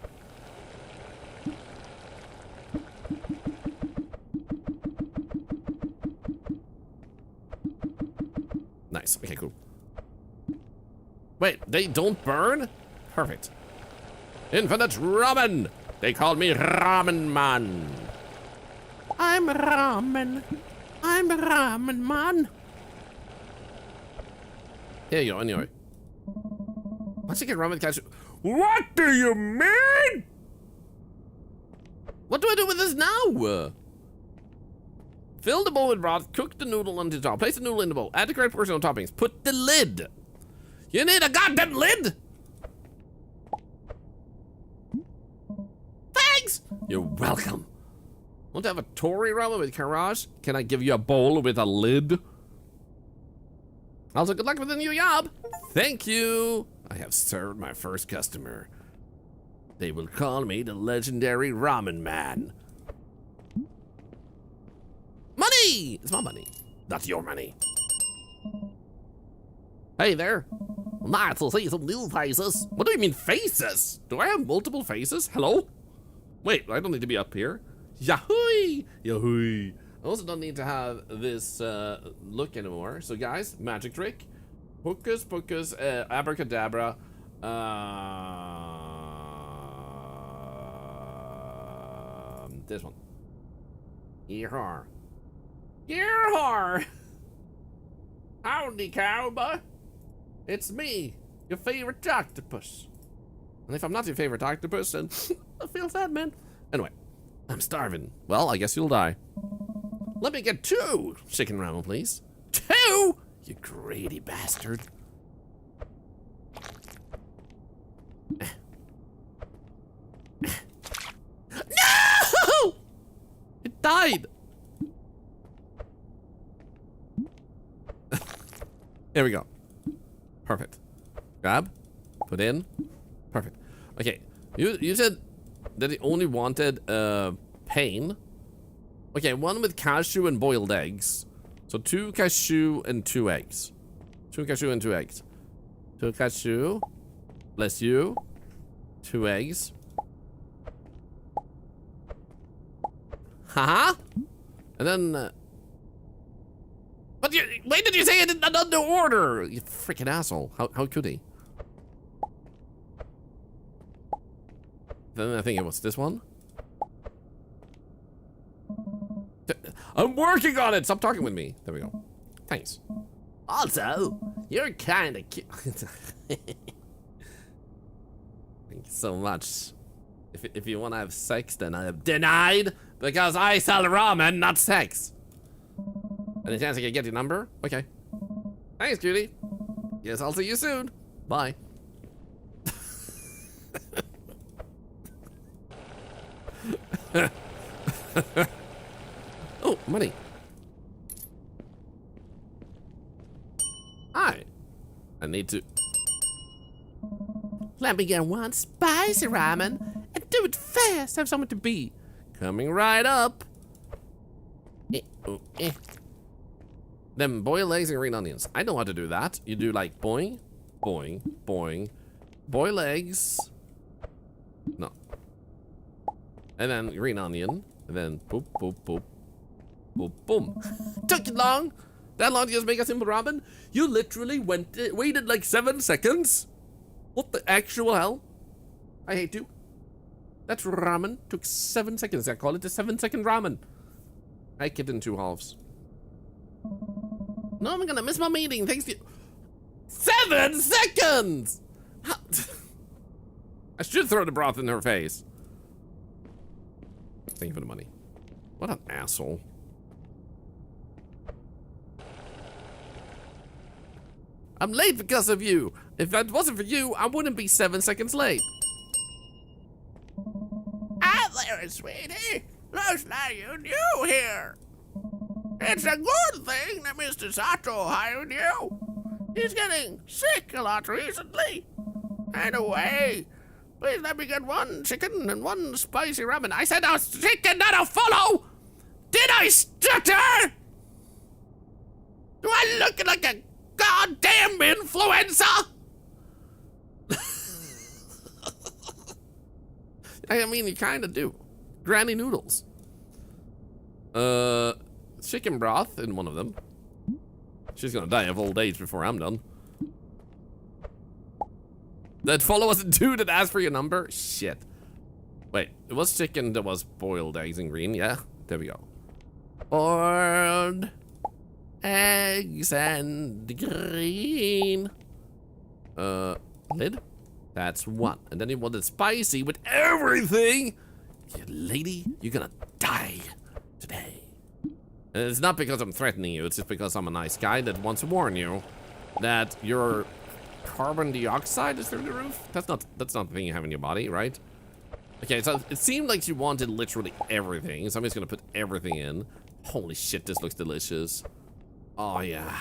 Nice. Okay, cool. Wait, they don't burn? Perfect. Infinite ramen! They call me Ramen Man. I'm ramen. I'm Ramen Man. Here you go, anyway. Once you get ramen cashew. What do you mean? What do I do with this now? Fill the bowl with broth, cook the noodle on the top, place the noodle in the bowl, add the correct portion of toppings, put the lid. You need a goddamn lid? Thanks! You're welcome. Want to have a tori ramen with karage? Can I give you a bowl with a lid? Also, good luck with the new job. Thank you. I have served my first customer. They will call me the legendary Ramen Man. Money! It's my money, not your money. Hey there. Nice to see some new faces. What do you mean faces? Do I have multiple faces? Hello? Wait, I don't need to be up here. Yahoo! Yahoo! I also don't need to have this look anymore. So guys, magic trick. Hocus pocus, abracadabra. This one. Yeehaw. Yeehaw! Howdy, cowboy. It's me, your favorite octopus. And if I'm not your favorite octopus, then I feel sad, man. Anyway, I'm starving. Well, I guess you'll die. Let me get 2 chicken ramen, please. 2? You greedy bastard. No! It died. There we go. Perfect. Grab. Put in. Perfect. Okay. You said that he only wanted pain. Okay, 1 with cashew and boiled eggs. So 2 cashew and 2 eggs. 2 cashew and 2 eggs. 2 cashew. Bless you. 2 eggs. Haha. And then. But why did you say it in another order? You freaking asshole. How could he? Then I think it was this one. I'm working on it! Stop talking with me. There we go. Thanks. Also, you're kinda cute. Thank you so much. If you wanna have sex, then I have denied, because I sell ramen, not sex. Any chance I can get your number? Okay. Thanks, cutie. Yes, I'll see you soon. Bye. Oh, money. Hi. I need to... Let me get 1 spicy ramen and do it fast. Have someone to be. Coming right up. Then boil eggs and green onions. I know how to do that. You do like boing, boing, boing. Boil eggs. No. And then green onion. And then boop, boop, boop. Boop, boom. Took you long? That long to just make a simple ramen? You literally waited like 7 seconds? What the actual hell? I hate you. That ramen took 7 seconds. I call it a 7-second ramen. I cut it in 2 halves. No, I'm gonna miss my meeting. Thanks to you. 7 seconds! How? I should throw the broth in her face. Thank you for the money. What an asshole. I'm late because of you. If that wasn't for you, I wouldn't be 7 seconds late. Hi there, sweetie. Looks like you're new here. It's a good thing that Mr. Sato hired you. He's getting sick a lot recently. Anyway, please let me get 1 chicken and 1 spicy ramen. I said a chicken, not a follow! Did I stutter? Do I look like a goddamn influencer? I mean, you kind of do. Granny noodles. Chicken broth in one of them. She's gonna die of old age before I'm done. That follow was a dude that asked for your number? Shit. Wait, it was chicken that was boiled eggs and green, yeah? There we go. Boiled eggs and green. Lid? That's 1. And then he wanted spicy with everything. You lady, you're gonna die today. And it's not because I'm threatening you, it's just because I'm a nice guy that wants to warn you that your carbon dioxide is through the roof. That's not the thing you have in your body, right? Okay, so it seemed like you wanted literally everything, so I'm just gonna put everything in. Holy shit, this looks delicious. Oh yeah.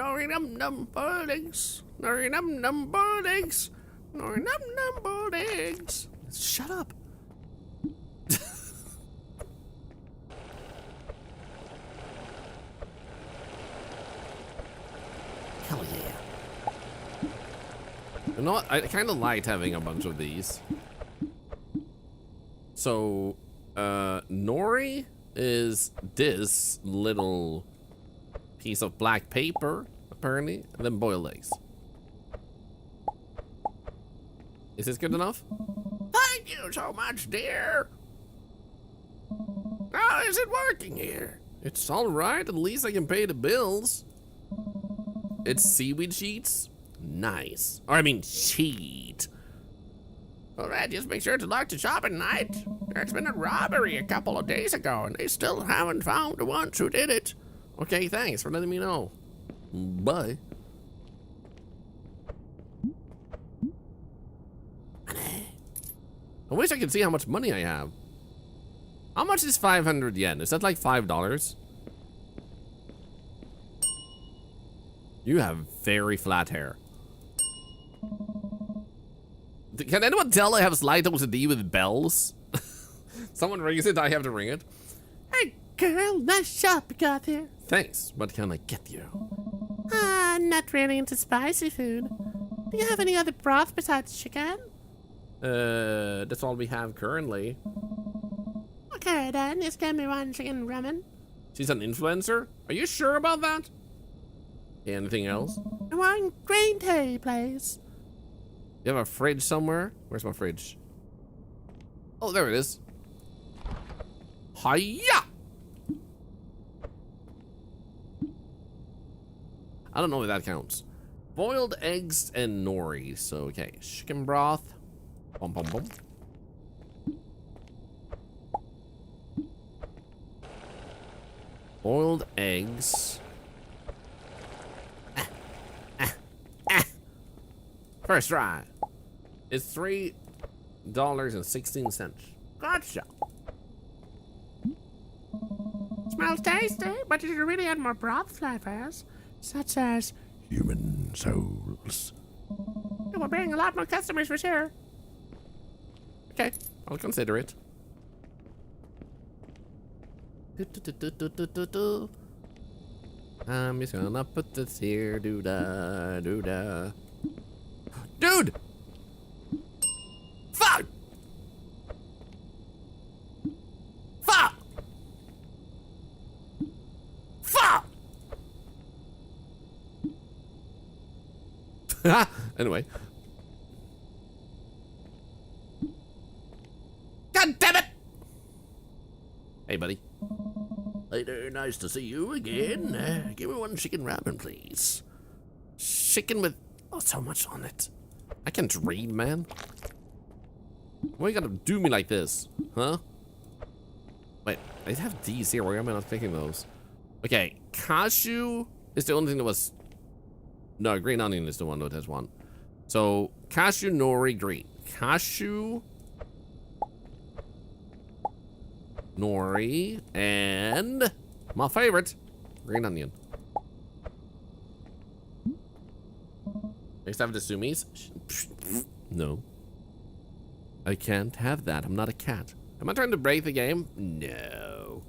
Nori num num boiled eggs. Nori num num boiled eggs. Nori num num boiled eggs. Shut up. Hell yeah. You know what? I kind of liked having a bunch of these. So, nori is this little piece of black paper, apparently, and then boiled eggs. Is this good enough? Thank you so much, dear. How is it working here? It's all right. At least I can pay the bills. It's seaweed sheets. Nice. Or I mean, sheet. All right, just make sure to lock the shop at night. There's been a robbery a couple of days ago, and they still haven't found the ones who did it. Okay, thanks for letting me know. Bye. I wish I could see how much money I have. How much is 500 yen? Is that like $5? You have very flat hair. Can anyone tell I have slight OCD with bells? Someone rings it, I have to ring it. Hey, girl, nice shop you got here. Thanks. What can I get you? I'm not really into spicy food. Do you have any other broth besides chicken? That's all we have currently. Okay, then, just give me one chicken ramen. She's an influencer? Are you sure about that? Anything else? One green tea, please. You have a fridge somewhere? Where's my fridge? Oh, there it is. Hiya! I don't know if that counts. Boiled eggs and nori. So, okay. Chicken broth. Bum, bum, bum. Boiled eggs. First try. It's $3.16. Gotcha. Smells tasty, but you should really add more broth flavors, such as Human souls. it will bring a lot more customers for sure. Okay, I'll consider it. I'm just gonna put this here. Doo-da, doo-da. Dude! Fuck! Fuck! Fuck! Anyway. God damn it! Hey, buddy. Hey there, nice to see you again. Give me one chicken ramen, please. Chicken with so much on it. I can't read, man. Why you gotta do me like this? Huh? Wait, I have these here. Why am I not picking those? Okay, cashew is the only thing that was... No, green onion is the one that has one. So, cashew, nori, green. Cashew... nori, and... my favorite, green onion. Next have the sumis. No. I can't have that. I'm not a cat. Am I trying to break the game? No.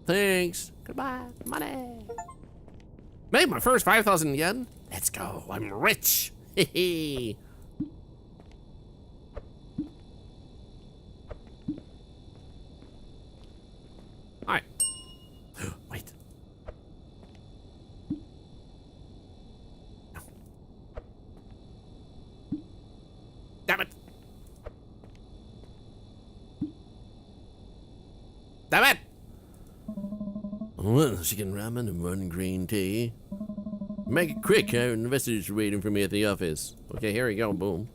Thanks. Goodbye, money. Made my first 5,000 yen. Let's go. I'm rich. Hehe. Alright. Wait. No. Damn it. Damn it. One chicken ramen and one green tea. Make it quick, our investors are waiting for me at the office. Okay, here we go, boom.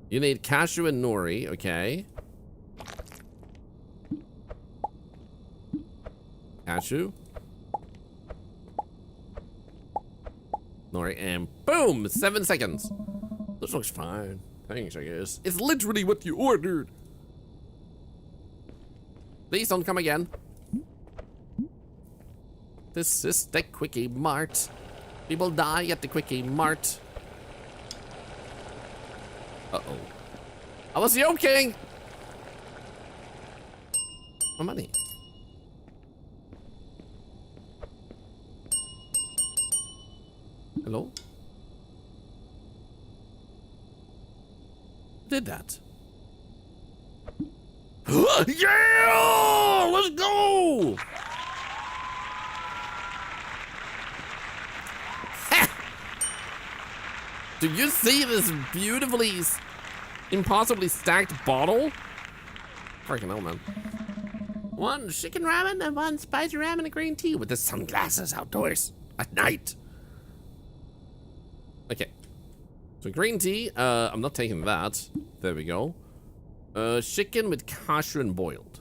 You need cashew and nori, okay. Cashew. Nori, and boom! 7 seconds. This looks fine. Thanks, I guess. It's literally what you ordered. Please don't come again. This is the Quickie Mart. People die at the Quickie Mart. Uh-oh. I was joking! My money. Hello? Who did that? Yeah! Let's go! Do you see this beautifully, impossibly stacked bottle? Freaking hell, man. One chicken ramen and one spicy ramen and green tea with the sunglasses outdoors at night. Okay. So green tea, I'm not taking that. There we go. Chicken with cashew and boiled.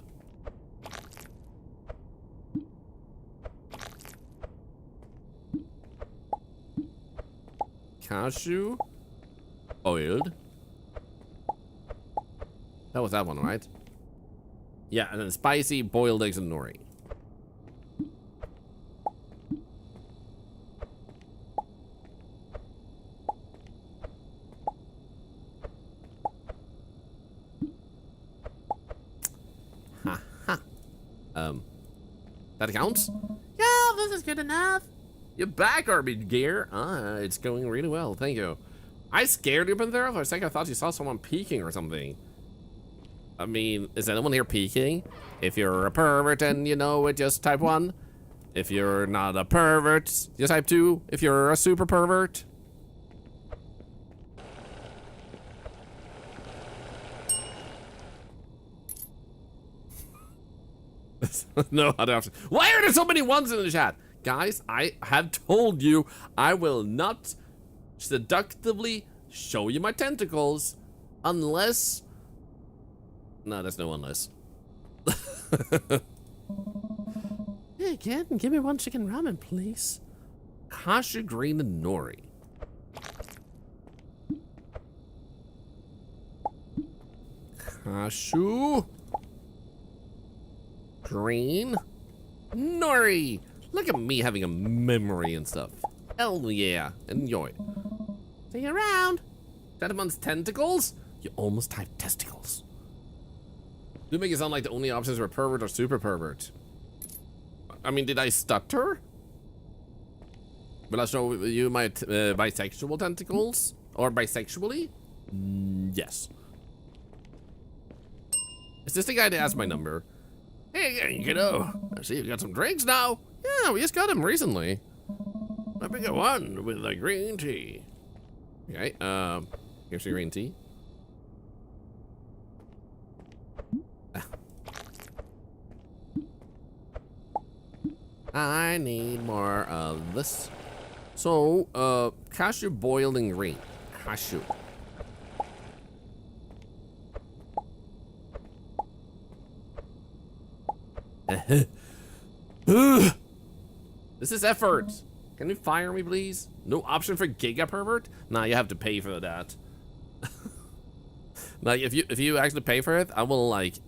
Cashew, boiled. That was that one, right? Yeah, and then spicy boiled eggs and nori. Ha ha. That counts? Yeah, this is good enough. You're back, Army Gear. It's going really well, thank you. I scared you up in there for a second. I thought you saw someone peeking or something. I mean, is anyone here peeking? If you're a pervert and you know it, just type 1. If you're not a pervert, just type 2. If you're a super pervert. No other option. Why are there so many ones in the chat? Guys, I have told you I will not seductively show you my tentacles unless... No, there's no unless. Hey, kid, give me one chicken ramen, please. Kasha green and nori. Kashu. Green. Nori. Look at me having a memory and stuff. Hell yeah. Enjoy. See you around. Gentleman's tentacles? You almost typed testicles. You make it sound like the only options were pervert or super pervert. I mean, did I stutter? Will I show you my bisexual tentacles? Or bisexually? Yes. Is this the guy that asked my number? Hey, kiddo. I see you got some drinks now. Yeah, we just got him recently. Let me get one with the green tea. Okay, here's your green tea. I need more of this. So, cashew boiled in green. Cashew. This is effort. Can you fire me, please? No option for Giga Pervert? Nah, you have to pay for that. Like, if you actually pay for it, I will like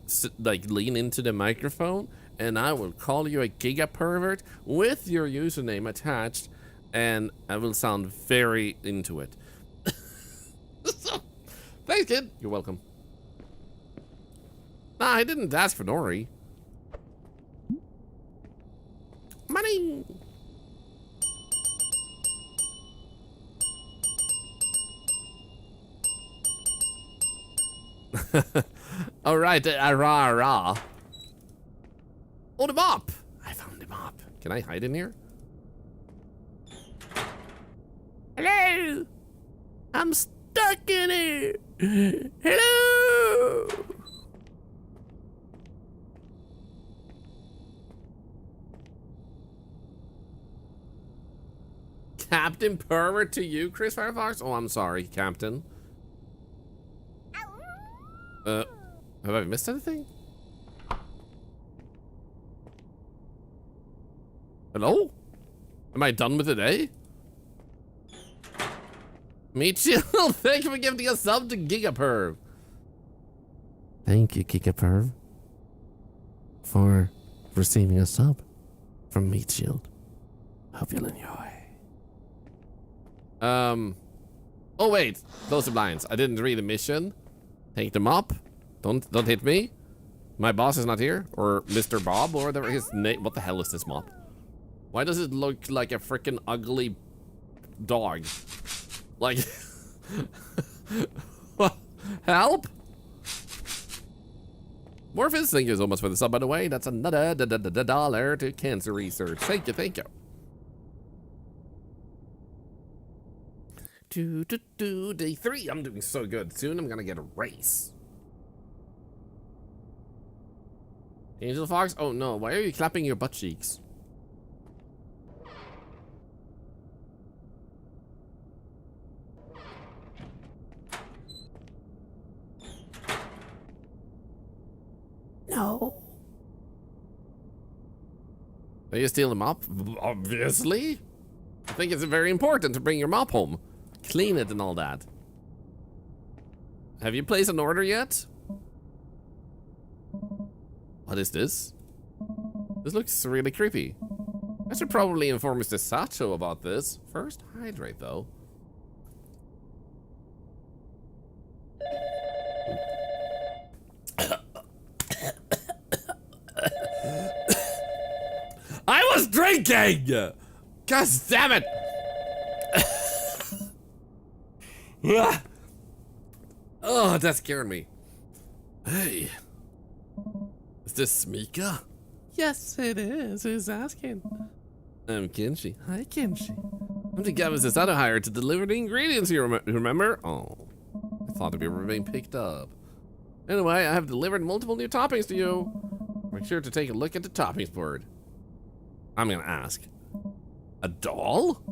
lean into the microphone and I will call you a Giga Pervert with your username attached, and I will sound very into it. Thanks, kid. You're welcome. Nah, I didn't ask for Nori. Money. All right, rah. Oh, the mop. I found the mop. Can I hide in here? Hello. I'm stuck in here. Hello. Captain Pervert to you, Chris Firefox? Oh, I'm sorry, Captain. Have I missed anything? Hello? Am I done with the day? Meet you. Thank you for giving a sub to Gigaperv. Thank you, Gigaperv, for receiving a sub from Meat Shield. Hope you'll enjoy. Oh wait, close the blinds. I didn't read the mission. Take them up. Don't hit me. My boss is not here, or Mr. Bob, or whatever his name. What the hell is this mop? Why does it look like a freaking ugly dog? Like, help! Morphus, thank you so much for the sub, by the way. That's another $1 to cancer research. Thank you, thank you. Day 3. I'm doing so good. Soon I'm gonna get a race. Angel Fox? Oh no, why are you clapping your butt cheeks? No. Are you stealing the mop? Obviously. I think it's very important to bring your mop home. Clean it and all that. Have you placed an order yet? What is this? This looks really creepy. I should probably inform Mr. Sato about this. First, hydrate though. I was drinking! God damn it! Oh, that scared me. Hey. Is this Mika? Yes, it is. Who's asking? I'm Kenshi. Hi, Kenshi. I'm the guy with this other hire to deliver the ingredients you remember? Oh, I thought we were being picked up. Anyway, I have delivered multiple new toppings to you. Make sure to take a look at the toppings board. I'm gonna ask. A doll?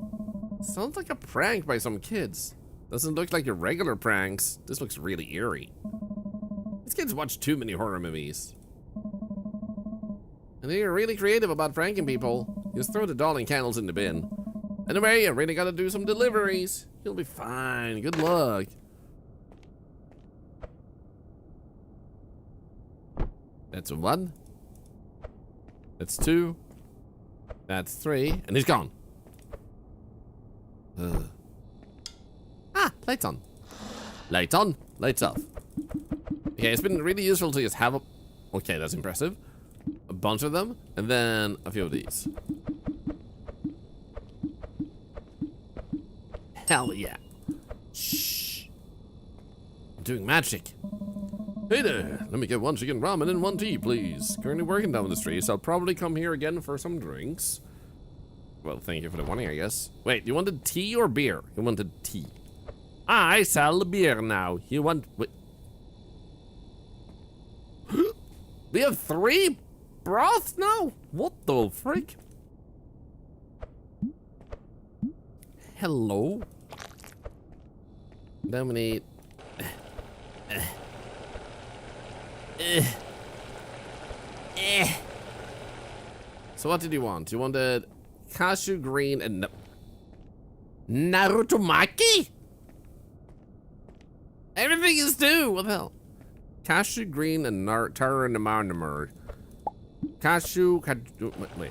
Sounds like a prank by some kids. Doesn't look like your regular pranks. This looks really eerie. These kids watch too many horror movies. And they're really creative about pranking people. Just throw the doll and candles in the bin. Anyway, I really gotta do some deliveries. You'll be fine. Good luck. That's 1. That's 2. That's 3. And he's gone. Ah, lights on. Lights on, lights off. Okay, it's been really useful to just have a... Okay, that's impressive. A bunch of them, and then a few of these. Hell yeah. Shh. I'm doing magic. Hey there, let me get 1 chicken ramen and 1 tea, please. Currently working down the street, so I'll probably come here again for some drinks. Well, thank you for the warning, I guess. Wait, you wanted tea or beer? You wanted tea. I sell beer now. You want... Wait. We have 3 broths now? What the frick? Hello? Then we need... So what did you want? You wanted cashew green and Naruto Maki? Everything is new. What the hell? Cashew green and Taranamar. Cashew. Wait.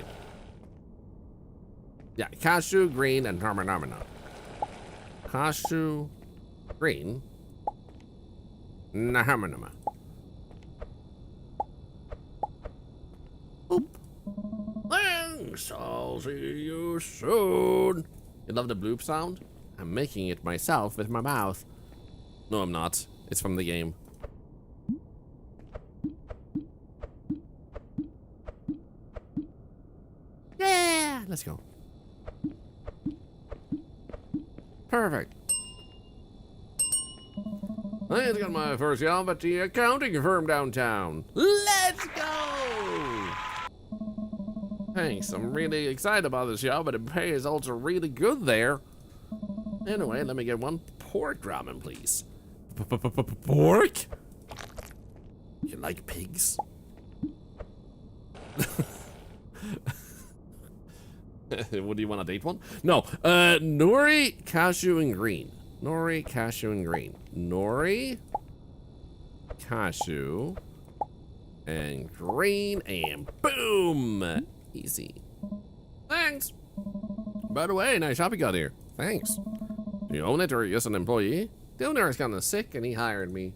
Yeah, cashew green and Taranamana. Cashew green. Nahamanama. Oop. Thanks. I'll see you soon. You love the bloop sound? I'm making it myself with my mouth. No, I'm not. It's from the game. Yeah, let's go. Perfect. I just got my first job at the accounting firm downtown. Let's go! Thanks, I'm really excited about this job, but the pay is also really good there. Anyway, let me get 1 pork ramen, please. Pork? You like pigs? What do you want, a date one? No, nori, cashew, and green. Nori, cashew, and green. Nori, cashew, and green, and boom! Easy. Thanks. By the way, nice shop you got here. Thanks. Do you own it or are you just an employee? The owner is kind of sick and he hired me.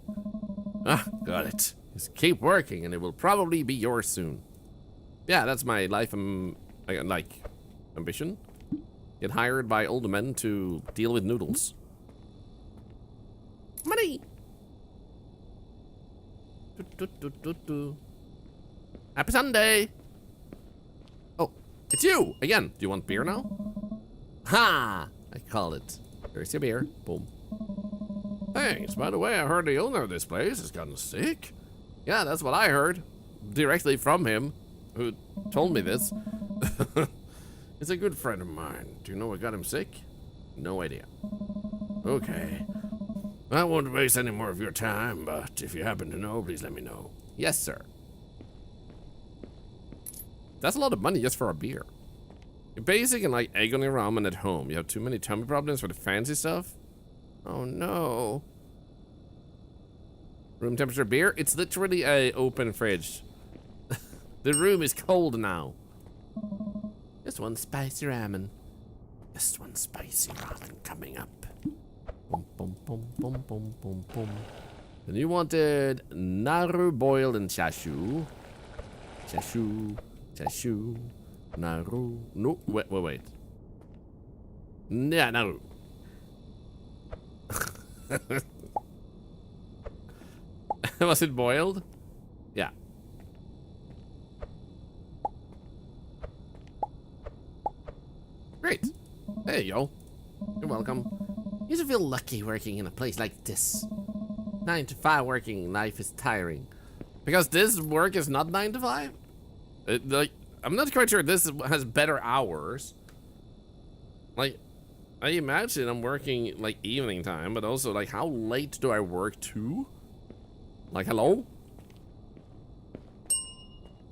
Ah, got it. Just keep working and it will probably be yours soon. Yeah, that's my life, like, ambition. Get hired by older men to deal with noodles. Money! Happy Sunday! Oh, it's you! Again, do you want beer now? Ha! I call it. Here's your beer. Boom. Thanks. By the way, I heard the owner of this place has gotten sick. Yeah, that's what I heard. Directly from him, who told me this. It's a good friend of mine. Do you know what got him sick? No idea. Okay. I won't waste any more of your time, but if you happen to know, please let me know. Yes, sir. That's a lot of money just for a beer. You're basic and like egg on your ramen at home. You have too many tummy problems for the fancy stuff? Oh no. Room temperature beer? It's literally a open fridge. The room is cold now. Just one spicy ramen. Just one spicy ramen coming up. Boom, boom, boom, boom, boom, boom, boom. And you wanted naru boiled and chashu. Chashu, chashu, naru. No, wait. Yeah, naru. Was it boiled? Yeah. Great. Hey, yo. You're welcome. You should feel lucky working in a place like this. 9 to 5 working life is tiring. Because this work is not 9 to 5? Like, I'm not quite sure this has better hours. Like, I imagine I'm working, like, evening time, but also, like, how late do I work to? Like, hello?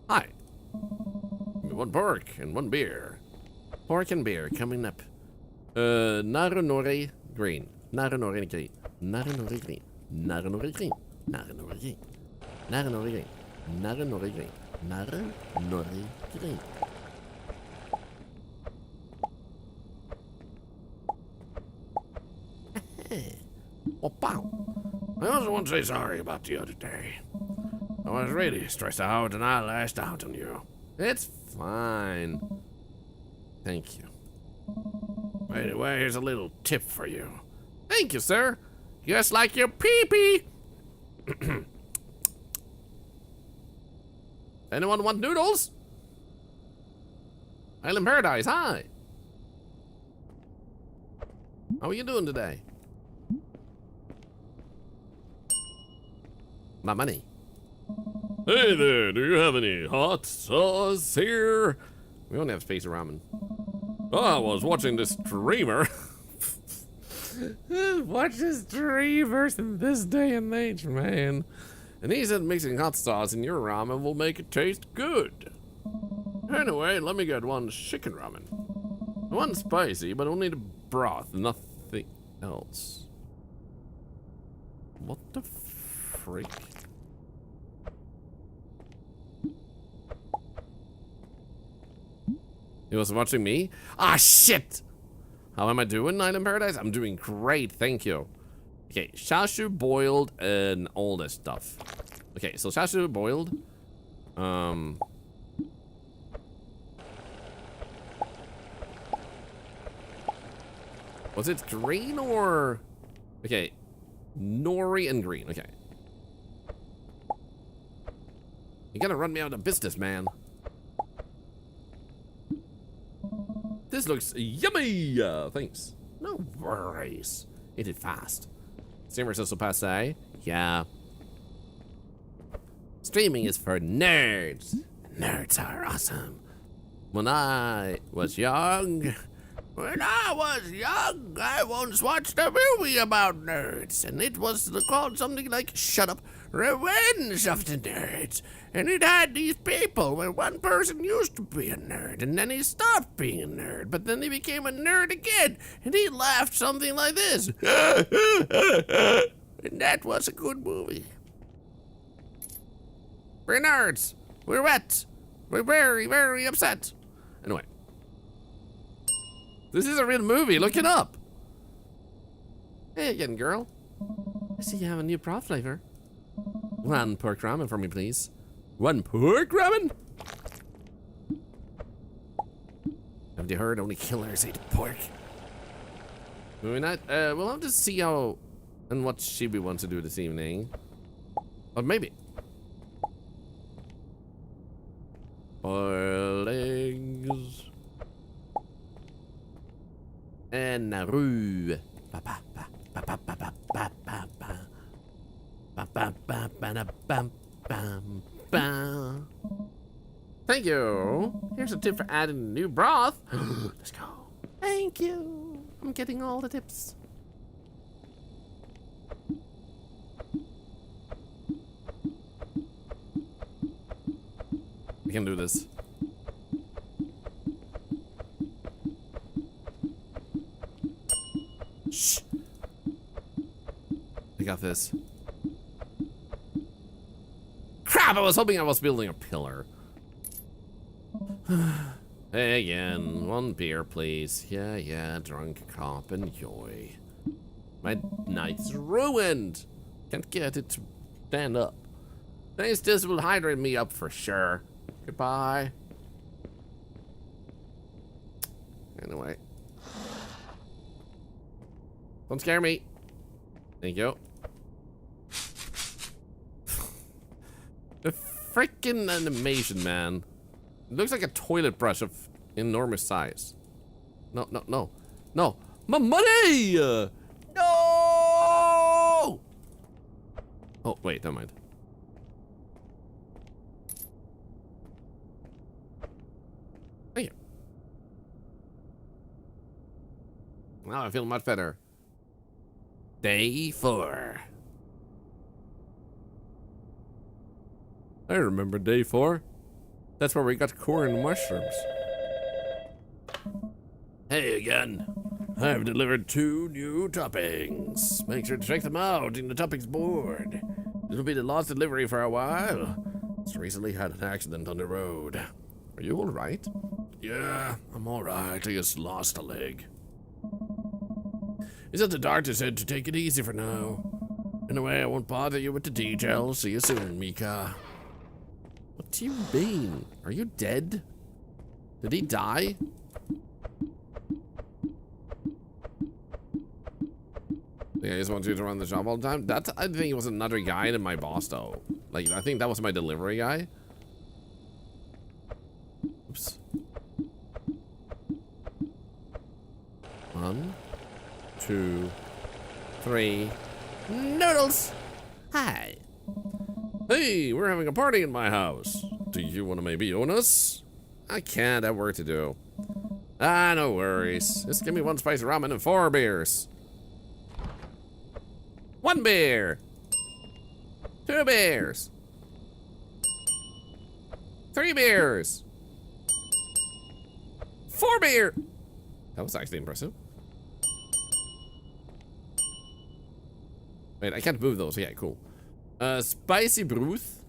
Hi. Give me 1 pork and 1 beer. Pork and beer coming up. Naru nori green. Naru nori green. Naru nori green. Naru nori green. Naru nori green. Naru nori green. Naru nori green. Naru nori green. Oh, wow. I also want to say sorry about the other day. I was really stressed out and I lashed out on you. It's fine. Thank you. By the way, here's a little tip for you. Thank you, sir. Just like your pee-pee. Anyone want noodles? Island Paradise, hi. How are you doing today? My money. Hey there, do you have any hot sauce here? We only have space of ramen. Oh, I was watching this streamer. Watch this streamers in this day and age, man. And he said mixing hot sauce in your ramen will make it taste good. Anyway, let me get 1 chicken ramen. 1 spicy, but only the broth, nothing else. What the freak? He was watching me? Ah, shit! How am I doing, Island Paradise? I'm doing great, thank you. Okay, chashu boiled and all this stuff. Okay, so chashu boiled. Was it green or... Okay, nori and green, okay. You're gonna run me out of business, man. This looks yummy! Thanks. No worries. Eat it fast. Streamers also passe. Yeah. Streaming is for nerds. Nerds are awesome. When I was young, I once watched a movie about nerds, and it was called something like Shut Up, Revenge of the Nerds. And it had these people where one person used to be a nerd, and then he stopped being a nerd, but then he became a nerd again, and he laughed something like this. And that was a good movie. We're nerds. We're wet. We're very, very upset. Anyway. This is a real movie. Look it up. Hey again, girl. I see you have a new broth flavor. One pork ramen for me, please. One pork ramen? Have you heard? Only killers eat pork. Maybe not. We'll have to see how and what we want to do this evening. Or maybe. Boiled eggs. And Naru. Thank you. Here's a tip for adding new broth. Let's go. Thank you. I'm getting all the tips. We can do this. Shh. I got this. Crap, I was hoping I was building a pillar. Hey again, one beer please. Yeah, drunk cop, enjoy. My night's ruined. Can't get it to stand up. Thanks, this will hydrate me up for sure. Goodbye. Anyway. Don't scare me. Thank you. The freaking animation, man. It looks like a toilet brush of enormous size. No. No. My money! No! Oh, wait, never mind. Thank you. Now I feel much better. Day 4. I remember day 4. That's where we got corn and mushrooms. Hey again. I've delivered 2 new toppings. Make sure to check them out in the toppings board. It'll be the last delivery for a while. Just recently had an accident on the road. Are you alright? Yeah, I'm alright. I just lost a leg. He said the doctor said to take it easy for now. Anyway, I won't bother you with the details. See you soon, Mika. What do you mean? Are you dead? Did he die? Yeah, I just want you to run the shop all the time. That's, I think it was another guy than my boss, though. Like, I think that was my delivery guy. Oops. 1, 2, 3. Noodles! Hi. Hey, we're having a party in my house. Do you want to maybe own us? I can't, I have work to do. Ah, no worries. Just give me 1 spicy ramen and 4 beers. 1 beer. 2 beers. 3 beers. 4 beer. That was actually impressive. Wait, I can't move those. Yeah, cool. Spicy broth.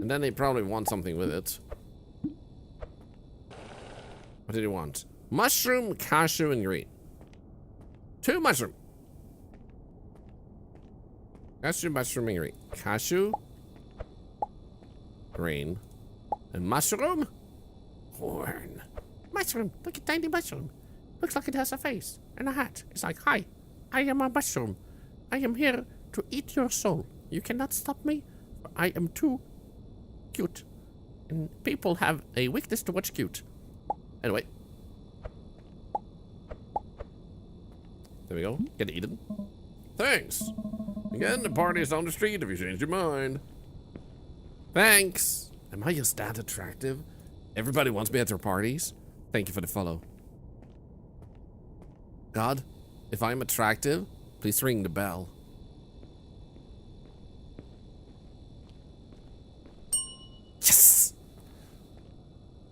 And then they probably want something with it. What did he want? Mushroom, cashew, and green. 2 mushroom. Cashew, mushroom, and green. Cashew, green, and mushroom. Corn. Mushroom. Look at tiny mushroom. Looks like it has a face and a hat. It's like, hi, I am a mushroom. I am here to eat your soul. You cannot stop me. I am too cute. And people have a weakness to what's cute. Anyway. There we go. Get eaten. Thanks. Again, the party's on the street if you change your mind. Thanks. Am I just that attractive? Everybody wants me at their parties. Thank you for the follow. God, if I'm attractive, please ring the bell. Yes!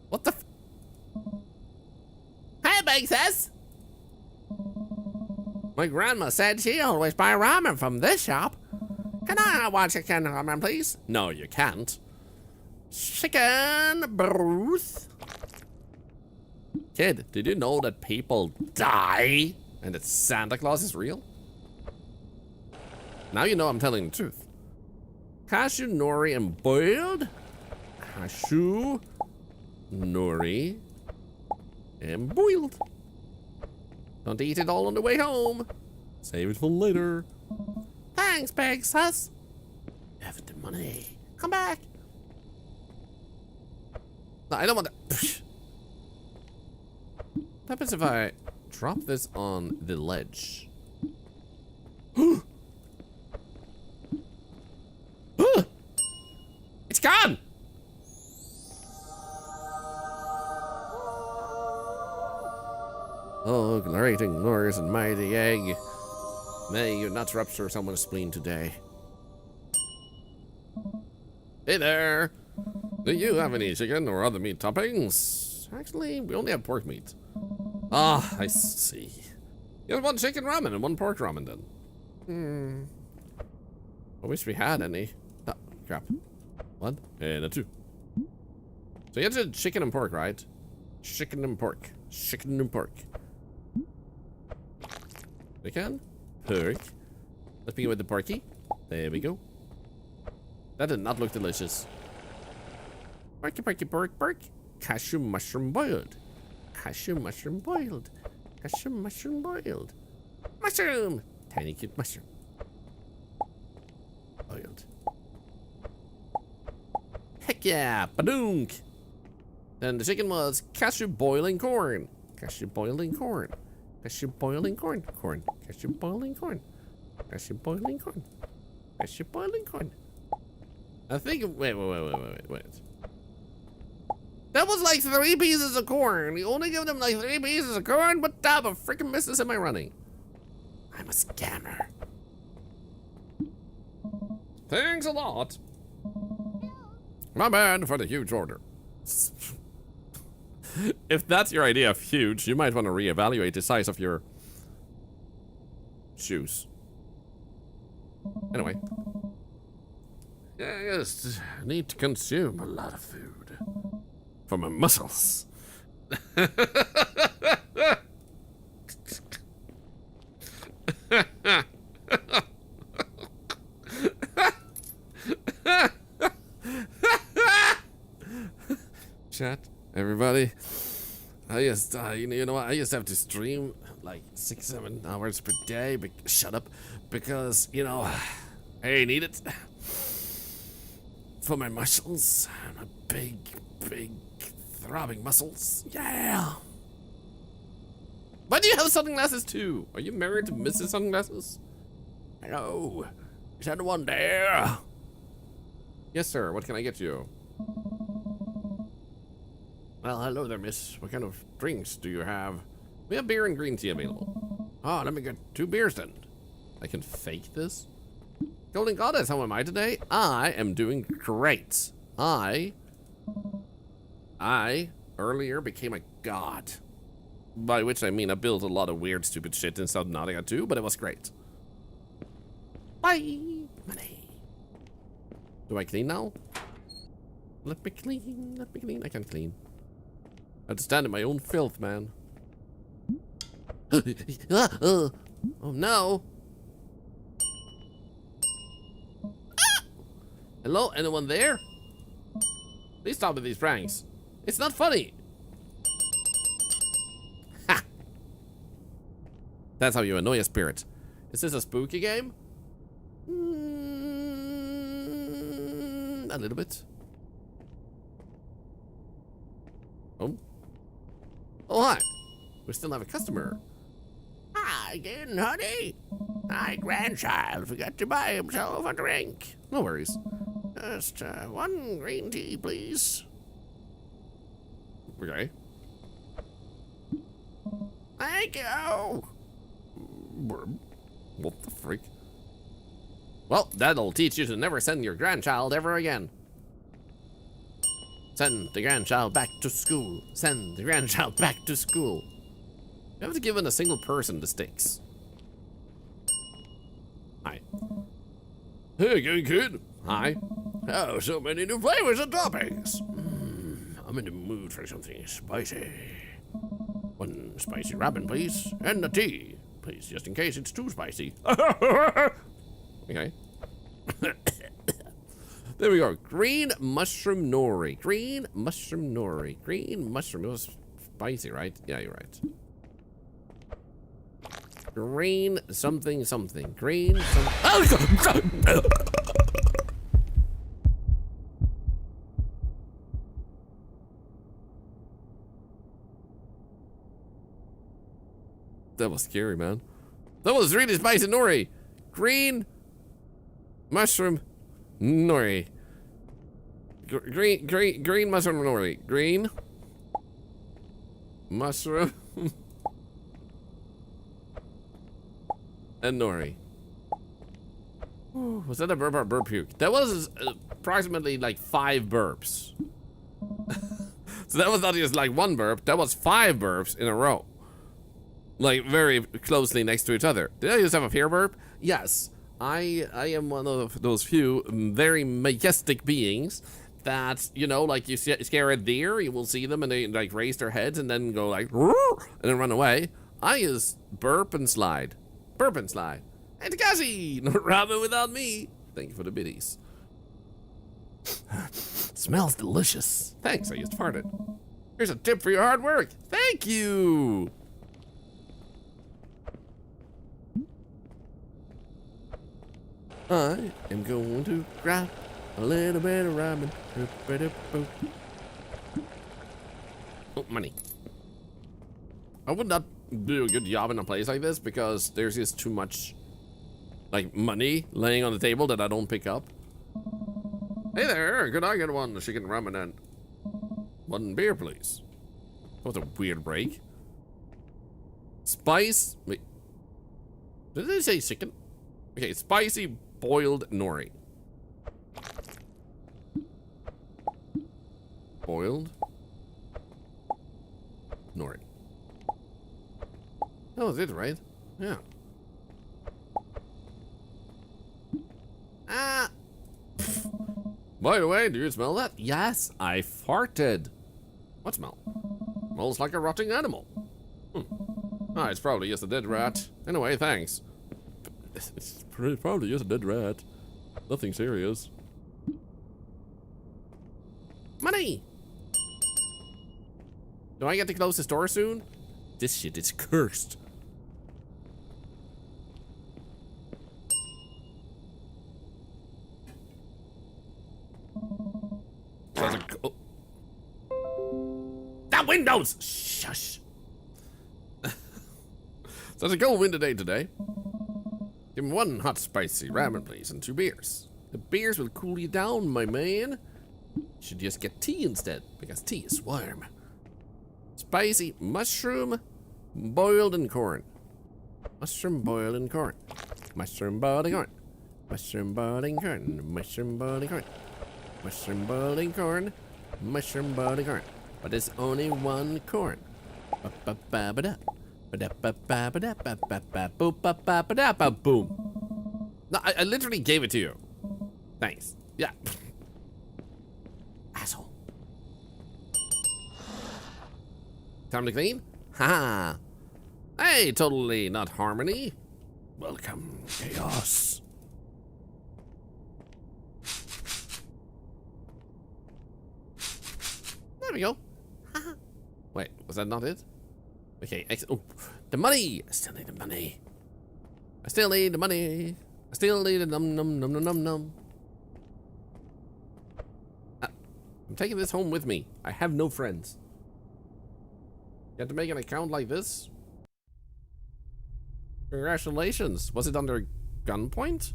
What the f— Hey, Big Sis! My grandma said she always buy ramen from this shop. Can I have 1 chicken ramen, please? No, you can't. Chicken broth. Kid, did you know that people die and that Santa Claus is real? Now you know I'm telling the truth. Cashew, nori, and boiled? Cashew, nori, and boiled. Don't eat it all on the way home. Save it for later. Thanks, Pegasus. Have the money. Come back. No, I don't want that. What happens if I drop this on the ledge? It's gone! Oh, great and glorious and mighty egg. May you not rupture someone's spleen today. Hey there! Do you have any chicken or other meat toppings? Actually, we only have pork meat. Ah, I see. You have one chicken ramen and one pork ramen then. I wish we had any. Oh, crap. One and a two. So you had chicken and pork, right? Chicken and pork. Chicken and pork. Chicken, pork. Let's begin with the porky. There we go. That did not look delicious. Porky, porky, pork, pork. Cashew mushroom boiled. Cashew mushroom boiled. Cashew mushroom boiled. Mushroom! Tiny cute mushroom. Boiled. Heck yeah! Badunk! Then the chicken was cashew boiling corn. Cashew boiling corn. Cashew boiling corn. Corn. Cashew boiling corn. Cashew boiling corn. Cashew boiling corn. I think. Wait. That was like 3 pieces of corn. You only give them like 3 pieces of corn? What type of freaking business am I running? I'm a scammer. Thanks a lot. My bad for the huge order. If that's your idea of huge, you might want to reevaluate the size of your shoes. Anyway. I just need to consume a lot of food. For my muscles. Chat, everybody. I just, you know what? I just have to stream like 6-7 hours per day. Shut up, because you know I need it for my muscles. My big throbbing muscles. Yeah. Why do you have sunglasses too? Are you married to Mrs. Sunglasses? Hello. Is anyone there? Yes, sir. What can I get you? Well, hello there, miss. What kind of drinks do you have? We have beer and green tea available. Oh, let me get 2 beers then. I can fake this? Golden Goddess, how am I today? I am doing great. I earlier became a god. By which I mean I built a lot of weird, stupid shit in Subnautica too, but it was great. Bye! Money. Do I clean now? Let me clean, let me clean. I can't clean. I have to stand in my own filth, man. Oh no! Ah! Hello, anyone there? Please stop with these pranks. It's not funny. Ha! That's how you annoy a spirit. Is this a spooky game? A little bit. Oh. Oh, hi. We still have a customer. Hi again, honey. My grandchild forgot to buy himself a drink. No worries. Just 1 green tea, please. Okay. Thank you. What the freak? Well, that'll teach you to never send your grandchild ever again. Send the grandchild back to school. Send the grandchild back to school. You have to give in a single person the sticks. Hi. Hey again, kid. Hi. Oh, so many new flavors and toppings. I'm in the mood for something spicy. 1 spicy ramen, please. And a tea, please, just in case it's too spicy. Okay. There we go. Green mushroom nori. Green mushroom nori. Green mushroom. It was spicy, right? Yeah, you're right. Green something something. Green something. That was scary, man. That was really spicy nori. Green mushroom nori. Green mushroom nori. Green mushroom and nori. Ooh, was that a burp or burp puke? That was approximately like 5 burps. So that was not just like 1 burp. That was 5 burps in a row. Like very closely next to each other. Did I just have a fear burp? Yes. I am one of those few very majestic beings that, you know, like you scare a deer, you will see them and they like raise their heads and then go like, and then run away. I is burp and slide. Burp and slide. And Cassie, no ramen without me. Thank you for the biddies. Smells delicious. Thanks, I just farted. Here's a tip for your hard work. Thank you. I am going to grab a little bit of ramen. Oh, money. I would not do a good job in a place like this because there's just too much, like, money laying on the table that I don't pick up. Hey there, could I get 1 chicken ramen and 1 beer, please? That was a weird break. Spice. Wait. Did they say chicken? Okay, spicy boiled nori. Boiled nori. That was it, right? Yeah. Ah. By the way, do you smell that? Yes, I farted. What smell? Smells like a rotting animal. Ah, it's probably just a dead rat. Anyway, thanks. It's probably just a dead rat. Nothing serious. Money! Do I get to close the store soon? This shit is cursed. Oh. That windows! Shush. So it's a cold winter day today. Give me 1 hot spicy ramen, please, and 2 beers. The beers will cool you down, my man. You should just get tea instead, because tea is warm. Spicy mushroom boiled in corn. Mushroom boiled in corn. Mushroom boiled in corn. Mushroom boiled in corn. Mushroom boiled in corn. Mushroom boiled in corn. Mushroom boiled in corn. But there's only 1 corn. Boom. No, I literally gave it to you. Thanks. Yeah. Asshole. Time to clean? Ha! Hey, totally not harmony. Welcome, chaos. There we go. Wait, was that not it? Okay, oh, the money! I still need the money. I still need the money. I still need a num num num num num num. I'm taking this home with me. I have no friends. You had to make an account like this? Congratulations. Was it under gunpoint?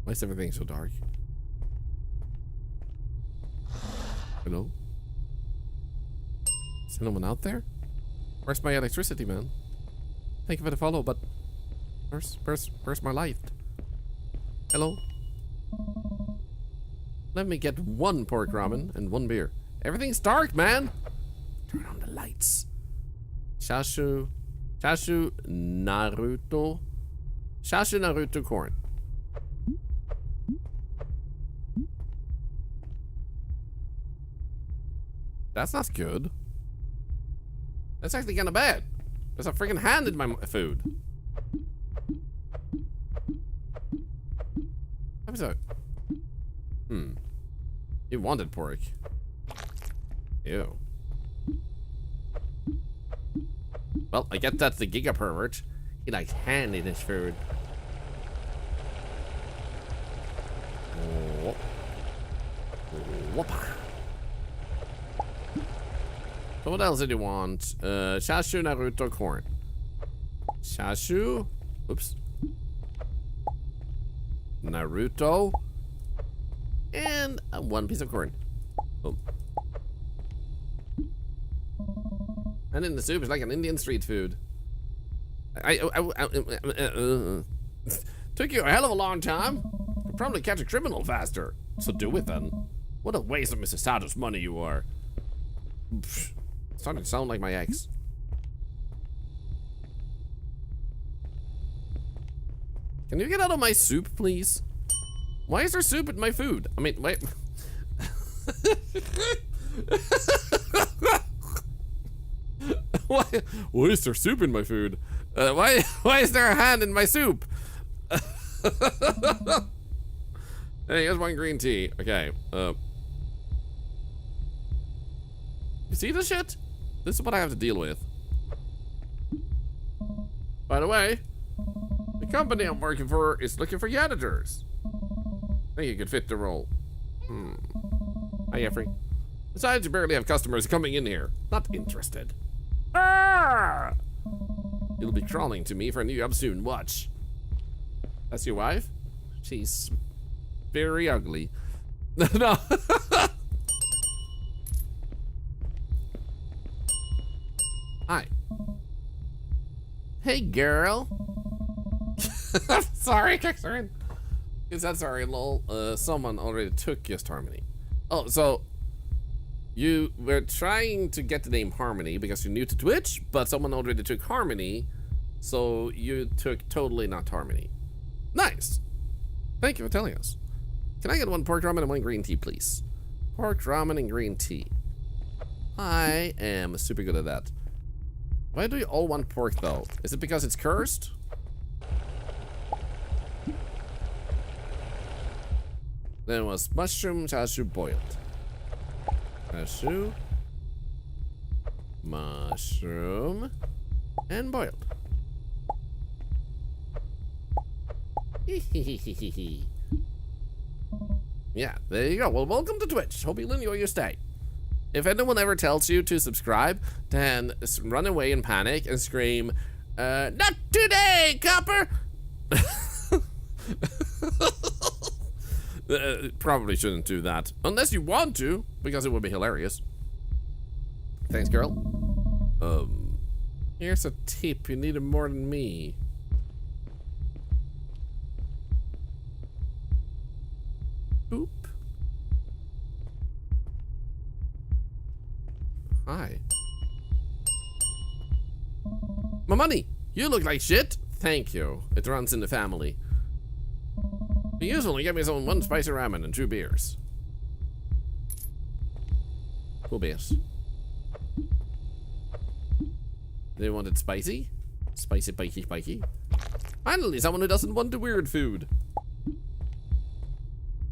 Why is everything so dark? Hello? Is there no one out there? Where's my electricity, man? Thank you for the follow, but where's my light? Hello? Let me get 1 pork ramen and 1 beer. Everything's dark, man! Turn on the lights. Shashu Naruto. Shashu Naruto corn. That's not good. That's actually kind of bad. There's a freaking hand in my food. What episode? You wanted pork. Ew. Well, I get that's the Giga pervert. He likes hand in his food. Oh. Whoppa. So what else did you want? Chashu, Naruto, corn. Chashu. Oops. Naruto. And one piece of corn. Boom. And in the soup, it's like an Indian street food. Took you a hell of a long time. You'll probably catch a criminal faster. So do it then. What a waste of Mrs. Sato's money you are. Pfft. Starting to sound like my ex. Can you get out of my soup, please? Why is there soup in my food? I mean, wait. Why is there soup in my food? Why is there a hand in my soup? Hey, here's one green tea. Okay. You see this shit? This is what I have to deal with. By the way, the company I'm working for is looking for janitors. I think you could fit the role. Hi, Jeffrey. Besides, you barely have customers coming in here. Not interested. Ah! You'll be crawling to me for a new job soon. Watch. That's your wife? She's very ugly. No. Hi. Hey, girl. Sorry, Kixerin. Is that sorry, lol? Someone already took just Harmony. Oh, so you were trying to get the name Harmony because you're new to Twitch, but someone already took Harmony, so you took totally not Harmony. Nice. Thank you for telling us. Can I get one pork ramen and one green tea, please? Pork ramen and green tea. I am super good at that. Why do you all want pork though? Is it because it's cursed? Then it was mushroom, chashu, boiled. Chashu, mushroom, and boiled. Yeah, there you go. Well, welcome to Twitch. Hope you enjoy your stay. If anyone ever tells you to subscribe, then run away in panic and scream, not today, copper! Probably shouldn't do that. Unless you want to, because it would be hilarious. Thanks, girl. Here's a tip. You need it more than me. Oop. Hi. My money! You look like shit! Thank you. It runs in the family. You usually get me some one spicy ramen and 2 beers. Cool beers. They wanted spicy? Spicy, spiky, spiky. Finally, someone who doesn't want the weird food.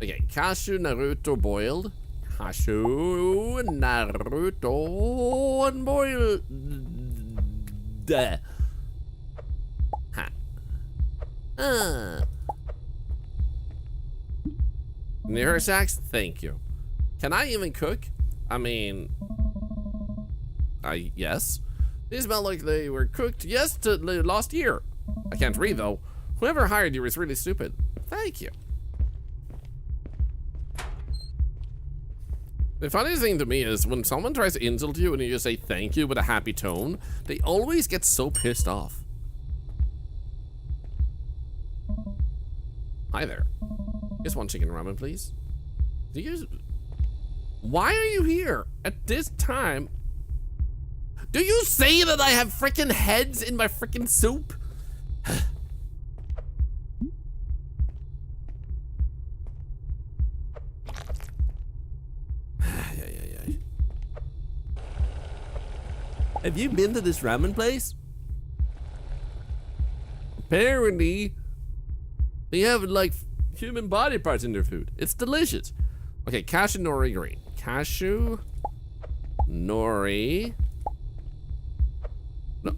Okay, cashew, Naruto, boiled. Cashew, Naruto, and boiled. Duh. Ha. Near sacks? Thank you. Can I even cook? I mean, yes. They smell like they were cooked last year. I can't read though. Whoever hired you is really stupid. Thank you. The funniest thing to me is when someone tries to insult you and you just say thank you with a happy tone, they always get so pissed off. Hi there. Just one chicken ramen, please. Why are you here at this time? Do you say that I have freaking heads in my freaking soup? Have you been to this ramen place? Apparently, they have like human body parts in their food. It's delicious. Okay, cashew, nori, green. Cashew, nori, no,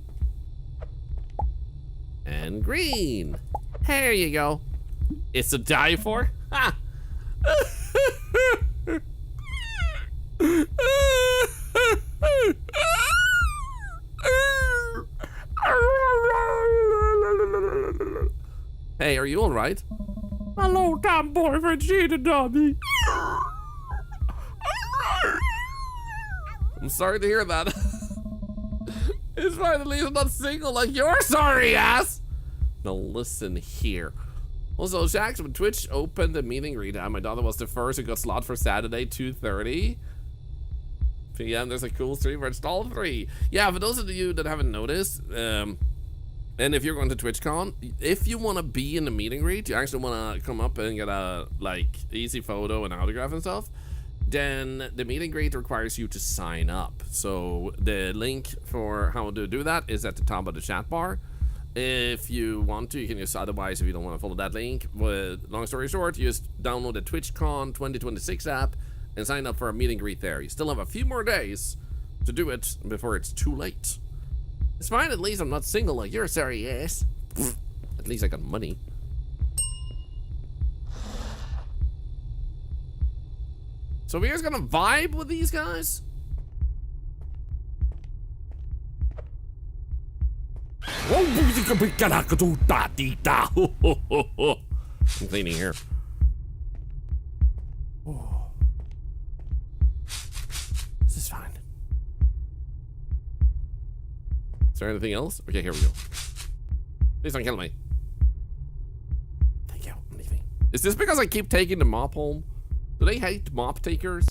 and green. Here you go. It's to die for. Ha! Hey, are you all right? My long-time boyfriend cheated on me. I'm sorry to hear that. It's fine, at least I'm not single like your sorry ass. Now listen here. Also, Shax when Twitch opened the meeting greet, my daughter was the first who got slot for Saturday, 2:30 p.m. There's a cool stream where it's all 3. Yeah, for those of you that haven't noticed, and if you're going to TwitchCon, if you want to be in the meeting greet, you actually want to come up and get a like easy photo and autograph and stuff, then the meeting greet requires you to sign up. So the link for how to do that is at the top of the chat bar. If you want to, you can use otherwise if you don't want to follow that link. But long story short, you just download the TwitchCon 2026 app and sign up for a meeting greet there. You still have a few more days to do it before it's too late. It's fine, at least I'm not single like you're sorry ass. At least I got money. So we're just gonna vibe with these guys? I'm cleaning here. Oh. This is fine. Is there anything else? Okay, here we go. Please don't kill me. Thank you. I'm leaving. Is this because I keep taking the mop home? Do they hate mop takers?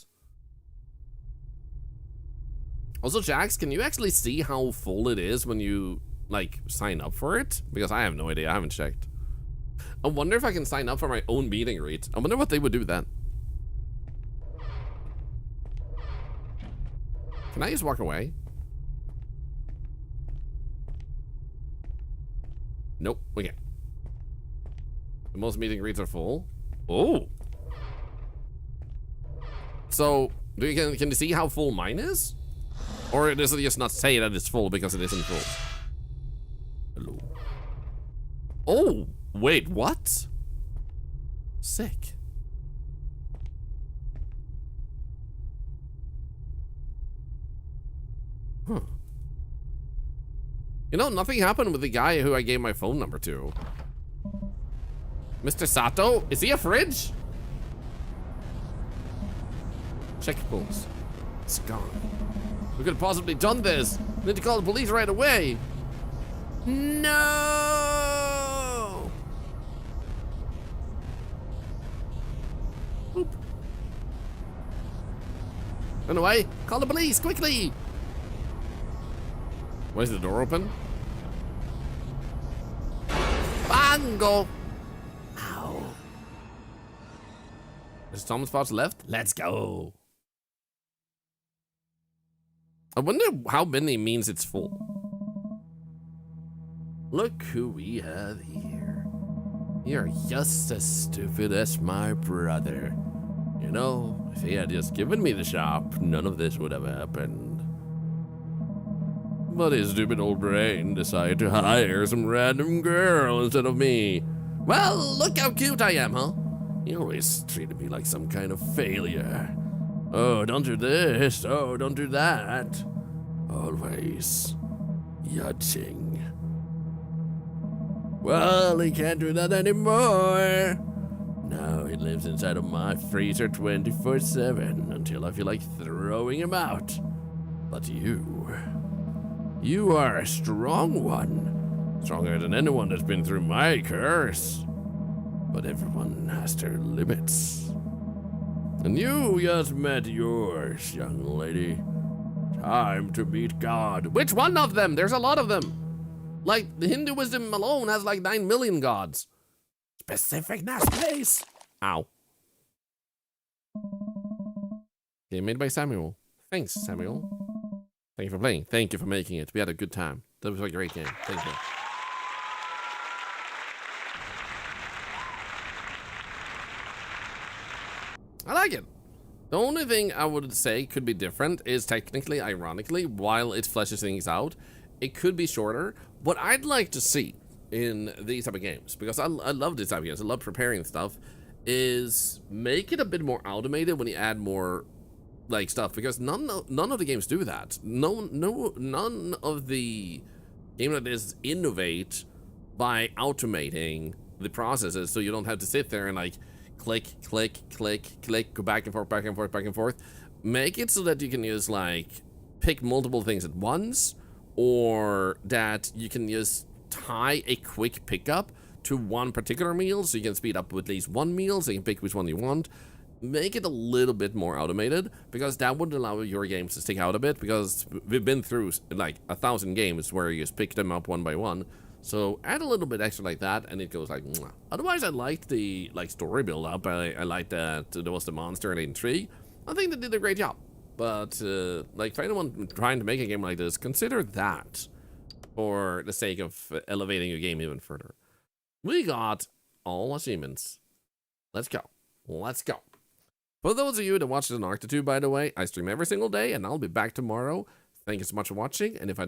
Also, Jax, can you actually see how full it is when you like sign up for it? Because I have no idea. I haven't checked. I wonder if I can sign up for my own meeting greet. I wonder what they would do then. Can I just walk away? Nope, we can't. The most meeting greets are full. Oh. So, can you see how full mine is? Or does it just not say that it's full because it isn't full? Hello. Oh, wait, what? Sick. Huh. You know, nothing happened with the guy who I gave my phone number to. Mr. Sato? Is he a fridge? Check pulse. It's gone. We could have possibly done this. We need to call the police right away. No! Oop. Run away. Call the police, quickly. Why is the door open? Bango! Ow. There's Thomas spots left? Let's go. I wonder how many means it's full. Look who we have here. You're just as stupid as my brother. You know, if he had just given me the shop, none of this would have happened. But his stupid old brain decided to hire some random girl instead of me. Well, look how cute I am, huh? He always treated me like some kind of failure. Oh, don't do this. Oh, don't do that. Always yachting. Well, he can't do that anymore. Now he lives inside of my freezer 24/7 until I feel like throwing him out. But you are a strong one. Stronger than anyone that's been through my curse. But everyone has their limits. And you just met yours, young lady. Time to meet God. Which one of them? There's a lot of them. Like, the Hinduism alone has like 9 million gods. Specific nice place. Ow. Okay, made by Samuel. Thanks, Samuel. Thank you for playing. Thank you for making it. We had a good time. That was a great game. Thank you. I like it. The only thing I would say could be different is technically, ironically, while it fleshes things out, it could be shorter. What I'd like to see in these type of games, because I love these type of games, I love preparing stuff, is make it a bit more automated when you add more like stuff, because none of the games do that. None of the games like this innovate by automating the processes, so you don't have to sit there and like click, click, click, click, go back and forth, back and forth, back and forth. Make it so that you can use like pick multiple things at once, or that you can just tie a quick pickup to one particular meal, so you can speed up with at least one meal, so you can pick which one you want. Make it a little bit more automated, because that would allow your games to stick out a bit, because we've been through like 1,000 games where you just pick them up one by one. So add a little bit extra like that, and it goes like, mwah. Otherwise, I liked the like story build up. I liked that there was the monster and the intrigue. I think they did a great job. But like for anyone trying to make a game like this, consider that for the sake of elevating your game even further. We got all achievements. Let's go. Let's go. For those of you that watch the Arctitude, by the way, I stream every single day, and I'll be back tomorrow. Thank you so much for watching, and if I